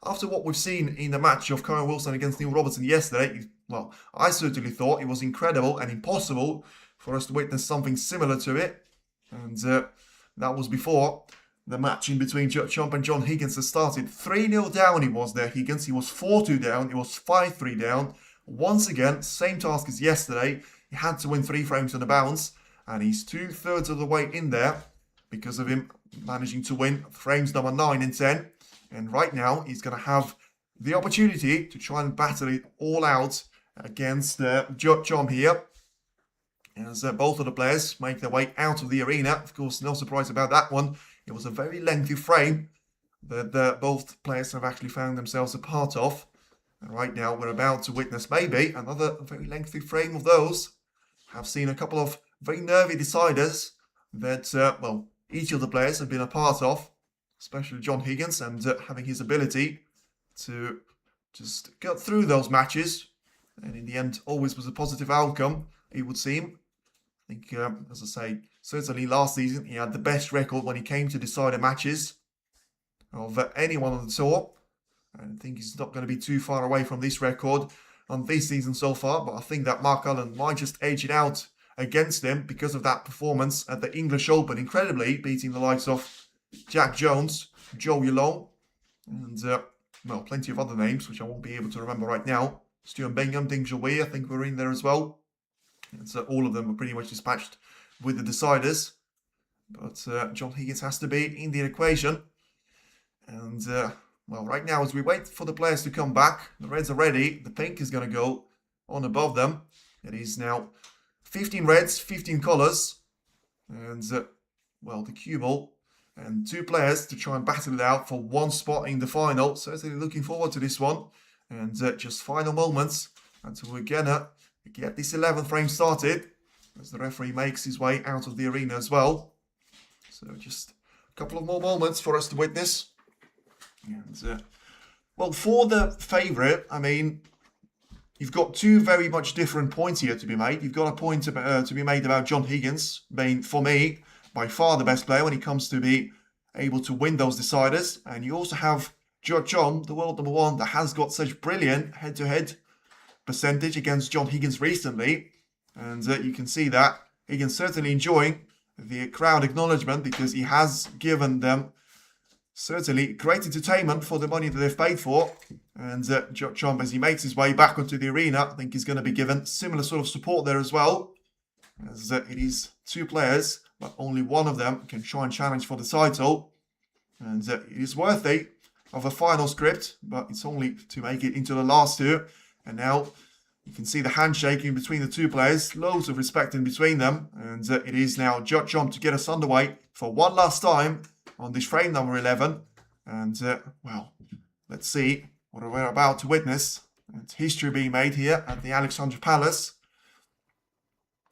after what we've seen in the match of Karen Wilson against Neil Robertson yesterday, well, I certainly thought it was incredible and impossible for us to witness something similar to it. And that was before the match in between Judd Chomp and John Higgins has started. 3-0 down he was there, Higgins. He was 4-2 down. He was 5-3 down. once again, same task as yesterday. He had to win 3 frames on the bounce, and he's 2/3 of the way in there because of him managing to win frames number 9 and 10. And right now, he's going to have the opportunity to try and battle it all out against Judd here. As both of the players make their way out of the arena. Of course, no surprise about that one. It was a very lengthy frame that both players have actually found themselves a part of. And right now, we're about to witness maybe another very lengthy frame of those. I've seen a couple of very nervy deciders that, well, each of the players have been a part of, especially John Higgins, and having his ability to just get through those matches. And in the end, always was a positive outcome, it would seem. I think, as I say, certainly last season, he had the best record when he came to decider matches of anyone on the tour. I think he's not going to be too far away from this record on this season so far, but I think that Mark Allen might just edge it out against him because of that performance at the English Open, incredibly beating the likes of Jack Jones, Watchalong, and, well, plenty of other names, which I won't be able to remember right now. Stuart Bingham, Ding Zhuhui, I think were in there as well. And so all of them were pretty much dispatched with the deciders. But John Higgins has to be in the equation. And, well, right now, as we wait for the players to come back, the reds are ready. The pink is going to go on above them. It is now 15 reds, 15 colours. And, well, the cue ball and 2 players to try and battle it out for 1 spot in the final. Certainly looking forward to this one. And just final moments until we're gonna get this 11th frame started as the referee makes his way out of the arena as well. So just a couple of more moments for us to witness. And, well, for the favourite, I mean, you've got 2 very much different points here to be made. You've got a point to be made about John Higgins being, for me, by far the best player when it comes to be able to win those deciders. And you also have Judd, the world number 1, that has got such brilliant head-to-head percentage against John Higgins recently. And you can see that Higgins certainly enjoying the crowd acknowledgement because he has given them certainly great entertainment for the money that they've paid for. And Judd, as he makes his way back onto the arena, I think he's going to be given similar sort of support there as well. As it is 2 players, but only one of them can try and challenge for the title. And it is worthy of a final script, but it's only to make it into the last 2. And now you can see the handshake in between the 2 players, loads of respect in between them. And it is now Judd to get us underway for one last time on this frame number 11. And, well, let's see what we're about to witness. It's history being made here at the Alexandra Palace.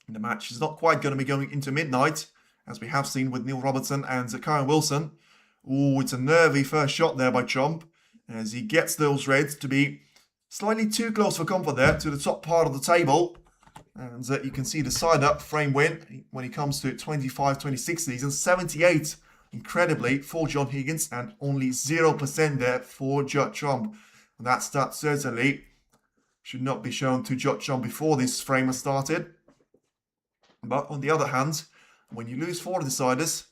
And the match is not quite going to be going into midnight, as we have seen with Neil Robertson and Karen Wilson. Ooh, it's a nervy first shot there by Chomp, as he gets those reds to be slightly too close for comfort there to the top part of the table. And you can see the side-up frame win when it comes to 25-26 season, 78 incredibly for John Higgins and only 0% there for Judd Chomp. And that stat certainly should not be shown to Judd Chomp before this frame has started. But on the other hand, when you lose 4 deciders,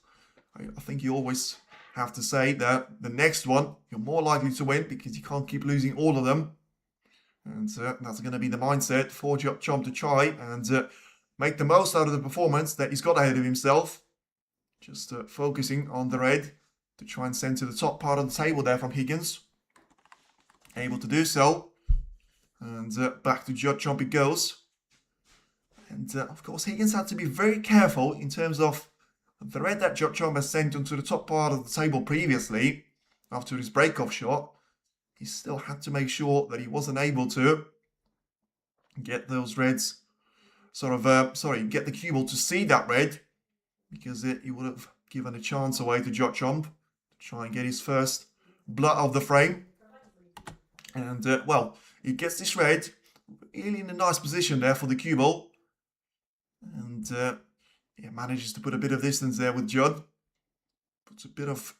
I think you always have to say that the next one you're more likely to win because you can't keep losing all of them. And that's going to be the mindset for Judd Chomp to try and make the most out of the performance that he's got ahead of himself. Just focusing on the red to try and send to the top part of the table there from Higgins. Able to do so. And back to Judd Chomp it goes. And of course Higgins had to be very careful in terms of the red that Judd Chomp has sent onto the top part of the table previously, after his break-off shot. He still had to make sure that he wasn't able to get those reds, get the cue ball to see that red, because he would have given a chance away to Judd Chomp to try and get his first blood of the frame. And, well, he gets this red really in a nice position there for the cue ball. And, yeah, manages to put a bit of distance there with Judd. Puts a bit of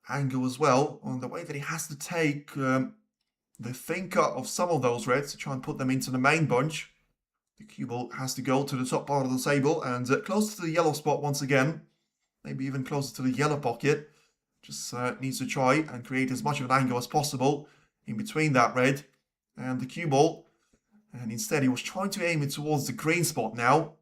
angle as well on the way that he has to take the thinker of some of those reds to try and put them into the main bunch. The cue ball has to go to the top part of the table and closer to the yellow spot once again. Maybe even closer to the yellow pocket. Just needs to try and create as much of an angle as possible in between that red and the cue ball. And instead he was trying to aim it towards the green spot now.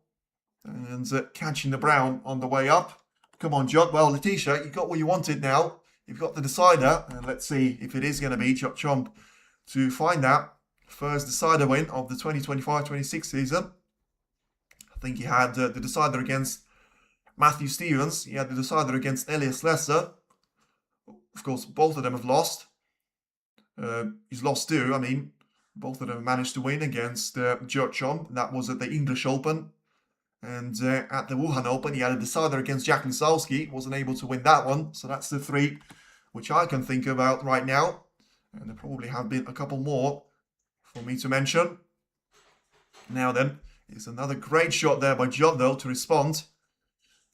And catching the brown on the way up. Come on, Judd. Well, Letitia, you got what you wanted now. You've got the decider. And let's see if it is going to be Judd Trump to find that first decider win of the 2025-26 season. I think he had the decider against Matthew Stevens. He had the decider against Elias Lesser. Of course, both of them have lost. He's lost two. I mean, both of them managed to win against Judd Trump. That was at the English Open. And at the Wuhan Open, he had a decider against Jack Lisowski. Wasn't able to win that one. So that's the three which I can think about right now. And there probably have been a couple more for me to mention. Now then, it's another great shot there by Judd, though, to respond.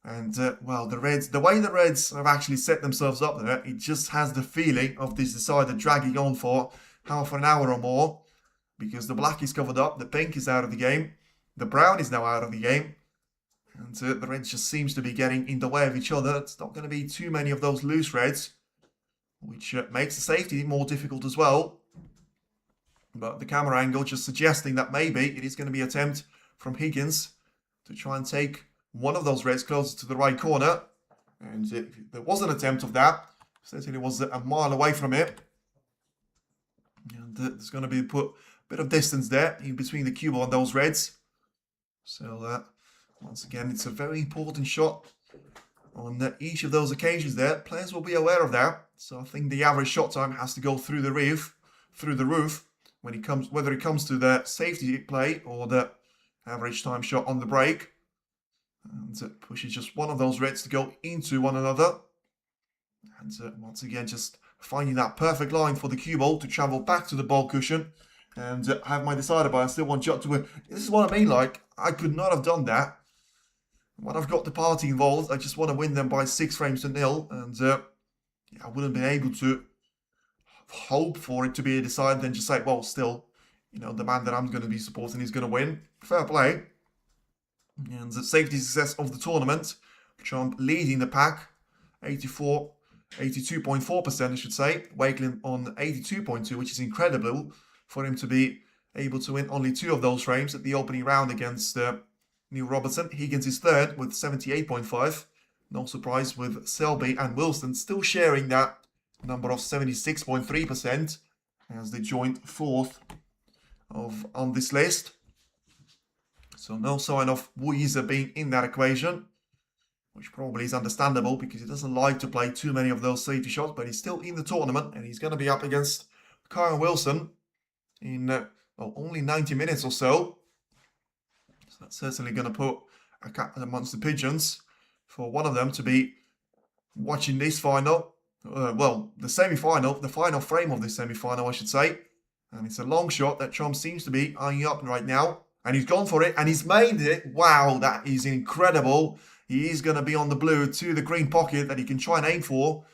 And, well, the Reds, the way the Reds have actually set themselves up there, it just has the feeling of this decider dragging on for half an hour or more. Because the black is covered up, the pink is out of the game, the brown is now out of the game. And the Reds just seems to be getting in the way of each other. It's not going to be too many of those loose Reds, which makes the safety more difficult as well. But the camera angle just suggesting that maybe it is going to be an attempt from Higgins to try and take one of those Reds closer to the right corner. And if there was an attempt of that, certainly was a mile away from it. And there's going to be put a bit of distance there in between the cue ball and those Reds. So once again, it's a very important shot on each of those occasions there. Players will be aware of that. So I think the average shot time has to go through the roof when it comes, whether it comes to the safety play or the average time shot on the break. And it pushes just one of those Reds to go into one another. And once again, just finding that perfect line for the cue ball to travel back to the ball cushion and have my decider, but I still want Judd to win. This is what I mean, like, I could not have done that. When I've got the party involved, I just want to win them by 6 frames to nil, and I wouldn't be able to hope for it to be a decider, then just say, well, still, you know, the man that I'm going to be supporting is going to win. Fair play. And the safety success of the tournament, Trump leading the pack, 82.4%, I should say. Wakelin on 82.2, which is incredible for him to be able to win only 2 of those frames at the opening round against Neil Robertson. Higgins is third with 78.5. No surprise with Selby and Wilson still sharing that number of 76.3% as they joined 4th on this list. So no sign of Weezer being in that equation, which probably is understandable because he doesn't like to play too many of those safety shots, but he's still in the tournament and he's going to be up against Kyle Wilson in only 90 minutes or so. So that's certainly going to put a cat amongst the pigeons for one of them to be watching this final. Well, the semi-final, the final frame of this semi-final, I should say. And it's a long shot that Trump seems to be eyeing up right now. And he's gone for it, and he's made it. Wow, that is incredible. He is going to be on the blue to the green pocket that he can try and aim for.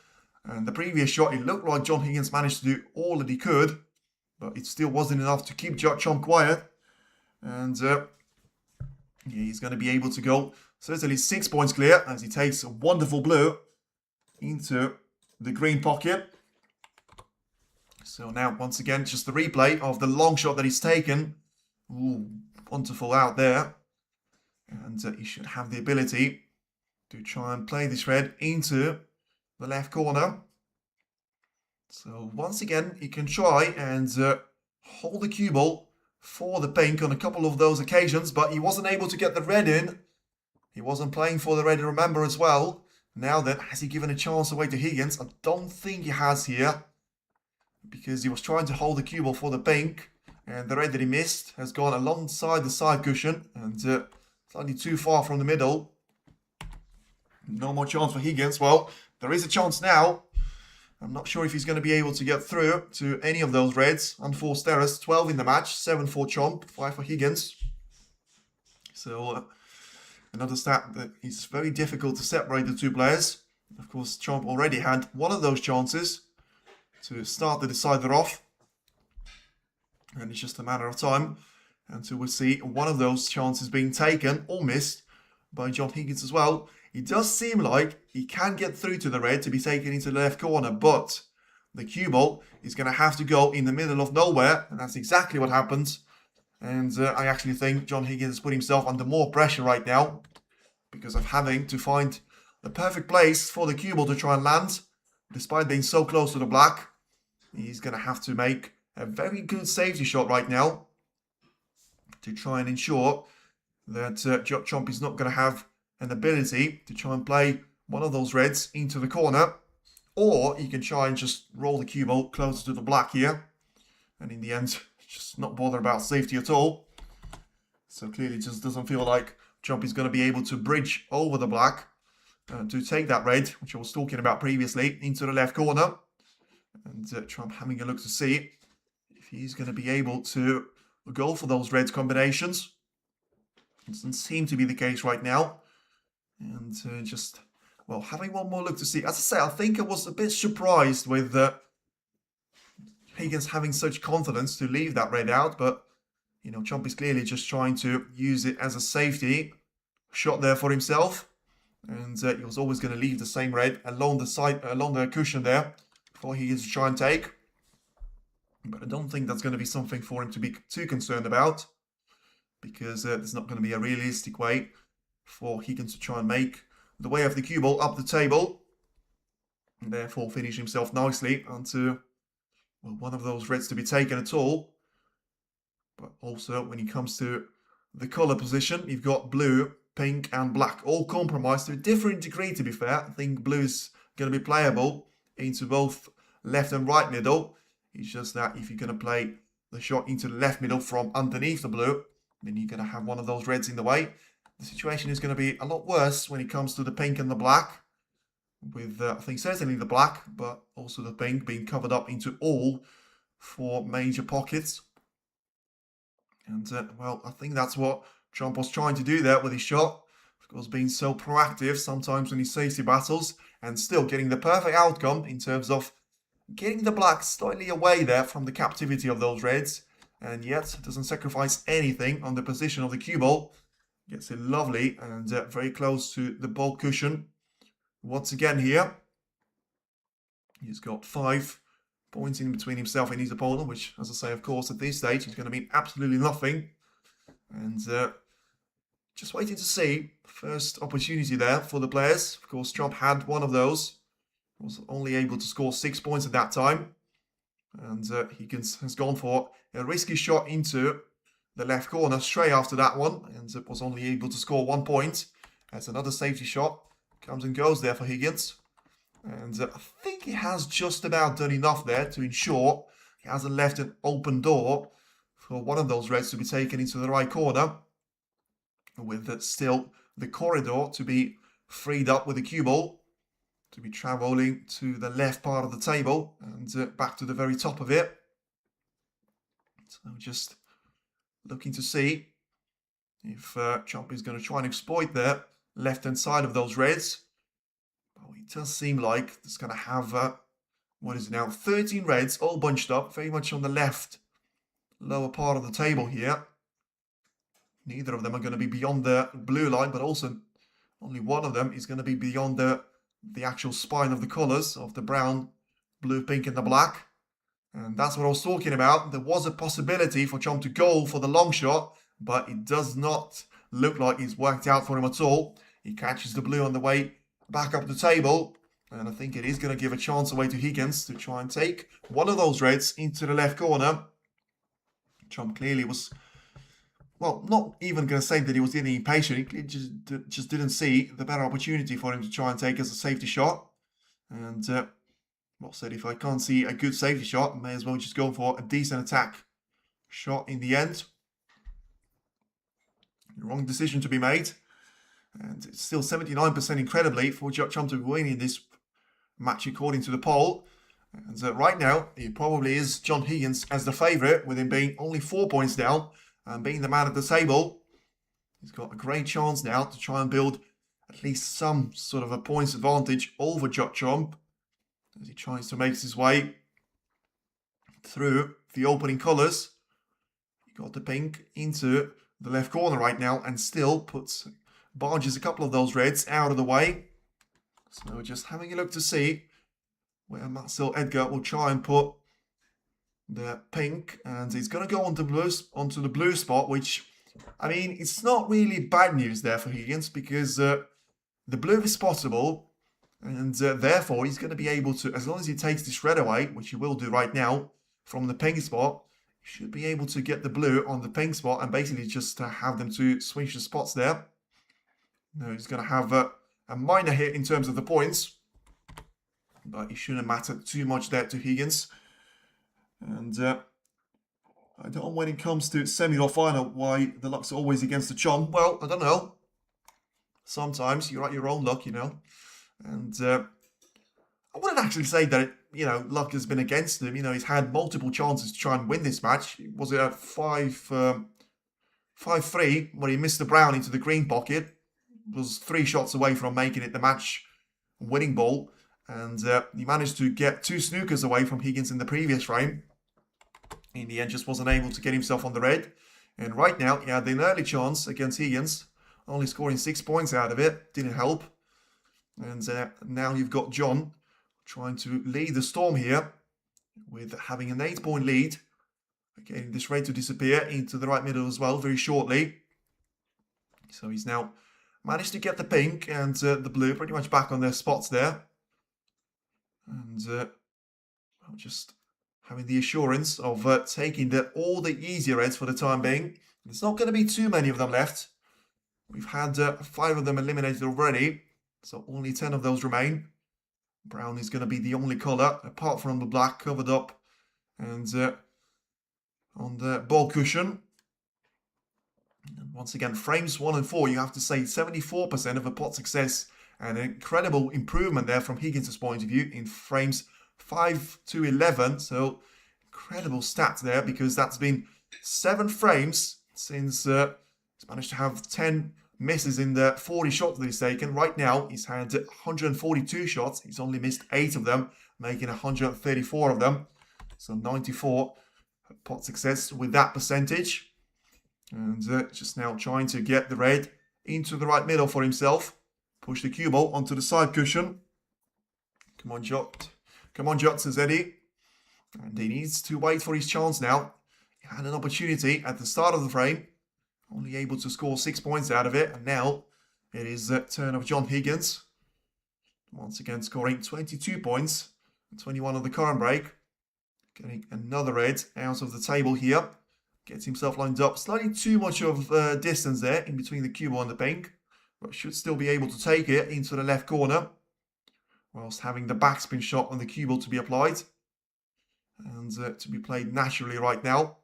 And the previous shot, it looked like John Higgins managed to do all that he could. But it still wasn't enough to keep Judd Trump quiet. And he's going to be able to go certainly 6 points clear as he takes a wonderful blue into the green pocket. So now, once again, just the replay of the long shot that he's taken. Ooh, wonderful out there. And he should have the ability to try and play this red into the left corner. So once again, he can try and hold the cue ball for the pink on a couple of those occasions, but he wasn't able to get the red in. He wasn't playing for the red, remember, as well. Now then, has he given a chance away to Higgins? I don't think he has here, because he was trying to hold the cue ball for the pink. And the red that he missed has gone alongside the side cushion and slightly too far from the middle. No more chance for Higgins. Well, there is a chance now. I'm not sure if he's going to be able to get through to any of those reds. Unforced errors, 12 in the match, 7 for Trump, 5 for Higgins. So another stat that it's very difficult to separate the two players. Of course, Trump already had one of those chances to start the decider off. And it's just a matter of time until we see one of those chances being taken or missed by John Higgins as well. It does seem like he can get through to the red to be taken into the left corner, but the cue ball is going to have to go in the middle of nowhere, and that's exactly what happens. And I actually think John Higgins has put himself under more pressure right now because of having to find the perfect place for the cue ball to try and land. Despite being so close to the black, he's going to have to make a very good safety shot right now to try and ensure that Judd Trump is not going to have an ability to try and play one of those reds into the corner. Or you can try and just roll the cue ball closer to the black here. And in the end, just not bother about safety at all. So clearly it just doesn't feel like Trump is going to be able to bridge over the black to take that red, which I was talking about previously, into the left corner. And Trump having a look to see if he's going to be able to go for those red combinations. It doesn't seem to be the case right now. And just, well, having one more look to see. As I say, I think I was a bit surprised with Higgins having such confidence to leave that red out. But, you know, Trump is clearly just trying to use it as a safety shot there for himself. And he was always going to leave the same red along the side, along the cushion there for Higgins to try and take. But I don't think that's going to be something for him to be too concerned about, because there's not going to be a realistic way for Higgins to try and make the way of the cue ball up the table, and therefore finish himself nicely onto, well, one of those reds to be taken at all. But also when it comes to the colour position, you've got blue, pink and black all compromised to a different degree, to be fair. I think blue is going to be playable into both left and right middle. It's just that if you're going to play the shot into the left middle from underneath the blue, then you're going to have one of those reds in the way. The situation is going to be a lot worse when it comes to the pink and the black, with I think certainly the black, but also the pink being covered up into all four major pockets. And well, I think that's what Trump was trying to do there with his shot. Of course, being so proactive sometimes in his safety battles and still getting the perfect outcome in terms of getting the black slightly away there from the captivity of those reds, and yet doesn't sacrifice anything on the position of the cue ball. Gets it lovely and very close to the ball cushion. Once again here, he's got 5 points in between himself and his opponent, which, as I say, of course, at this stage is going to mean absolutely nothing. And just waiting to see first opportunity there for the players. Of course, Trump had one of those. Was only able to score 6 points at that time. And Higgins has gone for a risky shot into the left corner straight after that one. And was only able to score 1 point. That's another safety shot. Comes and goes there for Higgins. And I think he has just about done enough there to ensure he hasn't left an open door for one of those reds to be taken into the right corner. With still the corridor to be freed up with the cue ball, to be travelling to the left part of the table and back to the very top of it. So just looking to see if Trump is going to try and exploit the left-hand side of those reds. Well, it does seem like it's going to have, what is it now, 13 reds all bunched up, very much on the left lower part of the table here. Neither of them are going to be beyond the blue line, but also only one of them is going to be beyond the actual spine of the colours of the brown, blue, pink and the black. And that's what I was talking about. There was a possibility for Trump to go for the long shot, but it does not look like it's worked out for him at all. He catches the blue on the way back up the table, and I think it is going to give a chance away to Higgins to try and take one of those reds into the left corner. Trump clearly was, well, not even going to say that he was getting impatient. He just didn't see the better opportunity for him to try and take as a safety shot. And, well said, if I can't see a good safety shot, I may as well just go for a decent attack shot in the end. Wrong decision to be made. And it's still 79% incredibly for Judd Trump to be winning this match according to the poll. And right now, it probably is John Higgins as the favourite, with him being only 4 points down and being the man at the table. He's got a great chance now to try and build at least some sort of a points advantage over Judd Trump as he tries to make his way through the opening colours. He got the pink into the left corner right now and still barges a couple of those reds out of the way. So just having a look to see where Marcel Edgar will try and put the pink, and he's going to go onto the blue spot, which, I mean, it's not really bad news there for Higgins, because the blue is spottable, and therefore he's going to be able to, as long as he takes this red away, which he will do right now, from the pink spot, he should be able to get the blue on the pink spot and basically just have them to switch the spots there. Now he's going to have a minor hit in terms of the points, but it shouldn't matter too much there to Higgins. And I don't know when it comes to semi or final why the luck's always against the chum. Well, I don't know. Sometimes you're at your own luck, you know. And I wouldn't actually say that, luck has been against him. He's had multiple chances to try and win this match. Was it a 5-3 when he missed the brown into the green pocket? Was 3 shots away from making it the match winning ball. And he managed to get 2 snookers away from Higgins in the previous frame. In the end, just wasn't able to get himself on the red. And right now, he had an early chance against Higgins. Only scoring 6 points out of it. Didn't help. And now you've got John trying to lead the storm here with having an 8-point lead. Getting this red to disappear into the right middle as well very shortly. So he's now managed to get the pink and the blue pretty much back on their spots there. And just having the assurance of taking all the easier reds for the time being. There's not going to be too many of them left. We've had 5 of them eliminated already, so only 10 of those remain. Brown is going to be the only colour, apart from the black, covered up and on the ball cushion. And once again, frames 1 and 4, you have to say 74% of a pot success, and an incredible improvement there from Higgins' point of view in frames 5 to 11. So incredible stats there, because that's been 7 frames since he's managed to have 10 misses in the 40 shots that he's taken. Right now, he's had 142 shots. He's only missed 8 of them, making 134 of them. So 94 pot success with that percentage. And just now trying to get the red into the right middle for himself. Push the cue ball onto the side cushion. Come on, Judd. Come on, Judd, says Eddie. And he needs to wait for his chance now. He had an opportunity at the start of the frame. Only able to score 6 points out of it. And now it is the turn of John Higgins. Once again scoring 22 points. 21 on the current break. Getting another red out of the table here. Gets himself lined up. Slightly too much of distance there in between the cue ball and the pink. But should still be able to take it into the left corner. Whilst having the backspin shot on the cue ball to be applied. And to be played naturally right now.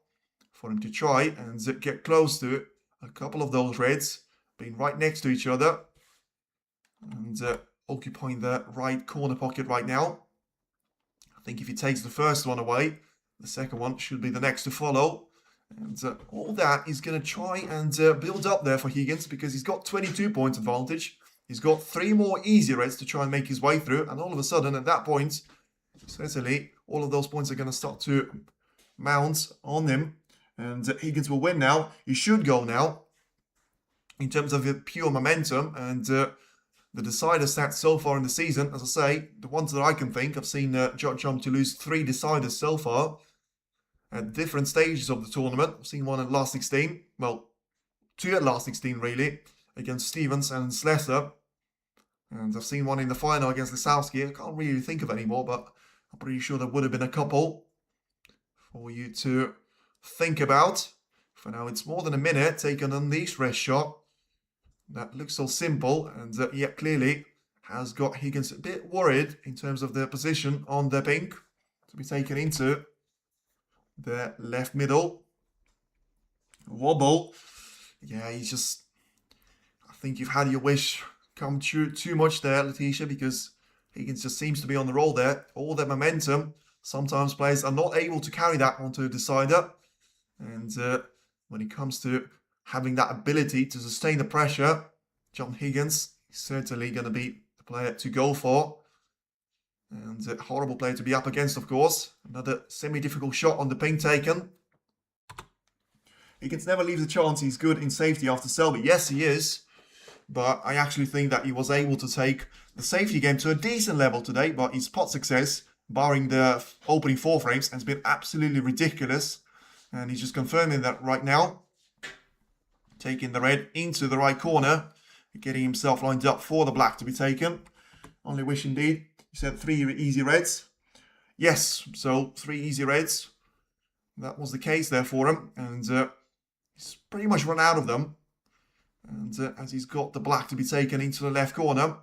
For him to try and get close to a couple of those reds. Being right next to each other. And occupying the right corner pocket right now. I think if he takes the first one away, the second one should be the next to follow. And all that is going to try and build up there for Higgins, because he's got 22 points advantage. He's got 3 more easy reds to try and make his way through. And all of a sudden, at that point, certainly all of those points are going to start to mount on him. And Higgins will win now. He should go now. In terms of pure momentum and the decider stats so far in the season, as I say, the ones that I can think, I've seen Judd jump to lose 3 deciders so far. At different stages of the tournament. I've seen one at last 16. Well, 2 at last 16 really. Against Stevens and Slessor. And I've seen one in the final against Lisowski. I can't really think of any more, but I'm pretty sure there would have been a couple for you to think about. For now, it's more than a minute. Take an unleashed red shot. That looks so simple. And yet clearly has got Higgins a bit worried in terms of their position on the pink. To be taken into the left middle. Wobble. Yeah, he's just... I think you've had your wish come true too much there, Letitia, because Higgins just seems to be on the roll there. All that momentum. Sometimes players are not able to carry that onto a decider. And when it comes to having that ability to sustain the pressure, John Higgins is certainly going to be the player to go for. And a horrible player to be up against, of course. Another semi-difficult shot on the pink taken. Higgins never leaves a chance. He's good in safety after Selby. Yes, he is. But I actually think that he was able to take the safety game to a decent level today. But his pot success barring the opening 4 frames, has been absolutely ridiculous. And he's just confirming that right now. Taking the red into the right corner, getting himself lined up for the black to be taken. Only wish indeed. He said 3 easy reds. Yes, so 3 easy reds. That was the case there for him. And he's pretty much run out of them. And as he's got the black to be taken into the left corner.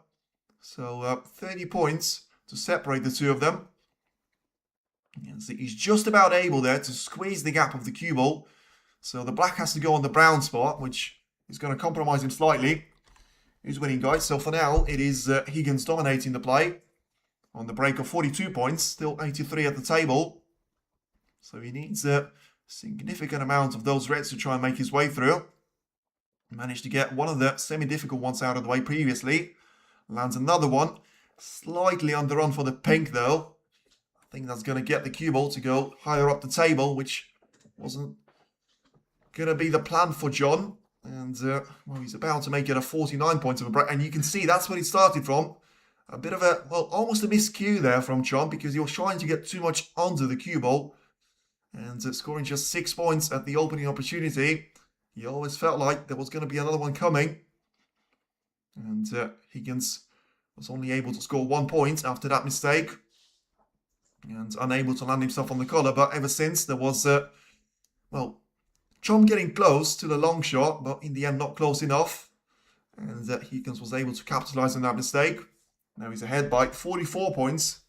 So 30 points to separate the two of them. And so he's just about able there to squeeze the gap of the cue ball. So the black has to go on the brown spot, which is going to compromise him slightly. He's winning, guys. So for now, it is Higgins dominating the play. On the break of 42 points, still 83 at the table. So he needs a significant amount of those reds to try and make his way through. Managed to get one of the semi-difficult ones out of the way previously. Lands another one. Slightly underrun for the pink, though. I think that's going to get the cue ball to go higher up the table, which wasn't going to be the plan for John. And, well, he's about to make it a 49 points of a break. And you can see that's where it started from. A bit of a, well, almost a miscue there from John because he was trying to get too much onto the cue ball. And scoring just 6 points at the opening opportunity. He always felt like there was going to be another one coming. And Higgins was only able to score 1 point after that mistake. And unable to land himself on the collar. But ever since, there was, well, John getting close to the long shot, but in the end not close enough. And Higgins was able to capitalise on that mistake. Now he's ahead by 44 points,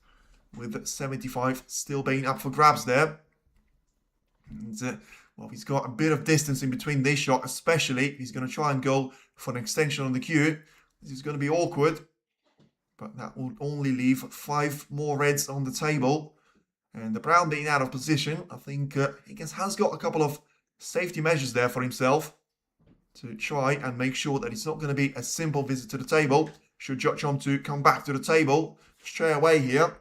with 75 still being up for grabs there. And, well, he's got a bit of distance in between this shot, especially if he's going to try and go for an extension on the cue. This is going to be awkward, but that will only leave 5 more reds on the table. And the brown being out of position, I think Higgins has got a couple of safety measures there for himself to try and make sure that it's not going to be a simple visit to the table. Should Judd to come back to the table straight away here.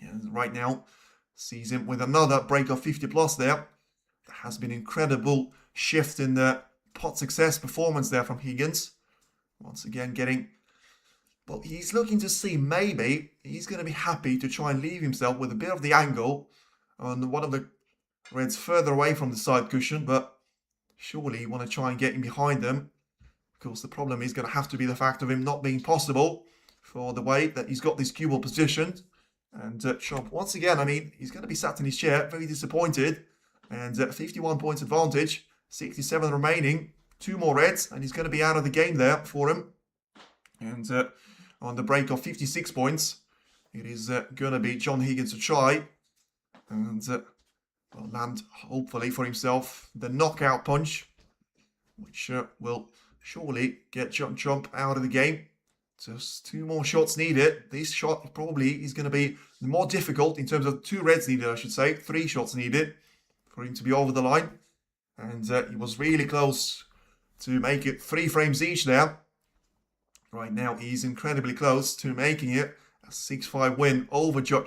And right now, sees him with another break of 50 plus there. There has been incredible shift in the pot success performance there from Higgins. Once again getting, well, he's looking to see maybe he's going to be happy to try and leave himself with a bit of the angle on one of the reds further away from the side cushion, but surely you want to try and get him behind them. Of course, the problem is going to have to be the fact of him not being possible for the way that he's got this cue ball positioned. And Chomp, once again, I mean, he's going to be sat in his chair, very disappointed. And 51 points advantage, 67 remaining, 2 more reds, and he's going to be out of the game there for him. And on the break of 56 points, it is going to be John Higgins to try. And will land, hopefully, for himself, the knockout punch, which will surely get Chomp out of the game. Just 2 more shots needed. This shot probably is going to be more difficult in terms of 2 reds needed, I should say. 3 shots needed for him to be over the line. And he was really close to make it 3 frames each there. Right now, he's incredibly close to making it a 6-5 win over Judd.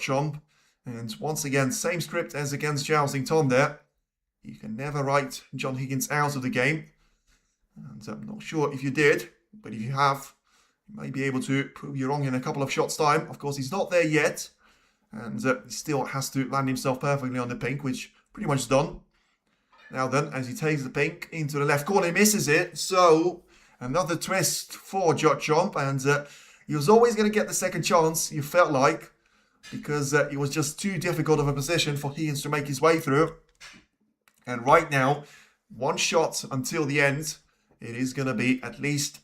And once again, same script as against Jousting Tom there. You can never write John Higgins out of the game. And I'm not sure if you did, but if you have, you may be able to prove you wrong in a couple of shots' time. Of course, he's not there yet. And he still has to land himself perfectly on the pink, which pretty much done. Now then, as he takes the pink into the left corner, he misses it. So, another twist for Judd. And he was always going to get the second chance, you felt like, because it was just too difficult of a position for Higgins to make his way through. And right now, 1 shot until the end. It is going to be at least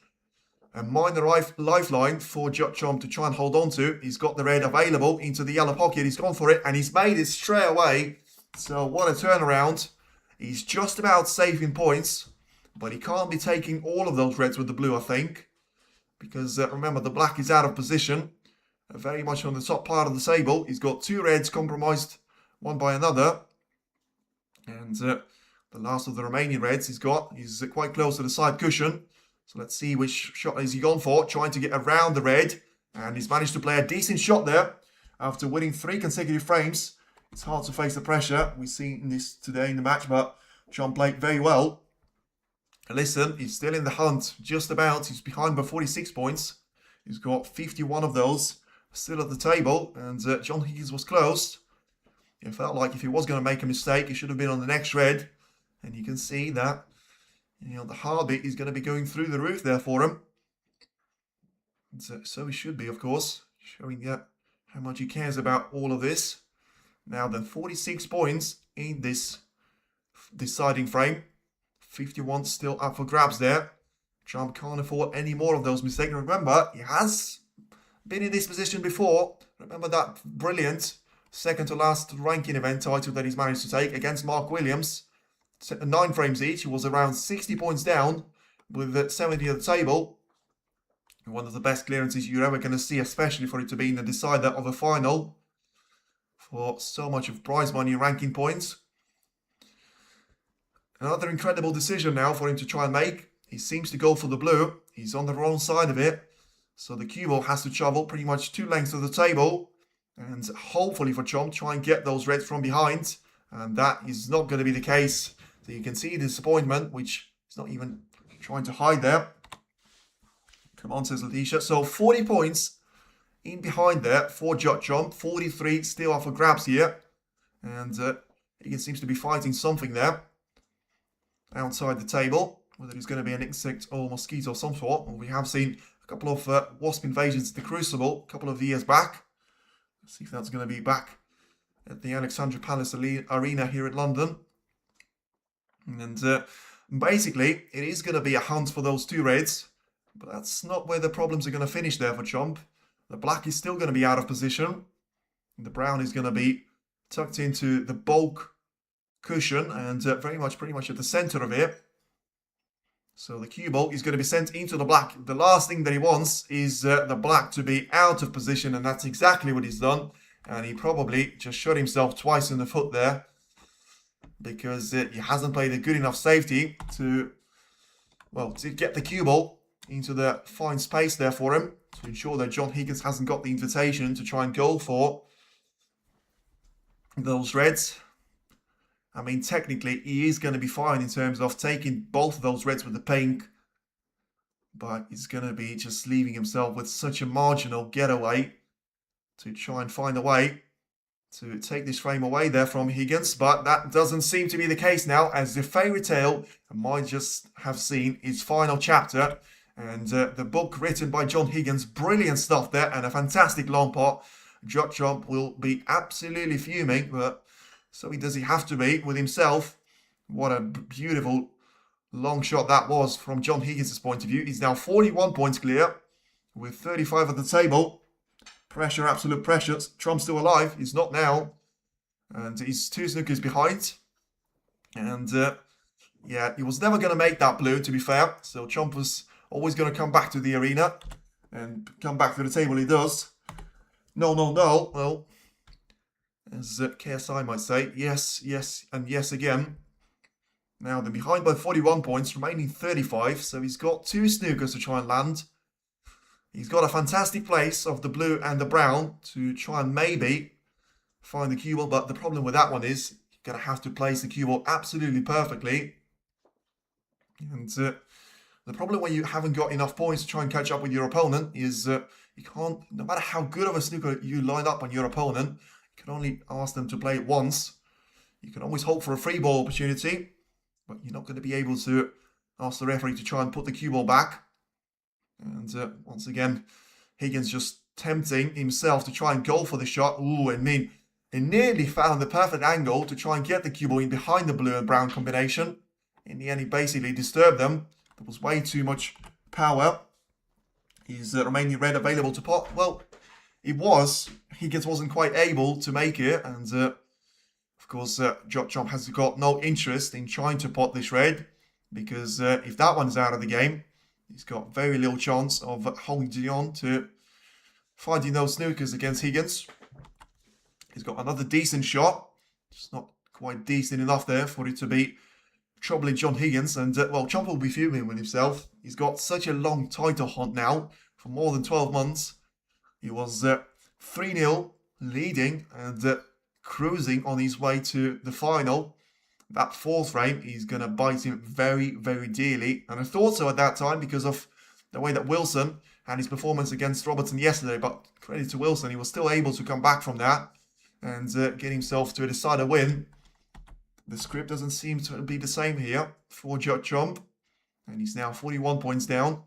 a minor lifeline for Judd to try and hold on to. He's got the red available into the yellow pocket. He's gone for it and he's made it straight away. So what a turnaround. He's just about safe in points, but he can't be taking all of those reds with the blue, I think. Because remember, the black is out of position. Very much on the top part of the table. He's got 2 reds compromised one by another. And the last of the remaining reds he's got. He's quite close to the side cushion. So let's see which shot has he gone for. Trying to get around the red. And he's managed to play a decent shot there. After winning 3 consecutive frames. It's hard to face the pressure. We've seen this today in the match. But John played very well. Listen, he's still in the hunt. Just about. He's behind by 46 points. He's got 51 of those. still at the table, and John Higgins was close. It felt like if he was going to make a mistake, he should have been on the next red. And you can see that, the heartbeat is going to be going through the roof there for him. So he should be, of course, showing how much he cares about all of this. Now then, 46 points in this deciding frame. 51 still up for grabs there. Trump can't afford any more of those mistakes. Remember, he has been in this position before. Remember that brilliant second to last ranking event title that he's managed to take against Mark Williams. 9 frames each. He was around 60 points down with 70 at the table. One of the best clearances you're ever going to see, especially for it to be in the decider of a final. For so much of prize money and ranking points. Another incredible decision now for him to try and make. He seems to go for the blue. He's on the wrong side of it. So the cue ball has to travel pretty much 2 lengths of the table. And hopefully for Chomp, try and get those reds from behind. And that is not going to be the case. So you can see the disappointment, which he's not even trying to hide there. Come on, says Letitia. So 40 points in behind there for Judd Chomp. 43 still up for grabs here. And Higgins seems to be fighting something there. Outside the table. Whether it's going to be an insect or mosquito of some sort. We have seen a couple of wasp invasions at the Crucible a couple of years back. Let's see if that's going to be back at the Alexandra Palace Arena here in London. And basically, it is going to be a hunt for those 2 reds. But that's not where the problems are going to finish there for Chomp. The black is still going to be out of position. The brown is going to be tucked into the bulk cushion and pretty much at the center of it. So the cue ball is going to be sent into the black. The last thing that he wants is the black to be out of position, and that's exactly what he's done. And he probably just shot himself twice in the foot there because he hasn't played a good enough safety to get the cue ball into the fine space there for him to ensure that John Higgins hasn't got the invitation to try and go for those reds. I mean, technically, he is going to be fine in terms of taking both of those reds with the pink. But he's going to be just leaving himself with such a marginal getaway to try and find a way to take this frame away there from Higgins. But that doesn't seem to be the case now, as the fairy tale might just have seen its final chapter. And the book written by John Higgins, brilliant stuff there, and a fantastic long pot. Judd Chomp will be absolutely fuming, but so does he have to be with himself. What a beautiful long shot that was from John Higgins' point of view. He's now 41 points clear with 35 at the table. Pressure, absolute pressure. Trump's still alive. He's not now. And he's 2 snookers behind. And yeah, he was never going to make that blue, to be fair. So Trump was always going to come back to the arena and come back to the table. He does. No. Well, as KSI might say, yes, and yes again. Now they're behind by 41 points, remaining 35. So he's got 2 snookers to try and land. He's got a fantastic place of the blue and the brown to try and maybe find the cue ball. But the problem with that one is you're going to have to place the cue ball absolutely perfectly. And the problem when you haven't got enough points to try and catch up with your opponent is you can't, no matter how good of a snooker you line up on your opponent, you can only ask them to play it once. You can always hope for a free ball opportunity, but you're not going to be able to ask the referee to try and put the cue ball back. And once again, Higgins just tempting himself to try and go for the shot. Ooh, I mean, he nearly found the perfect angle to try and get the cue ball in behind the blue and brown combination. In the end, he basically disturbed them. There was way too much power. Is remaining red available to pot? Well, it was. Higgins wasn't quite able to make it. And of course, Judd Chomp has got no interest in trying to pot this red. Because if that one's out of the game, he's got very little chance of holding on to finding those snookers against Higgins. He's got another decent shot. Just not quite decent enough there for it to be troubling John Higgins. And, well, Chomp will be fuming with himself. He's got such a long title hunt now for more than 12 months. He was 3-0 leading and cruising on his way to the final. That 4th frame is going to bite him very, very dearly. And I thought so at that time because of the way that Wilson had his performance against Robertson yesterday, but credit to Wilson, he was still able to come back from that and get himself to a decider win. The script doesn't seem to be the same here for Judd Trump, and he's now 41 points down.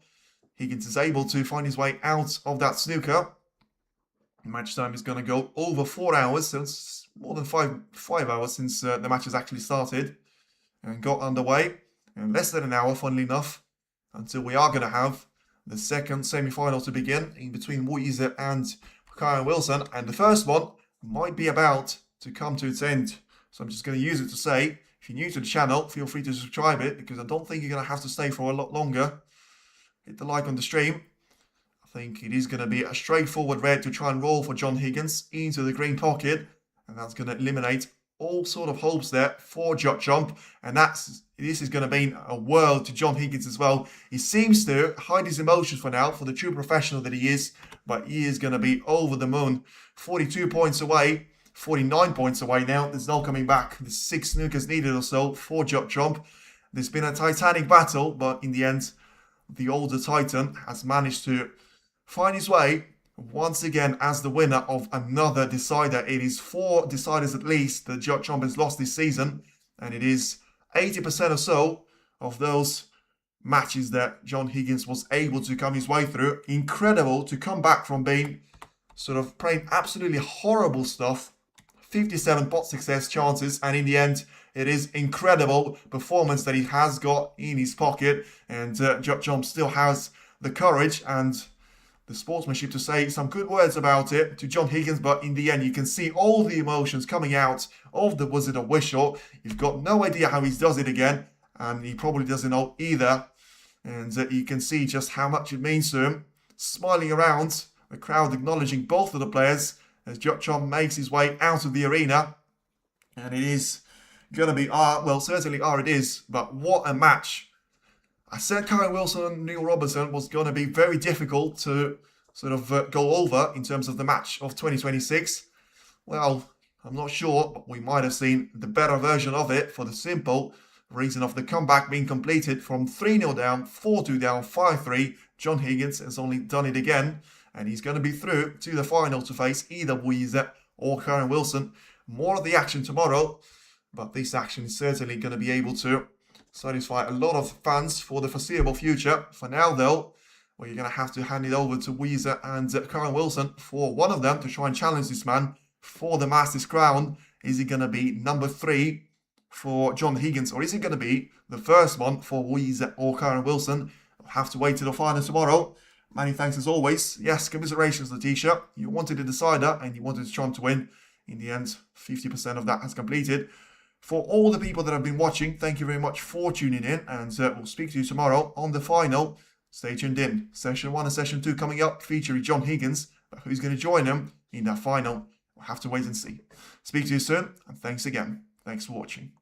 Higgins is able to find his way out of that snooker. Match time is going to go over 4 hours, so it's more than five hours since the match has actually started and got underway. And less than an hour, funnily enough, until we are going to have the second semi-final to begin in between Weezer and Karen Wilson. And the first one might be about to come to its end. So I'm just going to use it to say, if you're new to the channel, feel free to subscribe it, because I don't think you're going to have to stay for a lot longer. Hit the like on the stream. I think it is going to be a straightforward red to try and roll for John Higgins into the green pocket. And that's going to eliminate all sort of hopes there for Judd Trump. And this is going to mean a world to John Higgins as well. He seems to hide his emotions for now, for the true professional that he is. But he is going to be over the moon. 42 points away. 49 points away now. There's no coming back. There's 6 snookers needed or so for Judd Trump. There's been a titanic battle, but in the end, the older Titan has managed to find his way once again as the winner of another decider. It is 4 deciders at least that Judd Trump has lost this season, and it is 80% or so of those matches that John Higgins was able to come his way through. Incredible to come back from being sort of playing absolutely horrible stuff. 57 pot success chances, and in the end, it is incredible performance that he has got in his pocket, and Judd Trump still has the courage and the sportsmanship to say some good words about it to John Higgins, but in the end, you can see all the emotions coming out of the Wizard of Whistle. You've got no idea how he does it again, and he probably doesn't know either, and you can see just how much it means to him. Smiling around, the crowd acknowledging both of the players as Judd Trump makes his way out of the arena. And it is going to be, well, certainly it is, but what a match. I said Karen Wilson and Neil Robertson was going to be very difficult to sort of go over in terms of the match of 2026. Well, I'm not sure, but we might have seen the better version of it for the simple reason of the comeback being completed from 3-0 down, 4-2 down, 5-3. John Higgins has only done it again, and he's going to be through to the final to face either Weezer or Karen Wilson. More of the action tomorrow, but this action is certainly going to be able to satisfy a lot of fans for the foreseeable future. For now, though, well, you're going to have to hand it over to Weezer and Karen Wilson for one of them to try and challenge this man for the Masters crown. Is it going to be number 3 for John Higgins, or is it going to be the first one for Weezer or Karen Wilson? We'll have to wait till the final tomorrow. Many thanks as always. Yes, commiserations, Letitia. You wanted a decider and you wanted Trump to win. In the end, 50% of that has completed. For all the people that have been watching, thank you very much for tuning in, and we'll speak to you tomorrow on the final. Stay tuned in. Session 1 and Session 2 coming up, featuring John Higgins. But who's going to join him in that final? We'll have to wait and see. Speak to you soon, and thanks again. Thanks for watching.